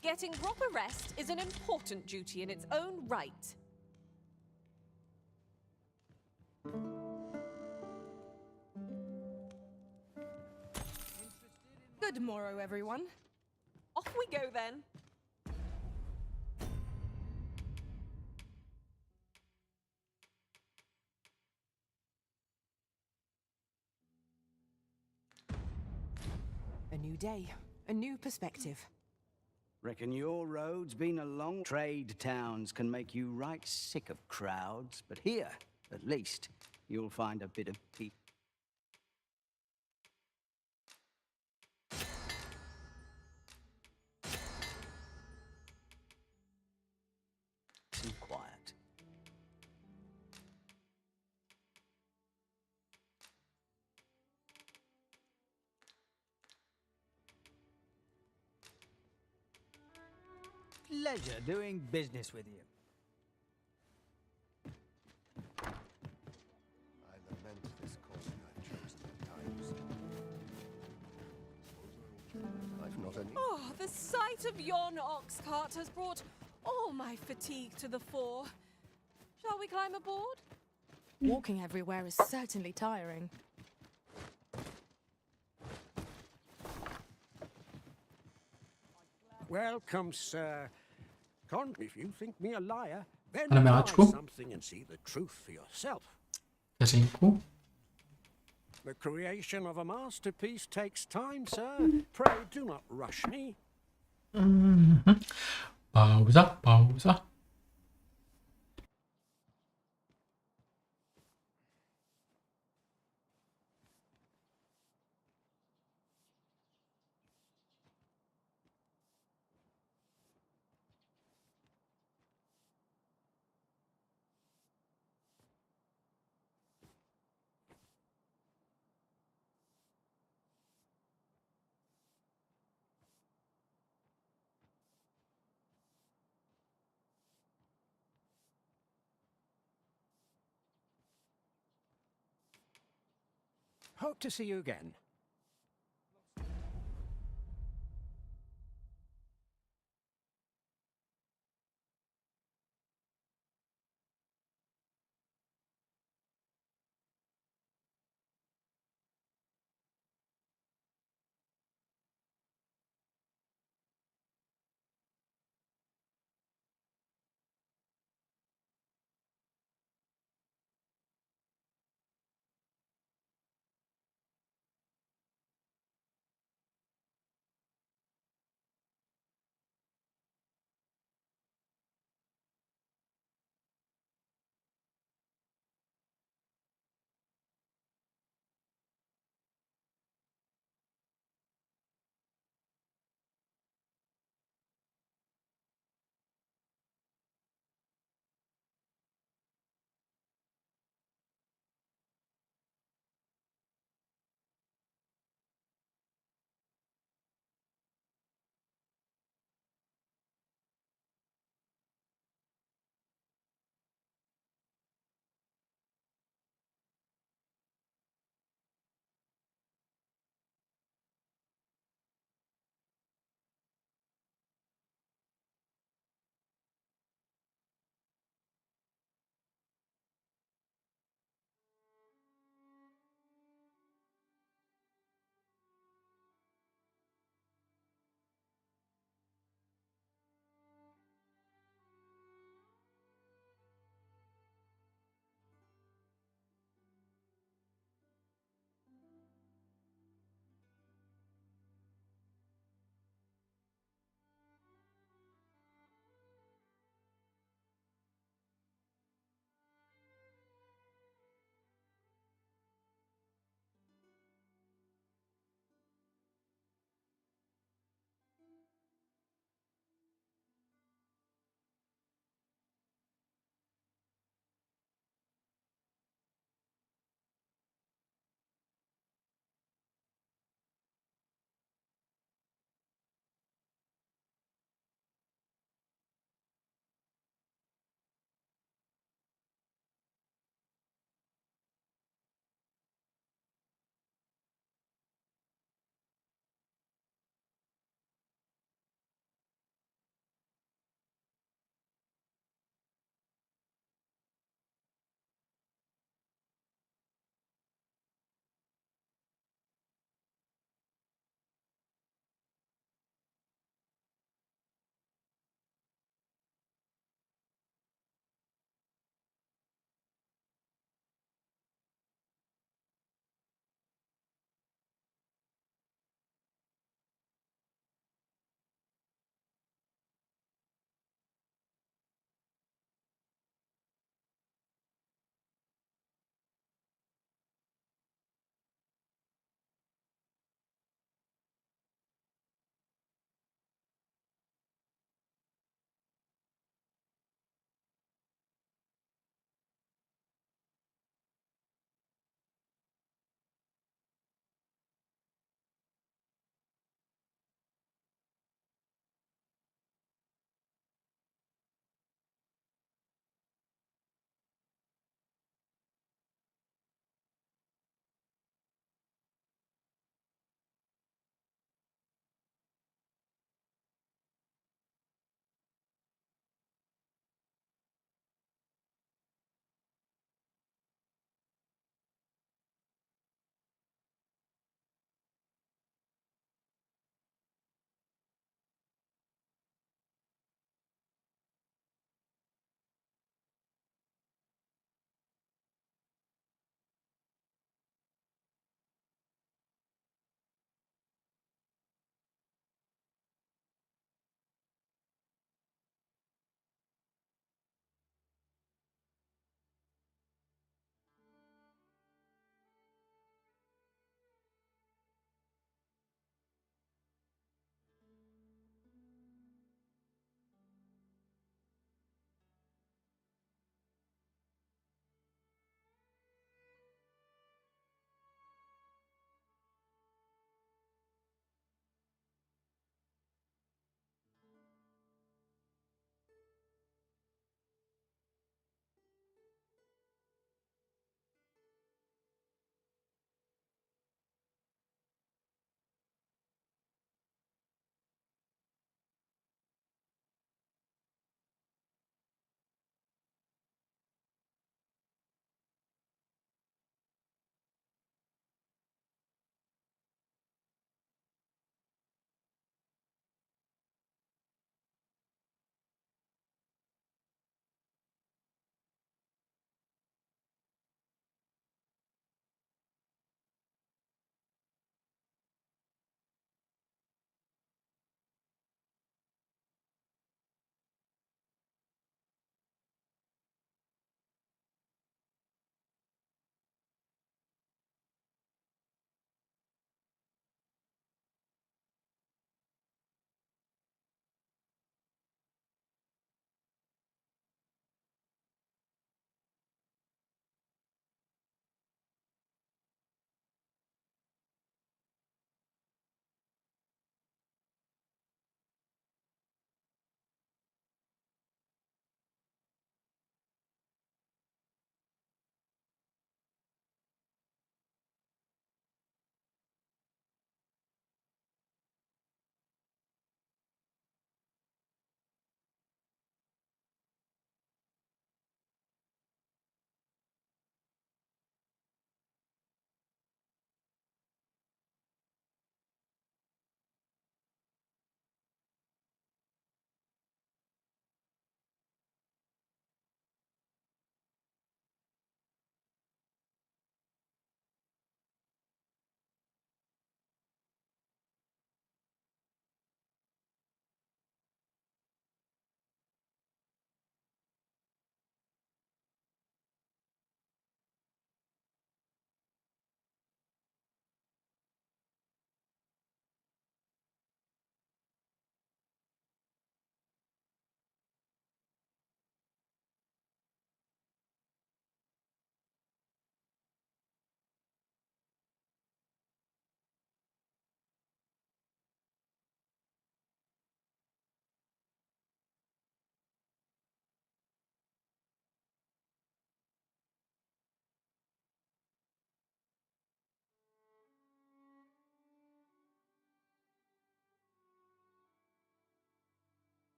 Getting proper rest is an important duty in its own right. Good morrow, everyone. Off we go then. A new day, a new perspective. Reckon your road's been a long... Trade towns can make you right sick of crowds, but here, at least, you'll find a bit of peace. And quiet. Pleasure doing business with you. I lament this calling I've chosen at times. I've not any... Oh, the sight of yon ox cart has brought all my fatigue to the fore. Shall we climb aboard? Walking everywhere is certainly tiring. Welcome, sir. If you think me a liar, then Hrajme try Ačku. something and see the truth for yourself. Vteřinku. The creation of a masterpiece takes time, sir. Pray do not rush me. Pauza, pauza. Hope to see you again.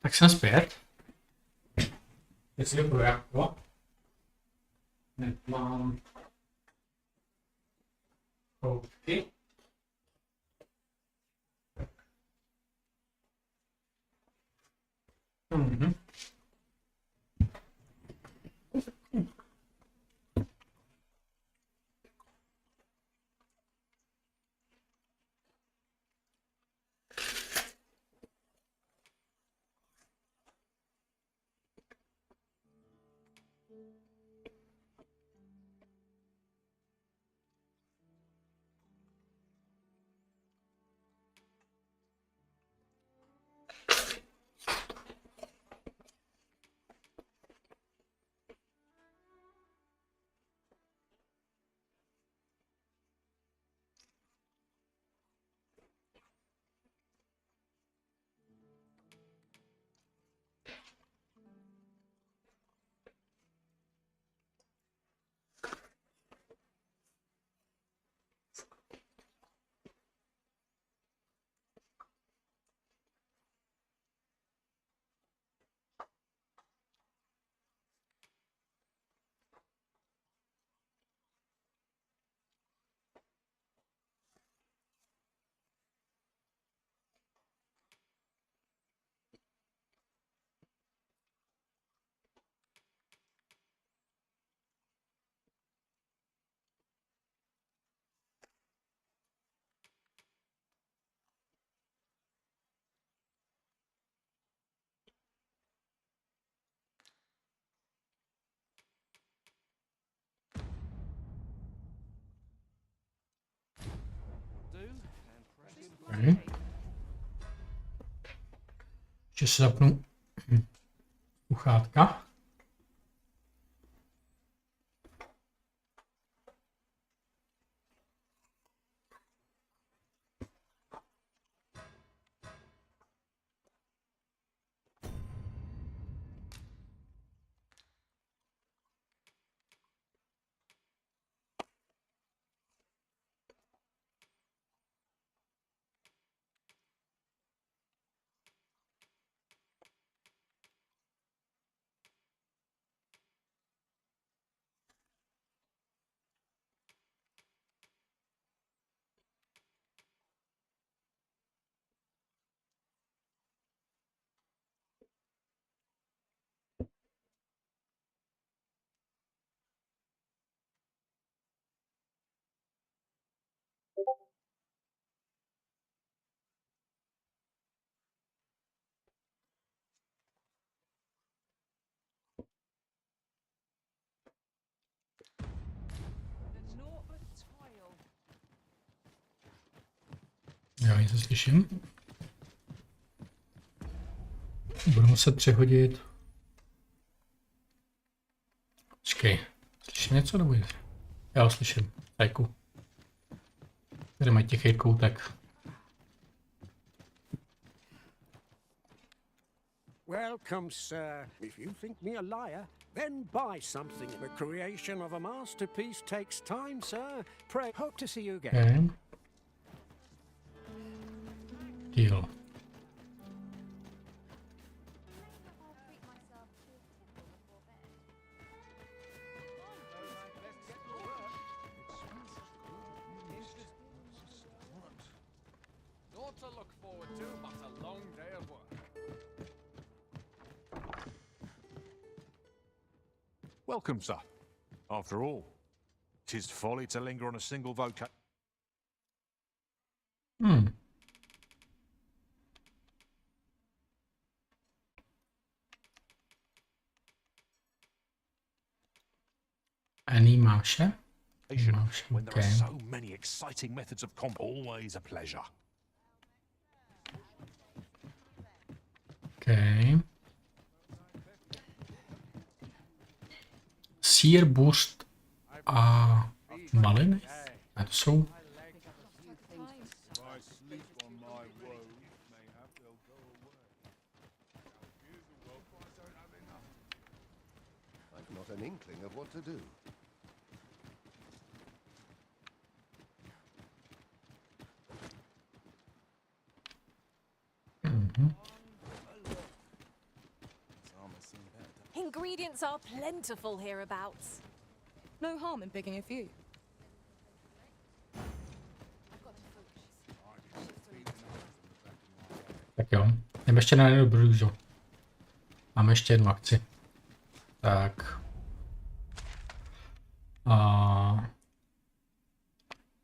Tak jsem zpět. Jestli to bude jako. Nemám koutky. Mhm. Okay. Ještě se zapnu sluchátka. Já něco slyším. Budu muset přehodit. Počkej, slyším něco nebo něco? Já ho slyším, tajku. Tady mají tichý koutek. Welcome, sir. If you think me a liar, then buy something. The creation of a masterpiece takes time, sir. Pray, hope to see you again. Okay. Deal. Not to look forward to, but a long day of work. Welcome, sir. After all, 'tis folly to linger on a single vocation. Animáše? When there are so many exciting methods of combat, always a pleasure. Okay. Sír, burst a maliny? A to jsou? I've not an inkling of what to do. Ingredients are plentiful hereabouts. No harm in picking a few. Tak jo, jdeme ještě na jednu brůžu. Máme ještě jednu akci. Tak.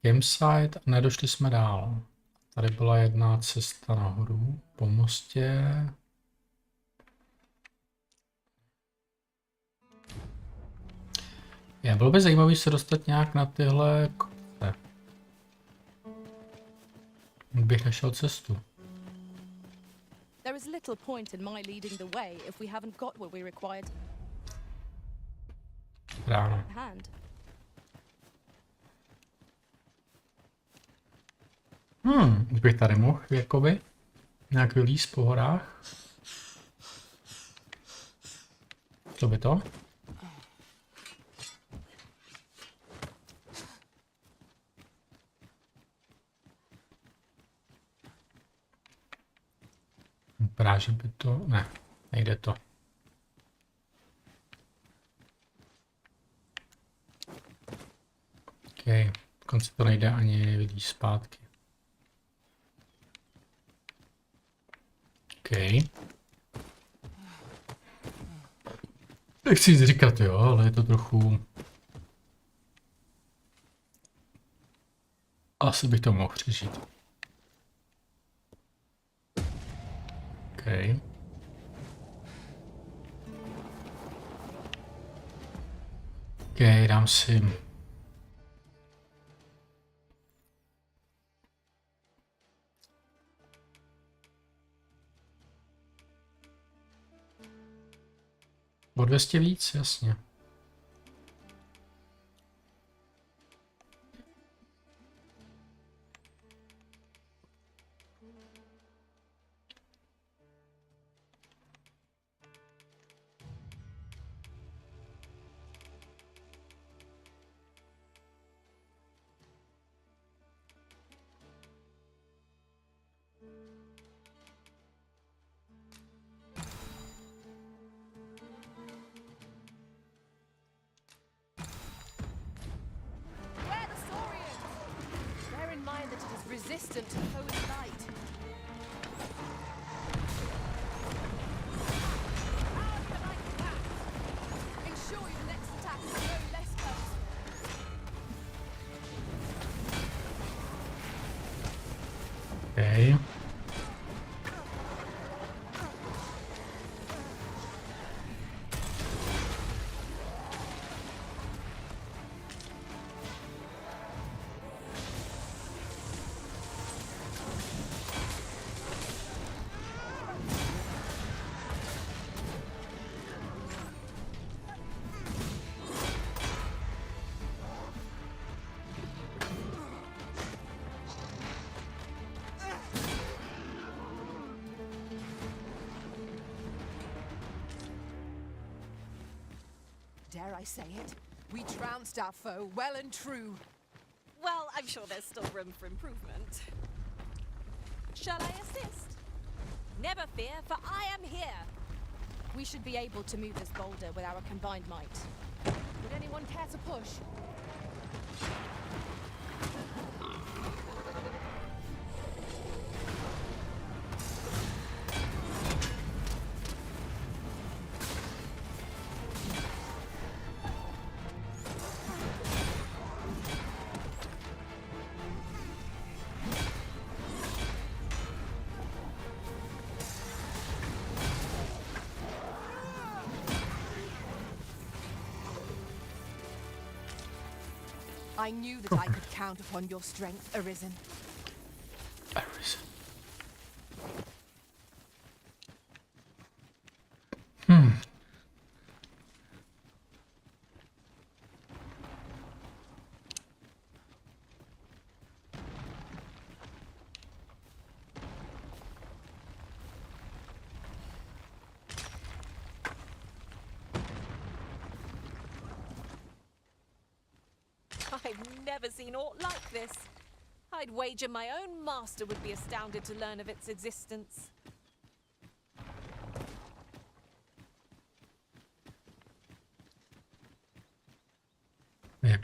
Campsite, nedošli jsme dál. Tady byla jedna cesta nahoru po mostě. Bylo by zajímavé se dostat nějak na tyhle kopce. Bych našel cestu. There is little point in my leading the way if we haven't got what we required. Ráno. Hand. Už bych tady mohl, jakoby, nějak vylízt po horách. Co by to? Vypadá, že by to... Ne, nejde to. OK, dokonce to nejde ani vylízt zpátky. OK. Nechci nic říkat, jo, ale je to trochu... Asi bych to mohl přežít. OK. OK, dám si... O 200 víc, jasně. Resistant to holy light. Ensure your next attack is no less close. Okay. Dare I say it? We trounced our foe well and true. Well, I'm sure there's still room for improvement. Shall I assist? Never fear, for I am here. We should be able to move this boulder with our combined might. Would anyone care to push? I knew that I could count upon your strength, Arisen. Arisen. I've never seen aught like this. I'd wager my own master would be astounded to learn of its existence.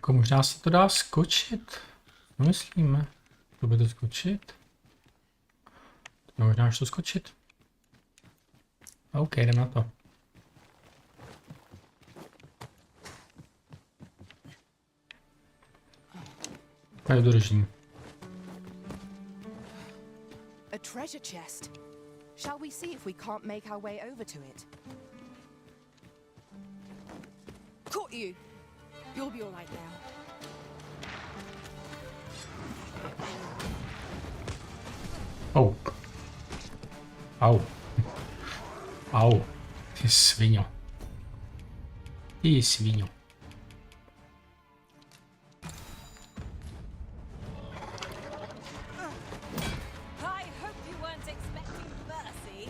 Jako možná se to dá skočit. No myslíme. To by to skočit. No možná až to skočit. OK, jdem na to. Tak držím. A treasure chest. Shall we see if we can't make our way over to it? Caught you. You'll be all right now. Oh. Au. Au. Ty sviňo. Ty sviňo. I hope you weren't expecting mercy.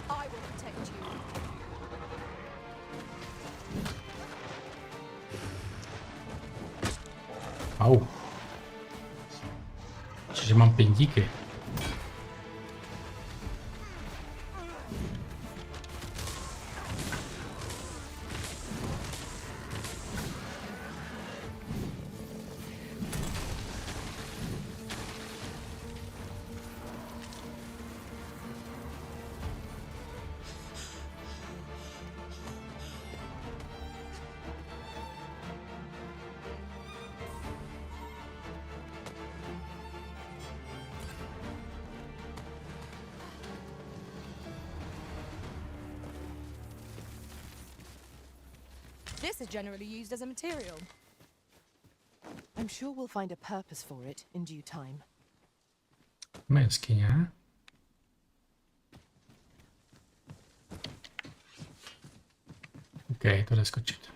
I will protect you. Au. Že mám pindíky. This is generally used as a material. I'm sure we'll find a purpose for it in due time. Jeskyně. OK, to jde skočit.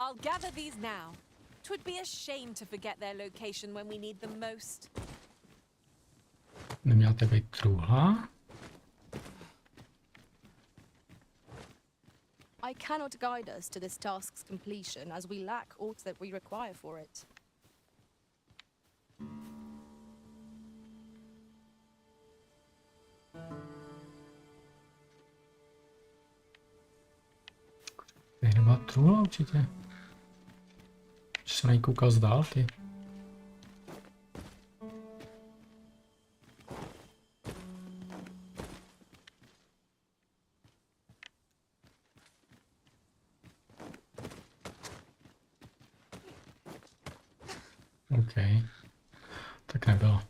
I'll gather these now. 'Twould be a shame to forget their location when we need them most. Neměla to být truhla? I cannot guide us to this task's completion as we lack aught that we require for it. Tady nebyla truhla určitě. Že jsem na ní koukal z dálky. OK. Tak nebylo.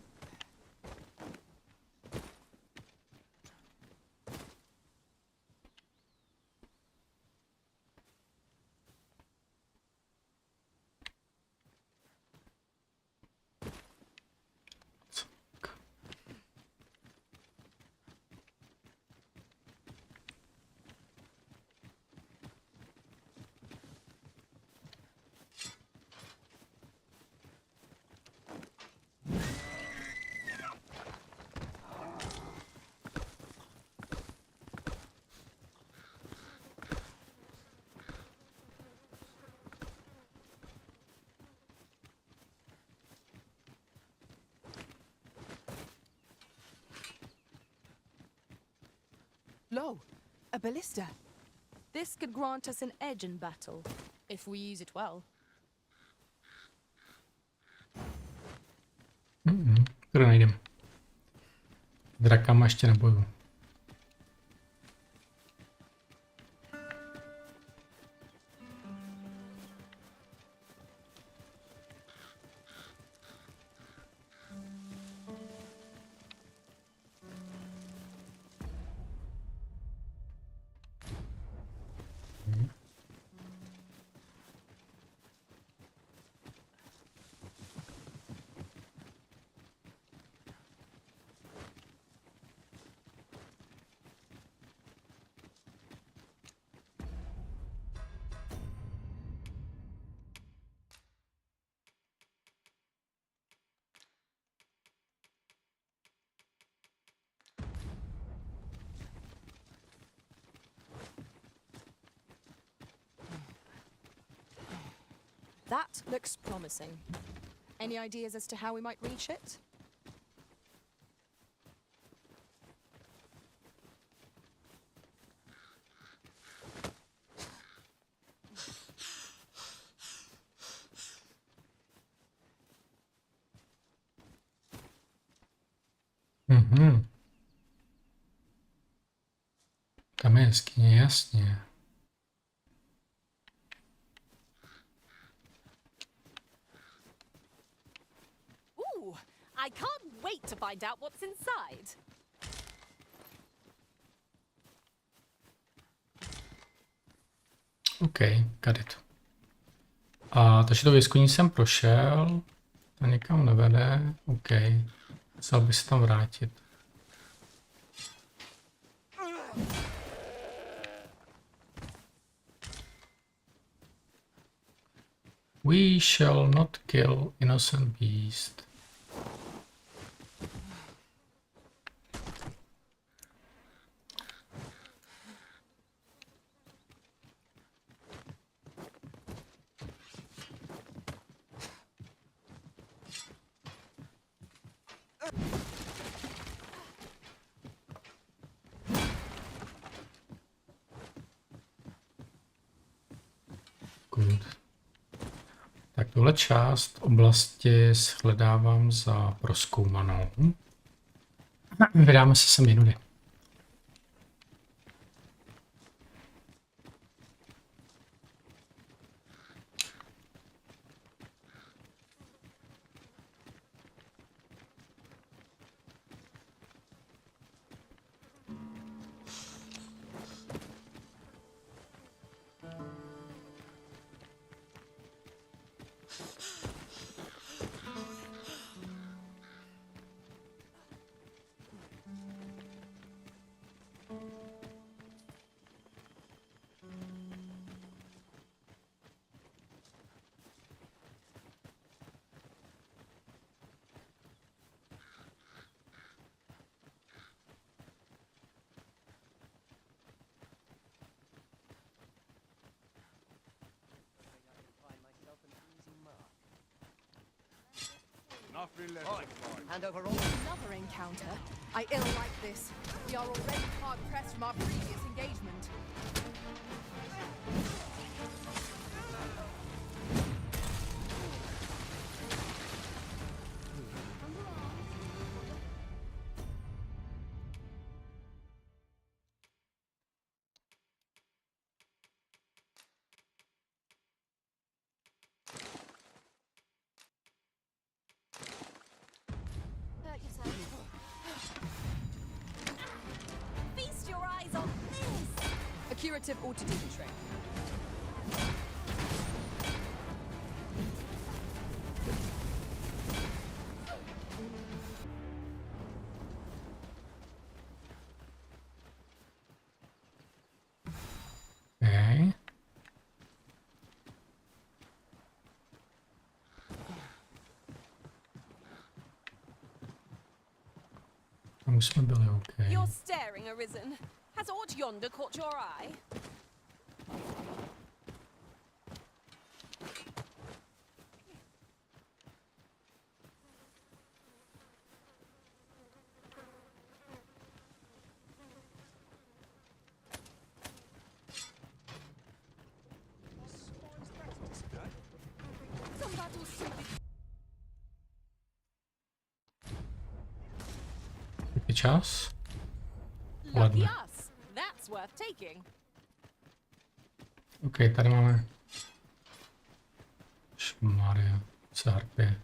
Lo, a ballista. This could grant us an edge in battle, if we use it well. Které najdem. Drakama ještě neboju. That looks promising. Any ideas as to how we might reach it? Mhm. Tam je jeskyně, jasně. Ooh, I can't wait to find out what's inside. OK, got it. A takže to jeskyní jsem prošel. To nikam nevede. OK. Musel by se tam vrátit. We shall not kill innocent beast. Good. Tak tuhle část oblasti shledávám za prozkoumanou. Vydáme se sem jinudy. Hand over all. Another encounter. I ill like this. We are already hard pressed from our previous engagement. Feast your eyes on this! A curative ought to do the trick. Okay. Tam jsme byli OK. You're staring, Arisen. Has aught yonder caught your eye? Some battles simply Jaký čas? lucky Ledne. us. That's worth taking. OK, tady máme Šmaria, Sarpě.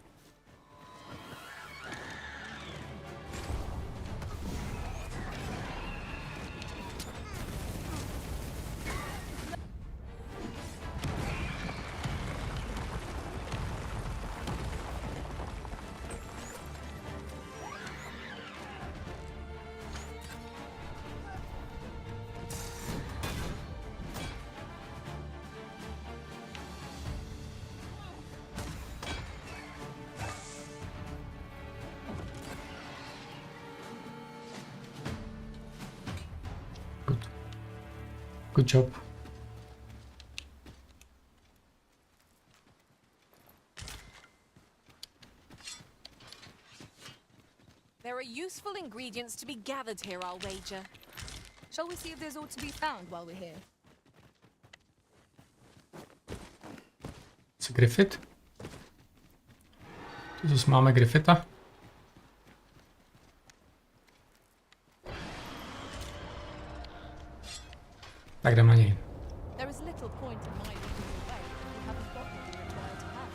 Good job. There are useful ingredients to be gathered here, I'll wager. Shall we see if there's aught to be found while we're here? Co Griffith? Tu zase máme Griffitha. Tak jdem na něj. There is little point in my leading you away if you haven't got what you require to have.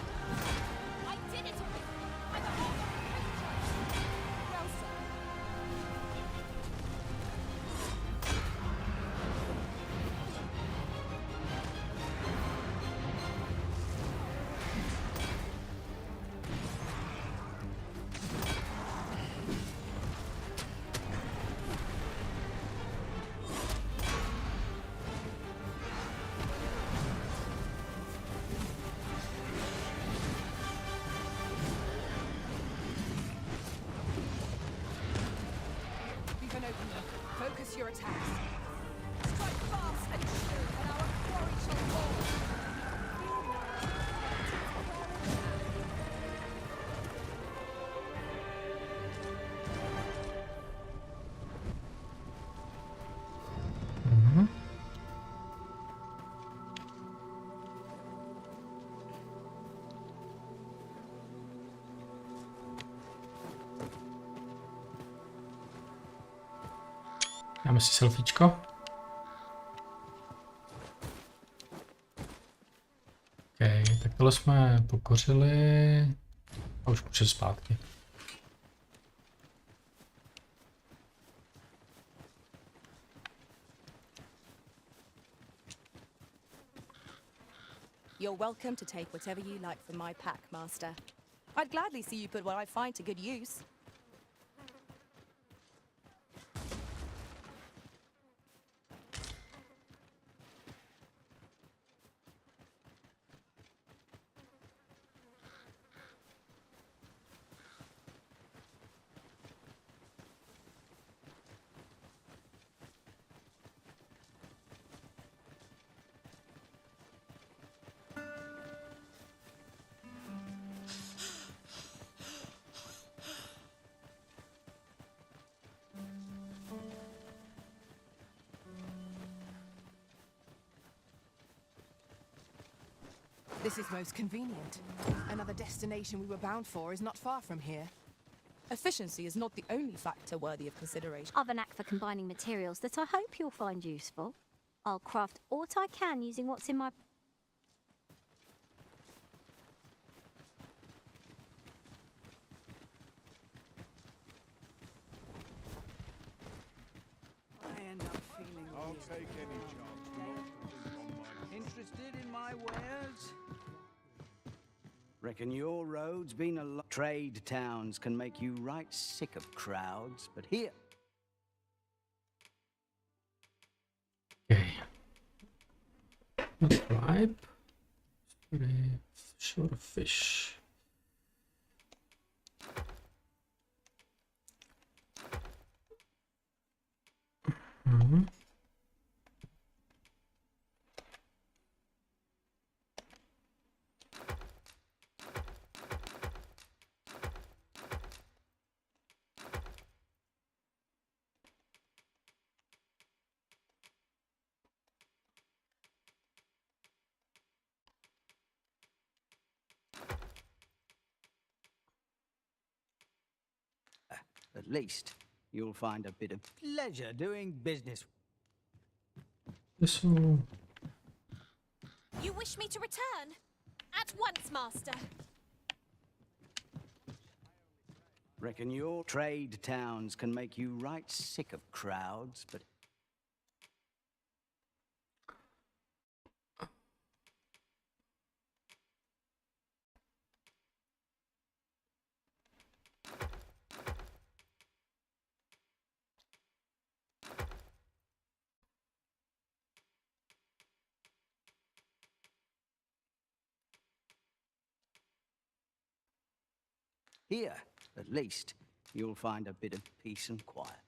I did it already! I'm a well, sir. Leave an opening. Focus your attacks. Strike fast and sure, and our quarry shall fall. Mhm. Dáme si selfiečko. OK, tak tohle jsme pokořili. A už můžeme zpátky. You're welcome to take whatever you like from my pack, Master. I'd gladly see you put what I find to good use. This is most convenient. Another destination we were bound for is not far from here. Efficiency is not the only factor worthy of consideration. I've an knack for combining materials that I hope you'll find useful. I'll craft aught I can using what's in my... I end up feeling I'll take any chance not to think on my... interested in my wares. Reckon your road's been a lot. Trade towns can make you right sick of crowds, but here. Okay. Tribe. Short of fish. Mhm. At least you'll find a bit of pleasure doing business. This will... You wish me to return? At once, Master. Reckon your trade towns can make you right sick of crowds, but... Here, at least, you'll find a bit of peace and quiet.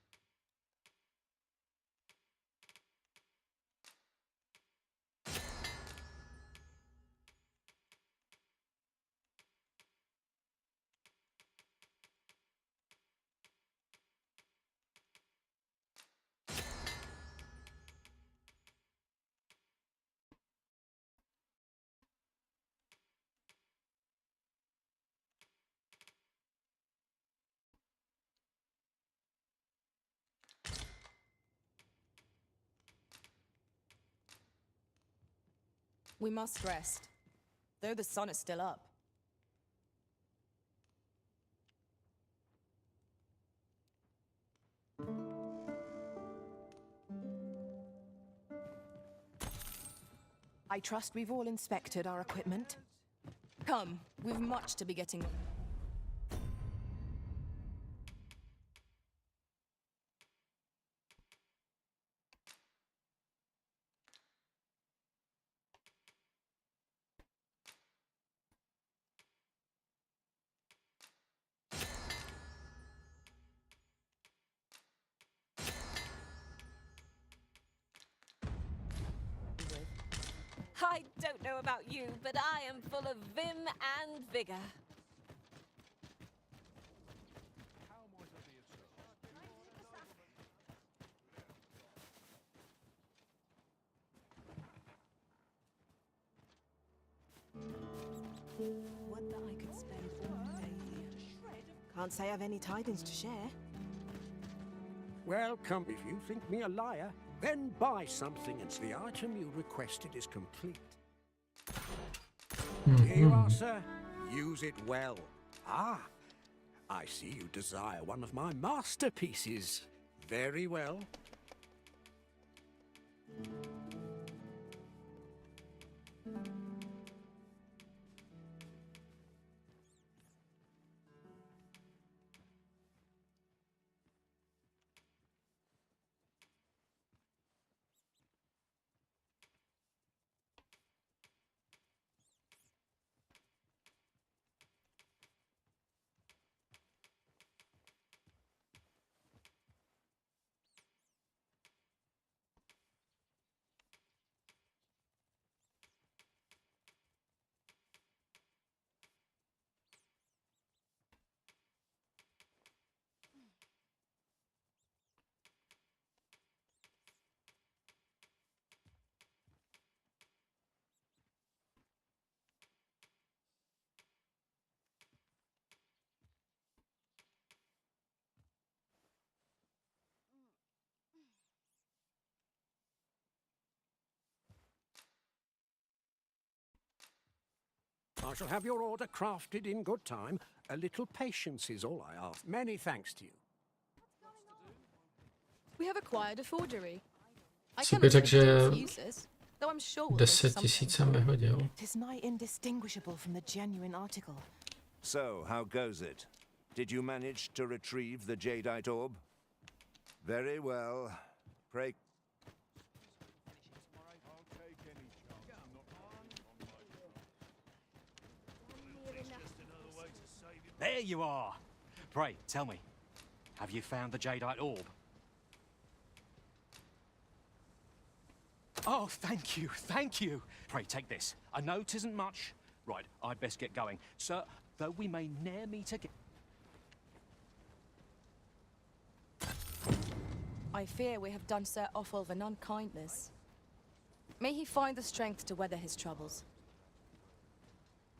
We must rest, though the sun is still up. I trust we've all inspected our equipment. Come, we've much to be getting. I don't know about you, but I am full of vim and vigor. Would that I could spend all day here. Can't say I've any tidings to share. Well, come, if you think me a liar, then buy something until the item you requested is complete. Here you are, sir. Use it well. Ah, I see you desire one of my masterpieces. Very well. I shall have your order crafted in good time. A little patience is all I ask. Many thanks to you. We have acquired a forgery. I Co by cannot takže excuse this, though I'm sure we'll think of 10 something. 000 jsem vyhodil. Tis nigh indistinguishable from the genuine article. So, how goes it? Did you manage to retrieve the jadeite orb? Very well. Pray... There you are. Pray, tell me, have you found the jadeite orb? Oh, thank you, thank you. Pray, take this. I know 'tisn't much. Right, I'd best get going. Sir, though we may ne'er meet again... I fear we have done Sir Offulf an unkindness. May he find the strength to weather his troubles.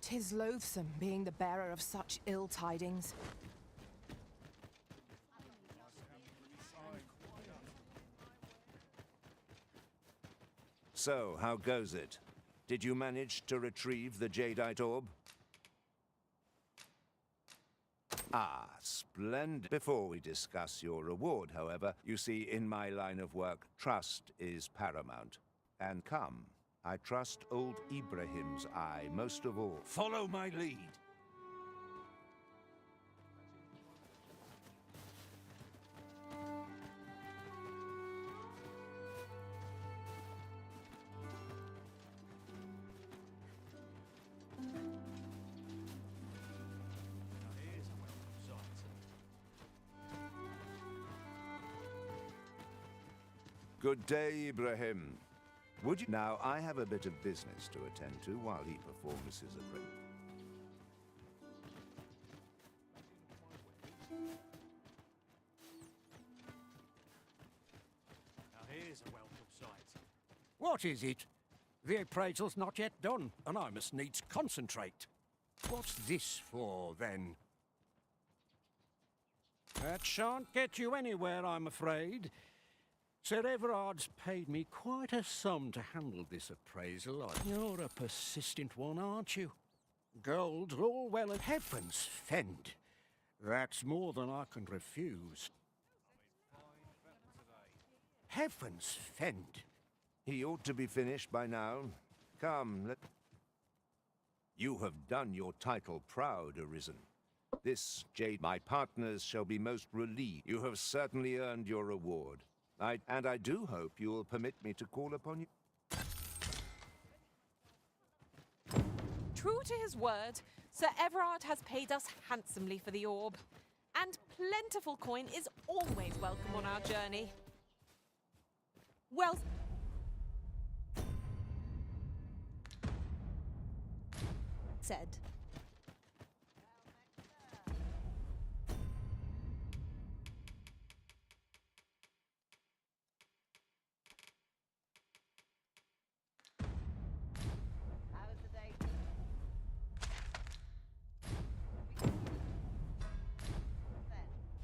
'Tis loathsome being the bearer of such ill tidings. So, how goes it? Did you manage to retrieve the jadeite orb? Ah, splendid. Before we discuss your reward, however, you see, in my line of work, trust is paramount. And come, I trust old Ibrahim's eye most of all. Follow my lead. Good day, Ibrahim. Would you... Now, I have a bit of business to attend to while he performs his appraisal. Now here's a welcome sight. What is it? The appraisal's not yet done, and I must needs concentrate. What's this for, then? That shan't get you anywhere, I'm afraid. Sir Everard's paid me quite a sum to handle this appraisal. You're a persistent one, aren't you? Gold's all well and heavens fend. That's more than I can refuse. Heavens fend. He ought to be finished by now. Come, let... You have done your title proud, Arisen. This jade, my partners shall be most relieved. You have certainly earned your reward. And I do hope you will permit me to call upon you. True to his word, Sir Everard has paid us handsomely for the orb. And plentiful coin is always welcome on our journey. Well said.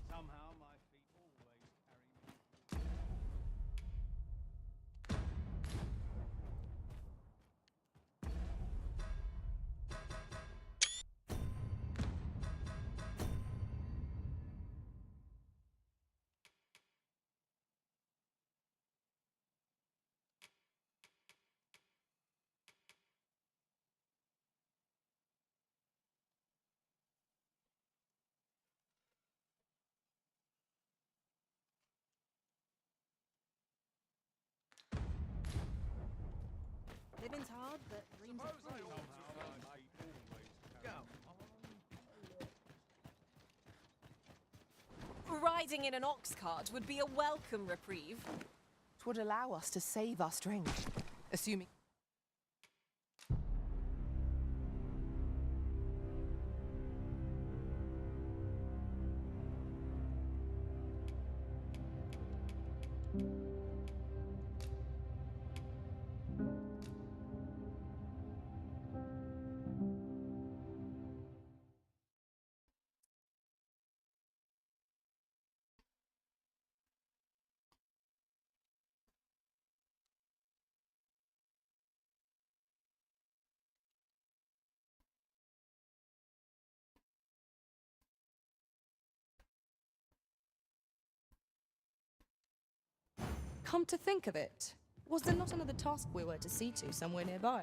Somehow my feet always carry me. Living's hard, but dreams are free. Riding in an ox cart would be a welcome reprieve. It would allow us to save our strength, assuming... Come to think of it, was there not another task we were to see to somewhere nearby?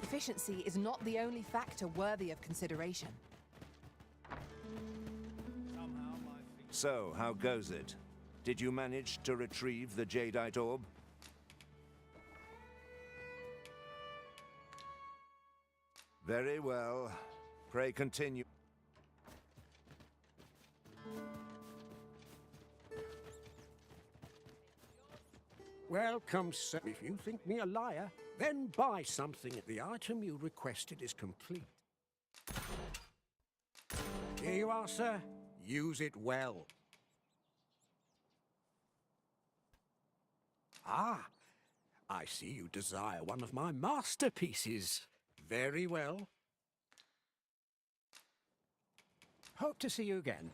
Efficiency is not the only factor worthy of consideration. So, how goes it? Did you manage to retrieve the jadeite orb? Very well. Pray continue. Welcome, sir. If you think me a liar, then buy something. The item you requested is complete. Here you are, sir. Use it well. Ah, I see you desire one of my masterpieces. Very well. Hope to see you again.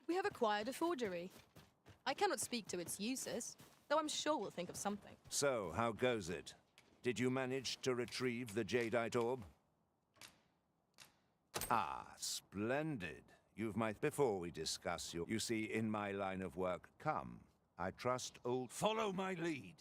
We have acquired a forgery. I cannot speak to its uses, though I'm sure we'll think of something. So, how goes it? Did you manage to retrieve the jadeite orb? Ah, splendid. Before we discuss your... You see, in my line of work, come. I trust old... Follow my lead.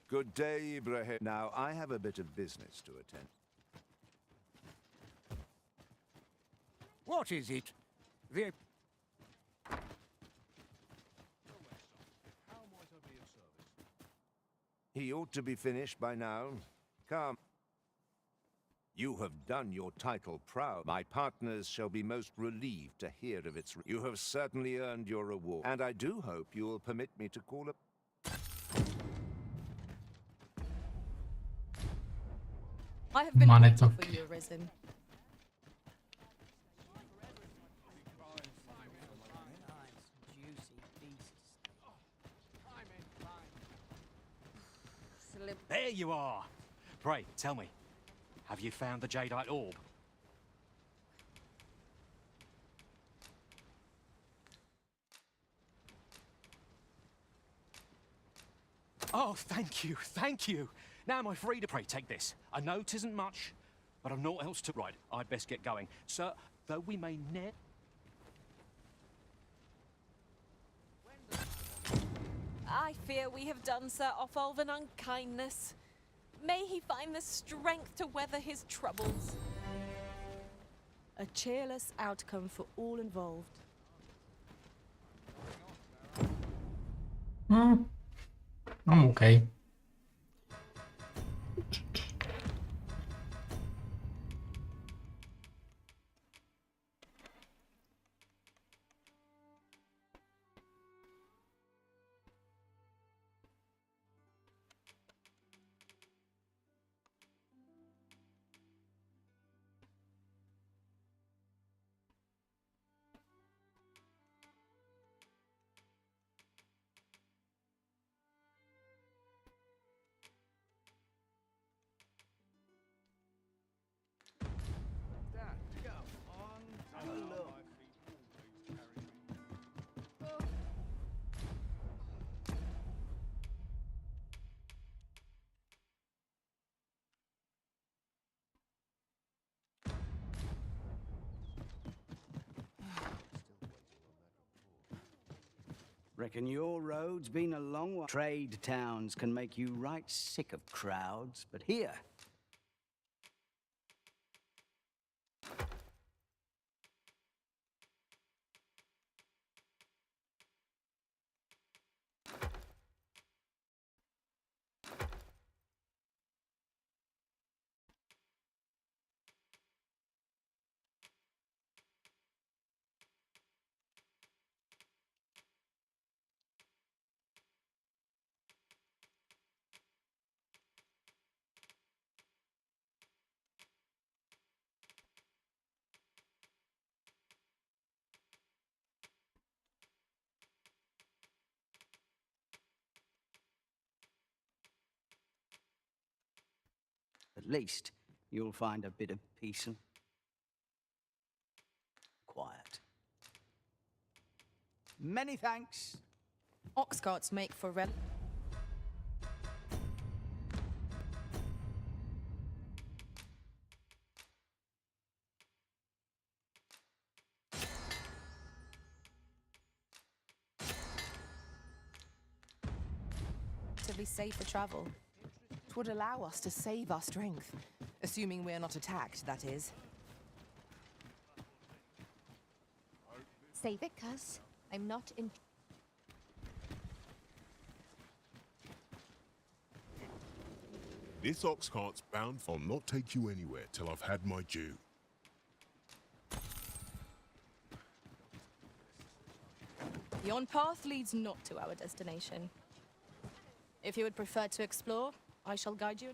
Good day, Ibrahim. Now, I have a bit of business to attend. What is it? The... He ought to be finished by now. Come. You have done your title proud. My partners shall be most relieved to hear of its... You have certainly earned your reward. And I do hope you will permit me to call up... I have been waiting for Manetoky. you, Arisen. There you are! Pray, tell me, have you found the jadeite orb? Oh, thank you, thank you! Now am I free to pray? Take this. I know 'tisn't much, but I've naught else to write. I'd best get going. Sir, though we may ne... I fear we have done Sir Otholf an unkindness. May he find the strength to weather his troubles. A cheerless outcome for all involved. I'm okay. Reckon your road's been a long one. Trade towns can make you right sick of crowds, but here... At least you'll find a bit of peace and quiet. Many thanks. Ox carts make for rel. Relatively safe for travel. It would allow us to save our strength, assuming we're not attacked, that is. Save it, cuz. I'm not in... This ox cart's bound for not take you anywhere till I've had my due. The on-path leads not to our destination. If you would prefer to explore, I shall guide you.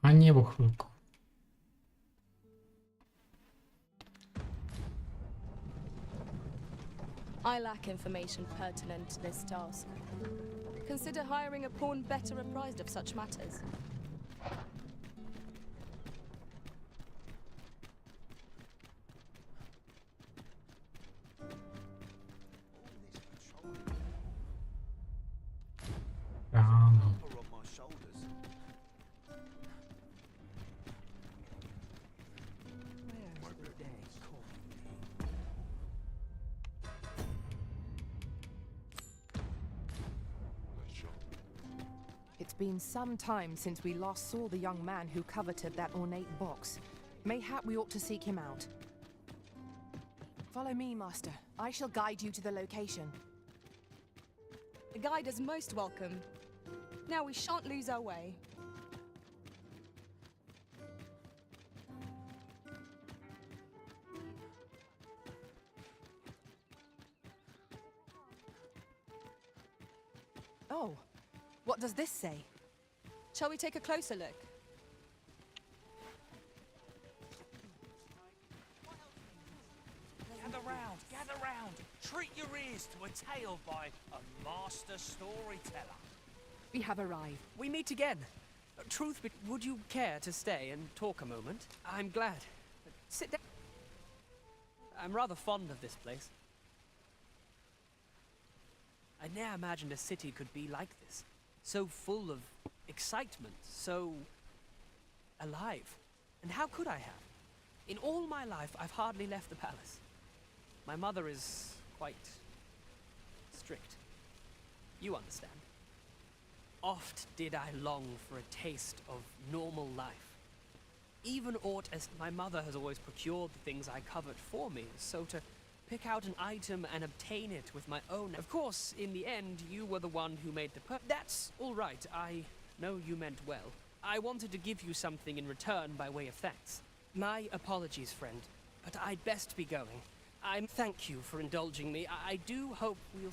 Ani o chvilku. I lack information pertinent to this task. Consider hiring a pawn better apprised of such matters. Ráno. It's been some time since we last saw the young man who coveted that ornate box. Mayhap we ought to seek him out. Follow me, Master. I shall guide you to the location. A guide is most welcome. Now we shan't lose our way. Oh, what does this say? Shall we take a closer look? Gather round. Treat your ears to a tale by a master storyteller. We have arrived. We meet again. Truth be, would you care to stay and talk a moment? I'm glad. Sit down. I'm rather fond of this place. I ne'er imagined a city could be like this. So full of excitement, so alive. And how could I have? In all my life, I've hardly left the palace. My mother is quite strict. You understand. Oft did I long for a taste of normal life. Even aught as my mother has always procured the things I covet for me, so to pick out an item and obtain it with my own. Of course, in the end, you were the one who made the That's all right. I know you meant well. I wanted to give you something in return by way of thanks. My apologies, friend, but I'd best be going. Thank you for indulging me. I do hope we'll...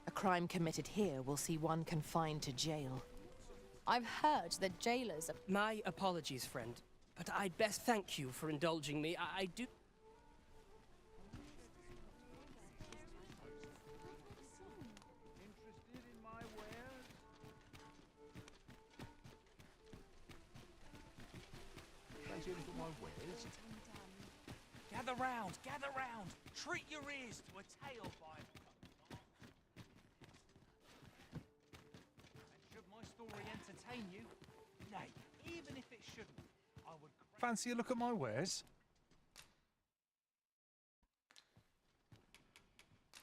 A crime committed here will see one confined to jail. I've heard that jailers are... My apologies, friend, but I'd best thank you for indulging me. I do... Interested in my wares? Fancy a look at my wares? Gather round. Treat your ears to a tale by... And should my story entertain you? Nay, even if it shouldn't, I would... Fancy a look at my wares?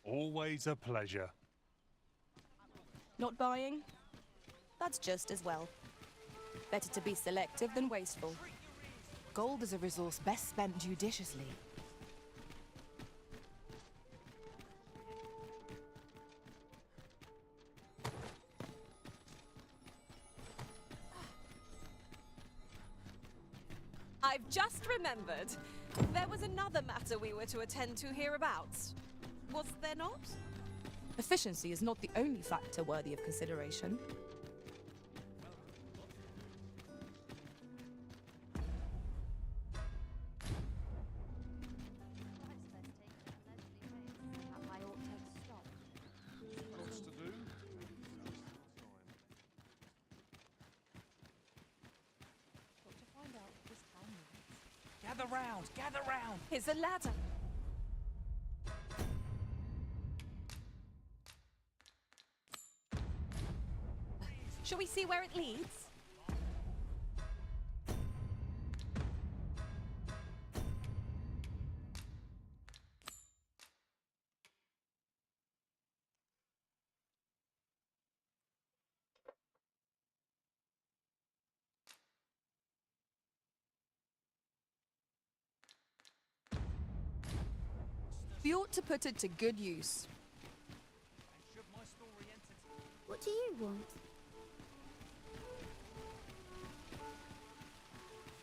Always a pleasure. Not buying? That's just as well. Better to be selective than wasteful. Gold is a resource best spent judiciously. I've just remembered. There was another matter we were to attend to hereabouts. Was there not? Efficiency is not the only factor worthy of consideration. Lots to do. Gather round. Here's a ladder. Shall we see where it leads? We ought to put it to good use. What do you want?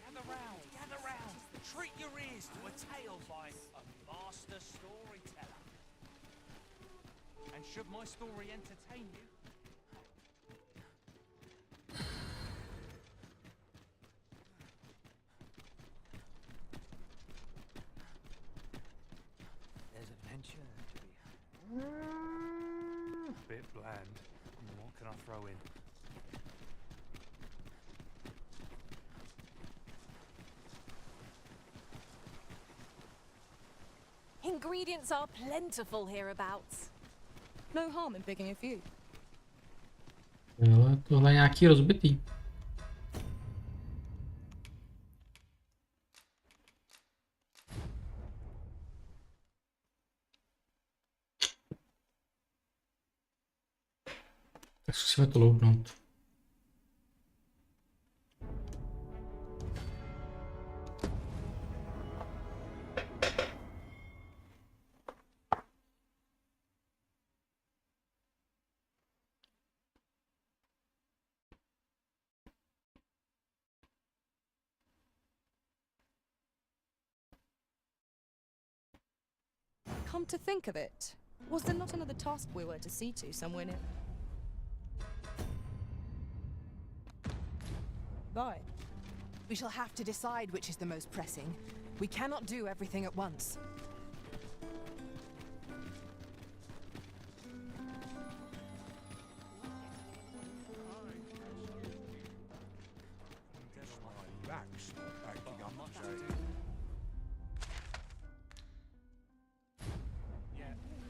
Gather round. Treat your ears to a tale by a master storyteller. And should my story entertain you? There's adventure to be had. Bit bland. What can I throw in? Ingredients are plentiful hereabouts. No harm in picking a few. Jo, tohle je nějaký rozbitý. Tak zkusíme to loupnout. Come to think of it, was there not another task we were to see to somewhere near? Bye. We shall have to decide which is the most pressing. We cannot do everything at once.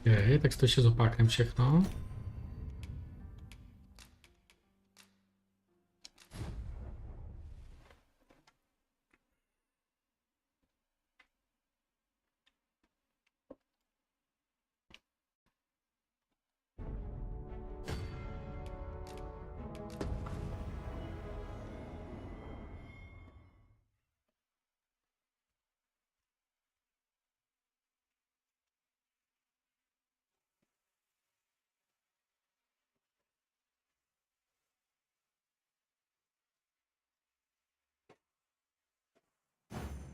Okay, tak si to ještě zopáknem všechno.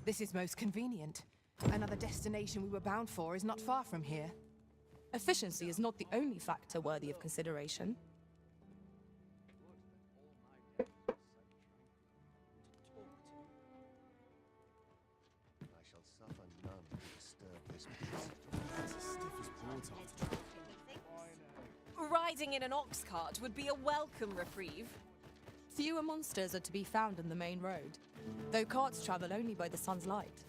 This is most convenient. Another destination we were bound for is not far from here. Efficiency is not the only factor worthy of consideration. I shall suffer none to disturb this peace. That's as stiff as boards after Riding in an ox cart would be a welcome reprieve. Fewer monsters are to be found on the main road, though carts travel only by the sun's light.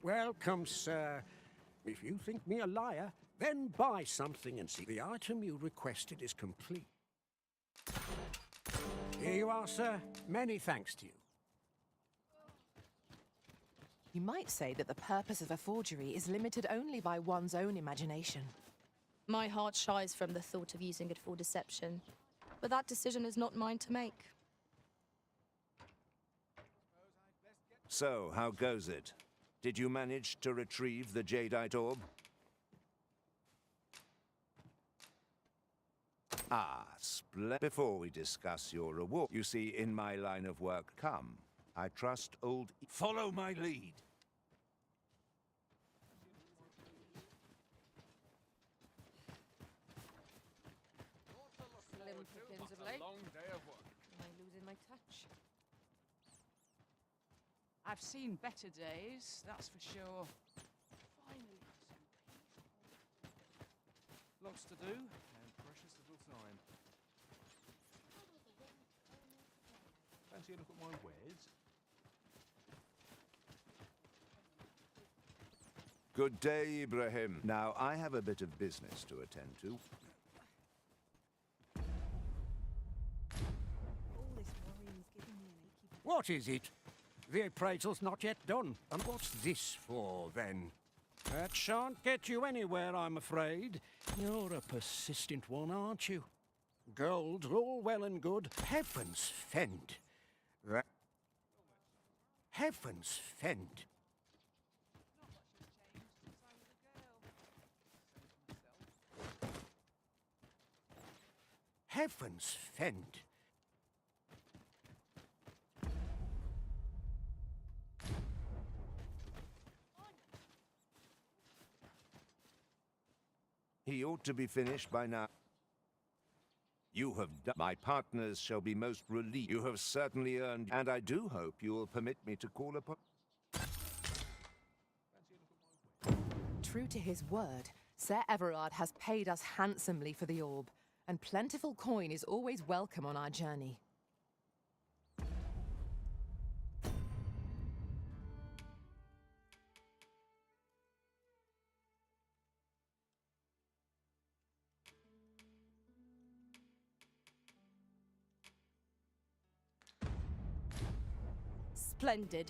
Welcome, sir. If you think me a liar, then buy something and see the item you requested is complete. Here you are, sir. Many thanks to you. You might say that the purpose of a forgery is limited only by one's own imagination. My heart shies from the thought of using it for deception, but that decision is not mine to make. So, how goes it? Did you manage to retrieve the jadeite orb? Ah, before we discuss your reward, you see, in my line of work, come. I trust old... Follow my lead. Slim pickings of late. Long day of work. Am I losing my touch? I've seen better days, that's for sure. Finally, Lots to do and precious little time. Fancy a look at my wares? Good day, Ibrahim. Now, I have a bit of business to attend to. What is it? The appraisal's not yet done. And what's this for, then? That shan't get you anywhere, I'm afraid. You're a persistent one, aren't you? Gold's all well and good. Heavens fend. That... Heavens fend. Heavens fend. He ought to be finished by now. You have done. My partners shall be most relieved. You have certainly earned, and I do hope you will permit me to call upon... True to his word, Sir Everard has paid us handsomely for the orb, and plentiful coin is always welcome on our journey. Splendid.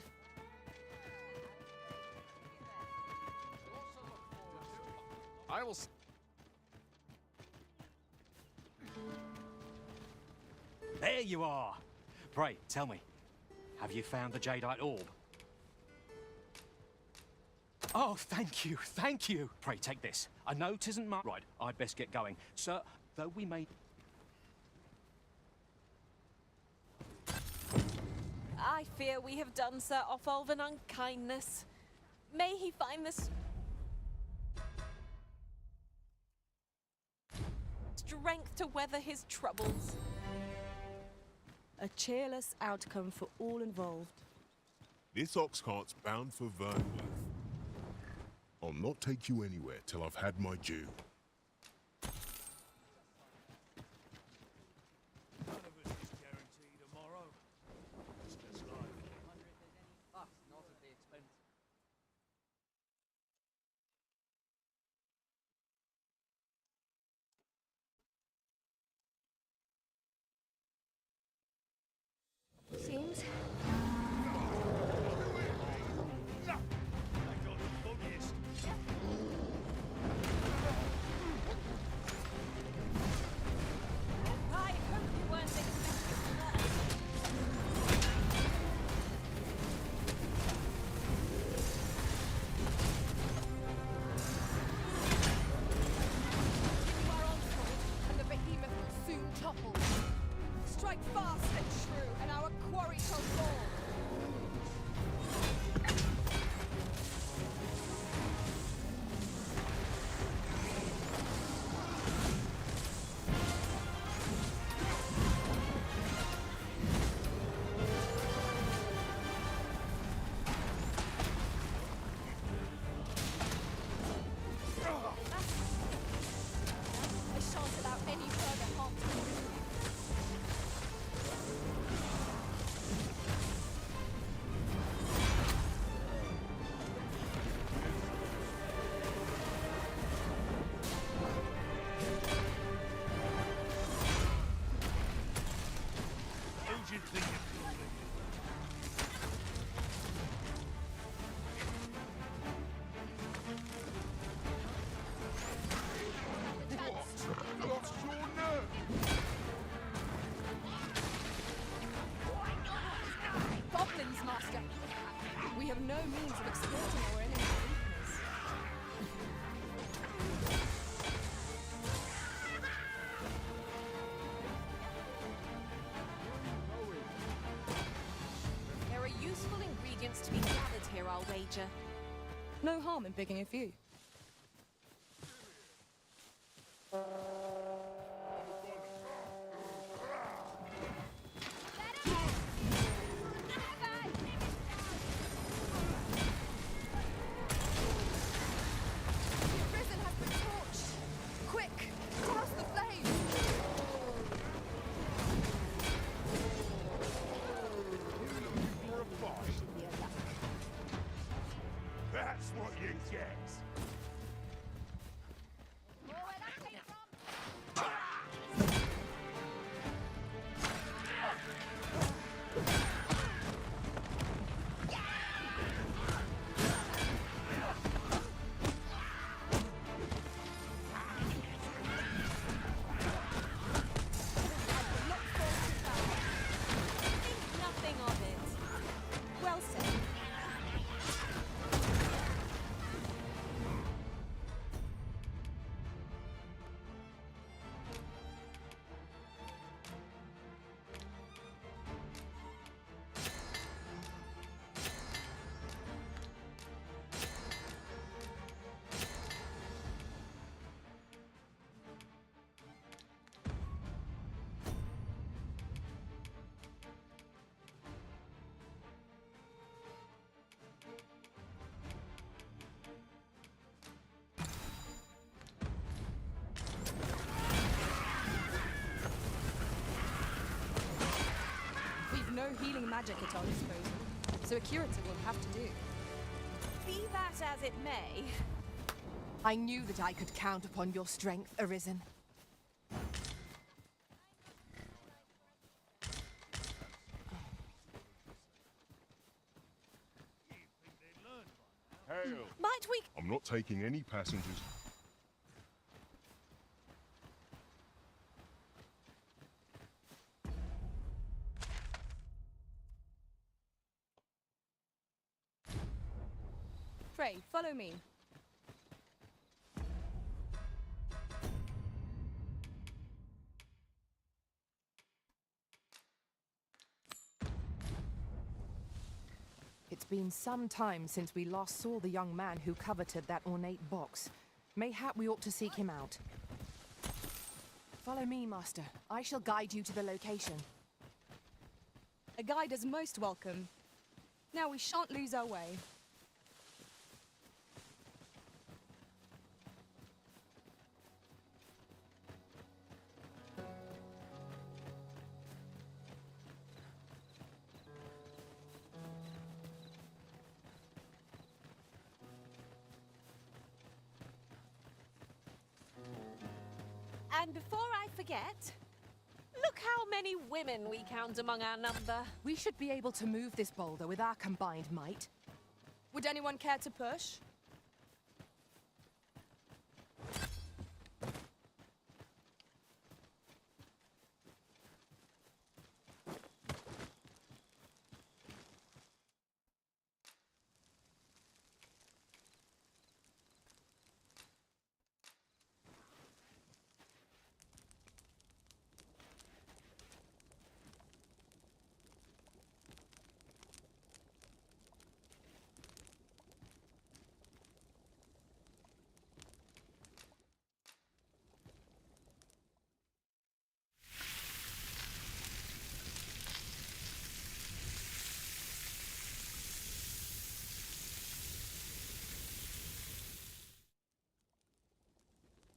I will. There you are. Pray, tell me, have you found the jadeite orb? Oh, thank you, thank you. Pray, take this. I know 'tisn't much. Right, I'd best get going. Sir, though we may... I fear we have done Sir Otholf an unkindness. May he find this strength to weather his troubles. A cheerless outcome for all involved. This ox cart's bound for Vernworth. I'll not take you anywhere till I've had my due. None of us is guaranteed tomorrow. It's just life. I wonder if there's any fuss not at the expense. Seems. I hope you weren't expecting that. You are on point, and the behemoth will soon topple. Strike fast and true, and our quarry shall fall. I shan't allow any further harm to you. Who do you think you're fooling? Lost your nerve! Goblins, Master! We have no means of exploiting our enemy's weakness. There are useful ingredients to be gathered here, I'll wager. No harm in picking a few. Risen has been torched! Quick! Cross the flames! For a fight? That's what you get! Think nothing of it. Well said. We've no healing magic at our disposal, so a curative will have to do. Be that as it may, I knew that I could count upon your strength, Arisen. Hail! might we... I'm not taking any passengers. Frey, follow me. It's been some time since we last saw the young man who coveted that ornate box. Mayhap we ought to seek him out. Follow me, Master. I shall guide you to the location. A guide is most welcome. Now we shan't lose our way. And before I forget, look how many women we count among our number. We should be able to move this boulder with our combined might. Would anyone care to push?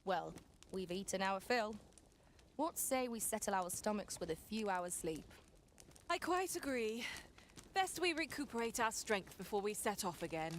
Well, we've eaten our fill. What say we settle our stomachs with a few hours' sleep? I quite agree. Best we recuperate our strength before we set off again.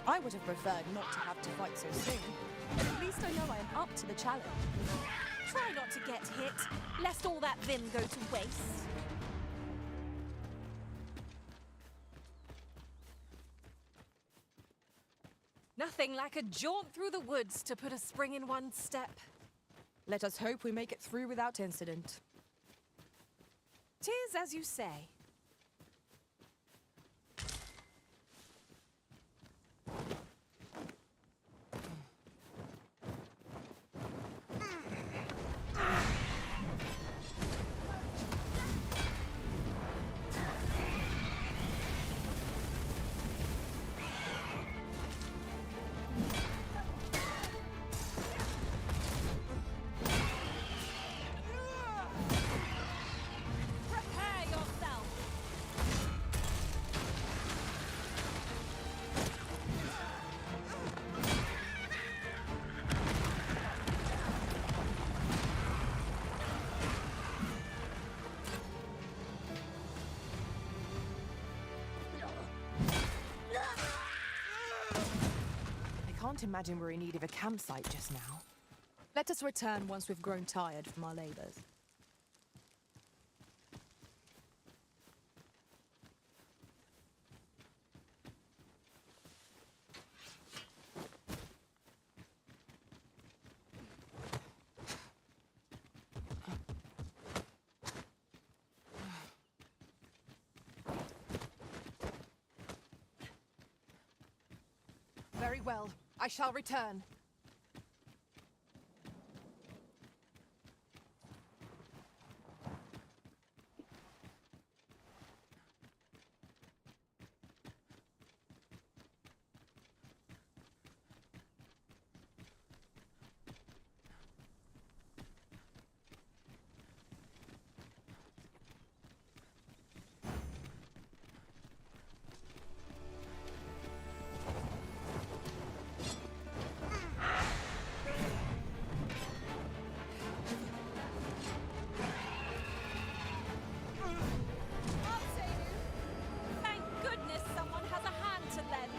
I would have preferred not to have to fight so soon, but at least I know I am up to the challenge. Try not to get hit, lest all that vim go to waste. Nothing like a jaunt through the woods to put a spring in one's step. Let us hope we make it through without incident. 'Tis as you say. I can't imagine we're in need of a campsite just now. Let us return once we've grown tired from our labors. Very well. I shall return. Thank goodness someone has a hand to lend.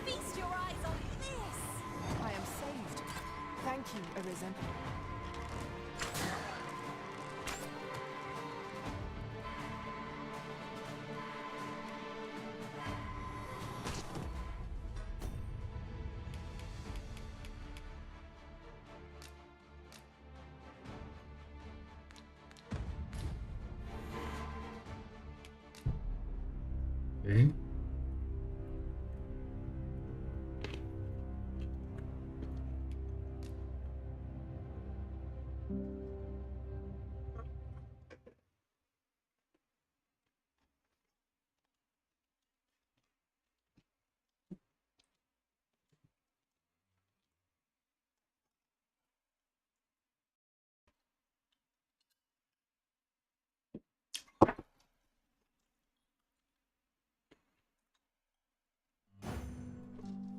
Feast your eyes on this! I am saved. Thank you, Arisen. Okay.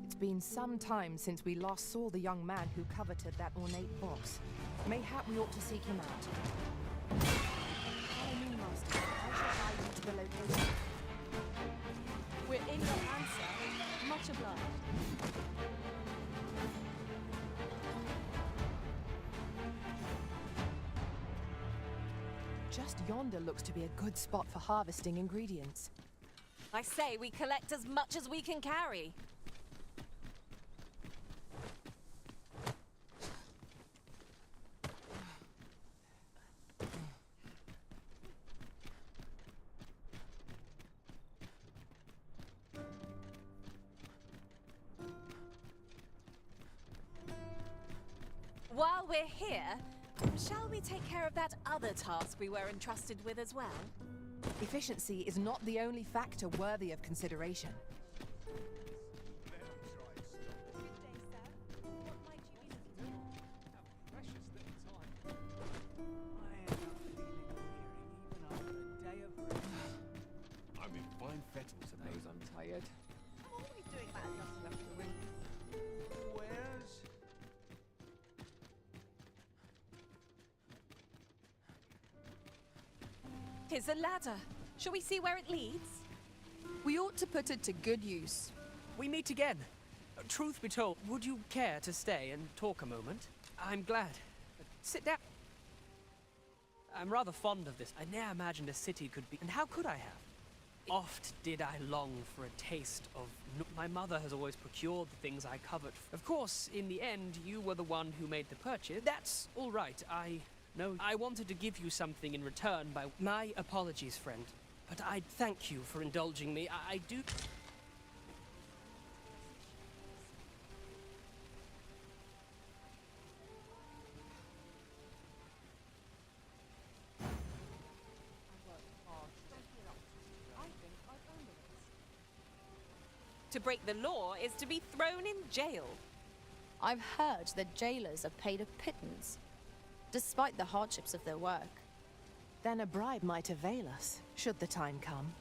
It's been some time since we last saw the young man who coveted that ornate box. Mayhap we ought to seek him out. Follow me, Master. I shall guide you to the location. We're in your answer. Much obliged. Just yonder looks to be a good spot for harvesting ingredients. I say we collect as much as we can carry. While we're here, shall we take care of that other task we were entrusted with as well? Efficiency is not the only factor worthy of consideration. I'm in fine fettle today. I'm tired. I'm always doing that just left the room. Where's... Here's a ladder. Shall we see where it leads? We ought to put it to good use. We meet again. Truth be told, would you care to stay and talk a moment? I'm glad. Sit down. I'm rather fond of this. I ne'er imagined a city could be... And how could I have? Oft did I long for a taste of... My mother has always procured the things I covet. Of course, in the end, you were the one who made the purchase. That's all right. No, I wanted to give you something in return by... My apologies, friend. But I'd thank you for indulging me. I do... To break the law is to be thrown in jail. I've heard that jailers are paid a pittance, despite the hardships of their work. Then a bribe might avail us, should the time come.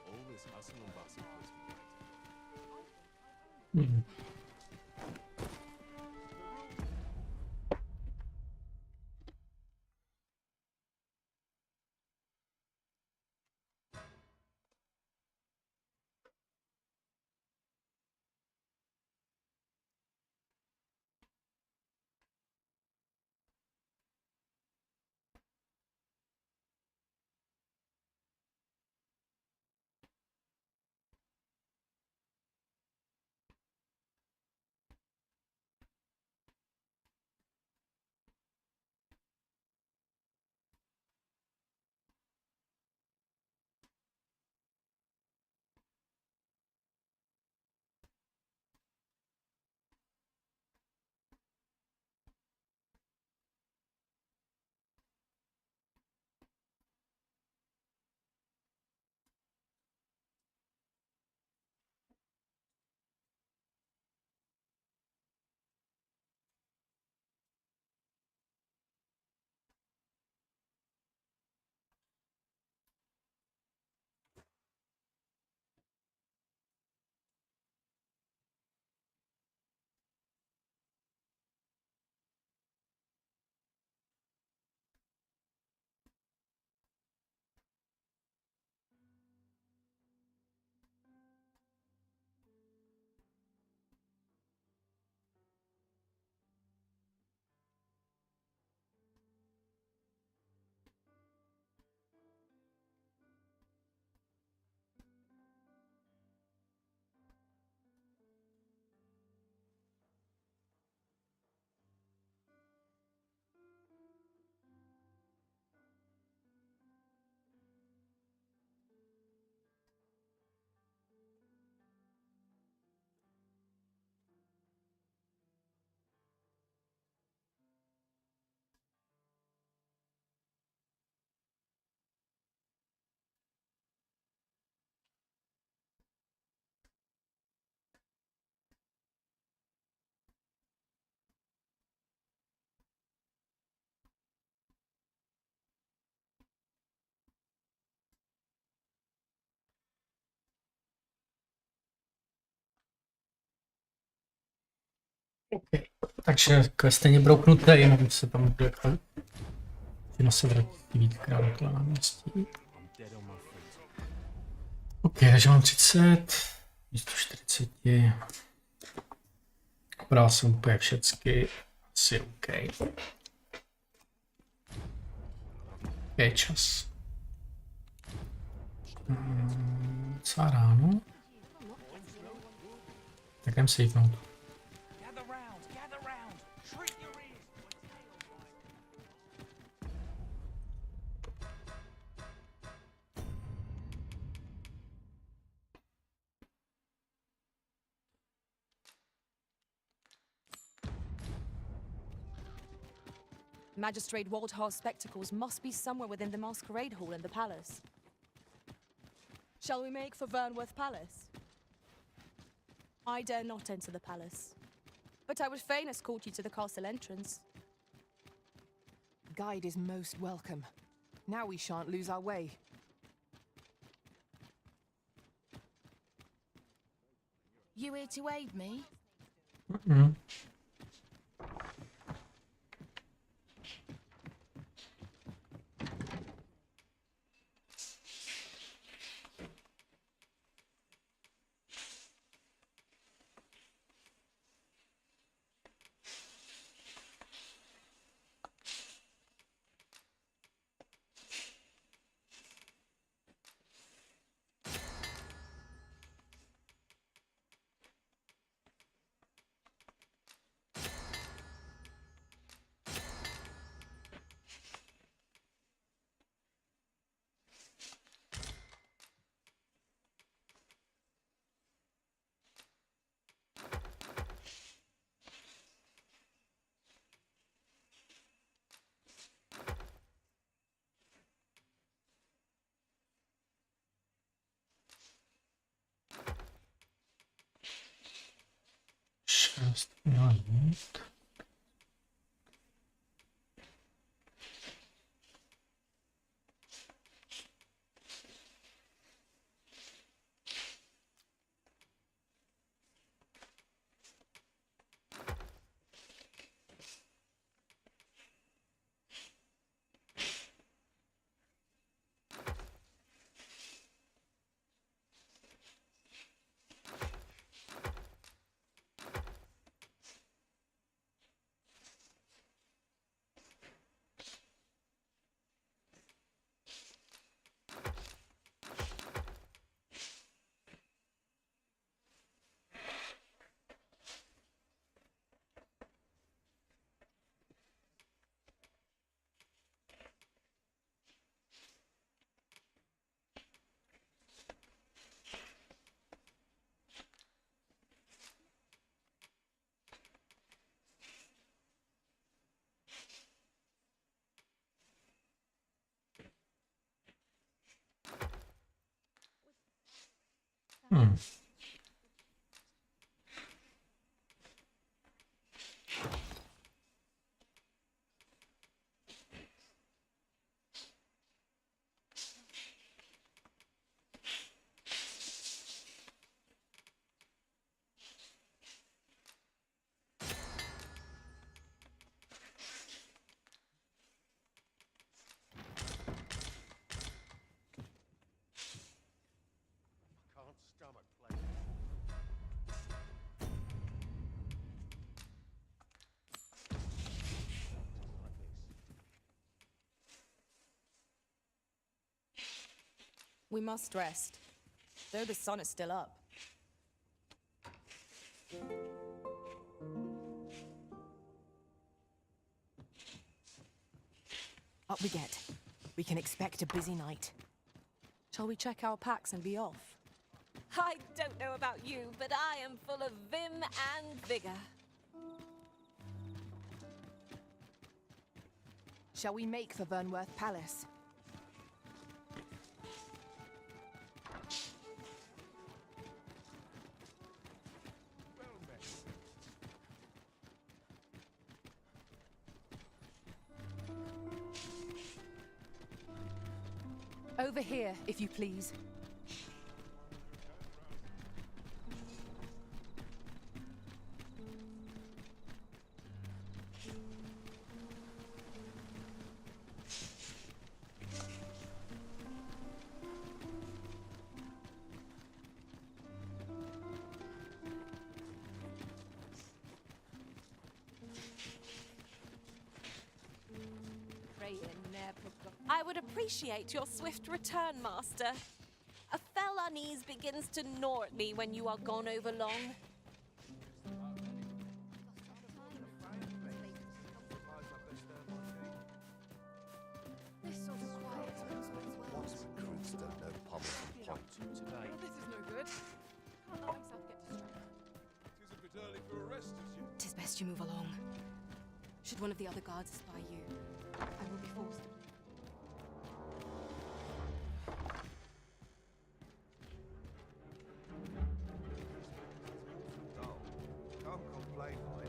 All this hustle and bustle puts me Hmm. Okay. Takže quest je brouknutý, jenom se tam bude se vrátí víckrát do toho náměstí. OK, takže mám 30, místo 40. Bral jsem úplně všecky, asi OK. Je čas. Docela ráno. Tak jdem se jít. Magistrate Waldhar's spectacles must be somewhere within the masquerade hall in the palace. Shall we make for Vernworth Palace? I dare not enter the palace, but I would fain escort you to the castle entrance. Guide is most welcome. Now we shan't lose our way. You here to aid me? Mm-hmm. Část najít. Can't stomach playing. We must rest, though the sun is still up. Up we get. We can expect a busy night. Shall we check our packs and be off? I don't know about you, but I am full of vim and vigor. Shall we make for Vernworth Palace? Over here, if you please. I would appreciate your swift return, Master. A fell unease begins to gnaw at me when you are gone over long. This sort of quiet Once recruits don't know pommels and point. This is no good. Can't let myself get distracted. Tis a bit early for a rest, as yet. 'Tis best you move along. Should one of the other guards spy you, I will be forced to. Can't complain, mate.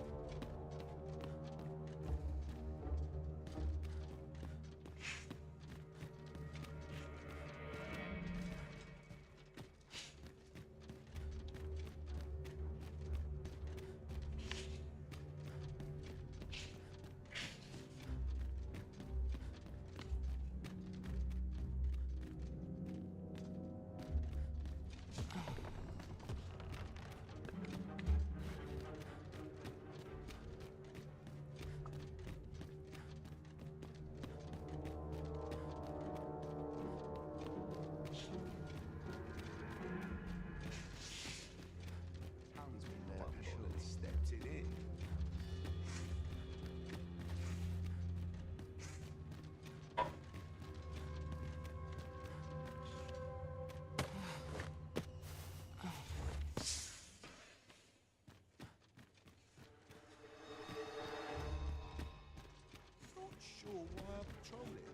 Sure why I'm patrolling.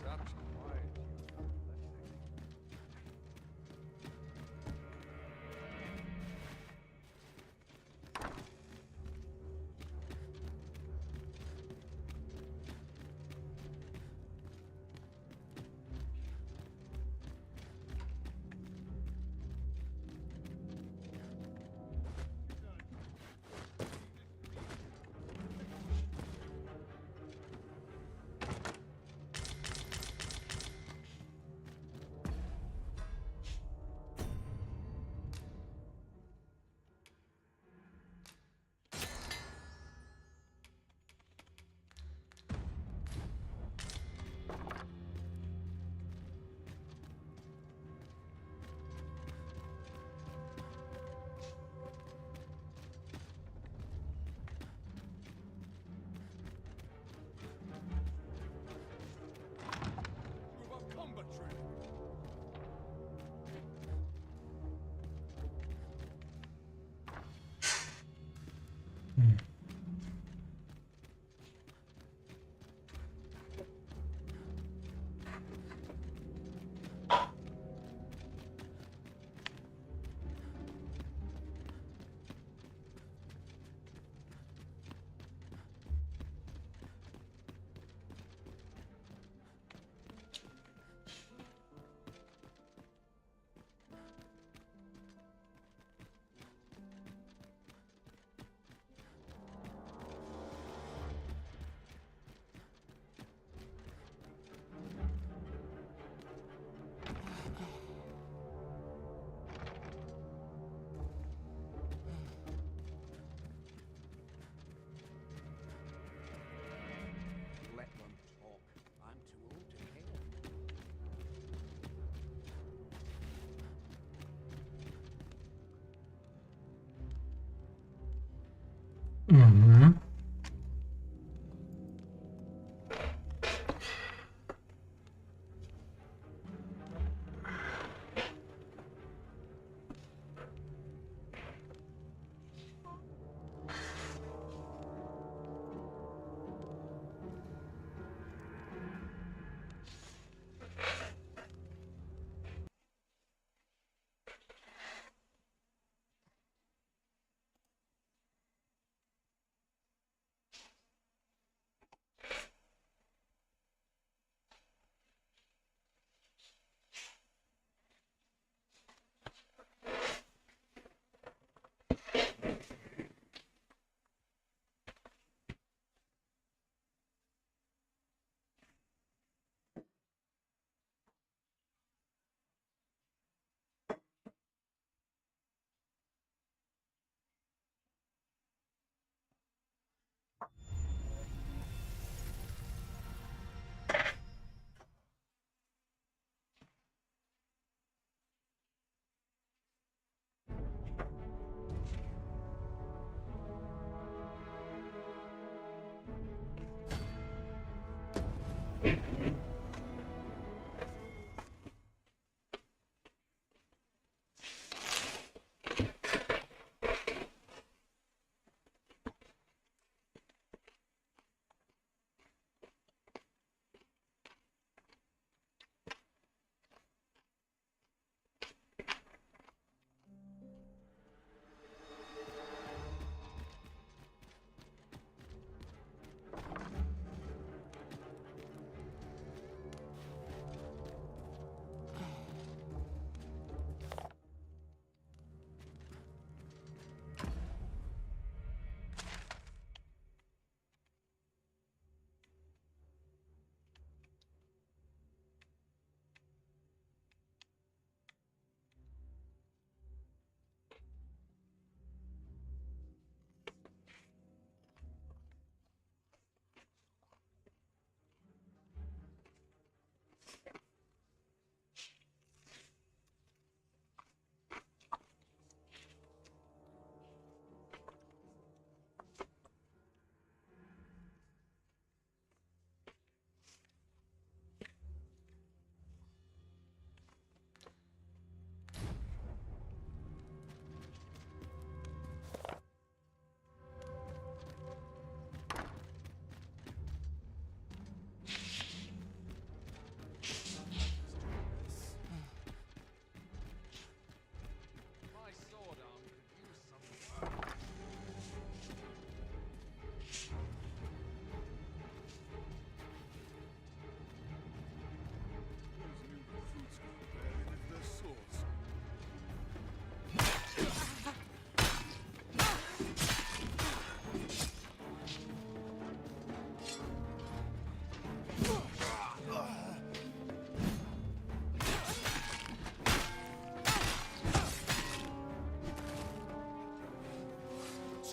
Such quiet. Mhm.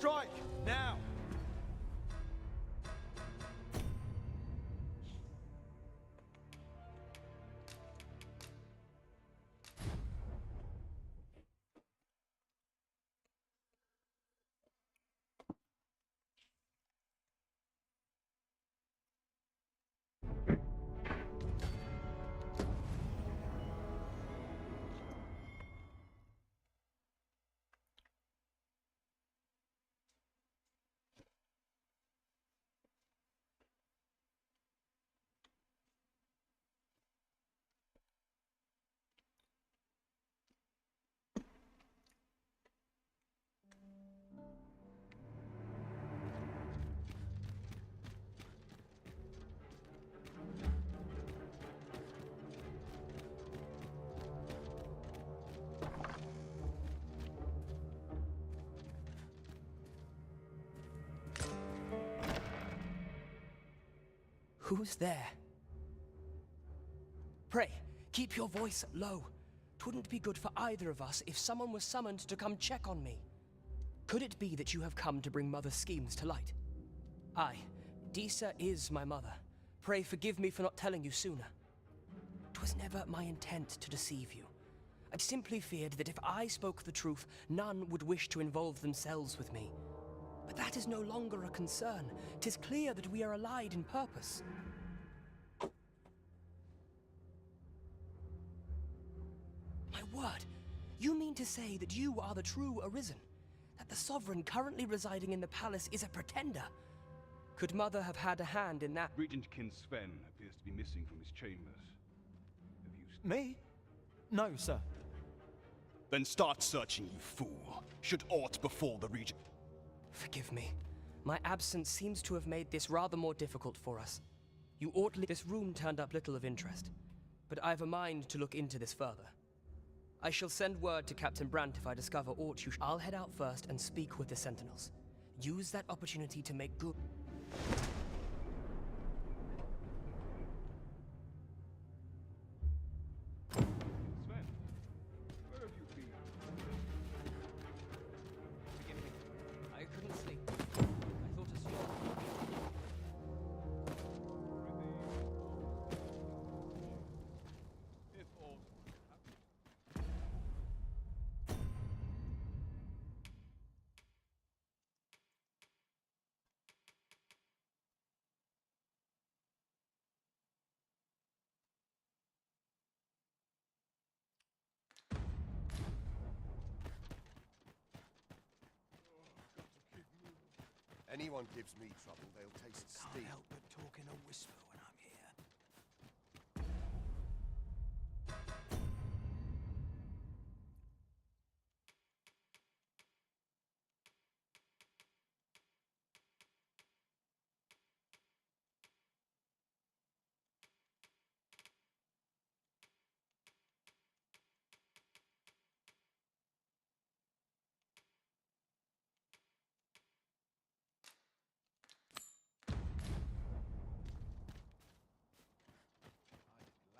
Strike! Now! Who's there? Pray, keep your voice low. 'Twouldn't be good for either of us if someone was summoned to come check on me. Could it be that you have come to bring Mother's schemes to light? Aye, Disa is my mother. Pray forgive me for not telling you sooner. 'Twas never my intent to deceive you. I simply feared that if I spoke the truth, none would wish to involve themselves with me. But That is no longer a concern. 'Tis clear that we are allied in purpose. My word, you mean to say that you are the true Arisen? That the sovereign currently residing in the palace is a pretender? Could Mother have had a hand in that? Regent Kin Sven appears to be missing from his chambers. Have you... Me? No, sir. Then start searching, you fool. Should aught befall the Regent... Forgive me. My absence seems to have made this rather more difficult for us. You ought to... This room turned up little of interest, but I've a mind to look into this further. I shall send word to Captain Brant if I discover aught you... I'll head out first and speak with the Sentinels. Use that opportunity to make good... Sven, where have you been? Forgive me. I couldn't sleep. I thought a storm... If aught... Anyone gives me trouble, they'll taste steel. Can't help but talk in a whisper when I'm here.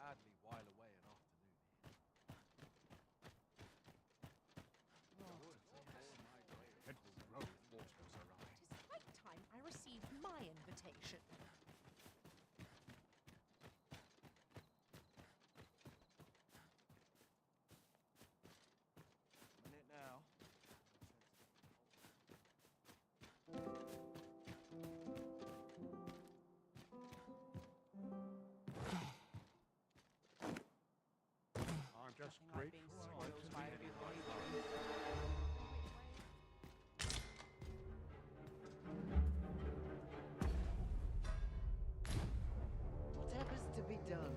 Gladly while away an afternoon here. Head will grow if mortals arrive. It is quite time I received my invitation. Minute now. I'm just grateful I get to lead a quiet Whatever's to be done.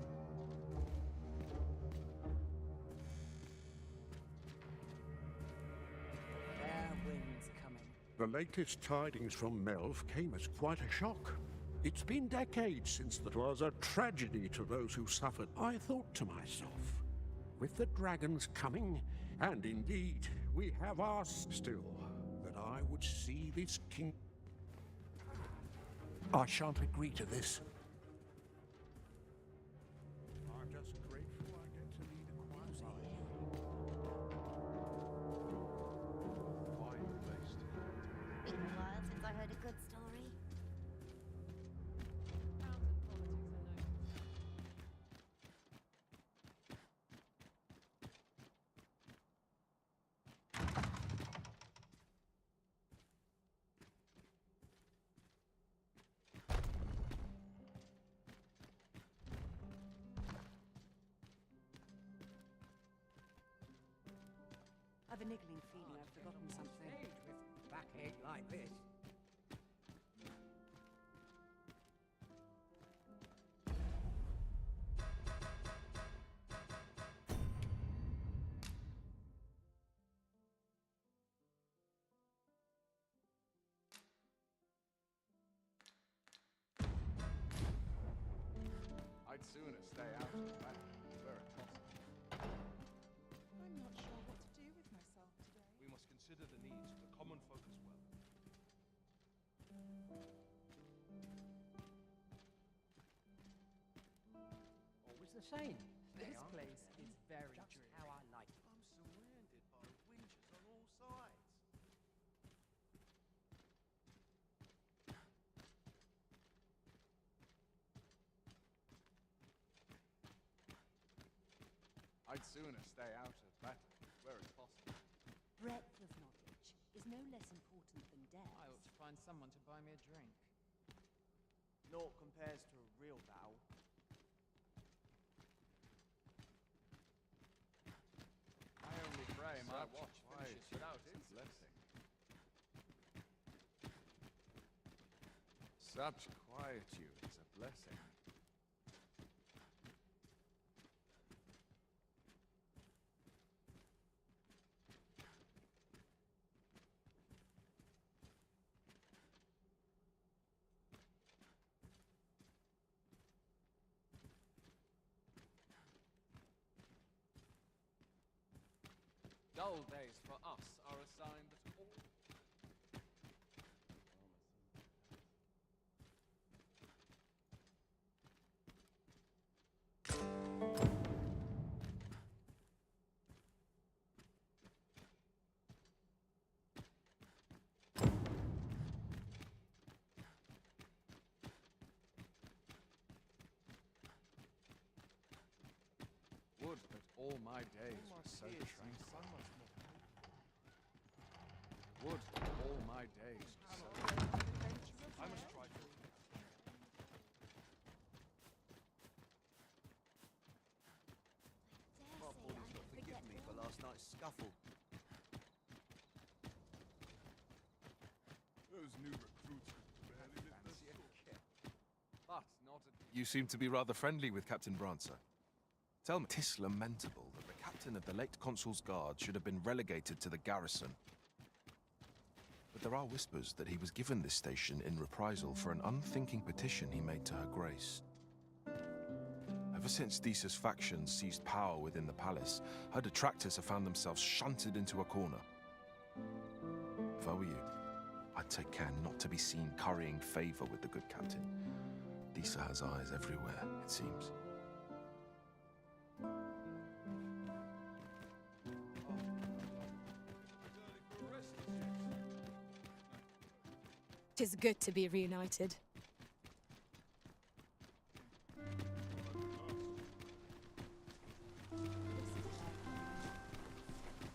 Fair winds coming. The latest tidings from Melv came as quite a shock. It's been decades since that was a tragedy to those who suffered. I thought to myself, with the dragons coming, and indeed we have asked still, that I would see this king. I shan't agree to this. I'm just grateful I get to lead a quiet life. Fine place to... Been a while since I heard a good story. I've a niggling feeling I've forgotten something. With backache like this. I'd sooner stay out of the battle, were it possible. I'm not sure what to do with myself today. We must consider the needs of the common folk as well. Always the same. This place is very Just dreary. how I like it. I'm surrounded by winches on all sides. I'd sooner stay out of battle, were it possible. Breadth of knowledge is no less important than depth. I ought to find find someone to buy me a drink. Naught compares to a real battle. I only pray my watch finishes without its blessing. Such quietude is a blessing. Dull days for us are a sign that all... Would that all my days were so tranquil. Would that all my days were so tranquil. I must try to... My body's not forgive me for last night's scuffle. Those new recruits barely lit the Fancy a kip. But not a... You seem to be rather friendly with Captain Brancer. Tell me, 'tis lamentable that the captain of the late consul's guard should have been relegated to the garrison. But there are whispers that he was given this station in reprisal for an unthinking petition he made to Her Grace. Ever since Thesa's factions seized power within the palace, her detractors have found themselves shunted into a corner. If I were you, I'd take care not to be seen currying favor with the good captain. Thesa has eyes everywhere, it seems. 'Tis good to be reunited.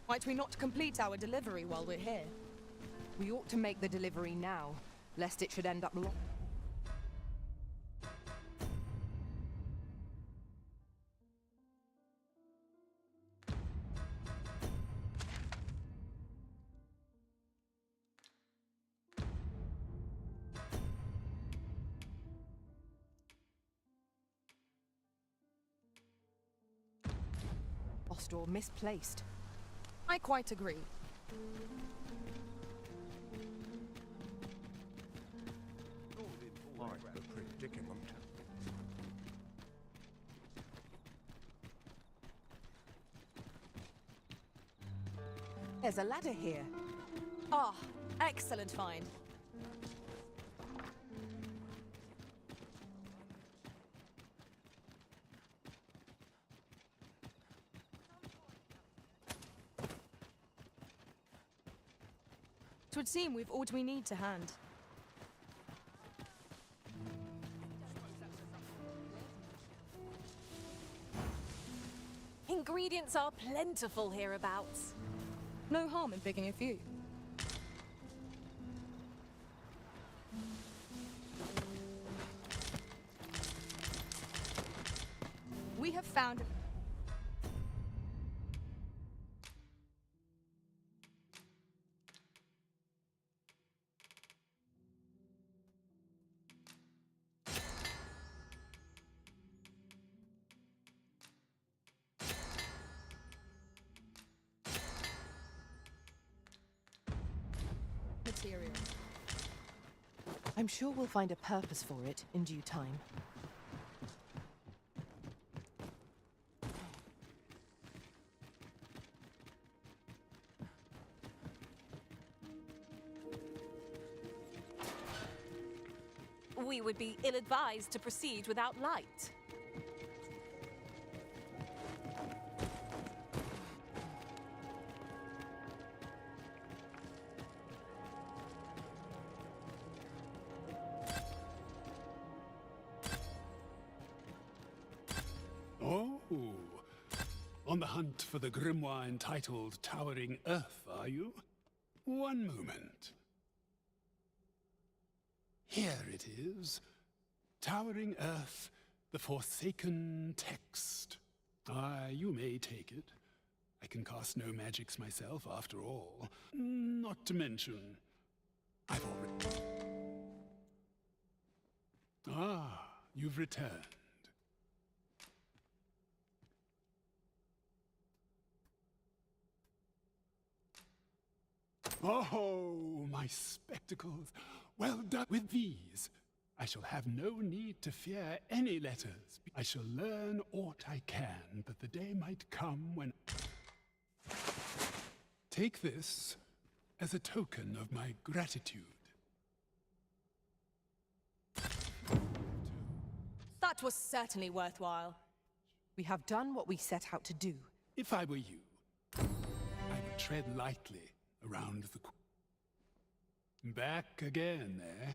Might we not complete our delivery while we're here? We ought to make the delivery now, lest it should end up long. Or misplaced. I quite agree. Quite the predicament. There's a ladder here. Ah, excellent find. It would seem we've all we need to hand. Ingredients are plentiful hereabouts. No harm in picking a few. We have found... material. I'm sure we'll find a purpose for it in due time. We would be ill-advised to proceed without light. Oh, on the hunt for the grimoire entitled Towering Earth, are you? One moment. Here it is. Towering Earth, the Forsaken Text. You may take it. I can cast no magics myself, after all. Not to mention, I've already... You've returned. Oh, my spectacles. Well done. With these, I shall have no need to fear any letters. I shall learn aught I can, but the day might come when... Take this as a token of my gratitude. That was certainly worthwhile. We have done what we set out to do. If I were you, I would tread lightly around the... Back again, eh?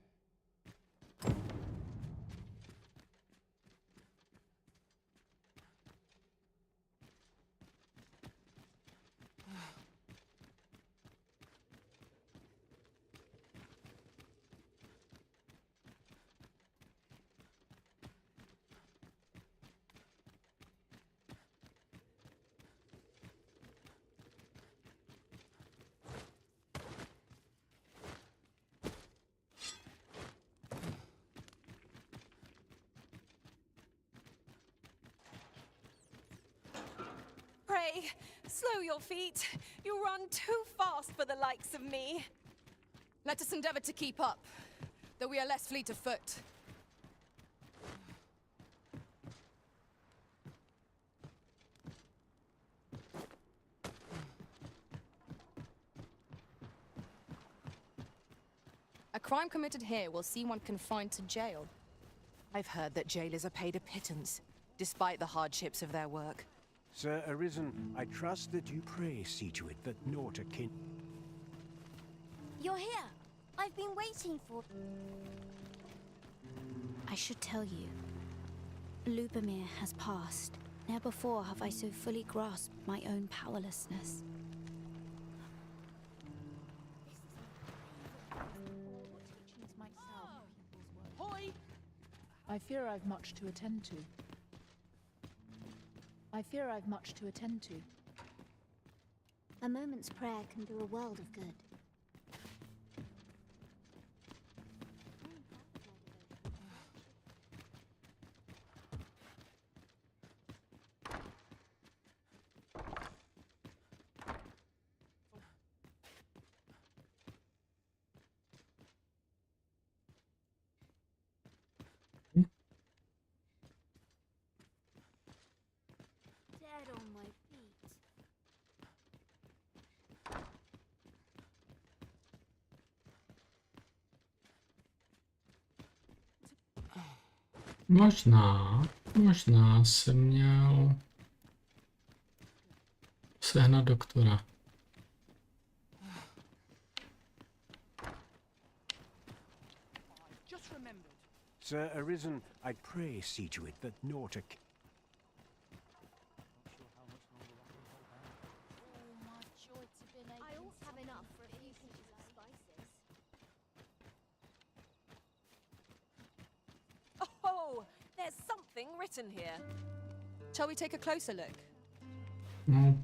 Pray, slow your feet. You run too fast for the likes of me. Let us endeavor to keep up, though we are less fleet of foot. A crime committed here will see one confined to jail. I've heard that jailers are paid a pittance, despite the hardships of their work. Sir Arisen, I trust that you pray see to it that naught akin... You're here. I've been waiting for... I should tell you. Lubomir has passed. Never before have I so fully grasped my own powerlessness. Hoi! I fear I've much to attend to. A moment's prayer can do a world of good. Dead on my feet. Možná jsem měl sehnat doktora. Sir Arisen, I pray see to it that naught akin... I ought to have enough for a few pinches of spices. Oh, there's something written here. Shall we take a closer look? No.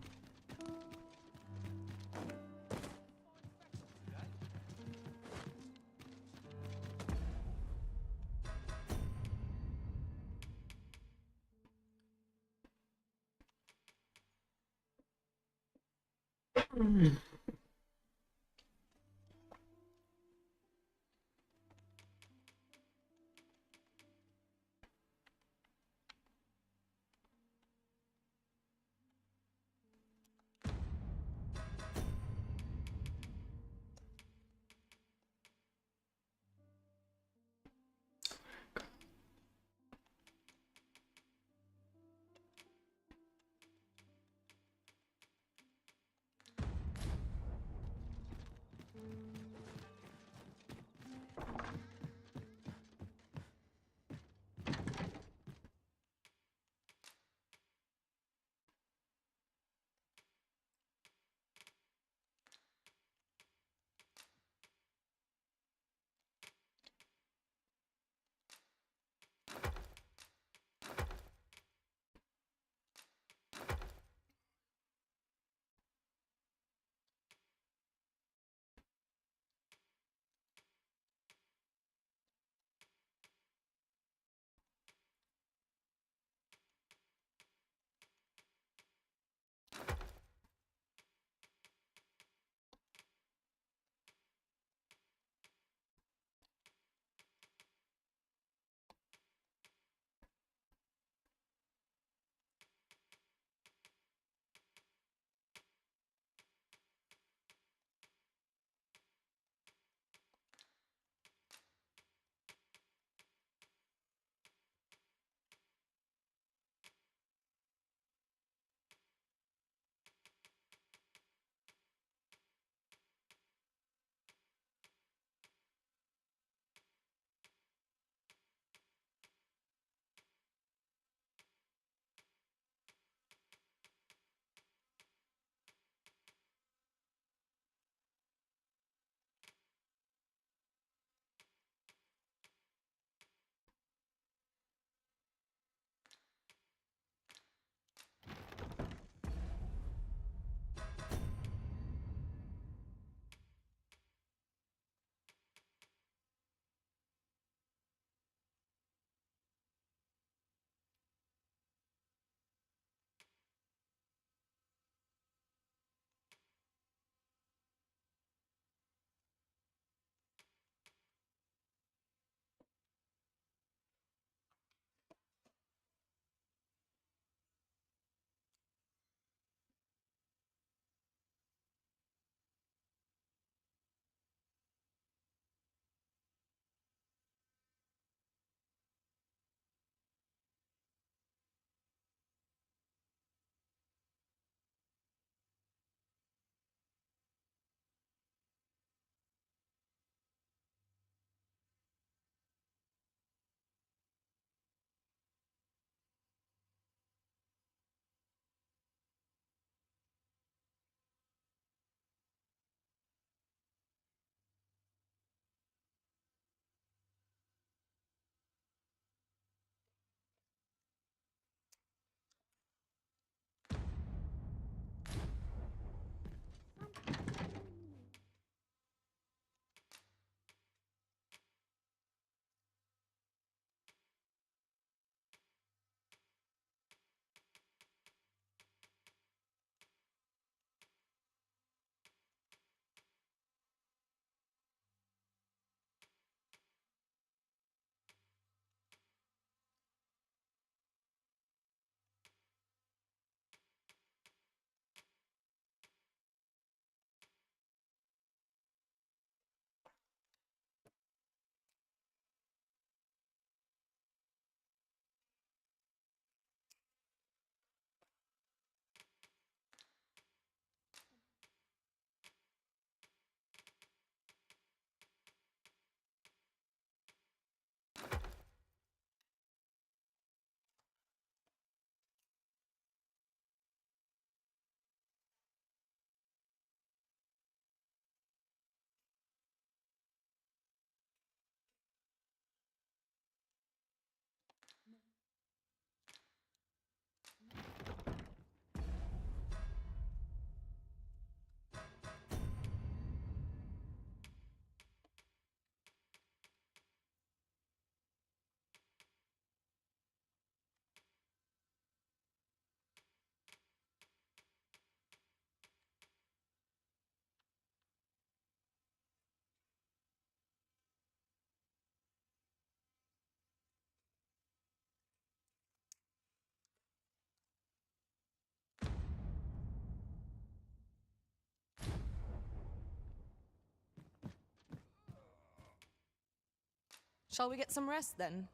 Shall we get some rest then?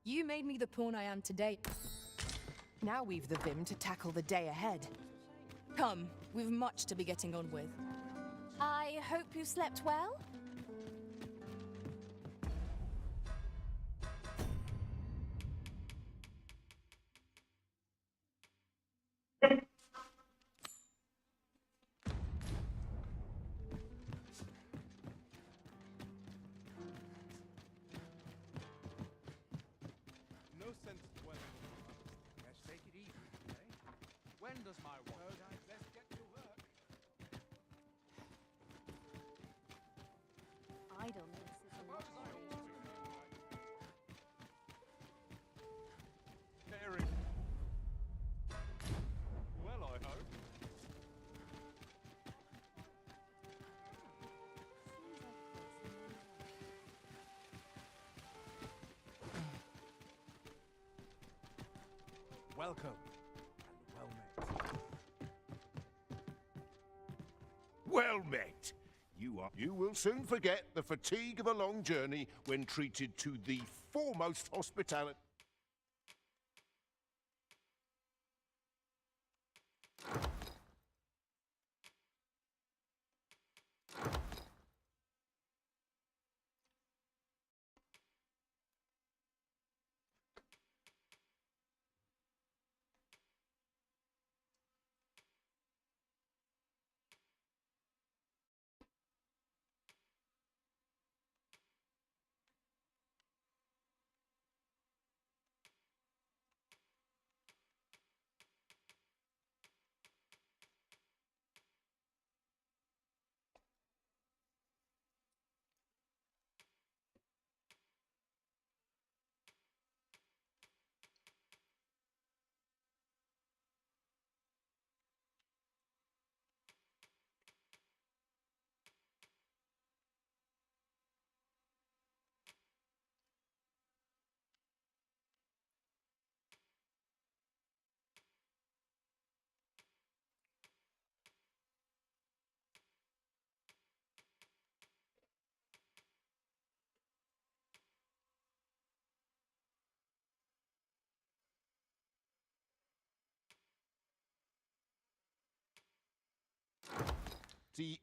You made me the pawn I am today. Now we've the vim to tackle the day ahead. Come, we've much to be getting on with. I hope you slept well? No sense dwelling on the past. Let's take it easy, eh? When does my watch? Let's get to work. Idleness is a luxury. Caring. Well, I hope. Welcome, and well met. Well met. You will soon forget the fatigue of a long journey when treated to the foremost hospitality.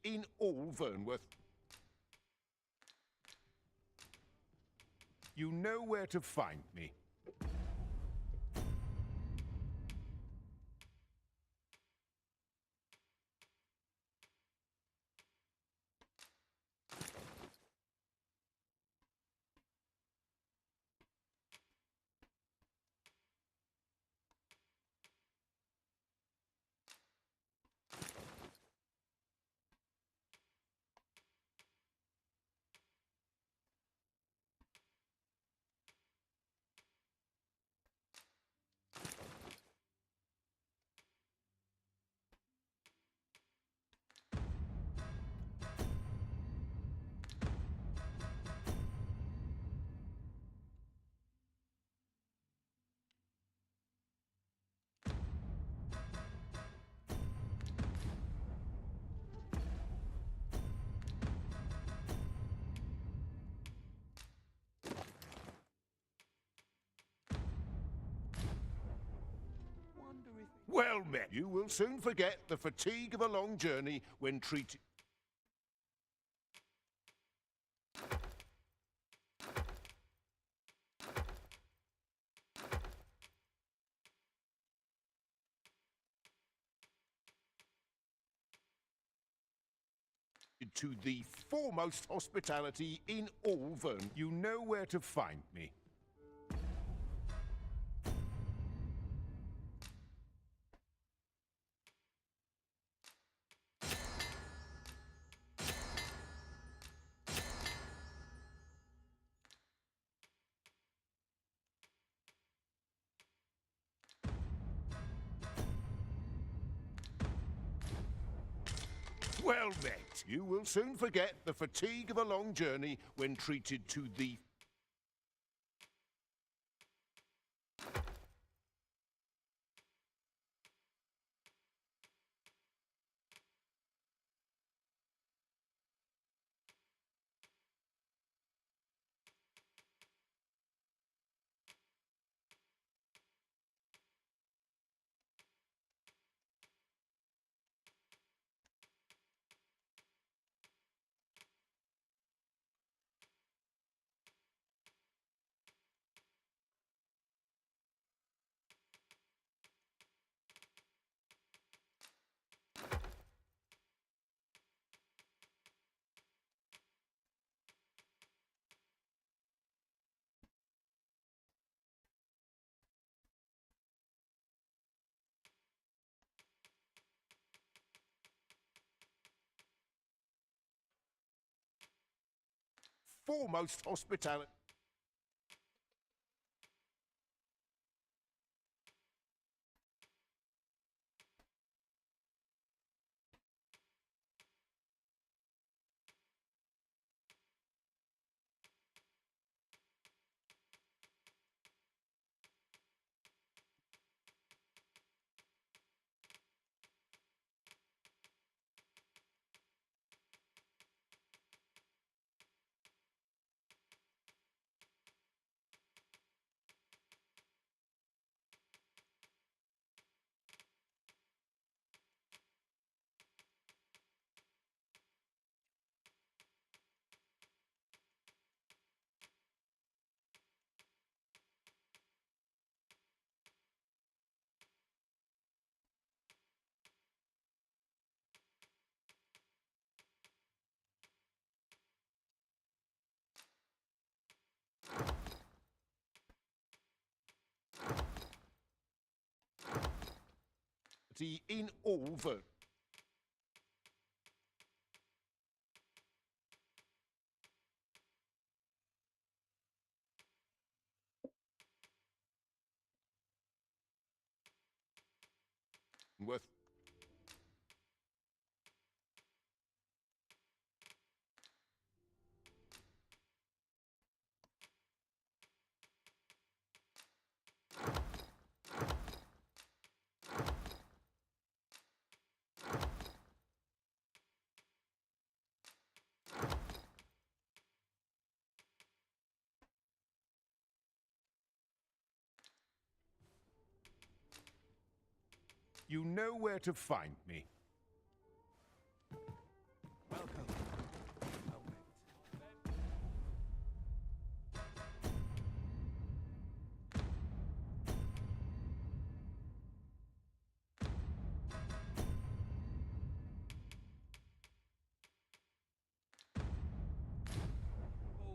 In all Vernworth. You know where to find me. Well met. You will soon forget the fatigue of a long journey when treated to the foremost hospitality in all Vern. You know where to find me. Well met. You will soon forget the fatigue of a long journey when treated to the... foremost hospitality. In all the... Worth... You know where to find me. Welcome.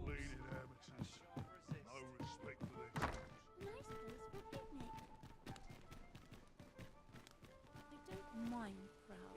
Bleeding amateurs. No respect for their cause. Nice place for a picnic. I don't mind crowds.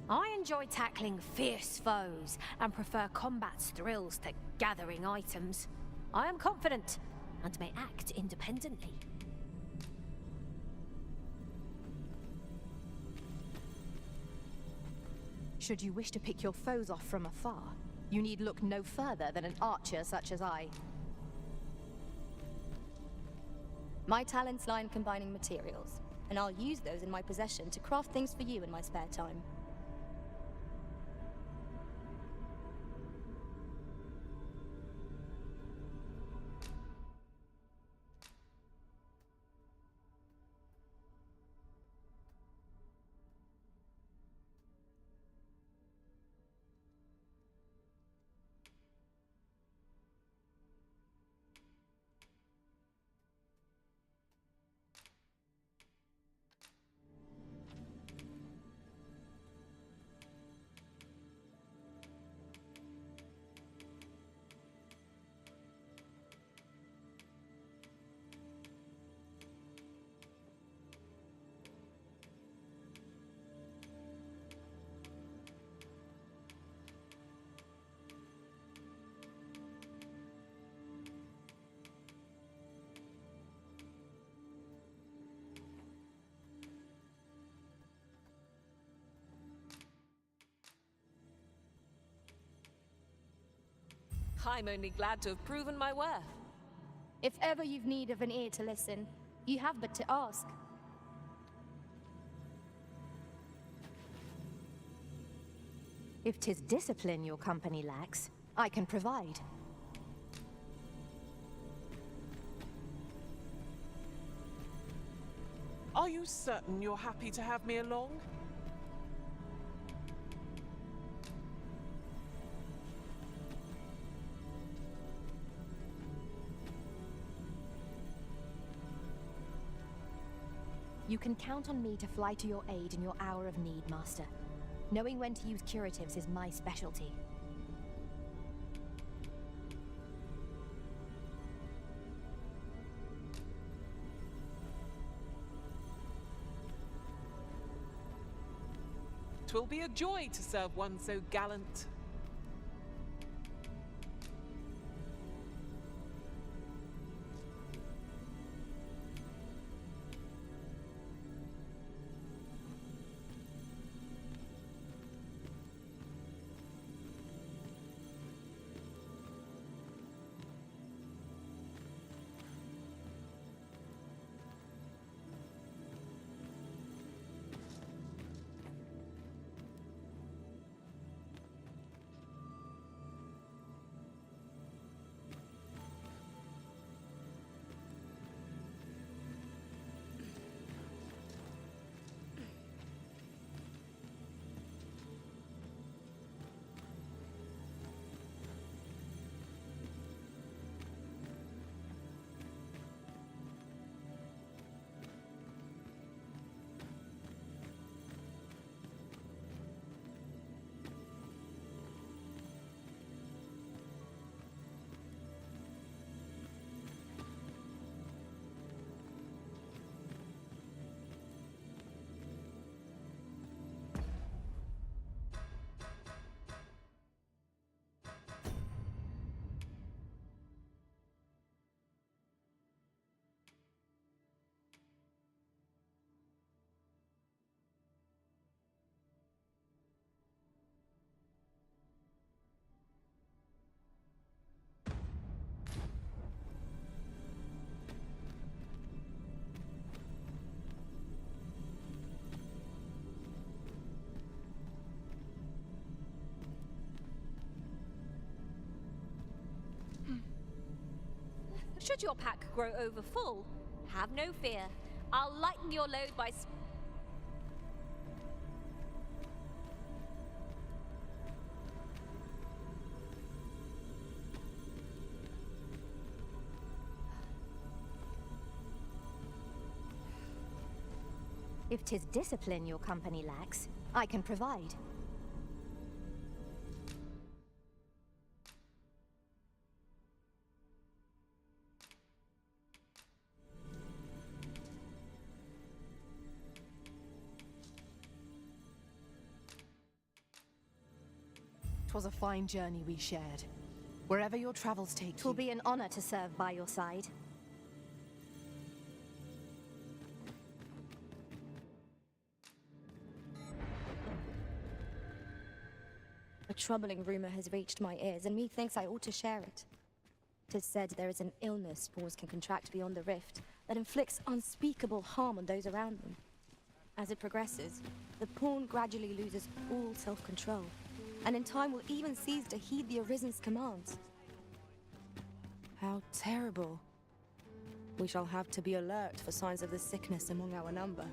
I enjoy tackling fierce foes and prefer combat's thrills to gathering items. I am confident and may act independently. Should you wish to pick your foes off from afar, you need look no further than an archer such as I. My talents lie in combining materials, and I'll use those in my possession to craft things for you in my spare time. I'm only glad to have proven my worth. If ever you've need of an ear to listen, you have but to ask. If 'tis discipline your company lacks, I can provide. Are you certain you're happy to have me along? You can count on me to fly to your aid in your hour of need, Master. Knowing when to use curatives is my specialty. Twill be a joy to serve one so gallant. Should your pack grow over full, have no fear. I'll lighten your load by... If 'tis discipline your company lacks, I can provide. 'Twas a fine journey we shared. Wherever your travels take Twill you. be an honor to serve by your side. A troubling rumor has reached my ears, and methinks I ought to share it. 'Tis said there is an illness spores can contract beyond the rift that inflicts unspeakable harm on those around them. As it progresses, the pawn gradually loses all self-control, and in time will even cease to heed the Arisen's commands. How terrible. We shall have to be alert for signs of the sickness among our number.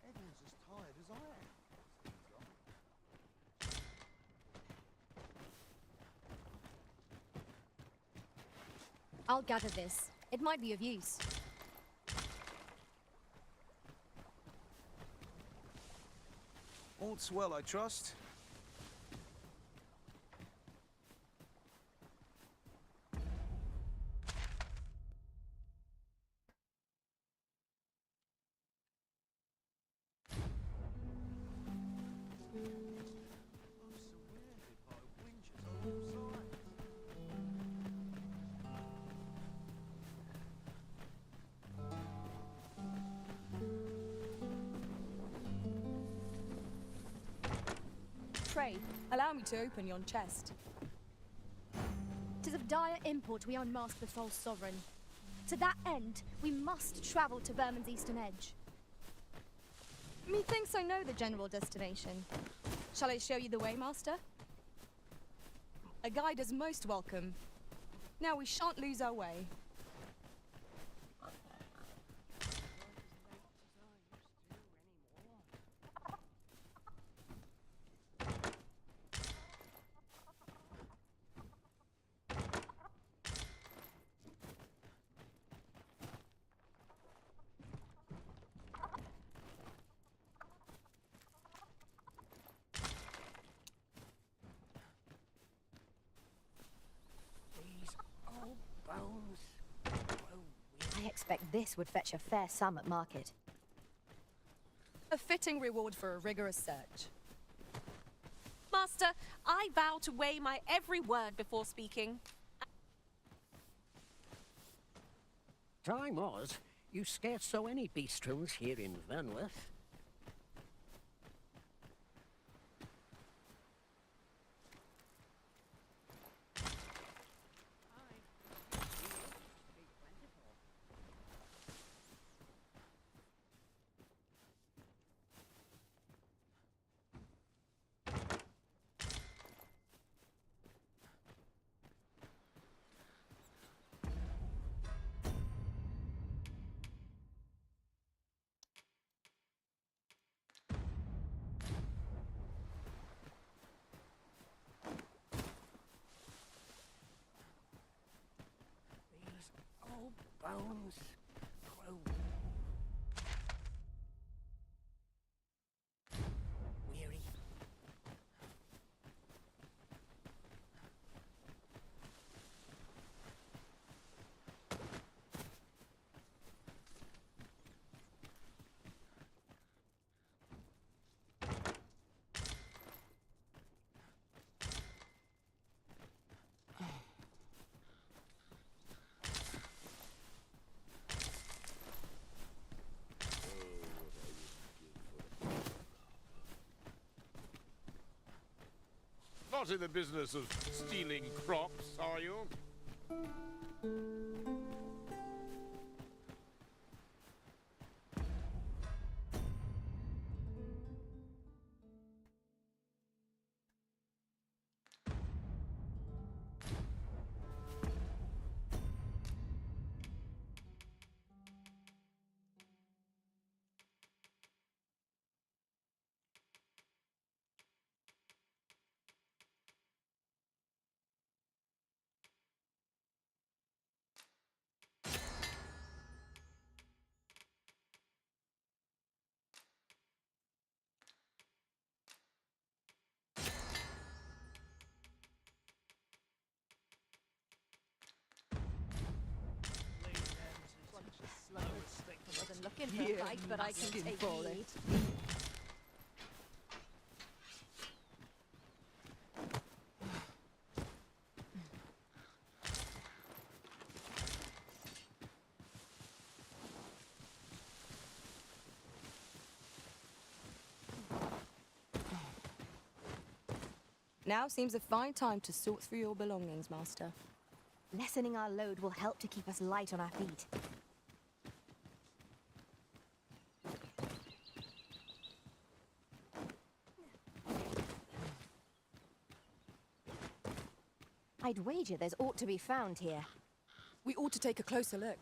Everyone's as tired as I am. I'll gather this. It might be of use. All's well, I trust. Pray, allow me to open yon chest. 'Tis of dire import we unmask the false sovereign. To that end, we must travel to Vermin's eastern edge. Methinks I know the general destination. Shall I show you the way, Master? A guide is most welcome. Now we shan't lose our way. I expect this would fetch a fair sum at market. A fitting reward for a rigorous search. Master, I vow to weigh my every word before speaking. Time was, you scarce saw any beastrons here in Vernworth. all bones grow weary. Not in the business of stealing crops, are you? I wasn't looking for a fight, but I can take heed. Now seems a fine time to sort through your belongings, Master. Lessening our load will help to keep us light on our feet. I'd wager there's aught to be found here. We ought to take a closer look.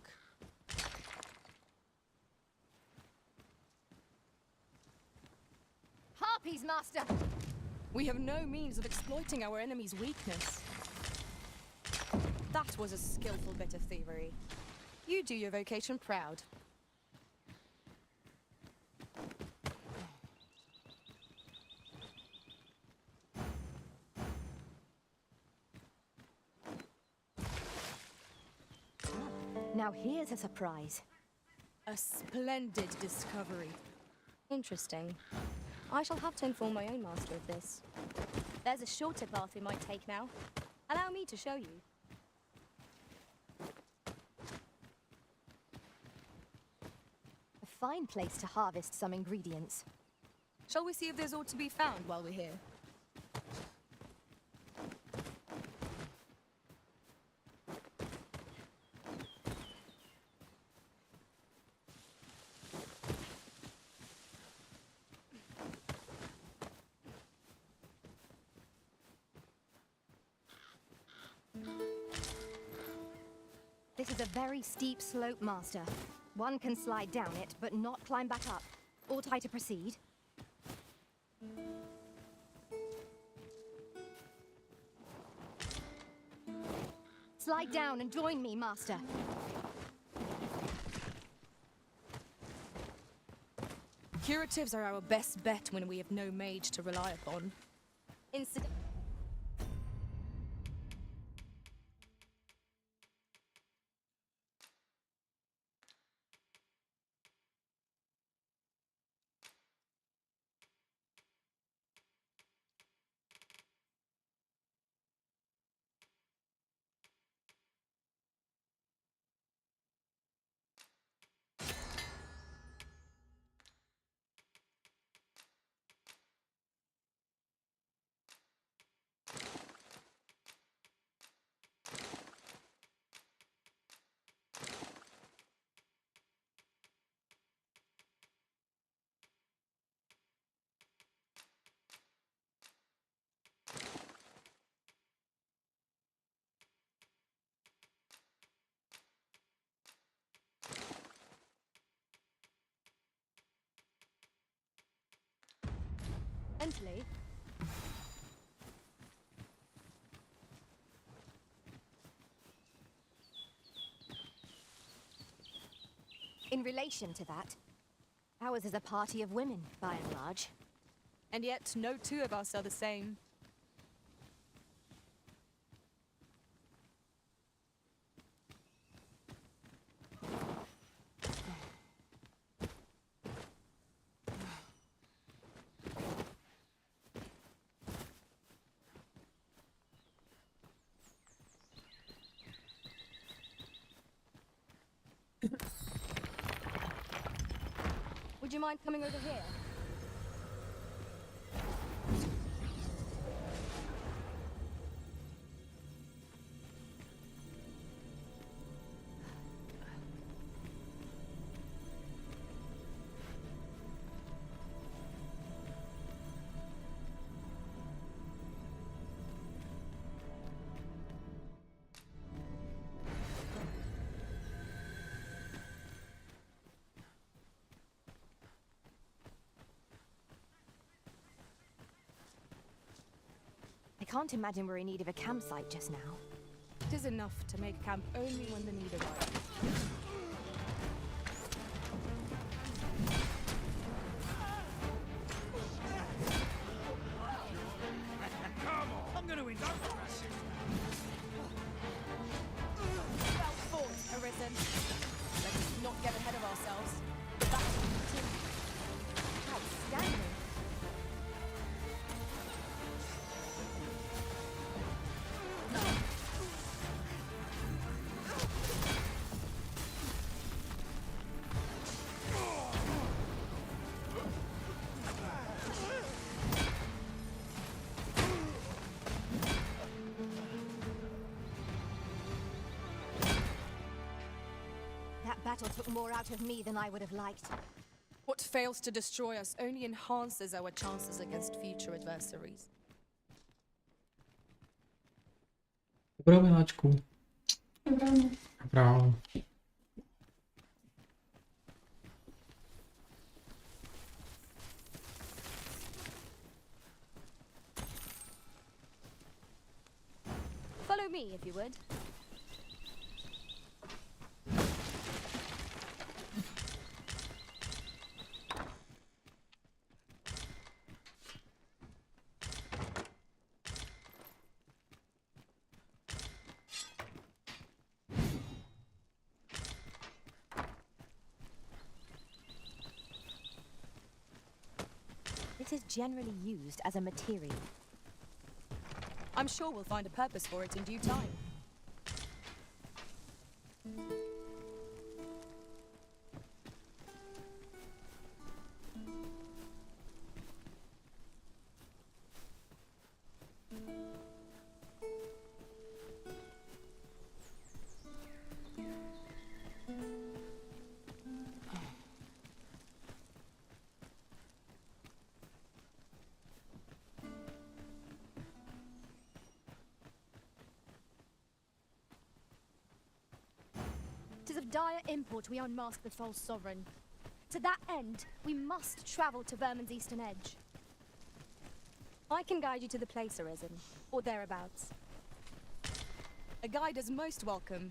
Harpies, Master! We have no means of exploiting our enemy's weakness. That was a skillful bit of thievery. You do your vocation proud. Now here's a surprise. A splendid discovery. Interesting. I shall have to inform my own master of this. There's a shorter path we might take now. Allow me to show you. A fine place to harvest some ingredients. Shall we see if there's aught to be found while we're here? This is a very steep slope, Master. One can slide down it, but not climb back up. Ought I to proceed? Slide down and join me, Master. Curatives are our best bet when we have no mage to rely upon. Incident. Gently. relation to that, ours is a party of women, by and large. And yet, no two of us are the same. Would you mind coming over here? I can't imagine we're in need of a campsite just now. It is enough to make camp only when the need arises. Come on! I'm gonna interrupt you. Well fought, Arisen. Let us not get ahead of ourselves. The battle will continue. Outstanding. That battle took more out of me than I would have liked. What fails to destroy us only enhances our chances against future adversaries. Dobrou miláčku. Dobrou. Follow me, if you would. This is generally used as a material. I'm sure we'll find a purpose for it in due time. It is of dire import we unmask the false sovereign. To that end, we must travel to Vermin's eastern edge. I can guide you to the place, Arisen, or thereabouts. A guide is most welcome.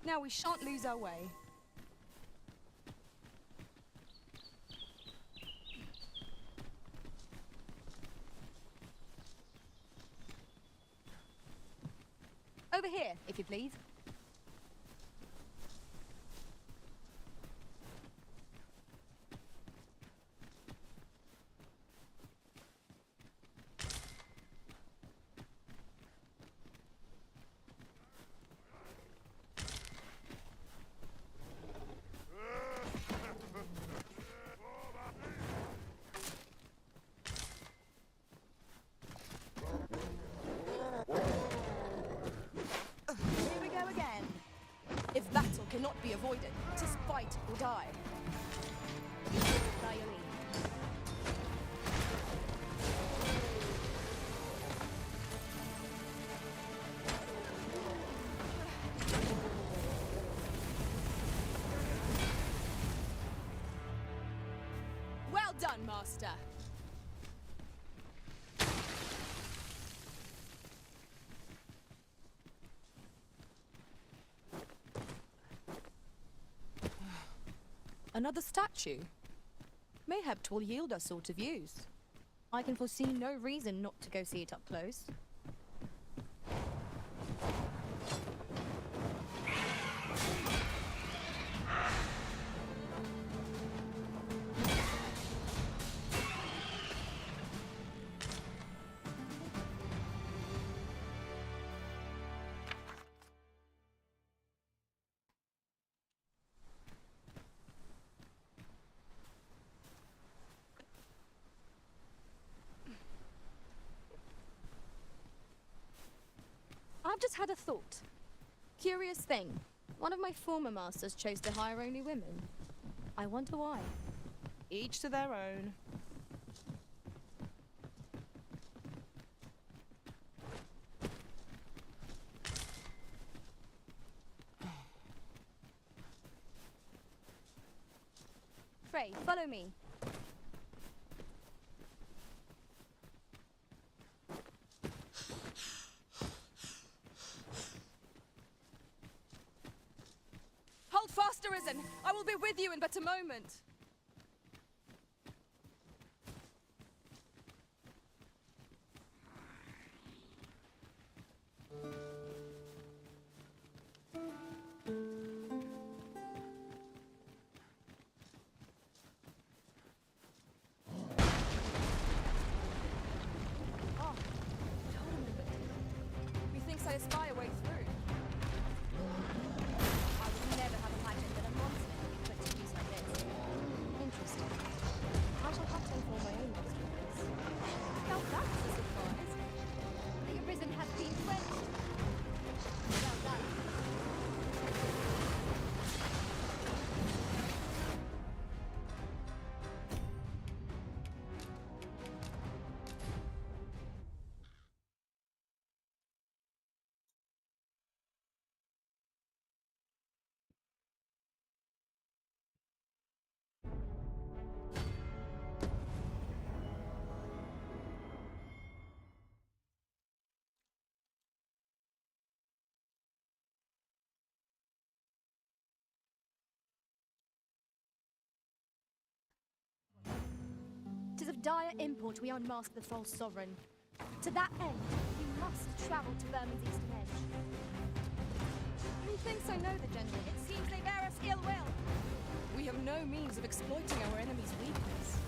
Now we shan't lose our way. Over here, if you please. Cannot be avoided. 'Tis fight or die. By your leave. Well done, Master. Another statue? Mayhap 'twill yield us all to views. I can foresee no reason not to go see it up close. I've just had a thought. Curious thing. One of my former masters chose to hire only women. I wonder why. Each to their own. Frey, follow me. Hold fast, Arisen! I will be with you in but a moment. Oh, methinks I espy a way through. I would never have imagined that a monster could be put to use like this. Interesting. I shall have to inform my own monster of this. Now that's a surprise. The Arisen has been quenched. Well done. Tis of dire import we unmask the false sovereign. To that end, we must travel to Vermin's eastern edge. Methinks I know the gentlemen. It seems they bear us ill will. We have no means of exploiting our enemy's weakness.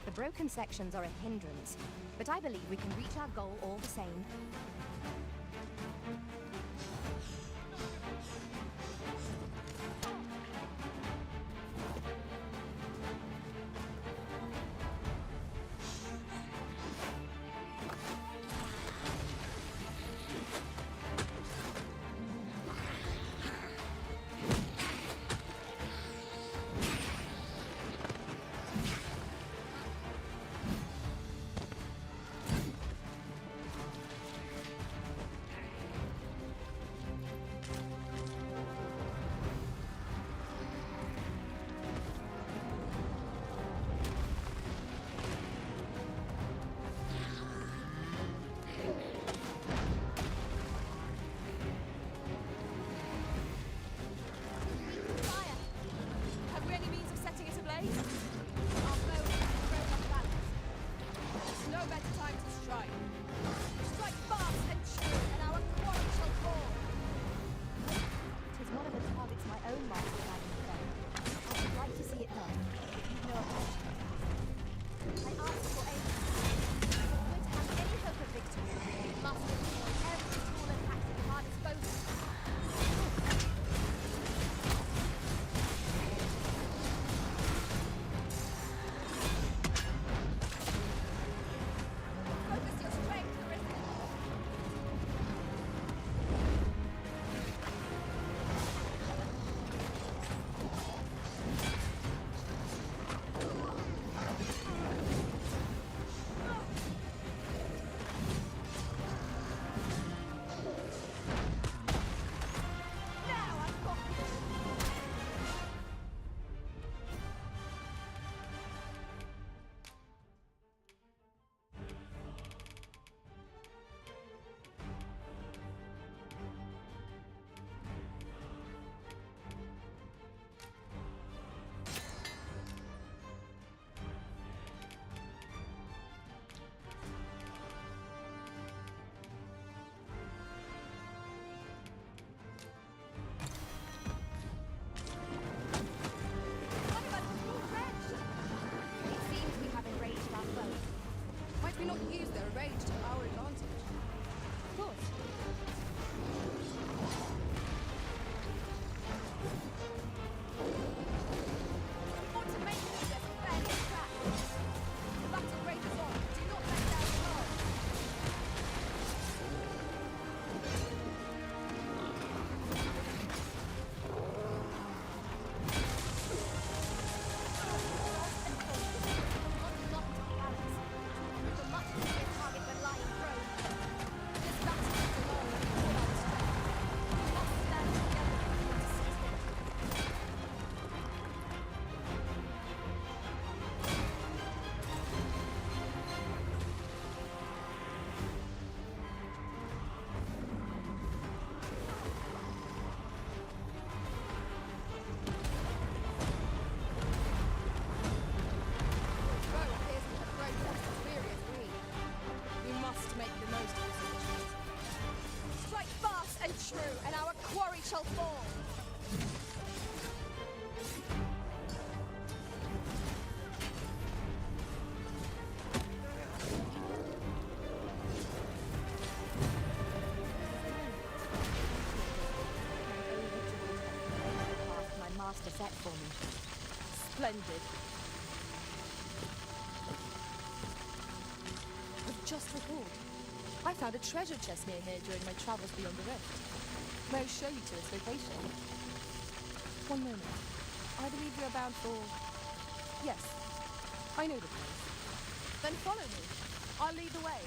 The broken sections are a hindrance, but I believe we can reach our goal all the same. true, and our quarry shall fall. My master set for me. Splendid. I've just recalled. I found a treasure chest near here during my travels beyond the rift. May I show you to its location? One moment. I believe we are bound for... Yes, I know the place. Then follow me. I'll lead the way.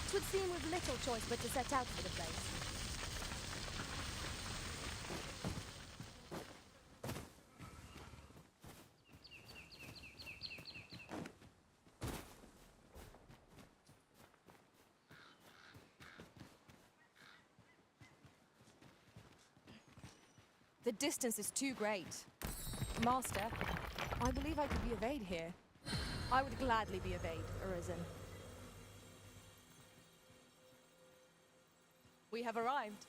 'Twould seem with little choice but to set out for the place. The distance is too great. Master, I believe I could be of aid here. I would gladly be of aid, Arisen. We have arrived.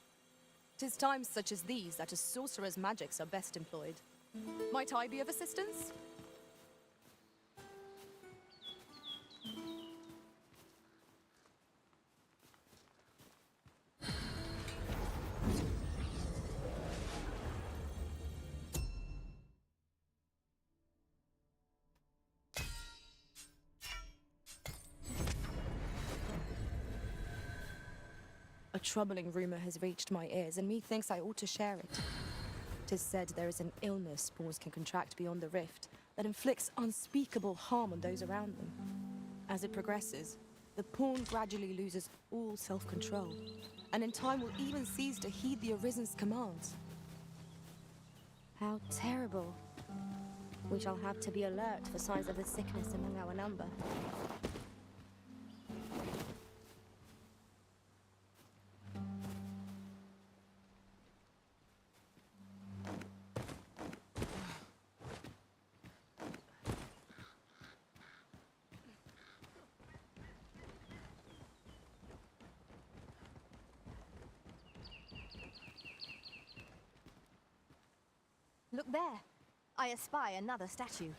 'Tis times such as these that a sorcerer's magics are best employed. Might I be of assistance? A troubling rumor has reached my ears, and methinks I ought to share it. 'Tis said there is an illness spores can contract beyond the rift that inflicts unspeakable harm on those around them. As it progresses, the pawn gradually loses all self-control, and in time will even cease to heed the Arisen's commands. How terrible. We shall have to be alert for signs of the sickness among our number. Look there. I espy another statue.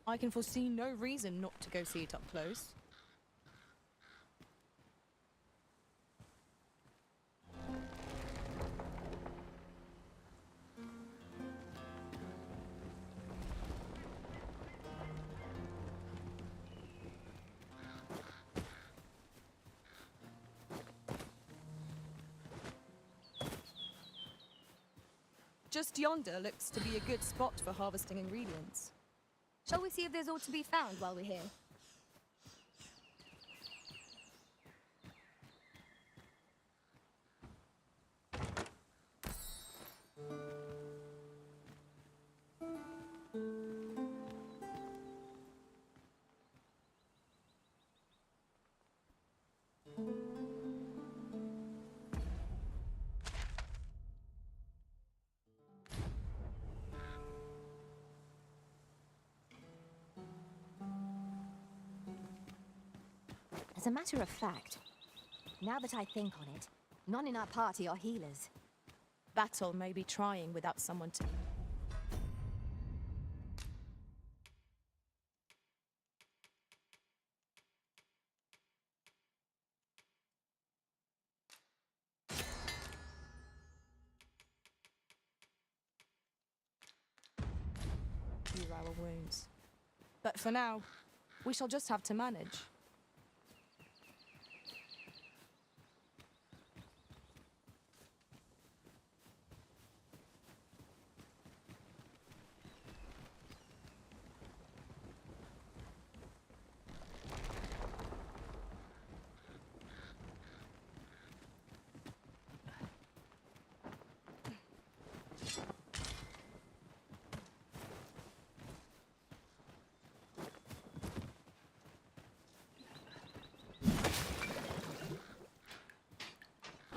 I can foresee no reason not to go see it up close. Just yonder looks to be a good spot for harvesting ingredients. Shall we see if there's aught to be found while we're here? As a matter of fact, now that I think on it, none in our party are healers. Battle may be trying without someone to... Cure our wounds. But for now, we shall just have to manage.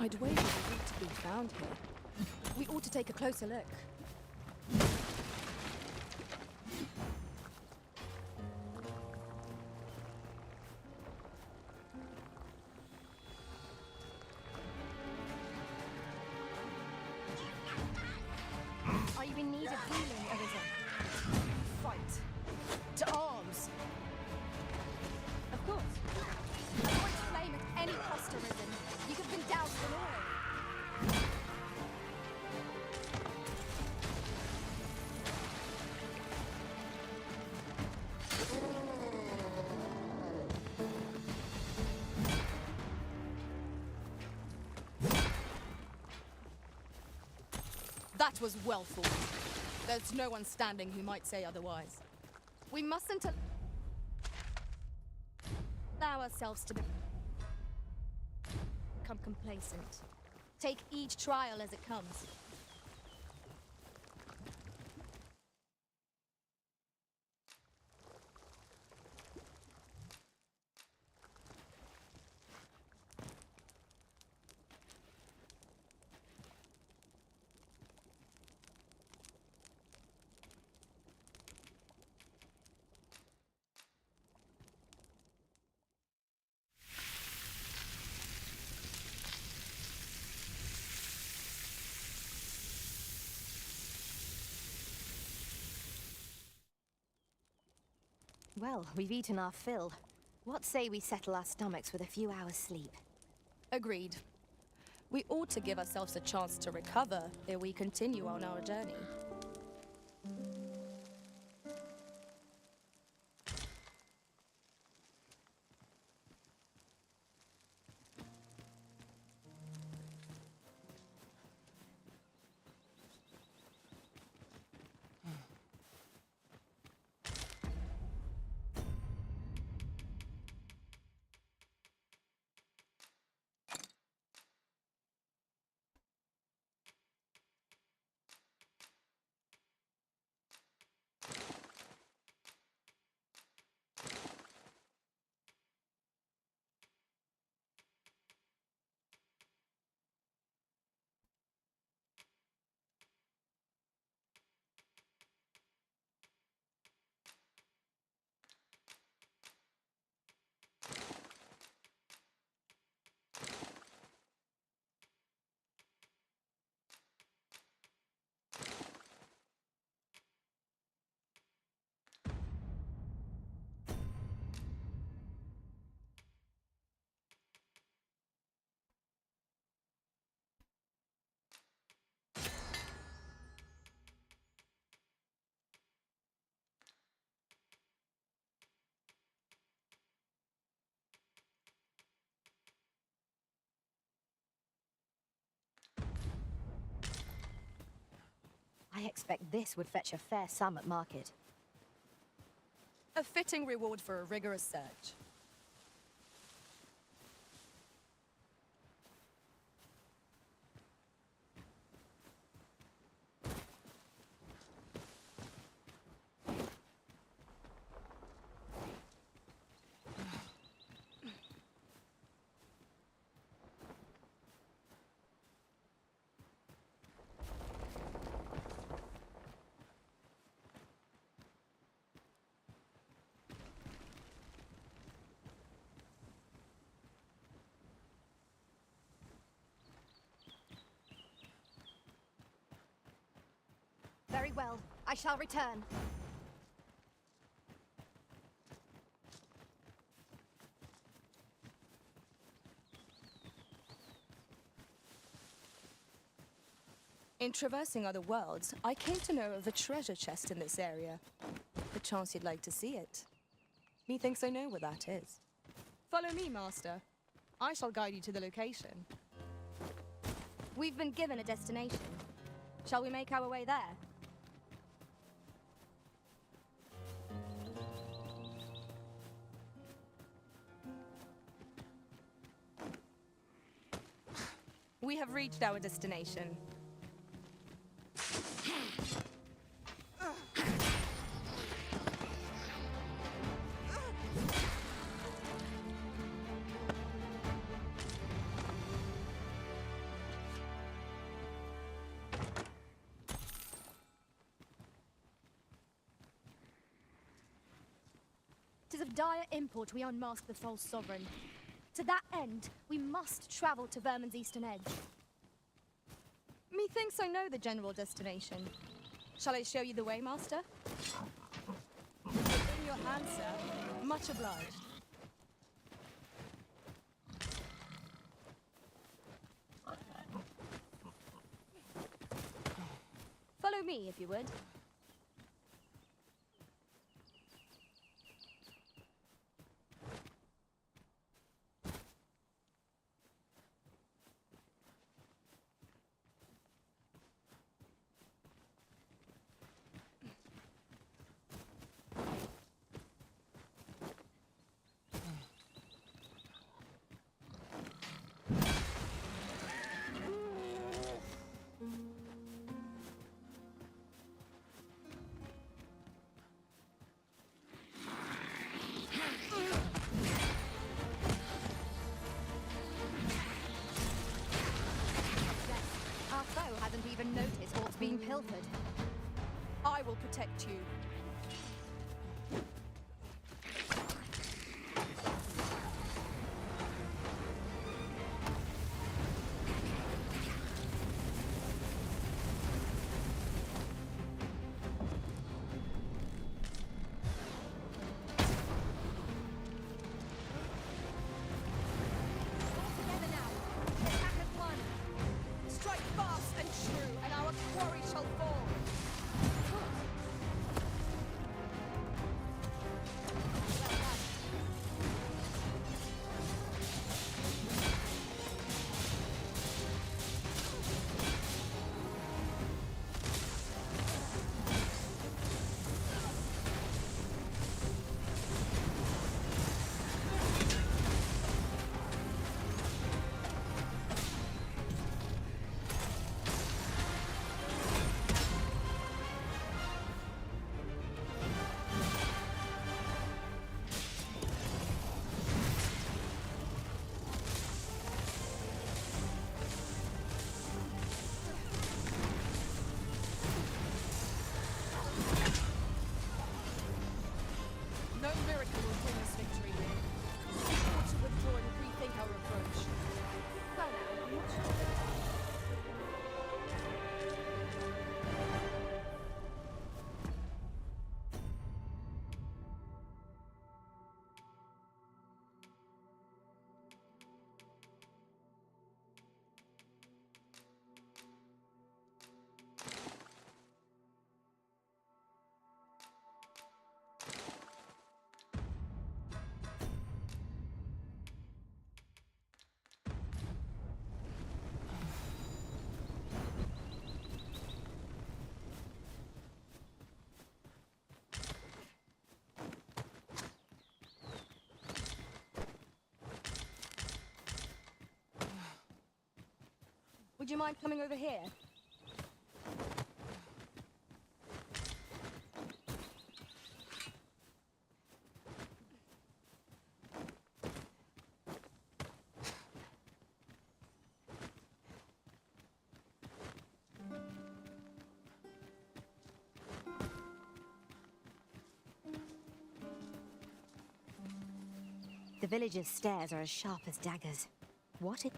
I'd wager there's ought to be found here. We ought to take a closer look. you in need of healing, Arisen? Fight. To arms. Of course. Avoid flame at any cost, Arisen. You have been doused in oil. That was well fought. There's no one standing who might say otherwise. We mustn't allow ourselves to become complacent. Take each trial as it comes. Well, we've eaten our fill. What say we settle our stomachs with a few hours' sleep? Agreed. We ought to give ourselves a chance to recover ere we continue on our journey. I expect this would fetch a fair sum at market. A fitting reward for a rigorous search. Very well. I shall return. In traversing other worlds, I came to know of a treasure chest in this area. Perchance you'd like to see it. Methinks I know where that is. Follow me, Master. I shall guide you to the location. We've been given a destination. Shall we make our way there? We have reached our destination. It is of dire import we unmask the false sovereign. To that end, we must travel to Vermin's eastern edge. Methinks I know the general destination. Shall I show you the way, Master? In your hand, sir. Much obliged. Follow me, if you would. Hasn't even noticed what's being pilfered. I will protect you. Would you mind coming over here? The villagers' stares are as sharp as daggers. What it...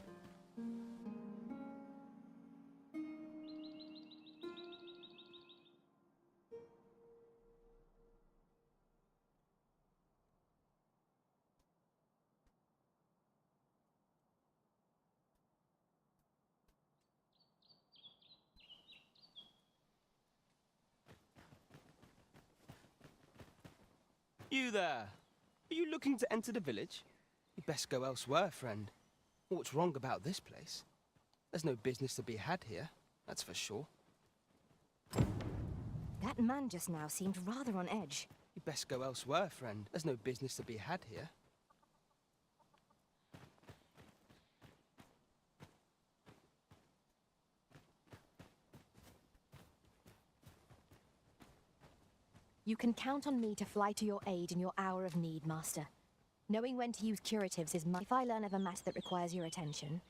You there! Are you looking to enter the village? You'd best go elsewhere, friend. What's wrong about this place? There's no business to be had here, that's for sure. That man just now seemed rather on edge. You'd best go elsewhere, friend. There's no business to be had here. You can count on me to fly to your aid in your hour of need, Master. Knowing when to use curatives is my... If I learn of a matter that requires your attention...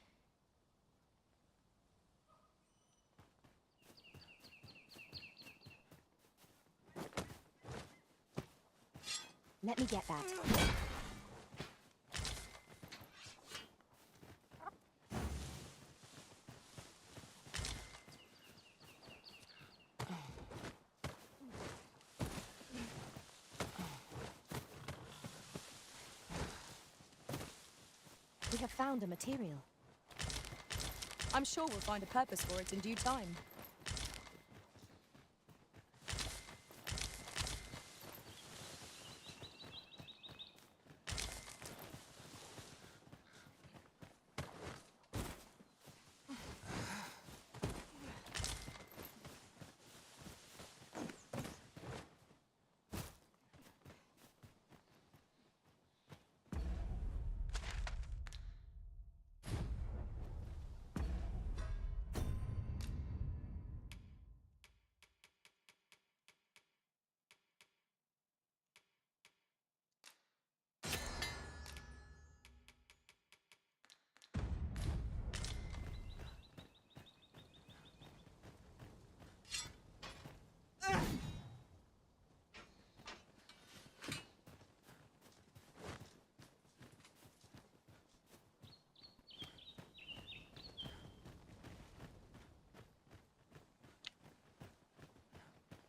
Let me get that. have found a material. I'm sure we'll find a purpose for it in due time.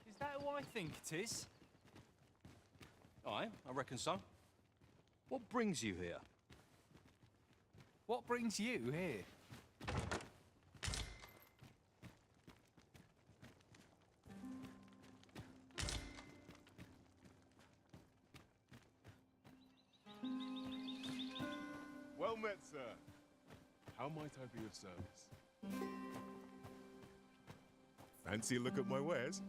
Is that who I think it is? Aye, I reckon so. What brings you here? What brings you here? Well met, sir. How might I be of service? Fancy a look at my wares?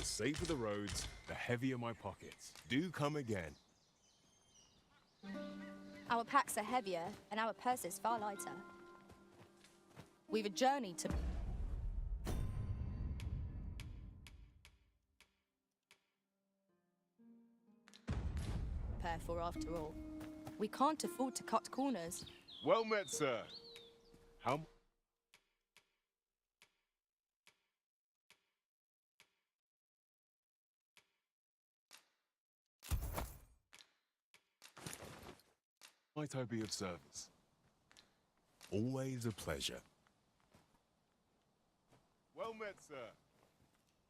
The safer the roads, the heavier my pockets. Do come again. Our packs are heavier, and our purses far lighter. We've a journey to... prepare for, after all. We can't afford to cut corners. Well met, sir. How... might I be of service? Always a pleasure. Well met, sir.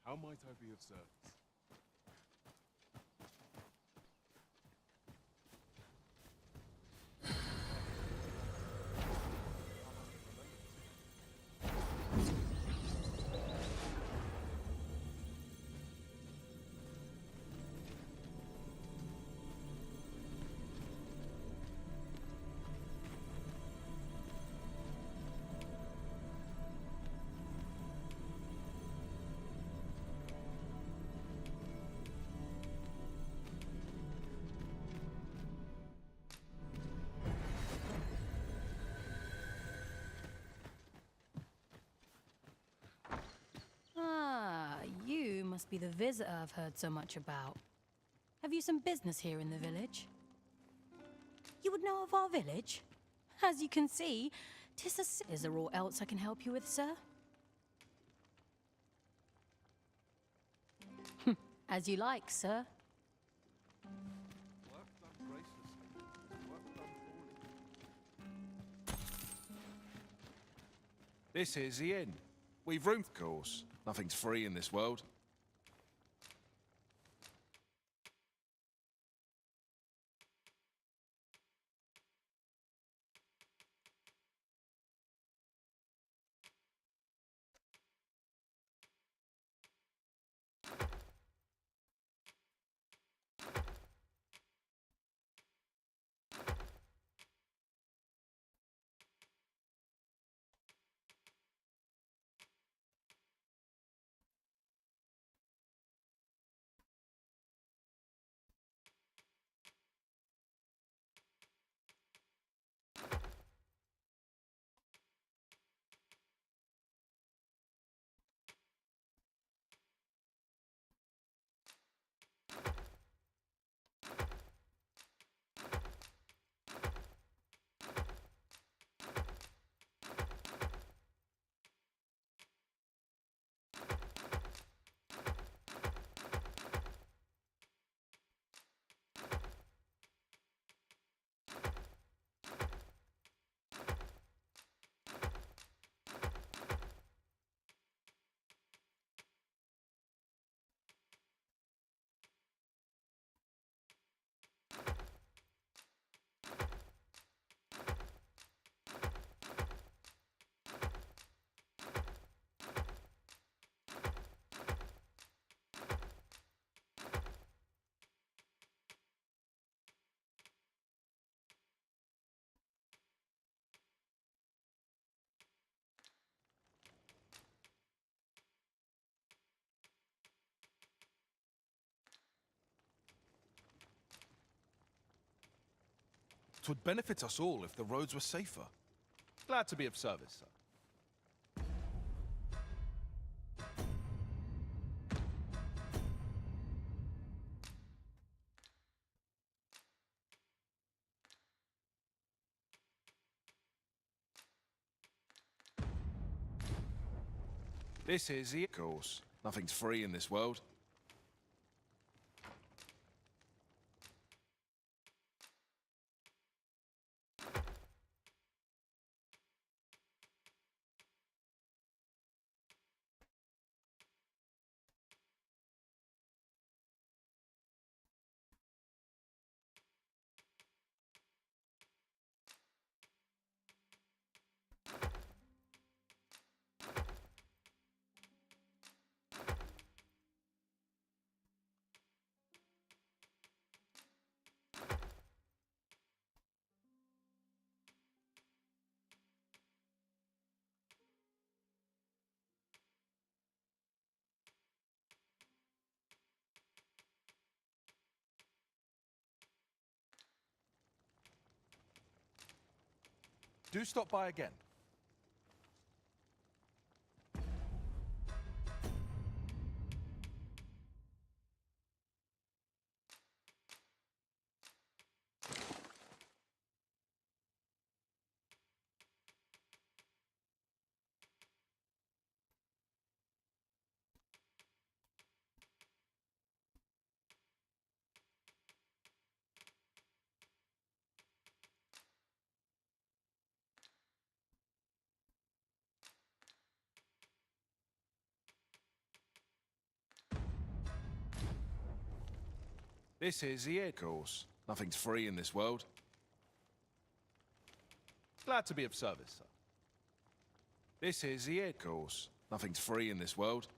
How might I be of service? Ah, you must be the visitor I've heard so much about. Have you some business here in the village? You would know of our village? As you can see, 'tis a Is there aught else I can help you with, sir? As you like, sir. Work done graciously. Work done poorly. This is the inn. We've room, of course. Nothing's free in this world. Twould benefit us all if the roads were safer. Glad to be of service, sir. This is the course. Nothing's free in this world. Do stop by again. This is the inn, course. Nothing's free in this world. Glad to be of service, sir. This is the inn, course. Nothing's free in this world.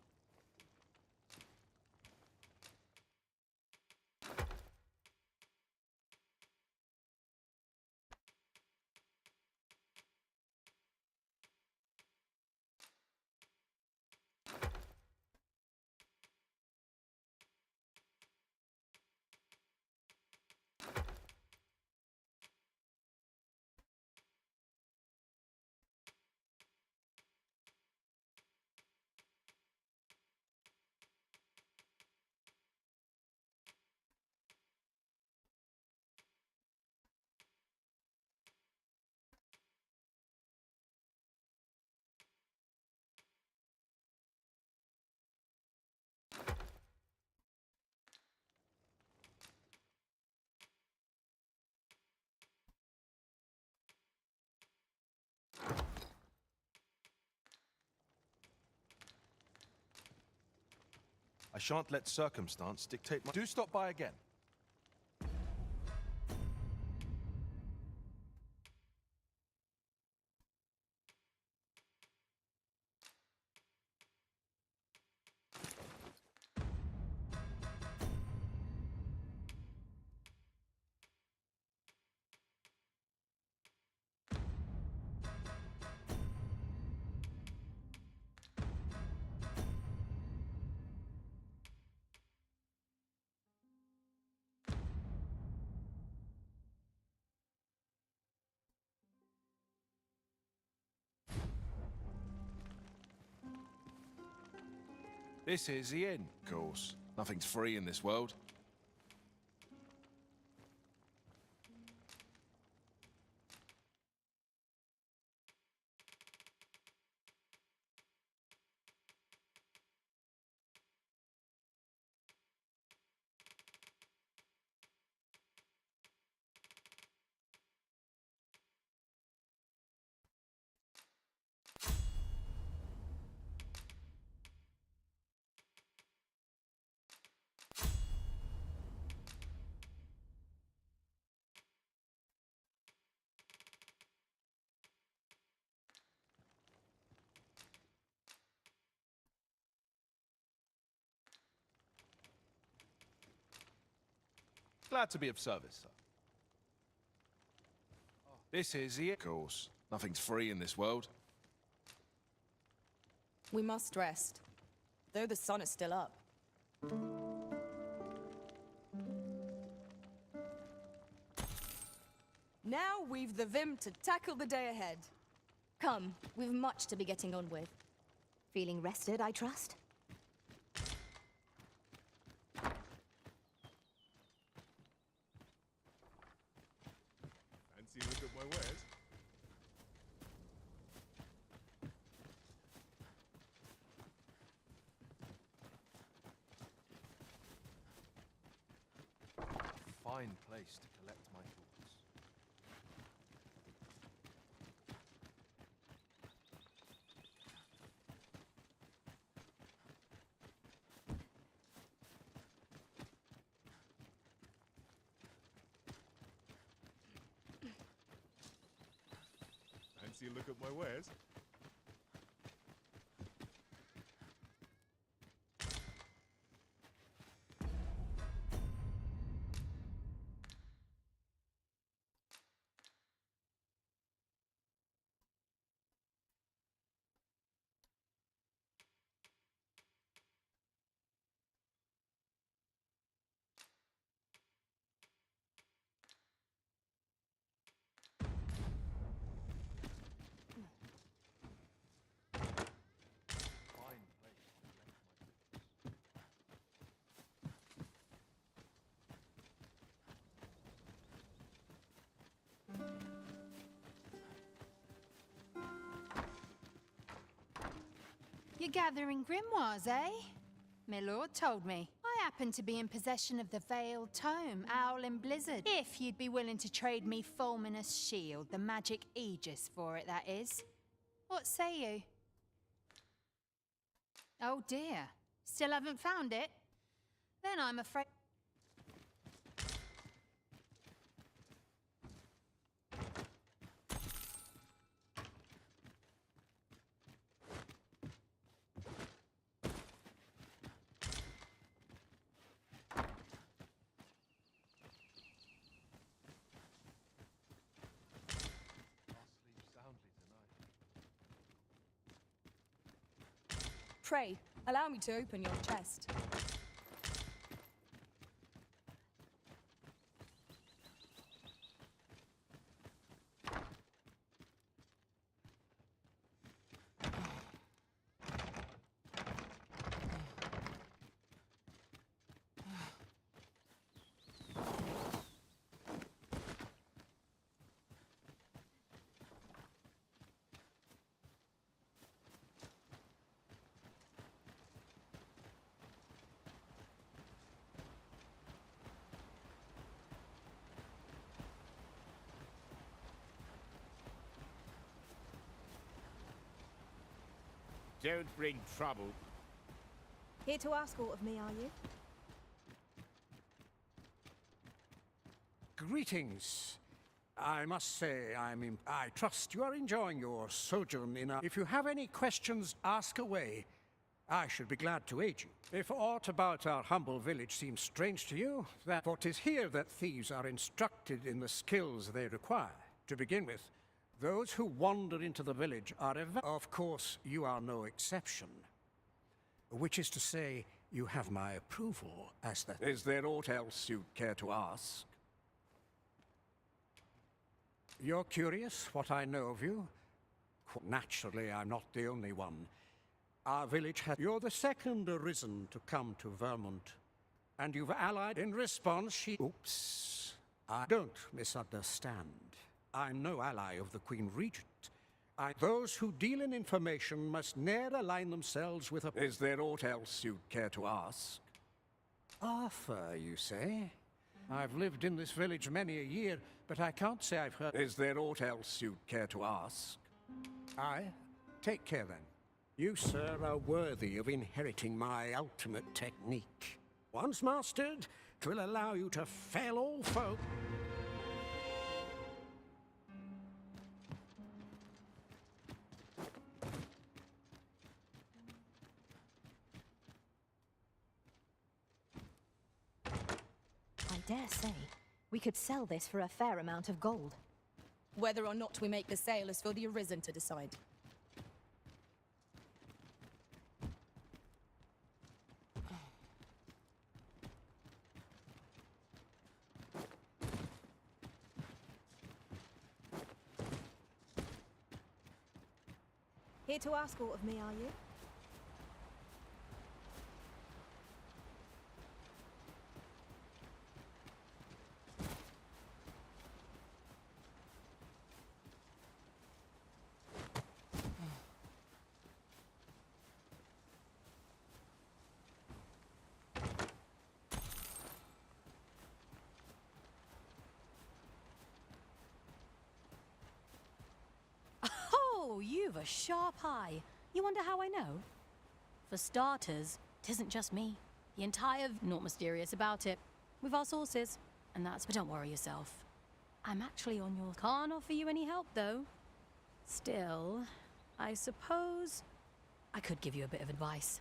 I shan't let circumstance dictate my... Do stop by again. This is the inn, of course. Nothing's free in this world. Glad to be of service, sir. This is the... Of course, nothing's free in this world. We must rest, though the sun is still up. Now we've the vim to tackle the day ahead. Come, we've much to be getting on with. Feeling rested, I trust? Fancy a look at my wares? Fine place to collect my thoughts. Fancy a look at my wares? You're gathering grimoires, eh? My lord told me. I happen to be in possession of the Veiled Tome, Owl and Blizzard. If you'd be willing to trade me Fulminous Shield, the magic Aegis for it, that is. What say you? Oh dear. Still haven't found it? Then I'm afraid... Pray, allow me to open your chest. Don't bring trouble. Here to ask aught of me, are you? Greetings. I must say, I trust you are enjoying your sojourn in our... If you have any questions, ask away. I should be glad to aid you. If aught about our humble village seems strange to you, for 'tis here that thieves are instructed in the skills they require. To begin with, those who wander into the village are of course, you are no exception. Which is to say, you have my approval as the... Is there aught else you'd care to ask? You're curious what I know of you? Naturally, I'm not the only one. Our village has... You're the second arisen to come to Vermont. And you've allied in response Oops. I don't misunderstand. I'm no ally of the Queen Regent. Those who deal in information must ne'er align themselves with a... Is there aught else you'd care to ask? Arthur, you say? I've lived in this village many a year, but I can't say I've heard... Is there aught else you'd care to ask? Aye. Take care, then. You, sir, are worthy of inheriting my ultimate technique. Once mastered, 'twill allow you to fell all foe... I dare say, we could sell this for a fair amount of gold. Whether or not we make the sale is for the Arisen to decide. Here to ask aught of me, are you? Oh, you've a sharp eye. You wonder how I know? For starters, 'tisn't just me. The entire... Not mysterious about it. We've our sources, and that's... But don't worry yourself. I'm actually on your... Can't offer you any help, though. Still, I suppose I could give you a bit of advice.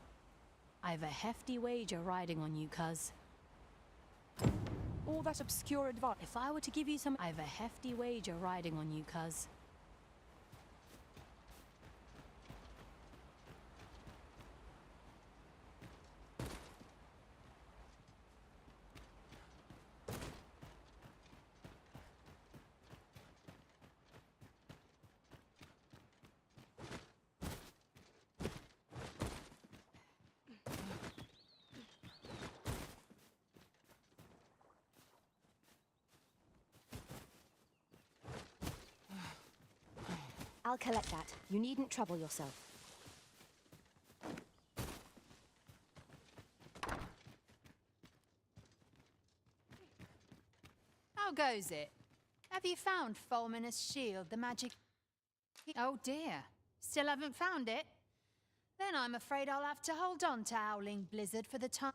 I've a hefty wager riding on you, cuz. All that obscure advice. If I were to give you some... I've a hefty wager riding on you, cuz. I'll collect that. You needn't trouble yourself. How goes it? Have you found Fulminous Shield, the magic... Oh dear. Still haven't found it? Then I'm afraid I'll have to hold on to Howling Blizzard for the time...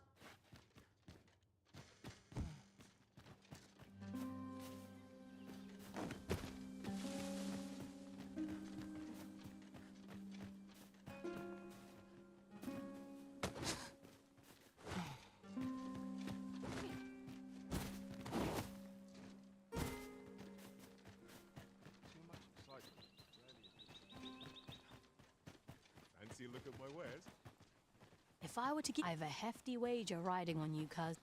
Fancy a look at my wares? If I were to give, I have a hefty wager riding on you, cuz.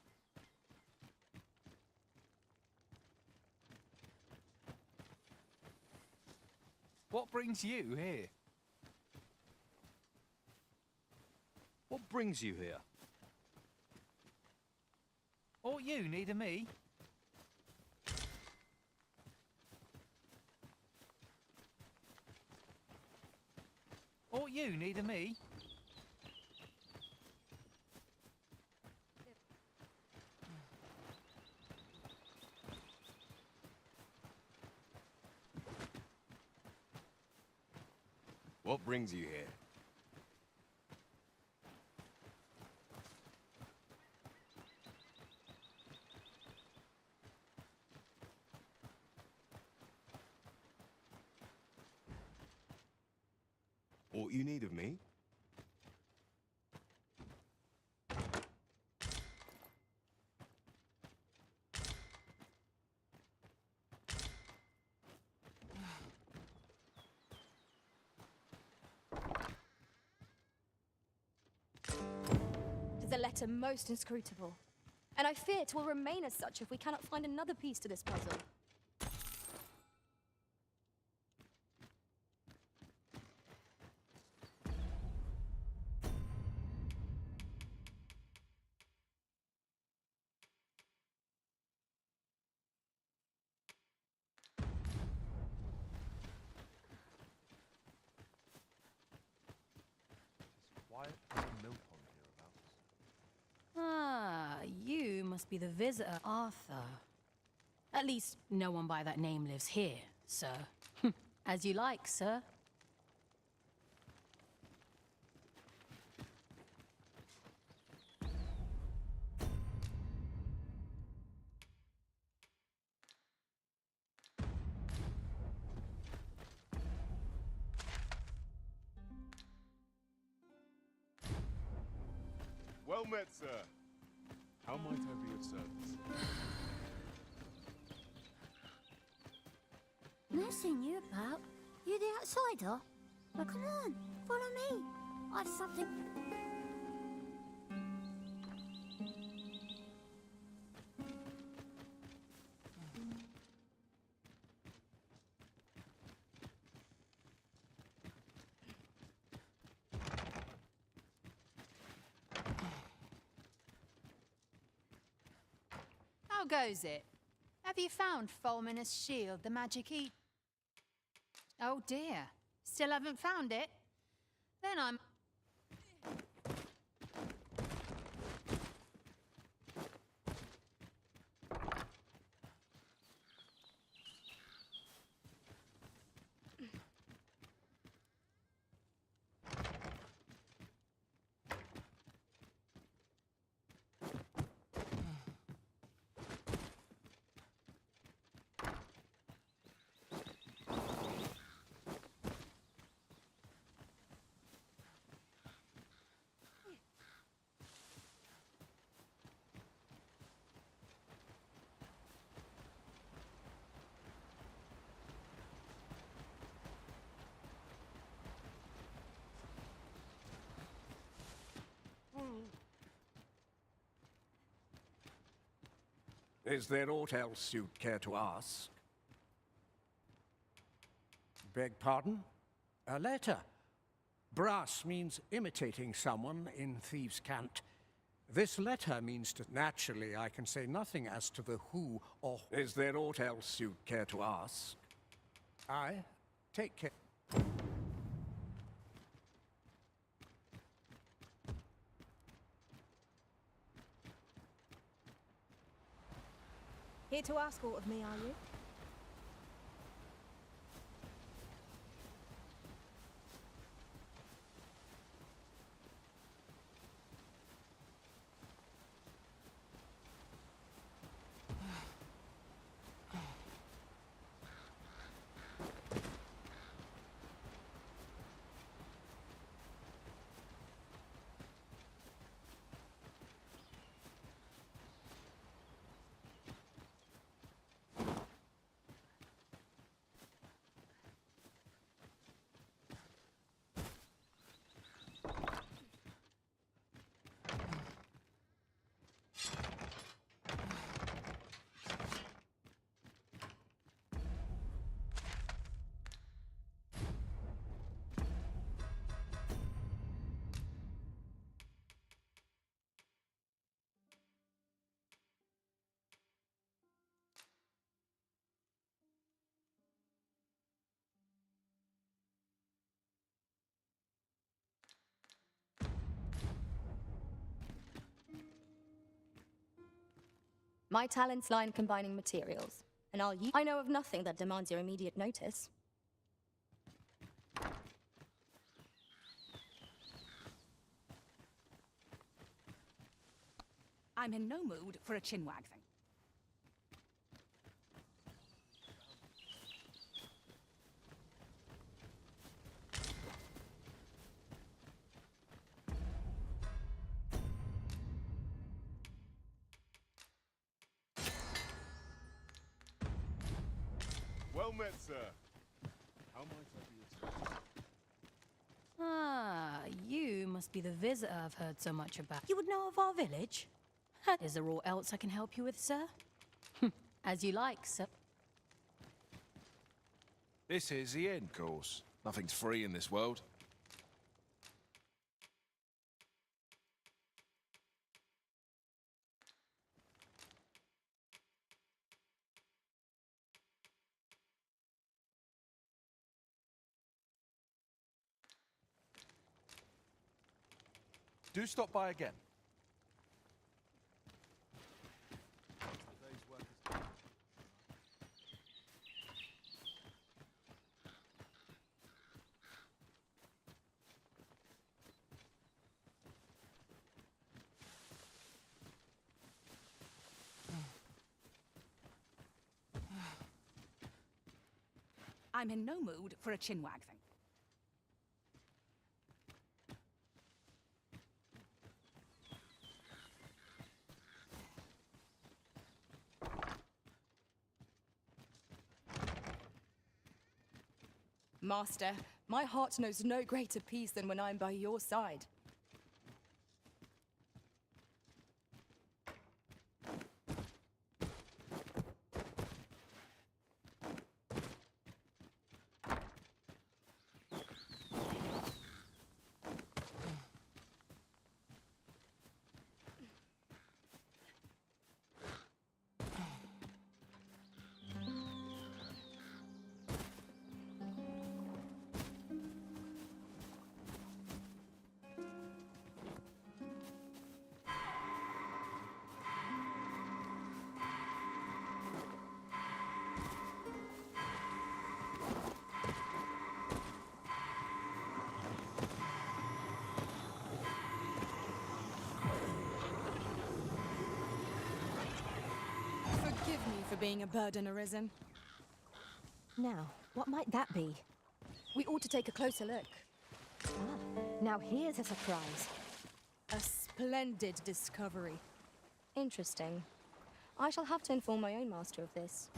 What brings you here? What brings you here? All you need of me? All you need of me? What brings you here? What you need of me? Is a letter most inscrutable, and I fear it will remain as such if we cannot find another piece to this puzzle. Quiet as a mill pond hereabouts. Ah, you must be the visitor, Arthur. At least, no one by that name lives here, sir. As you like, sir. Well met, sir. How might I be of service? No seen you about. You the outsider? Well, come on, follow me. I've something. How goes it? Have you found Fulminous Shield, the magic eat? Oh dear. Still haven't found it? Then I'm... Is there aught else you'd care to ask? Beg pardon? A letter. Brass means imitating someone in thieves' cant. This letter means to... Naturally, I can say nothing as to the who or... Is there aught else you'd care to ask? Aye. Take care. Here to ask aught of me, are you? My talents lie in combining materials, and I know of nothing that demands your immediate notice. I'm in no mood for a chinwag thing. Well met, sir. How might I be of service? Ah, you must be the visitor I've heard so much about. You would know of our village? Is there aught else I can help you with, sir? As you like, sir. This is the inn, course. Nothing's free in this world. Do stop by again. I'm in no mood for a chinwag thing. Master, my heart knows no greater peace than when I'm by your side. Forgive me for being a burden arisen. Now, what might that be? We ought to take a closer look. Ah, now here's a surprise. A splendid discovery. Interesting. I shall have to inform my own master of this.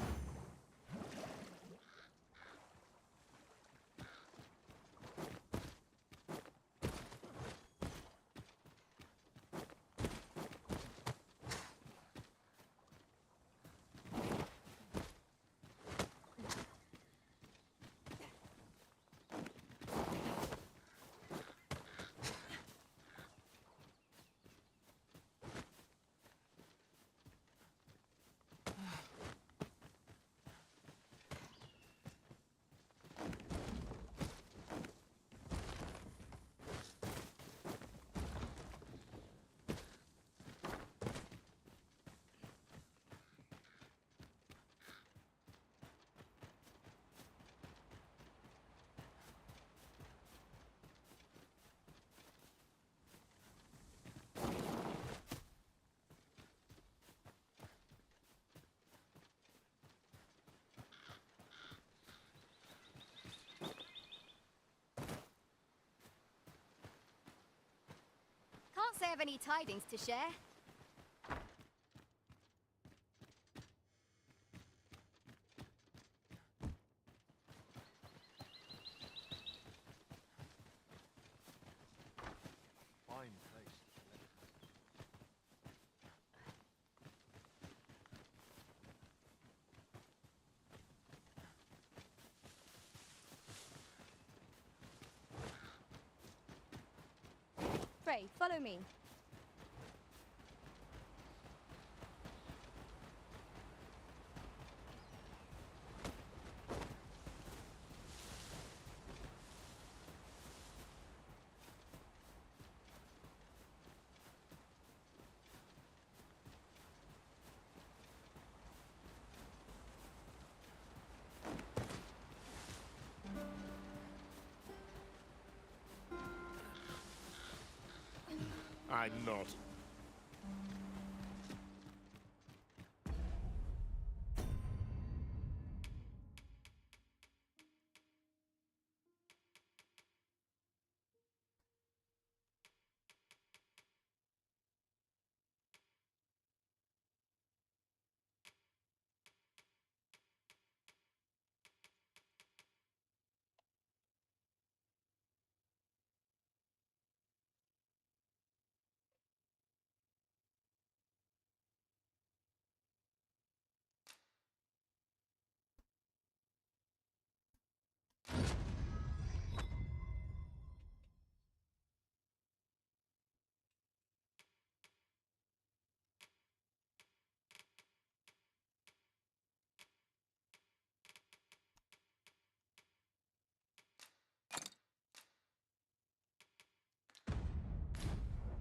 Can't say I've any tidings to share. Fine place. Pray, follow me. I'm not.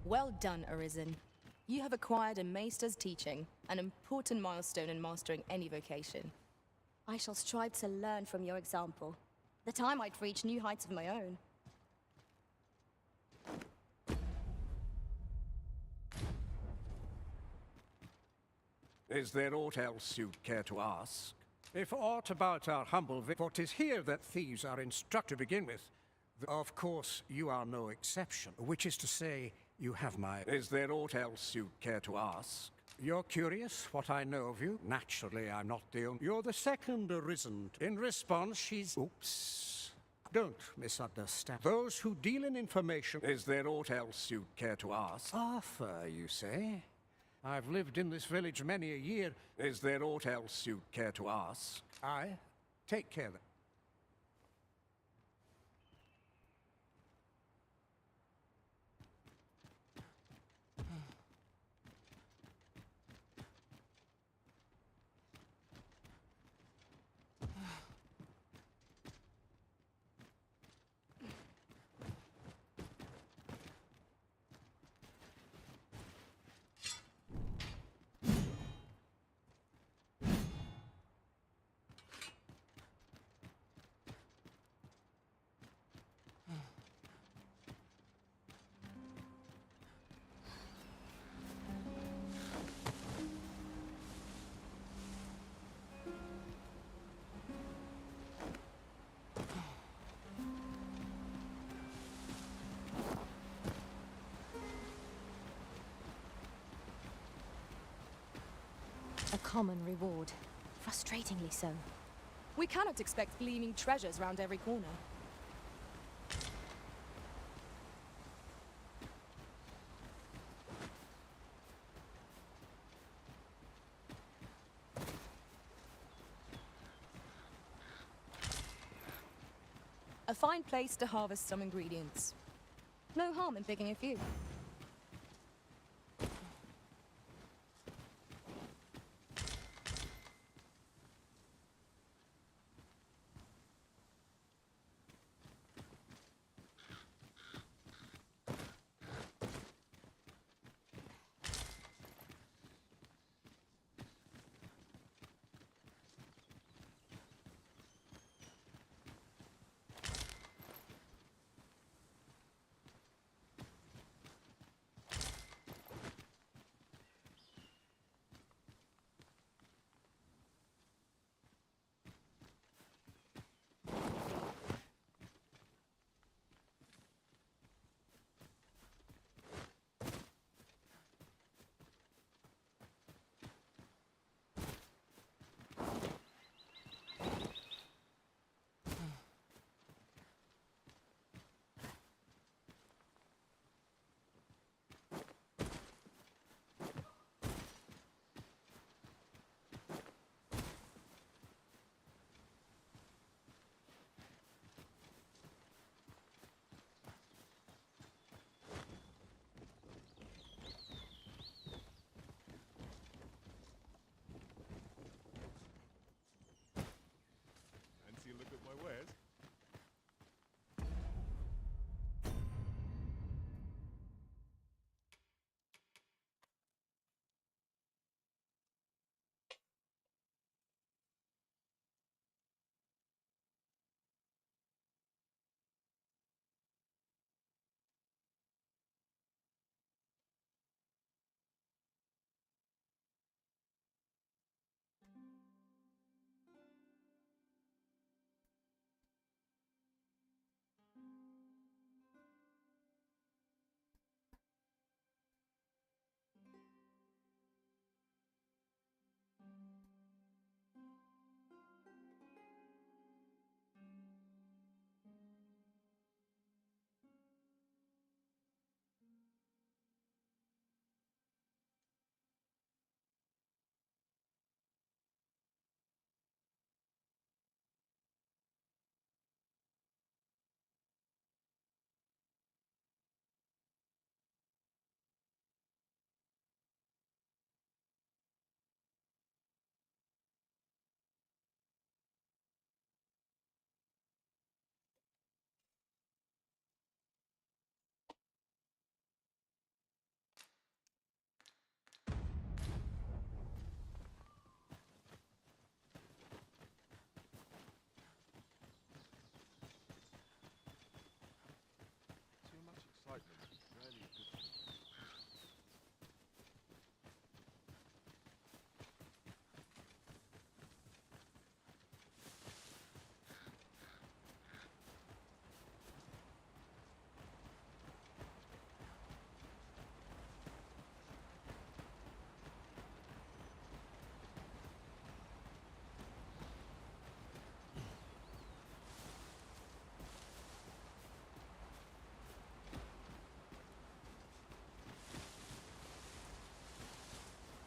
Well done, Arisen. You have acquired a Maester's teaching, an important milestone in mastering any vocation. I shall strive to learn from your example, that I might reach new heights of my own. Is there aught else you'd care to ask? If aught about our humble for 'tis here that thieves are instructed to begin with. Of course, you are no exception, which is to say, you have my... Is there aught else you'd care to ask? You're curious what I know of you? Naturally, I'm not the only... You're the second Arisen. In response, she's... Oops. Don't misunderstand. Those who deal in information... Is there aught else you'd care to ask? Arthur, you say? I've lived in this village many a year. Is there aught else you'd care to ask? Aye. Take care then. A common reward. Frustratingly so. We cannot expect gleaming treasures round every corner. A fine place to harvest some ingredients. No harm in picking a few.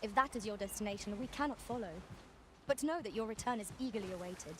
If that is your destination, we cannot follow. But know that your return is eagerly awaited.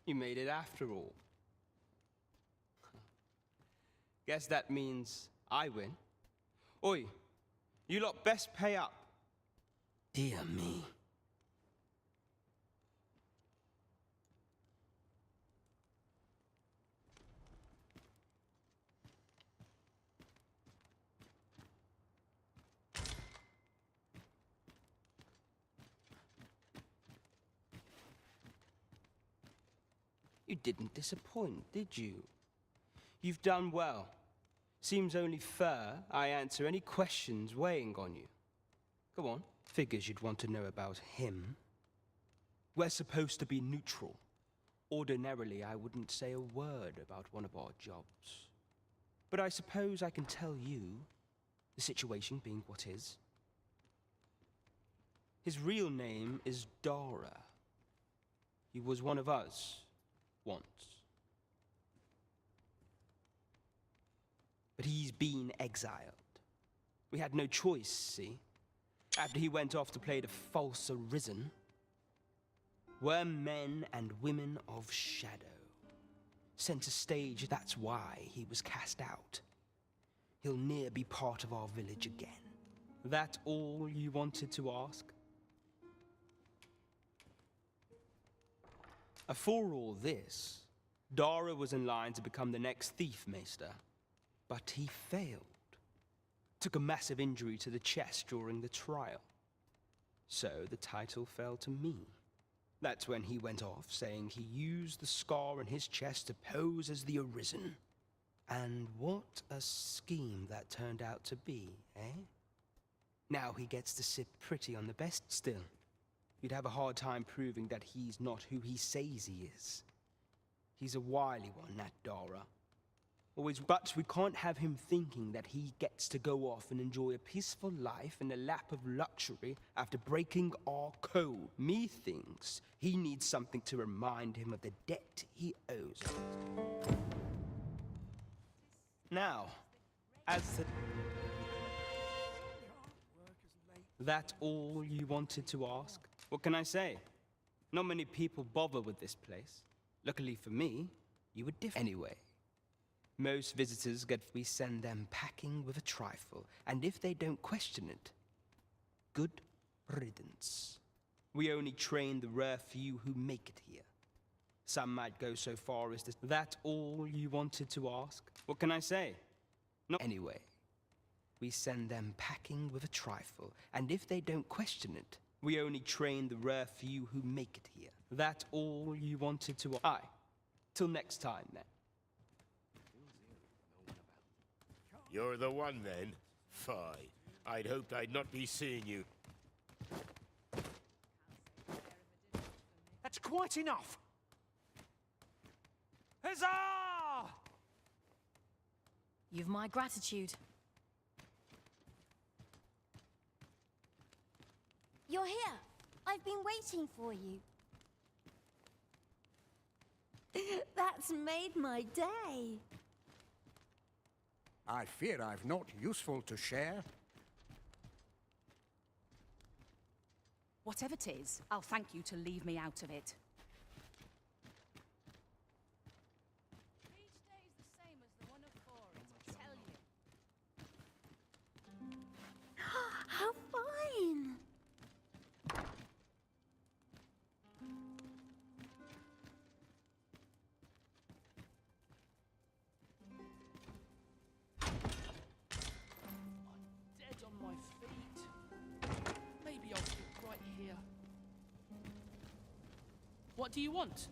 You made it after all. Guess that means I win. Oi, you lot best pay up. Dear me. You didn't disappoint, did you? You've done well. Seems only fair I answer any questions weighing on you. Go on. Figures you'd want to know about him. We're supposed to be neutral. Ordinarily, I wouldn't say a word about one of our jobs. But I suppose I can tell you, the situation being what is. His real name is Dara. He was one of us, once. But he's been exiled. We had no choice, see? After he went off to play the false arisen, we're men and women of shadow. Center stage, that's why he was cast out. He'll ne'er be part of our village again. That all you wanted to ask? For all this, Dara was in line to become the next thief maester. But he failed. Took a massive injury to the chest during the trial. So the title fell to me. That's when he went off, saying he used the scar in his chest to pose as the Arisen. And what a scheme that turned out to be, eh? Now he gets to sit pretty on the best still. You'd have a hard time proving that he's not who he says he is. He's a wily one, that Dara. Always, but we can't have him thinking that he gets to go off and enjoy a peaceful life in a lap of luxury after breaking our code. Me thinks he needs something to remind him of the debt he owes us. Now, as the... That all you wanted to ask? What can I say? Not many people bother with this place. Luckily for me, you were different. Anyway. Most visitors we send them packing with a trifle, and if they don't question it, good riddance. We only train the rare few who make it here. Some might go so far as to... That all you wanted to ask? What can I say? Not anyway. We send them packing with a trifle, and if they don't question it, we only train the rare few who make it here. That all you wanted to... Aye. Till next time, then. You're the one, then? Fie. I'd hoped I'd not be seeing you. That's quite enough! Huzzah! You've my gratitude. You're here. I've been waiting for you. That's made my day. I fear I've not useful to share. Whatever 'tis, I'll thank you to leave me out of it. Each day is the same as the one before it, I tell you. How fine! Dead on my feet. Maybe I'll sit right here. What do you want?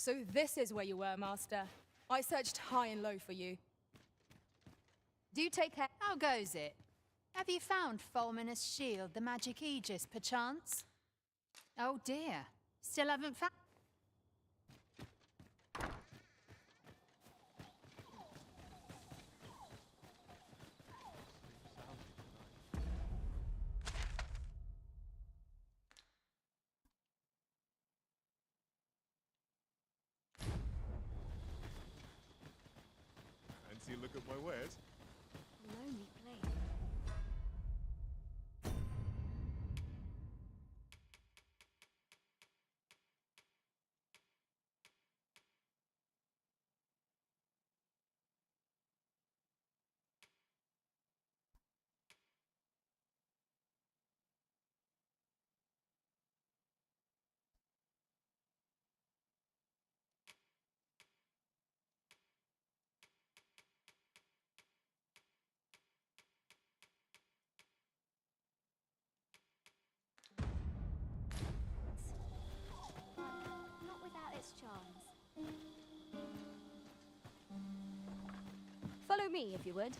So this is where you were, Master. I searched high and low for you. Do take care. How goes it? Have you found Fulminous Shield, the magic Aegis, perchance? Oh dear. Still haven't found. Fancy a look at my wares? Lonely place. Not without its charms. Follow me, if you would.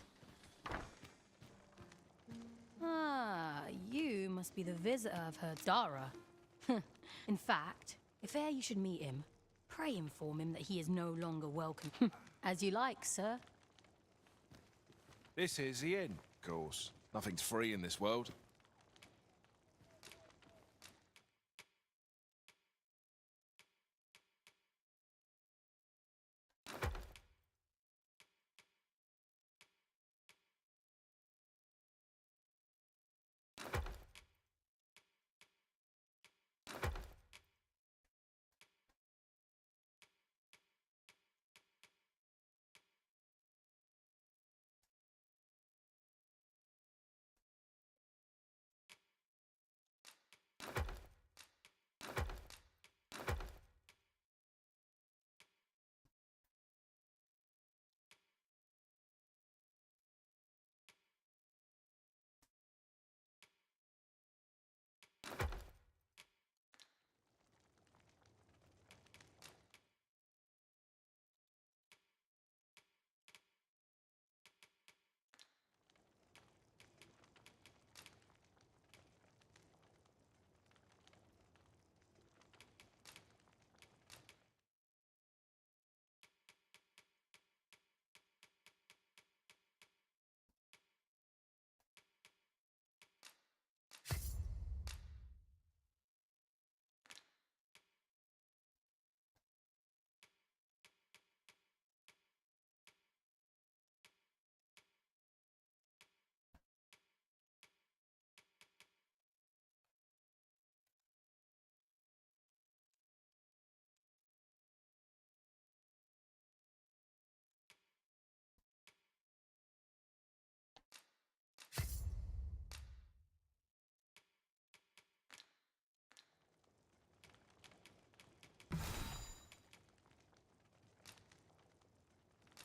Ah, you must be the visitor I've heard, Dara. In fact, if e'er you should meet him, pray inform him that he is no longer welcome. As you like, sir. This is the inn, of course. Nothing's free in this world.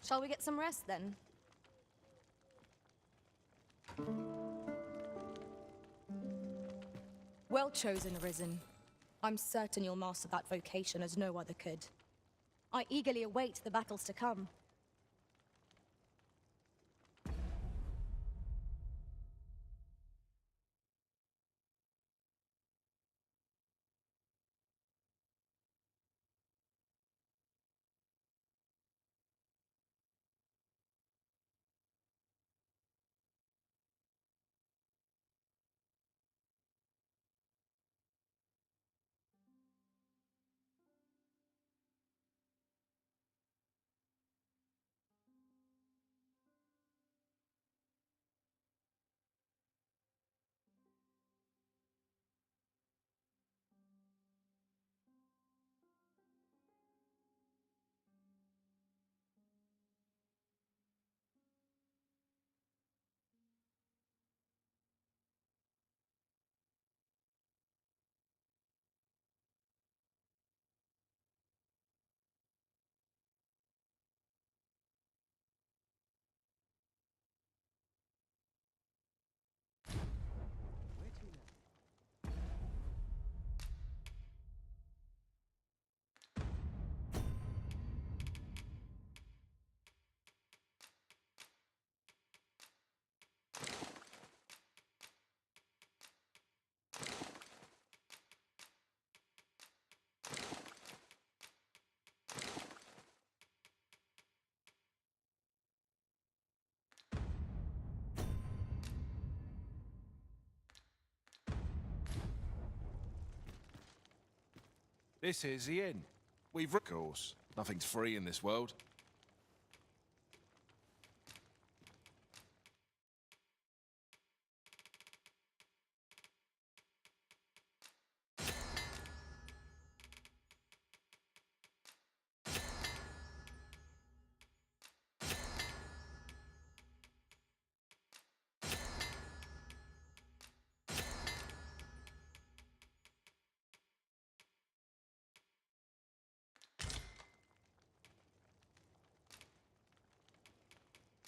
Shall we get some rest then? Well chosen, Risen. I'm certain you'll master that vocation as no other could. I eagerly await the battles to come. This is the inn. Of course, nothing's free in this world.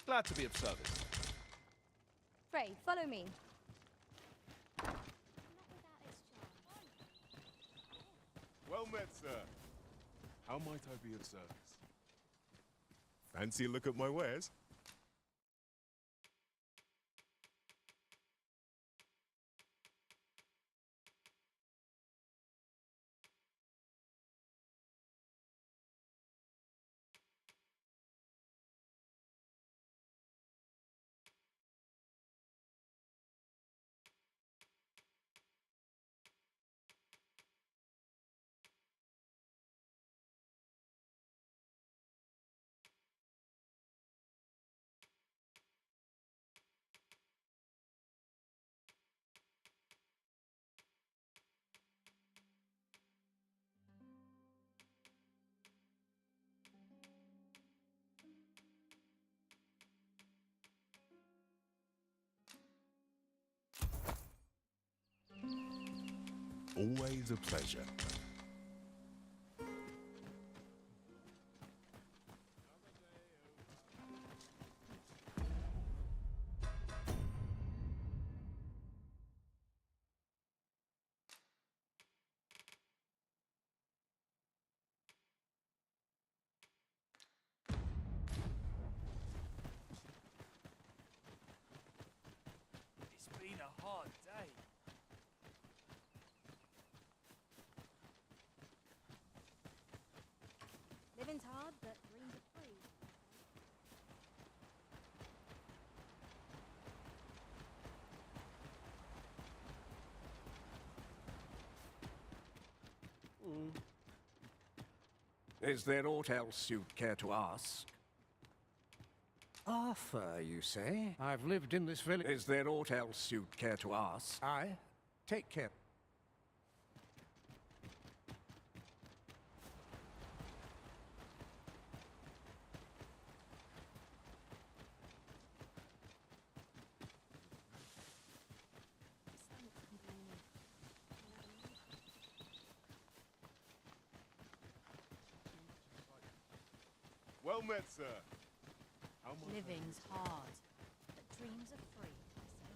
Glad to be of service. Frey, follow me. Well met, sir. How might I be of service? Fancy a look at my wares? Always a pleasure. It's been a hard day. Living's hard, but dreams are free. Is there aught else you'd care to ask? Arthur, you say? I've lived in this village. Is there aught else you'd care to ask? Aye. Take care. Well met, sir. How might I be Living's hard, but dreams are free, I say.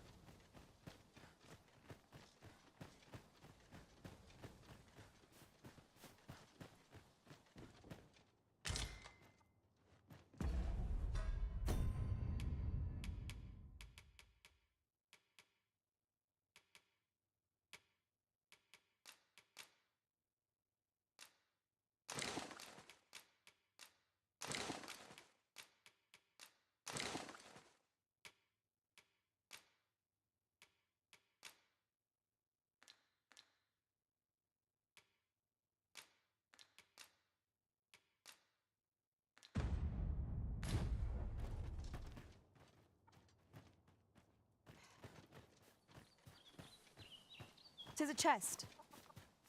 Tis a chest.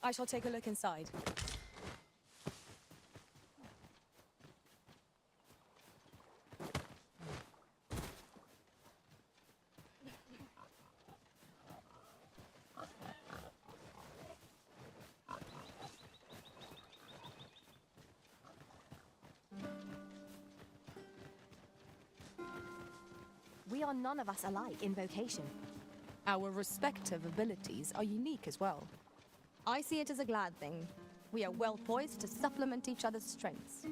I shall take a look inside. We are none of us alike in vocation. Our respective abilities are unique as well. I see it as a glad thing. We are well poised to supplement each other's strengths.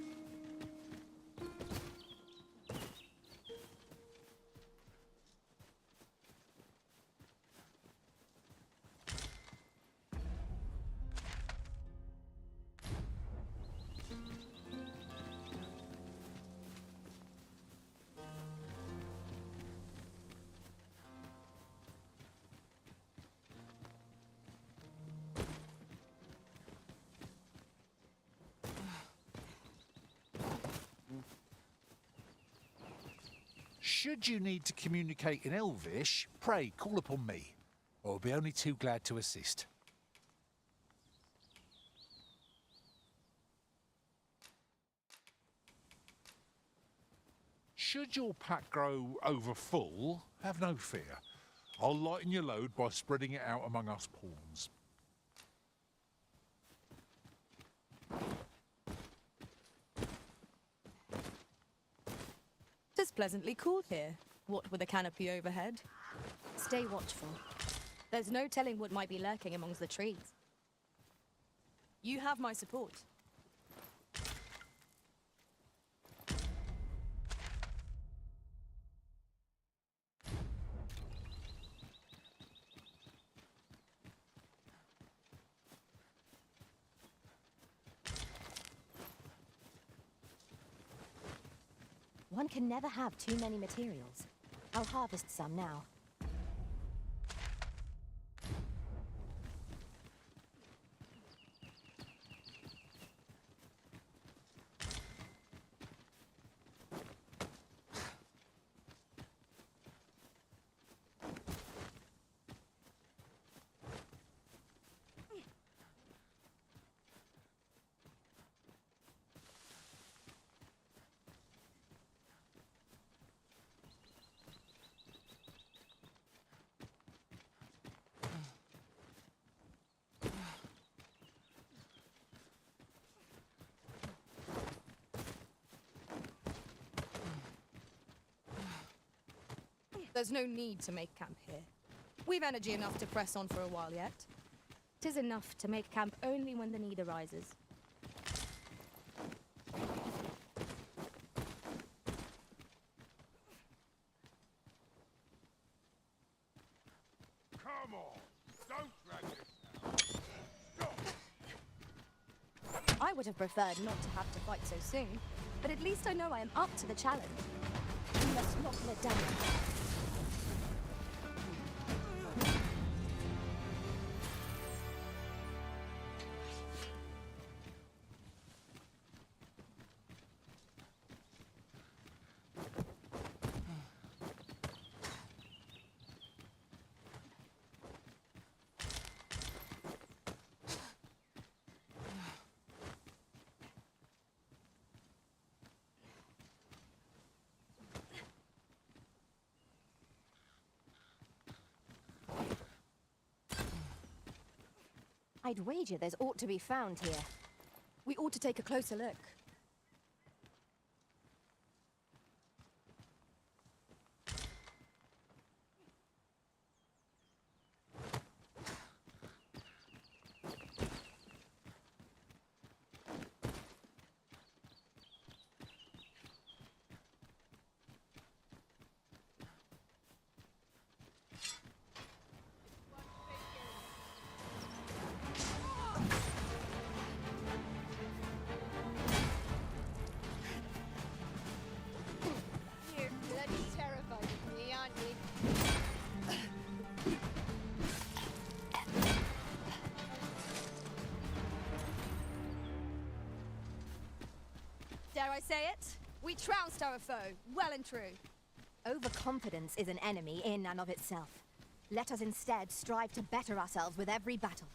Should you need to communicate in Elvish, pray call upon me. I'll be only too glad to assist. Should your pack grow over full, have no fear. I'll lighten your load by spreading it out among us pawns. It's pleasantly cool here, what with a canopy overhead. Stay watchful. There's no telling what might be lurking amongst the trees. You have my support. One can never have too many materials. I'll harvest some now. There's no need to make camp here. We've energy enough to press on for a while yet. 'Tis enough to make camp only when the need arises. Come on! Don't drag this out! Stop! I would have preferred not to have to fight so soon, but at least I know I am up to the challenge. We must not let down. I'd wager there's aught to be found here. We ought to take a closer look. You're bloody terrified of me, aren't you? Dare I say it? We trounced our foe, well and true. Overconfidence is an enemy in and of itself. Let us instead strive to better ourselves with every battle.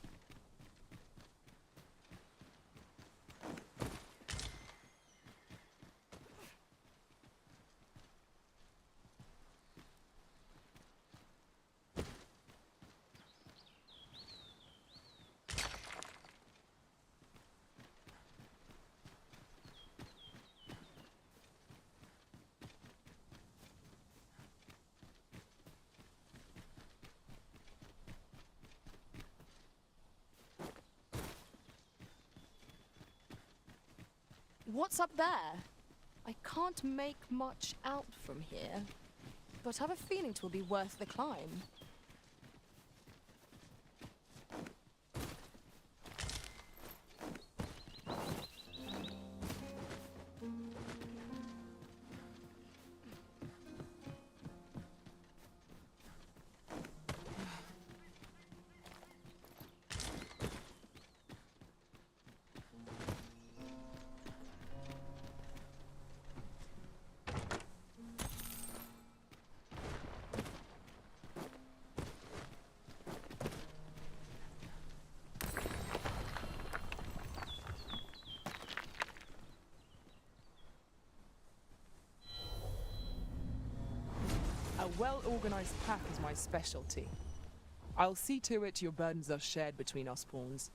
What's up there? I can't make much out from here, but I've a feeling 'twill be worth the climb. well-organized pack is my specialty. I'll see to it your burdens are shared between us pawns.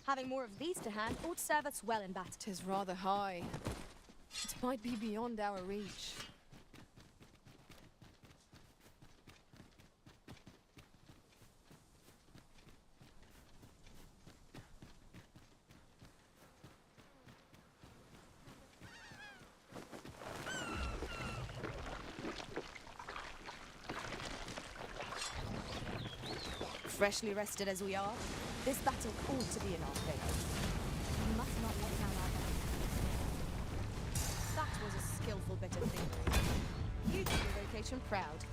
Having more of these to hand ought serve us well in battle. 'Tis rather high. It might be beyond our reach. Freshly rested as we are, this battle ought to be in our favor. We must not let down our guard. That was a skillful bit of fingering. You did your vocation proud.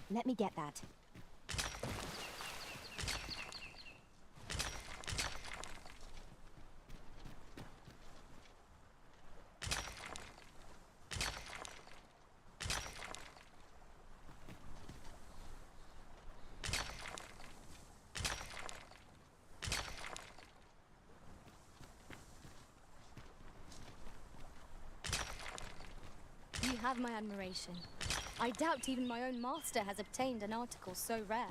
Let me get that. You have my admiration. I doubt even my own master has obtained an article so rare.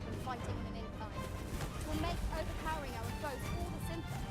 than fighting in an incline. It will make overpowering our foes all the simpler.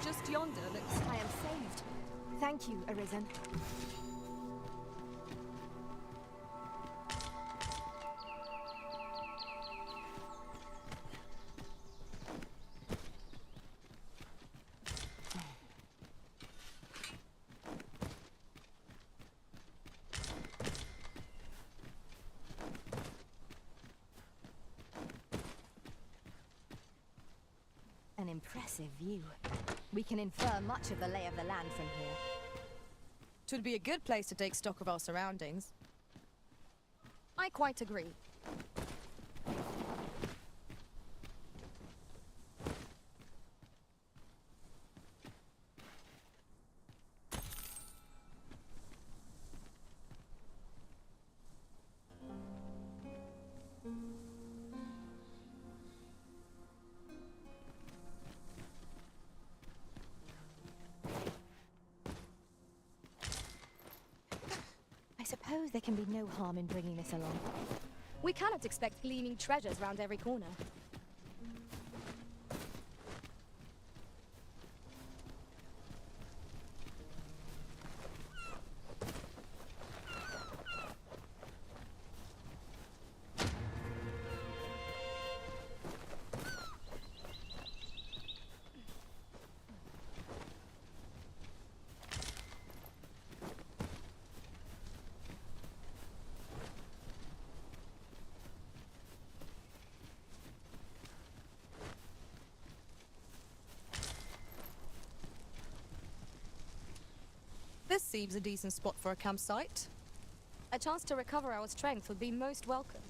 Just yonder looks... I am saved. Thank you, Arisen. An impressive view. We can infer much of the lay of the land from here. Twould be a good place to take stock of our surroundings. I quite agree. I suppose there can be no harm in bringing this along. We cannot expect gleaming treasures round every corner. This seems a decent spot for a campsite. A chance to recover our strength would be most welcome.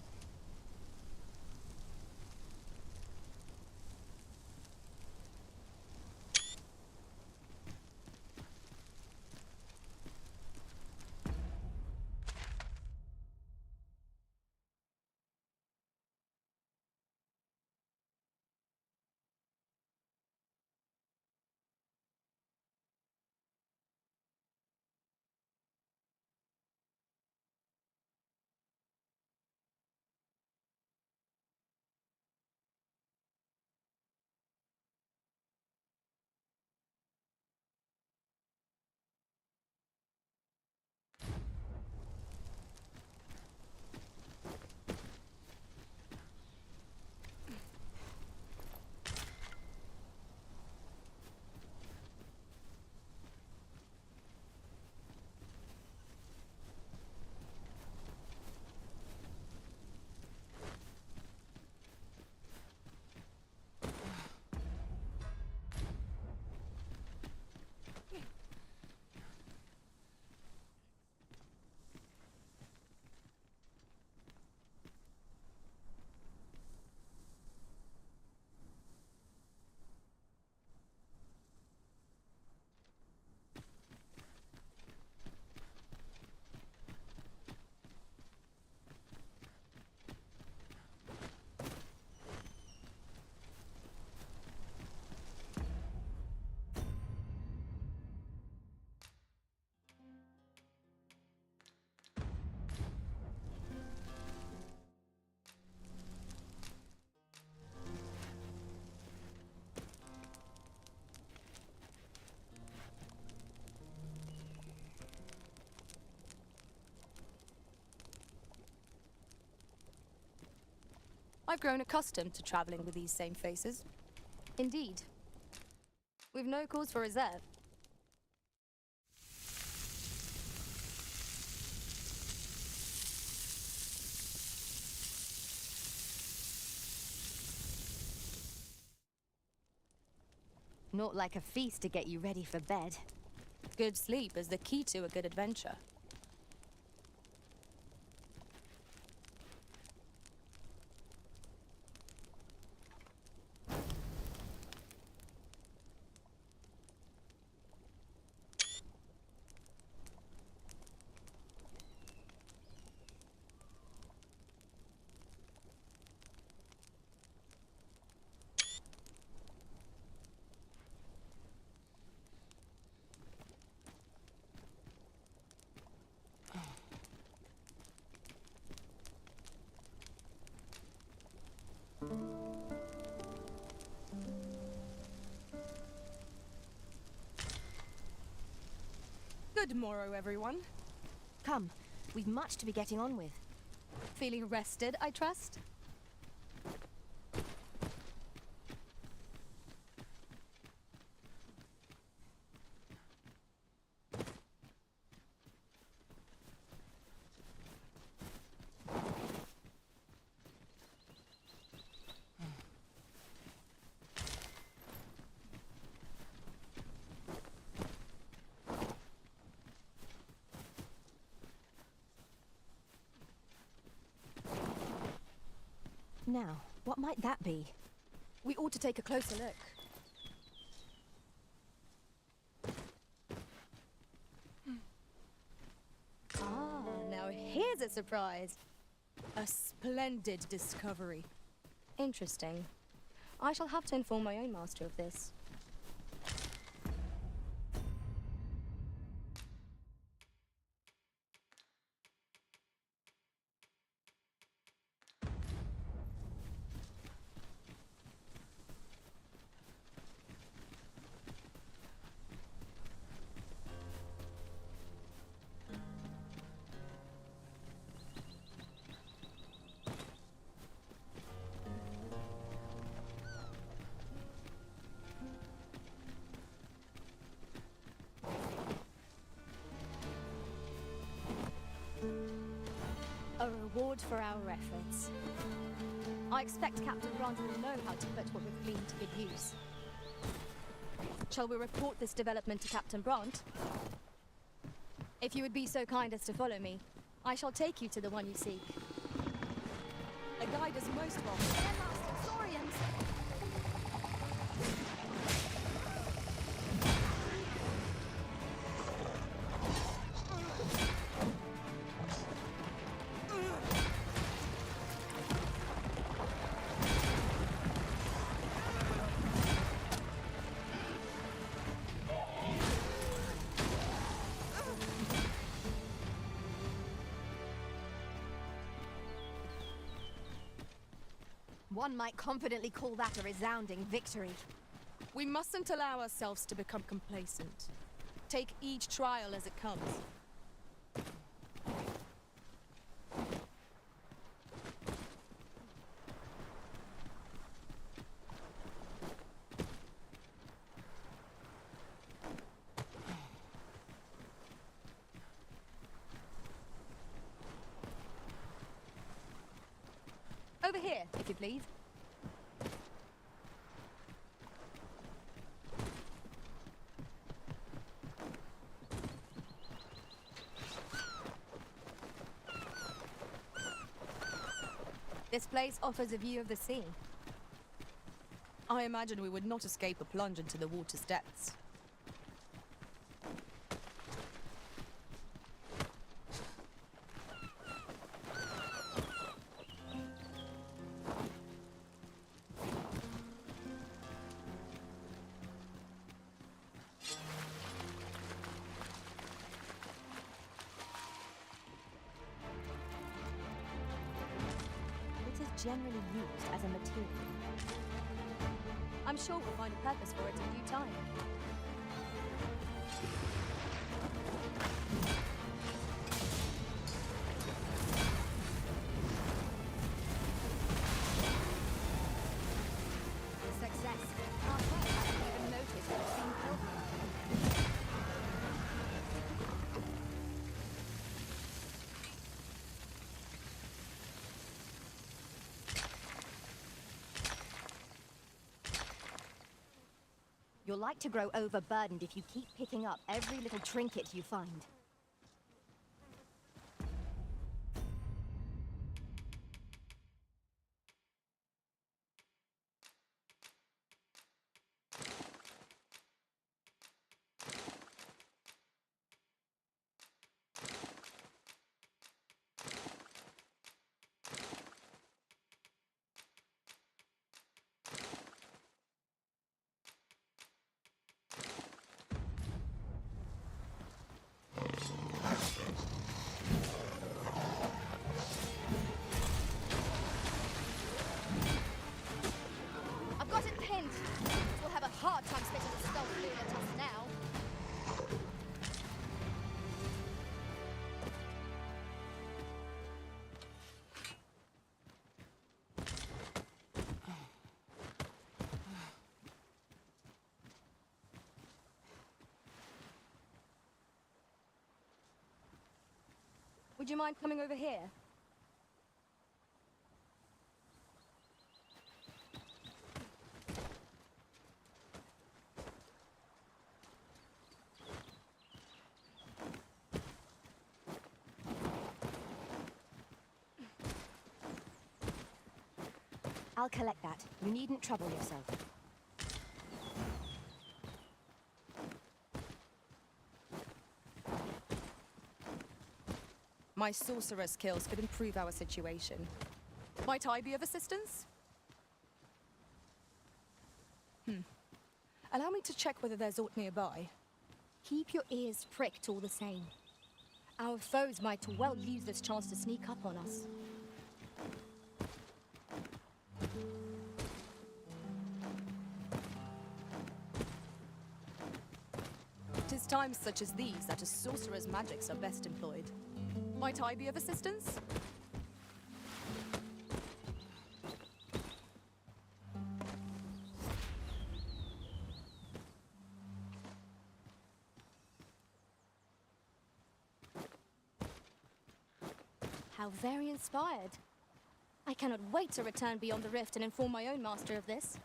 I've grown accustomed to traveling with these same faces. Indeed. We've no cause for reserve. Not like a feast to get you ready for bed. Good sleep is the key to a good adventure. Good morrow, everyone. Come, we've much to be getting on with. Feeling rested, I trust? Now, what might that be? We ought to take a closer look. Ah, now here's a surprise. A splendid discovery. Interesting. I shall have to inform my own master of this. A reward for our efforts. I expect Captain Grant will know how to put what we've gleaned to good use. Shall we report this development to Captain Brant? If you would be so kind as to follow me, I shall take you to the one you seek. A guide is most welcome. Saurians! One might confidently call that a resounding victory. We mustn't allow ourselves to become complacent. Take each trial as it comes. Over here, if you please. This place offers a view of the sea. I imagine we would not escape a plunge into the water's depths. Generally used as a material. I'm sure we'll find a purpose for it in due time. You're like to grow overburdened if you keep picking up every little trinket you find. I've got it pinned. We'll have a hard time spitting the skull fluid at us now. Would you mind coming over here? I'll collect that. You needn't trouble yourself. My sorcerer skills could improve our situation. Might I be of assistance? Allow me to check whether there's aught nearby. Keep your ears pricked all the same. Our foes might well use this chance to sneak up on us. Tis times such as these that a sorcerer's magics are best employed. Might I be of assistance? How very inspired. I cannot wait to return beyond the rift and inform my own master of this.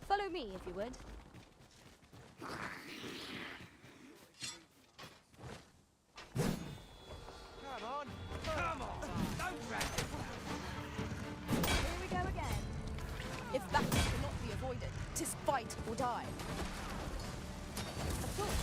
Follow me, if you would. Come on! Come on! Don't drag it! Here we go again. If battle cannot be avoided, 'tis fight or die. Of course.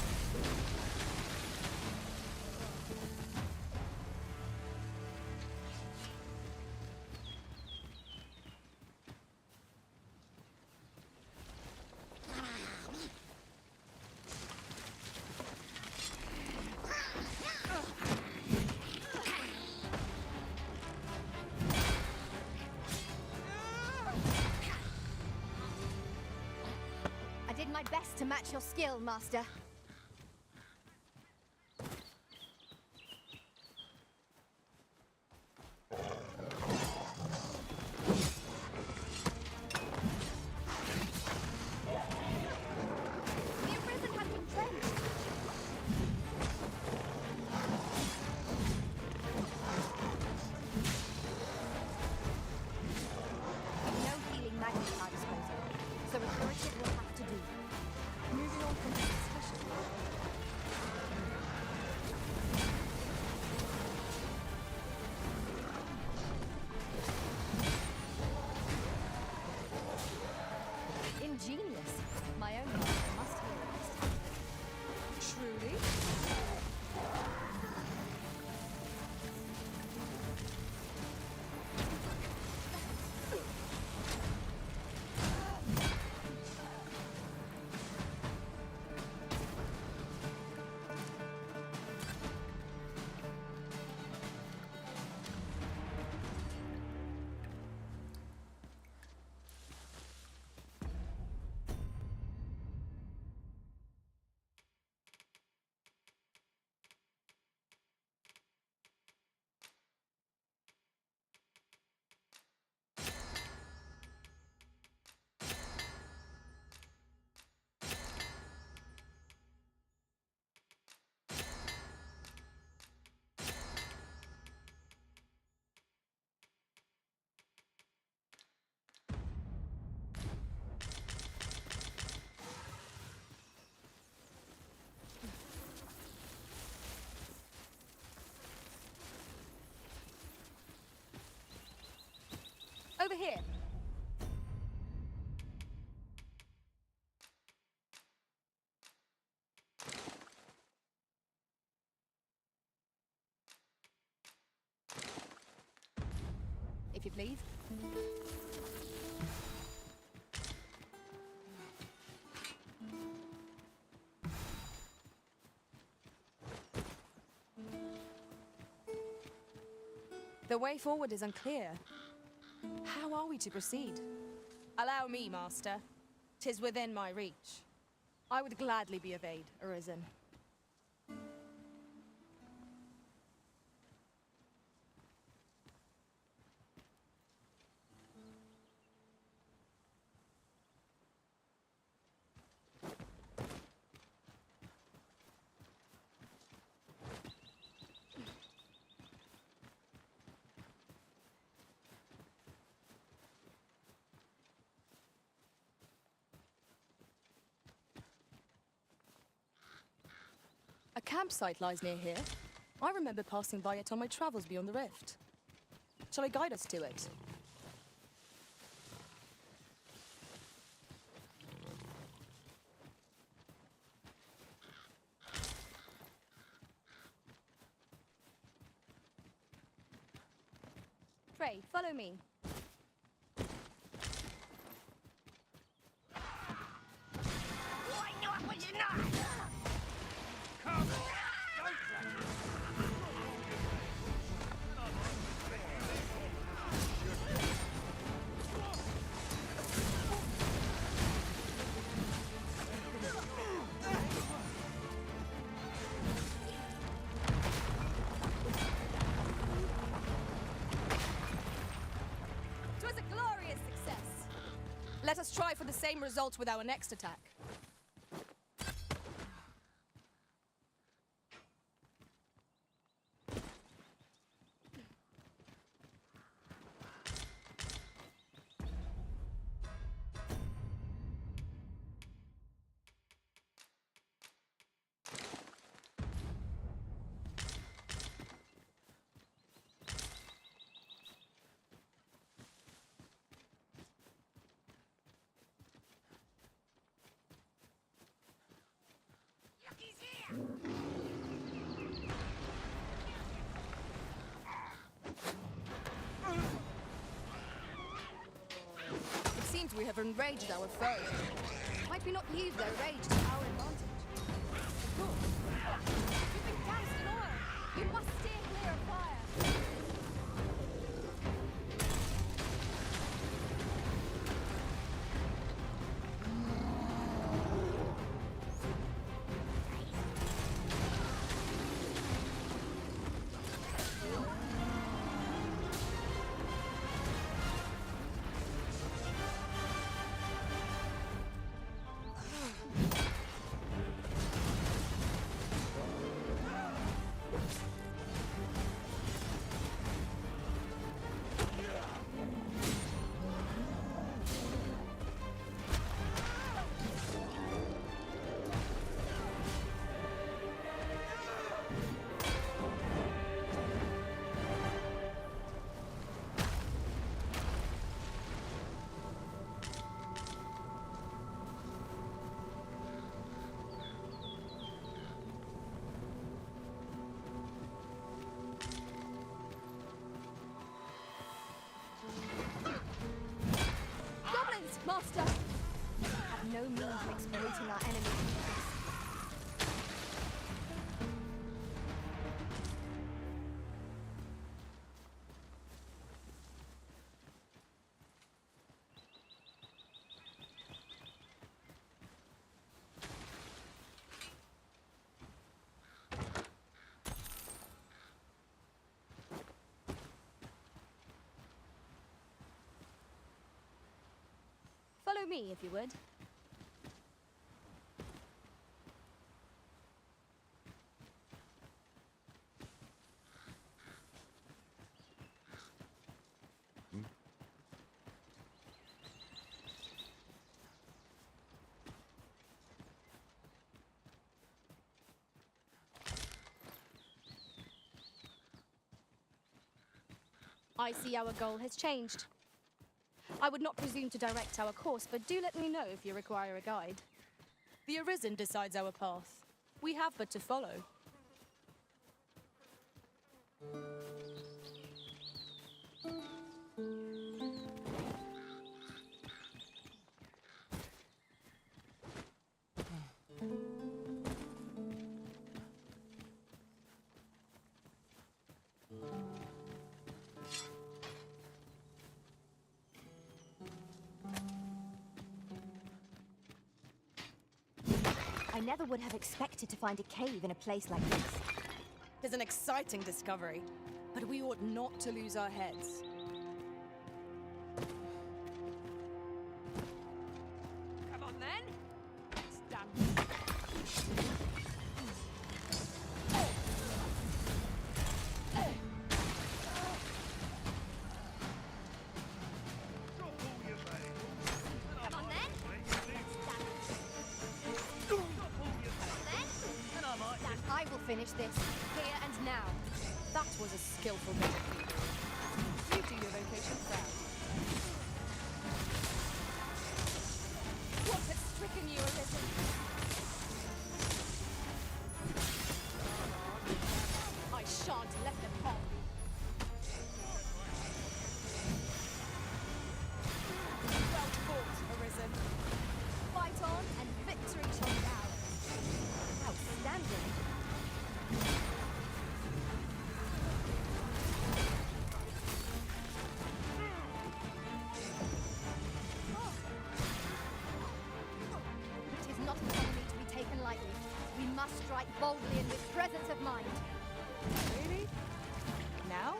I did my best to match your skill, Master. The Arisen has been drenched. No healing magic at our disposal, so a curative will have to do. Moving on from this discussion. Ingenious. My own master must hear it. Truly? Over here. If you please. The way forward is unclear. How are we to proceed? Allow me, Master. 'Tis within my reach. I would gladly be of aid, Arisen. A campsite lies near here. I remember passing by it on my travels beyond the rift. Shall I guide us to it? Pray, follow me. Let us try for the same result with our next attack. It seems we have enraged our foe. Might we not use their rage to our advantage? You've been doused in oil. You must steer clear of fire. Master! We have no means of exploiting our enemy's weakness. Follow me, if you would. I see our goal has changed. I would not presume to direct our course, but do let me know if you require a guide. The Arisen decides our path. We have but to follow. I never would have expected to find a cave in a place like this. It's an exciting discovery, but we ought not to lose our heads. Come on then. Stand. Come on then. I will finish this, here and now. That was a skillful bit of leading. You do your vocation proud. What has stricken you, Arisen? I shan't let them harm you. Well fought, Arisen. Fight on, and victory shall be ours. Outstanding. It is not an enemy to be taken lightly. We must strike boldly and with presence of mind. Really? Now?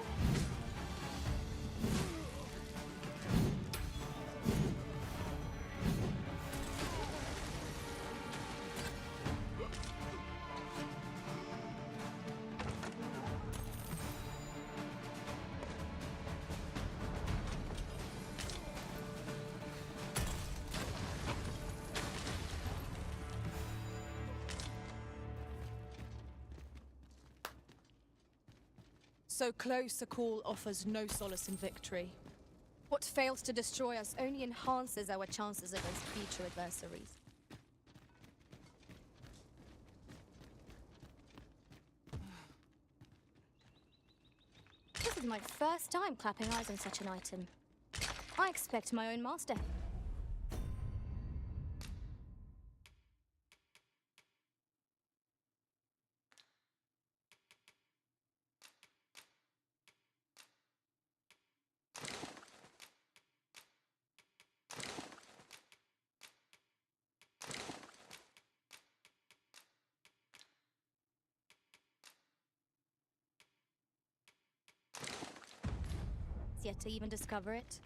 So close a call offers no solace in victory. What fails to destroy us only enhances our chances against future adversaries. This is my first time clapping eyes on such an item. I expect my own master. Yet to even discover it.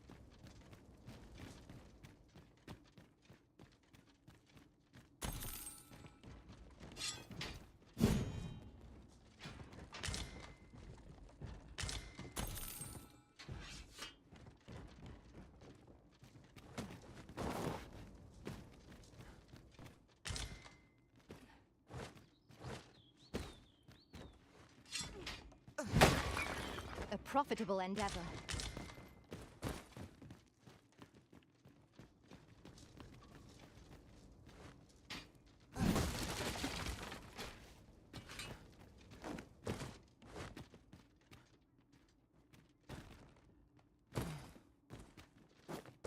A profitable endeavor.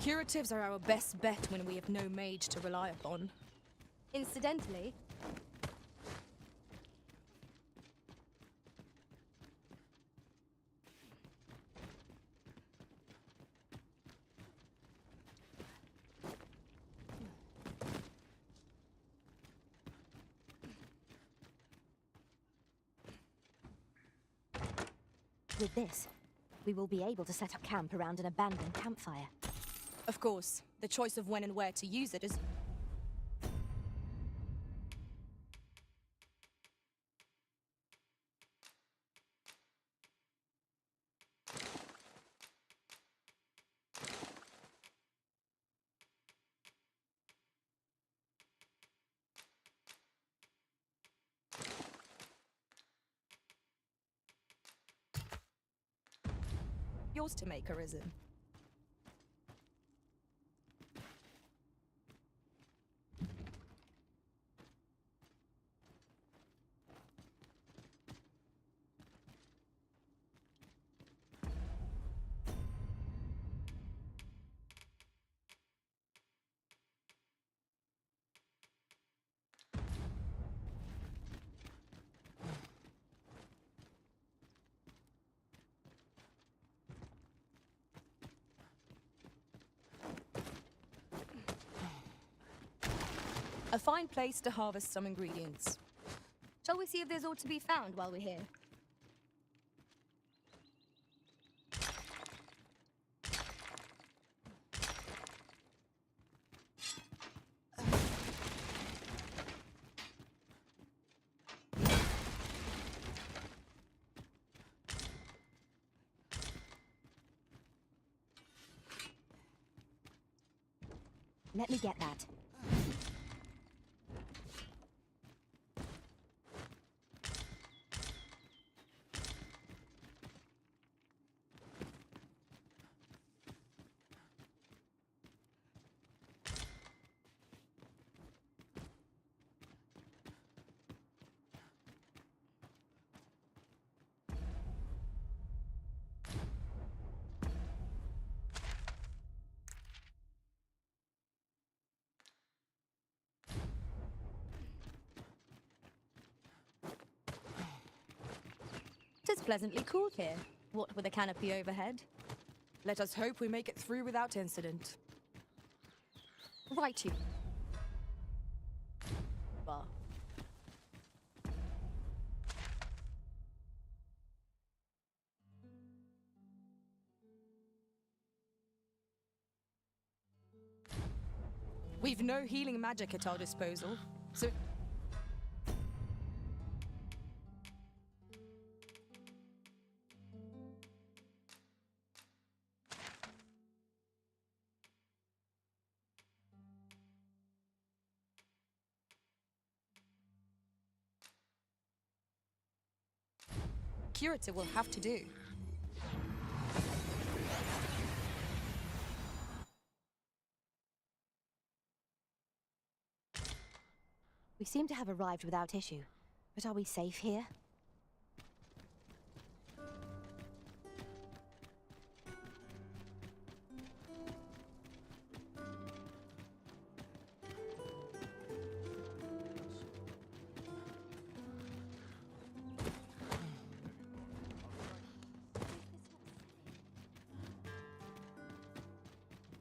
Curatives are our best bet when we have no mage to rely upon. Incidentally, With this, we will be able to set up camp around an abandoned campfire. Of course, the choice of when and where to use it is... yours to make, Arisen. A fine place to harvest some ingredients. Shall we see if there's aught to be found while we're here? Let me get that. It's pleasantly cool here. What with a canopy overhead? Let us hope we make it through without incident. Right, you. Bar. We've no healing magic at our disposal, so... Curator will have to do. We seem to have arrived without issue. But are we safe here?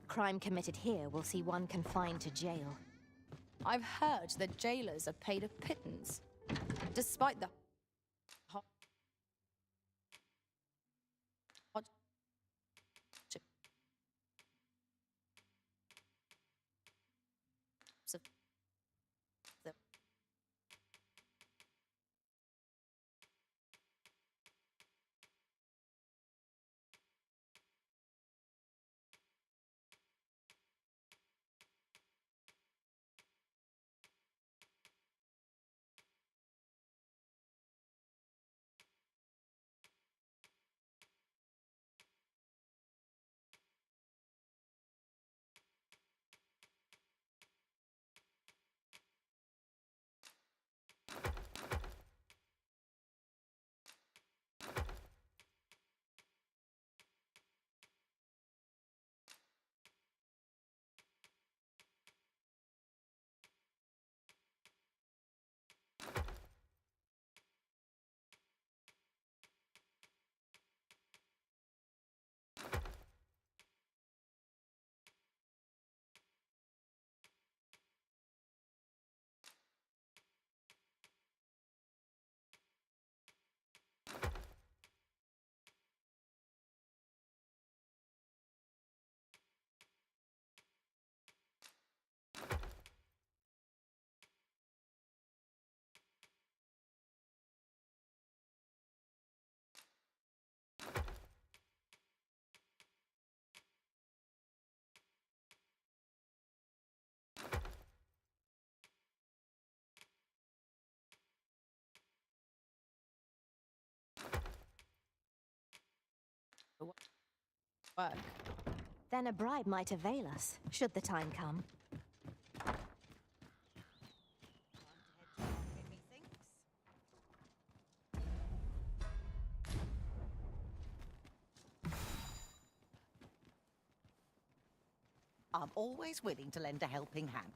Crime committed here will see one confined to jail. I've heard that jailers are paid a pittance, despite the hot of the work. Then a bribe might avail us, should the time come. I'm always willing to lend a helping hand.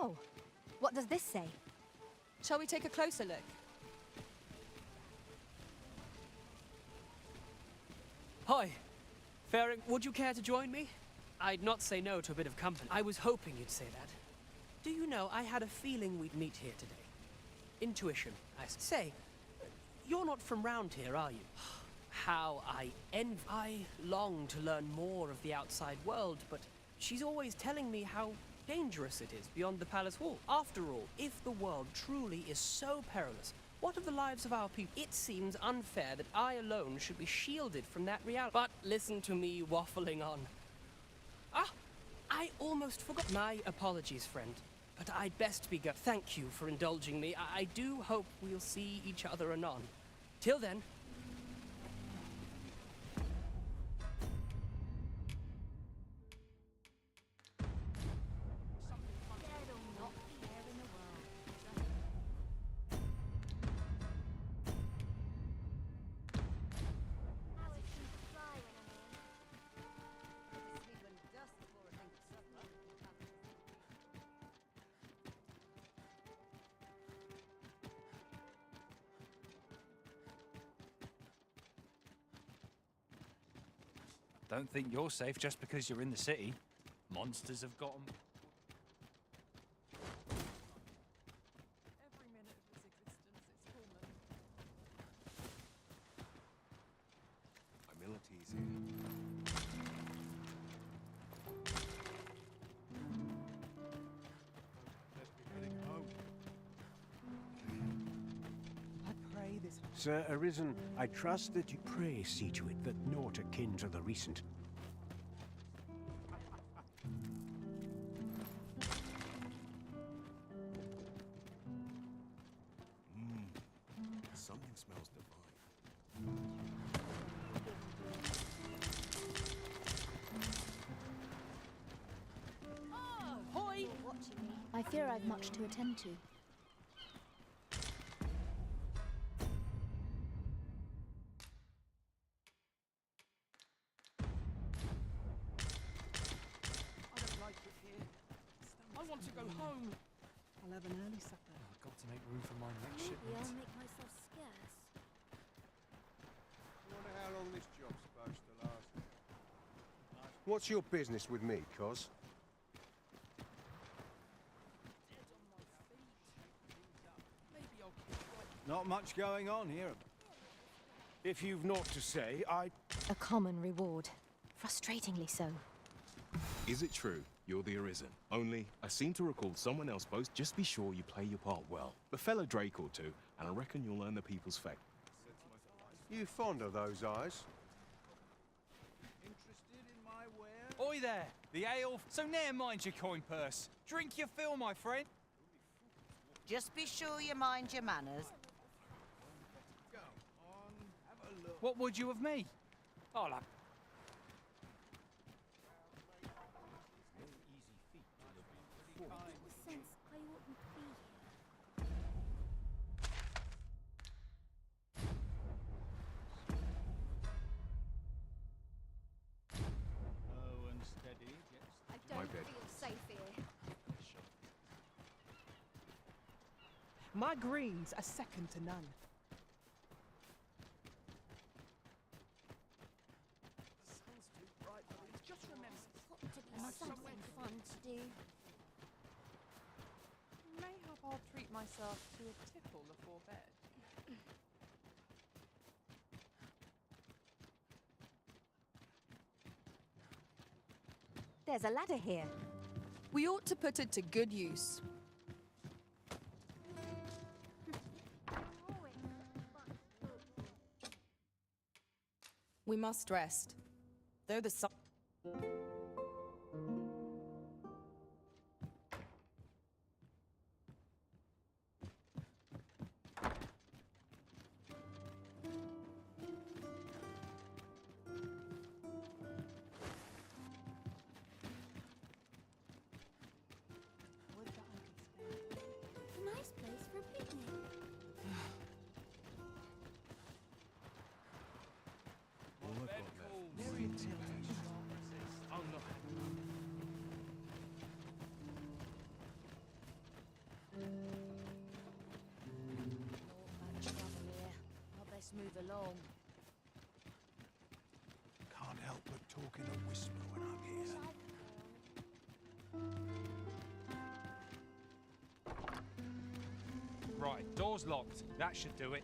Oh, what does this say? Shall we take a closer look? Hi. Faring, would you care to join me? I'd not say no to a bit of company. I was hoping you'd say that. Do you know, I had a feeling we'd meet here today. Intuition, say. You're not from round here, are you? How I envy. I long to learn more of the outside world, but she's always telling me how dangerous it is beyond the palace wall. After all, if the world truly is so perilous, what of the lives of our people? It seems unfair that I alone should be shielded from that reality. But listen to me waffling on. Ah, I almost forgot. My apologies, friend. But I'd best be go. Thank you for indulging me. I do hope we'll see each other anon. Till then. Don't think you're safe just because you're in the city. Monsters have got 'em. Every minute of this existence is torment. Humility's here. Let's be heading home. I pray this. Sir Arisen, I trust that you pray see to it that naught akin to the recent. Something smells divine. Hoi! I fear I've much to attend to. I don't like it here. I want to go home. I'll have an early supper. I've got to make room for my next Maybe shipment. I'll make myself scarce. Wonder how long this job's supposed to last. What's your business with me, Cos? Not much going on here. If you've naught to say, A common reward. Frustratingly so. Is it true you're the Arisen? Only, I seem to recall someone else boast. Just be sure you play your part well. A fellow Drake or two, and I reckon you'll earn the people's favour. You fond of those eyes? Interested in my ware? Oi there! The ale. So ne'er mind your coin purse. Drink your fill, my friend. Just be sure you mind your manners. Go on, have a look. What would you of me? Oh, like. Sense I oughtn't to be here. Oh, and steady. I My don't bed. feel safe here. My greens are second to none. Just remember. Got to be something fun to do. Mayhap I'll treat myself to a tipple before bed. There's a ladder here. We ought to put it to good use. We must rest. Though the sun... Nice place for a picnic. All I've got left. along. Can't help but talk in a whisper when I'm here. Right, door's locked. That should do it.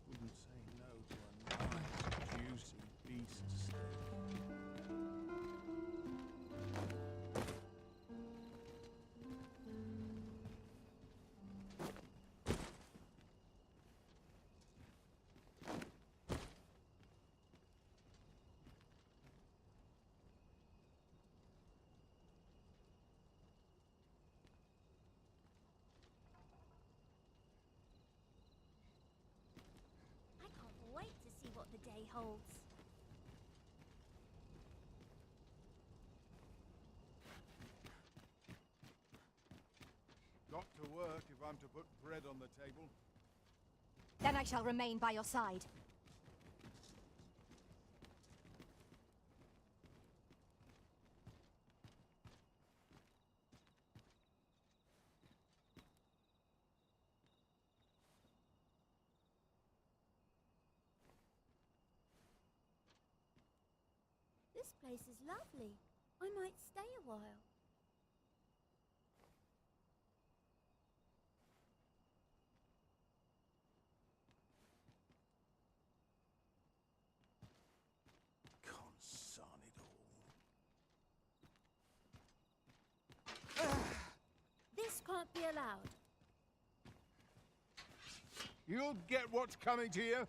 Wouldn't say no to a nice, juicy beast steak. I can't wait to see what the day holds. Got to work if I'm to put bread on the table. Then I shall remain by your side. This place is lovely. I might stay a while. Consign it all. This can't be allowed. You'll get what's coming to you.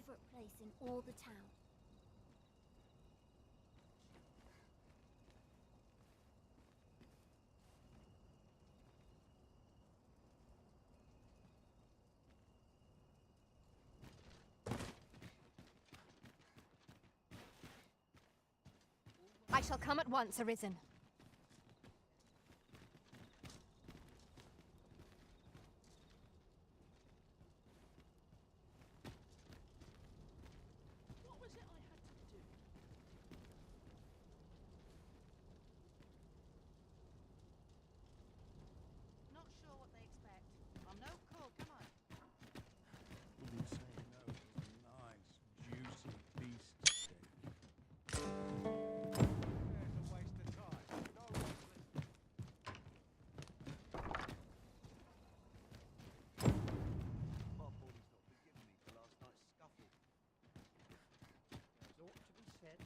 favorite place in all the town. I shall come at once, Arisen. What was it I had to do? Not sure what they expect. I'm no cook, am I? Wouldn't say no. It was a nice, juicy beast steak. There's a waste of time. No one's listening. My body's not forgiven me for last night's scuffle. There's ought to be said.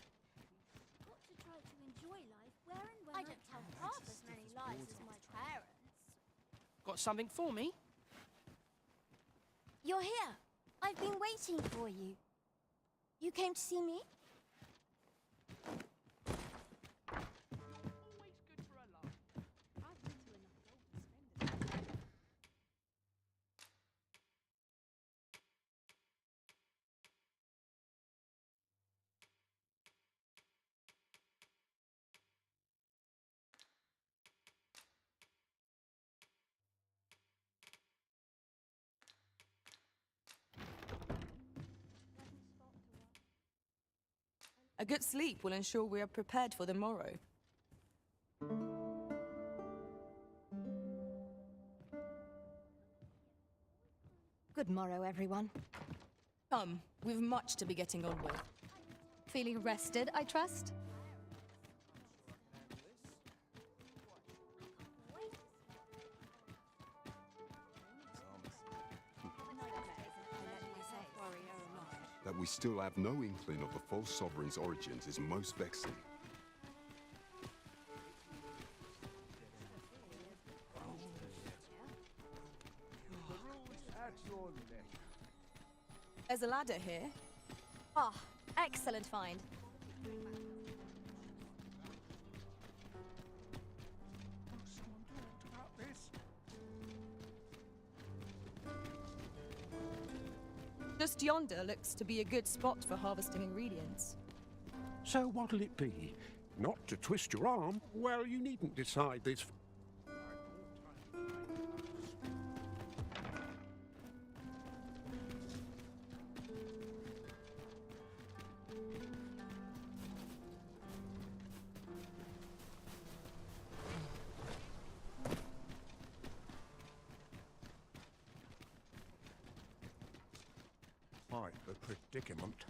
Got to try to enjoy life where and when I don't tell half as many lies as my parents. Got something for me? You're here. I've been waiting for you. You came to see me? Always good for a laugh. I've little enough gold to spend it. A good sleep will ensure we are prepared for the morrow. Good morrow, everyone. Come, we've much to be getting on with. Feeling rested, I trust? That we still have no inkling of the false sovereign's origins is most vexing. The rules at your neck. There's a ladder here. Ah, excellent find. Someone talked about this. Just yonder looks to be a good spot for harvesting ingredients. So what'll it be? Not to twist your arm? Well, you needn't decide this. Quite the predicament.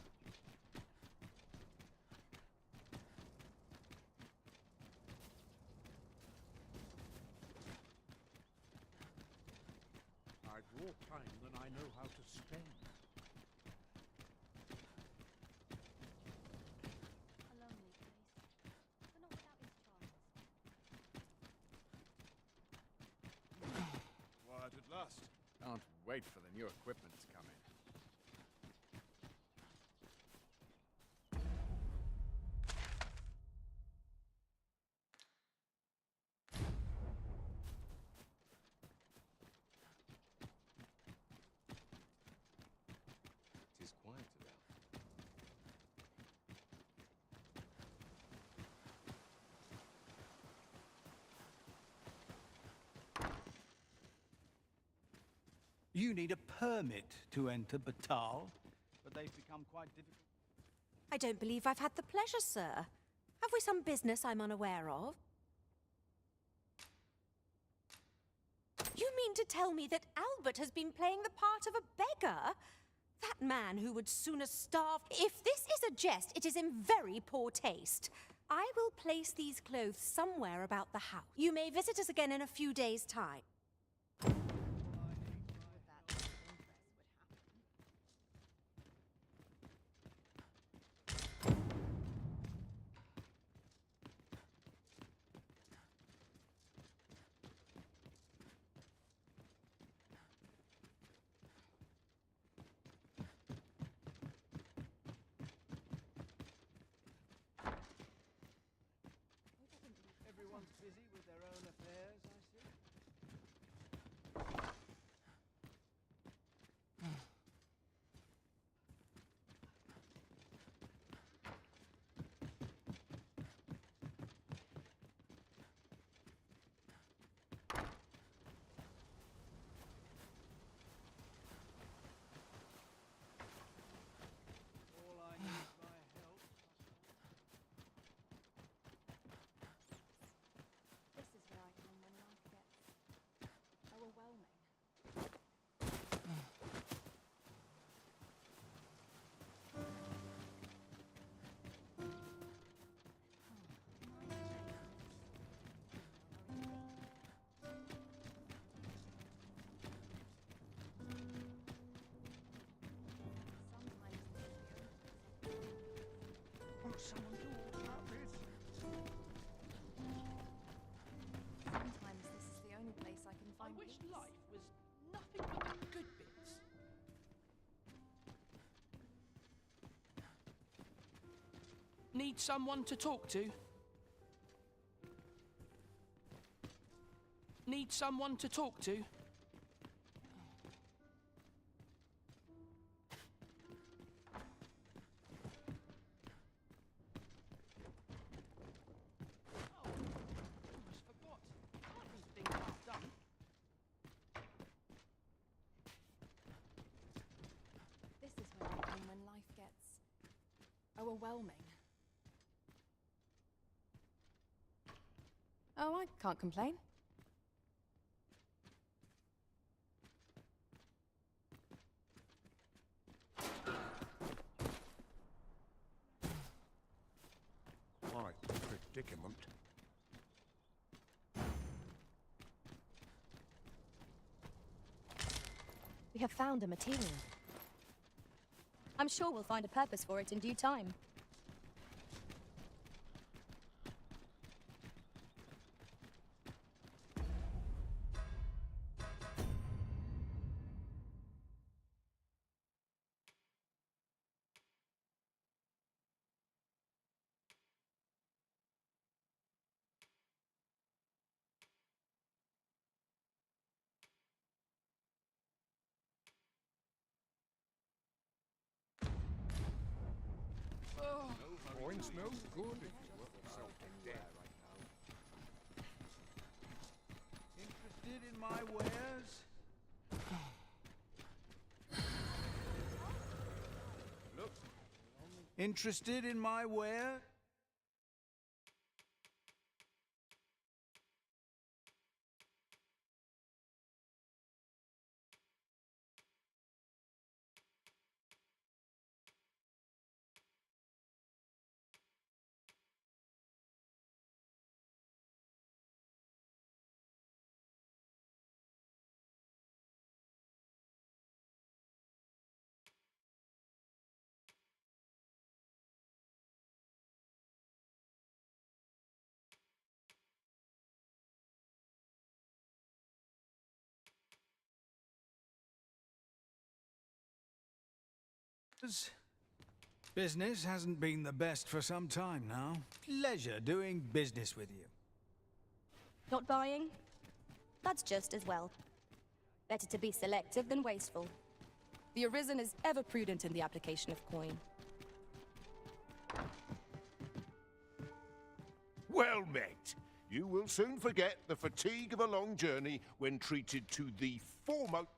I'd more time than I know how to spend. A lonely place, but not without its charms. Quiet at last. Can't wait for the new equipment to come in. It is quiet about. You need a permit to enter Batal, but they've become quite difficult. I don't believe I've had the pleasure, sir. Have we some business I'm unaware of? You mean to tell me that Albert has been playing the part of a beggar? That man who would sooner starve. If this is a jest, it is in very poor taste. I will place these clothes somewhere about the house. You may visit us again in a few days' time. someone talk about this? Sometimes this is the only place I can find wish peace. life was nothing but the good bits. Need someone to talk to? Need someone to talk to? This is where I come when life gets overwhelming. Oh, I can't complain. My predicament. We have found a material. I'm sure we'll find a purpose for it in due time. Wine smells good if you work yourself to death. Interested in my wares? Look. Interested in my ware? Business hasn't been the best for some time now. Pleasure doing business with you. Not buying? That's just as well. Better to be selective than wasteful. The Arisen is ever prudent in the application of coin. Well met. You will soon forget the fatigue of a long journey when treated to the foremost...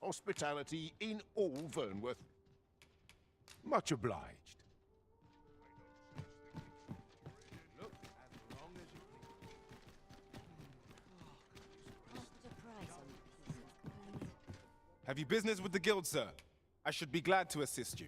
hospitality in all Vernworth. Much obliged. Look, as long as you Have you business with the guild, sir? I should be glad to assist you.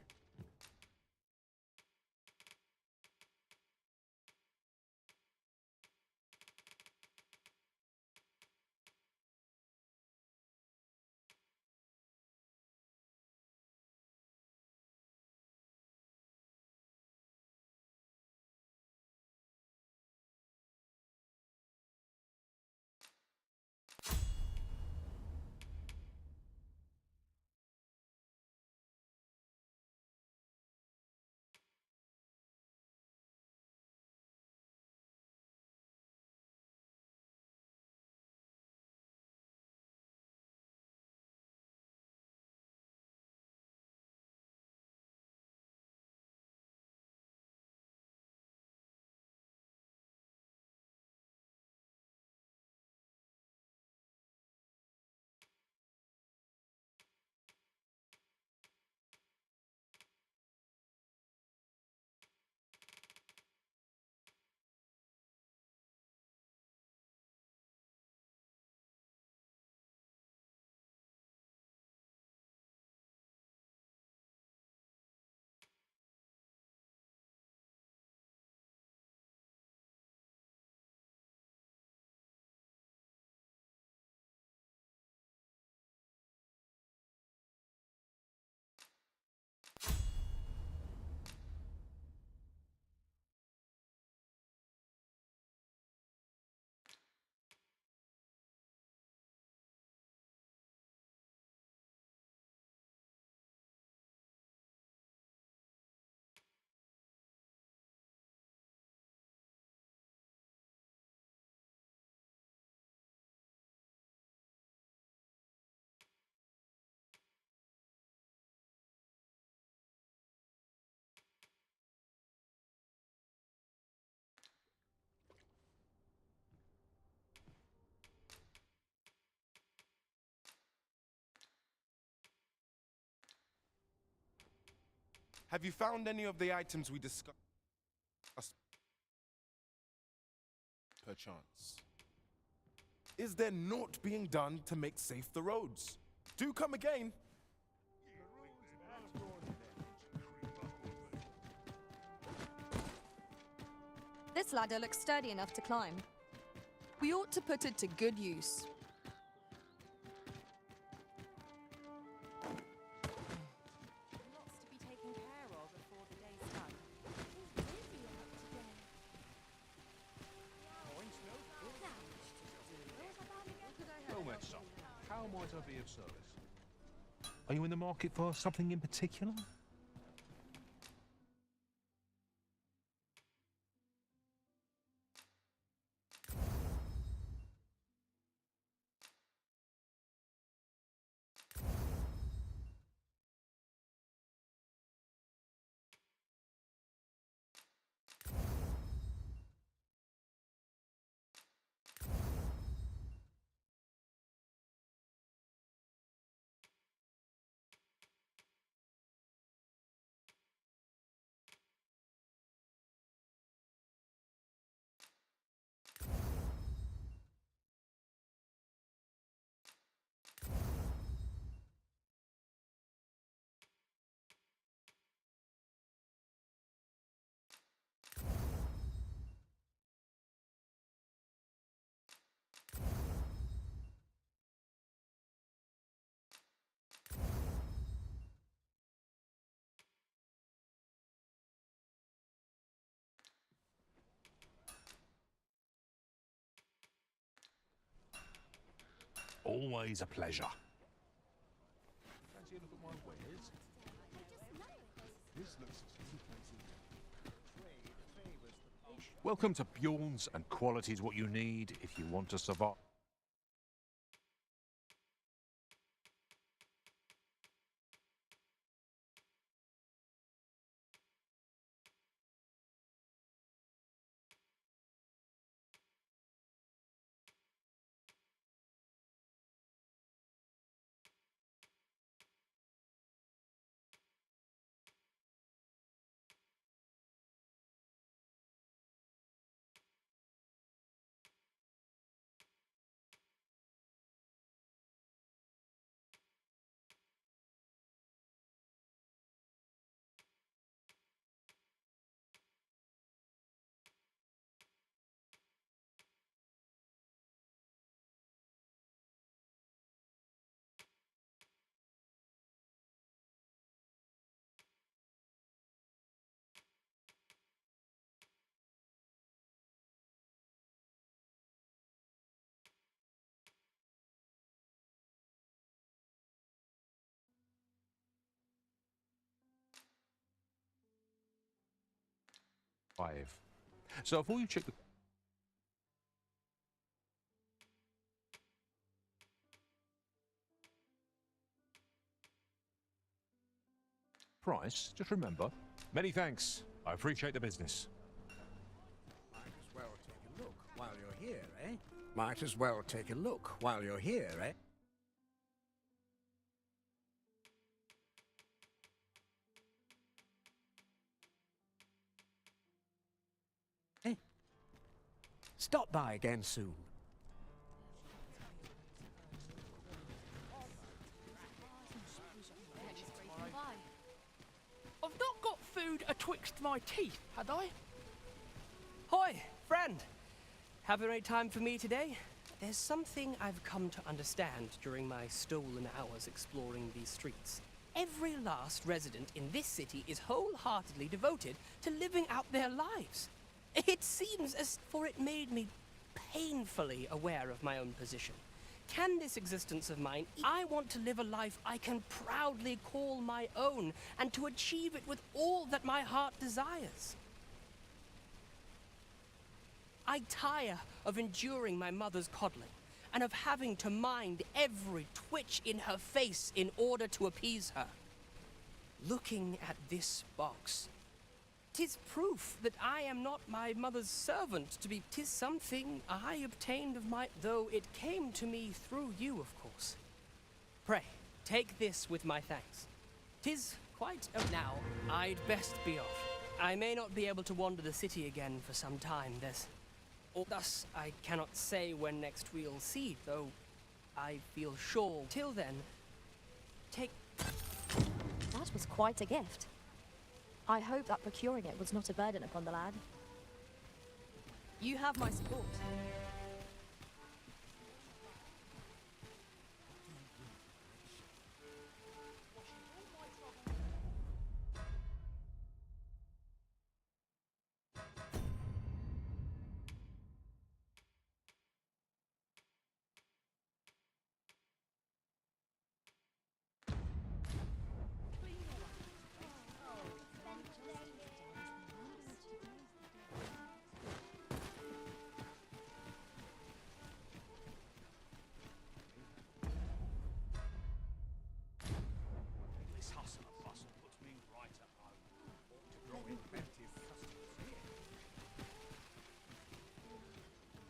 Have you found any of the items we discussed? Perchance. Is there naught being done to make safe the roads? Do come again. This ladder looks sturdy enough to climb. We ought to put it to good use. Lots to be taken care of before the day's done. Well met, son. How might I be of service? Are you in the market for something in particular? Always a pleasure. Fancy a look at my wares? This looks Welcome to Bjorn's, and quality is what you need if you want to survive. So before you check the price, just remember, many thanks. I appreciate the business. Might as well take a look while you're here, eh? Might as well take a look while you're here, eh? Stop by again soon. I've not got food atwixt my teeth, had I? Hi, friend. Having any time for me today? There's something I've come to understand during my stolen hours exploring these streets. Every last resident in this city is wholeheartedly devoted to living out their lives. It seems as for it made me painfully aware of my own position. Can this existence of mine, I want to live a life I can proudly call my own, and to achieve it with all that my heart desires. I tire of enduring my mother's coddling, and of having to mind every twitch in her face in order to appease her. Looking at this box, 'tis proof that I am not my mother's servant to be. 'Tis something I obtained of my, though it came to me through you, of course. Pray, take this with my thanks. 'Tis Quite. Oh, now, I'd best be off. I may not be able to wander the city again for some time. Thus, I cannot say when next we'll see, though I feel sure. Till then, take... That was quite a gift. I hope that procuring it was not a burden upon the lad. You have my support. This hustle and bustle puts me right at home. Ought to draw inventive customers here.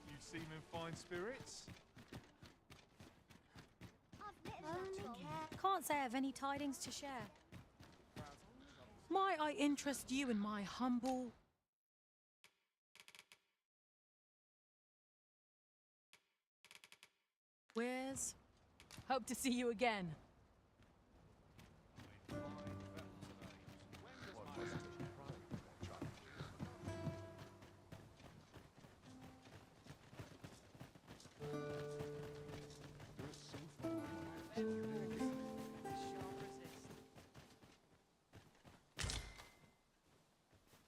You seem in fine spirits. Can't say I have any tidings to share. Might I interest you in my humble... wares? Hope to see you again.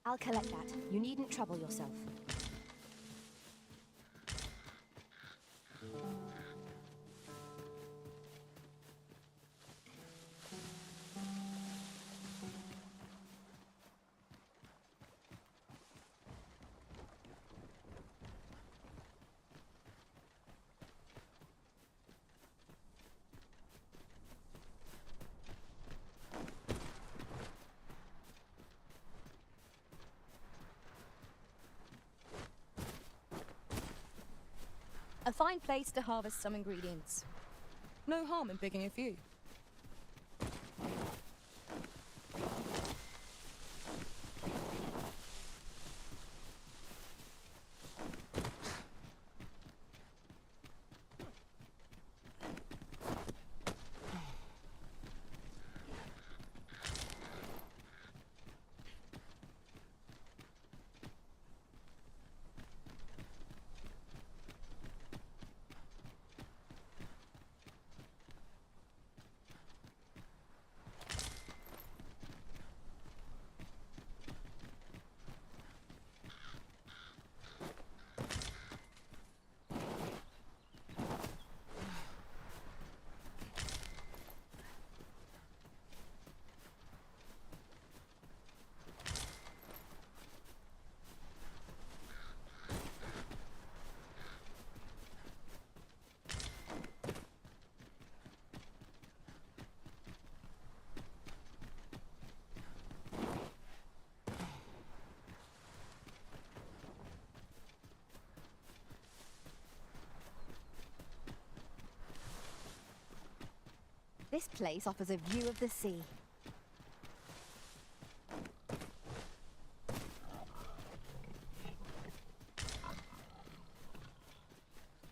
I'll collect that. You needn't trouble yourself. A fine place to harvest some ingredients. No harm in picking a few. This place offers a view of the sea.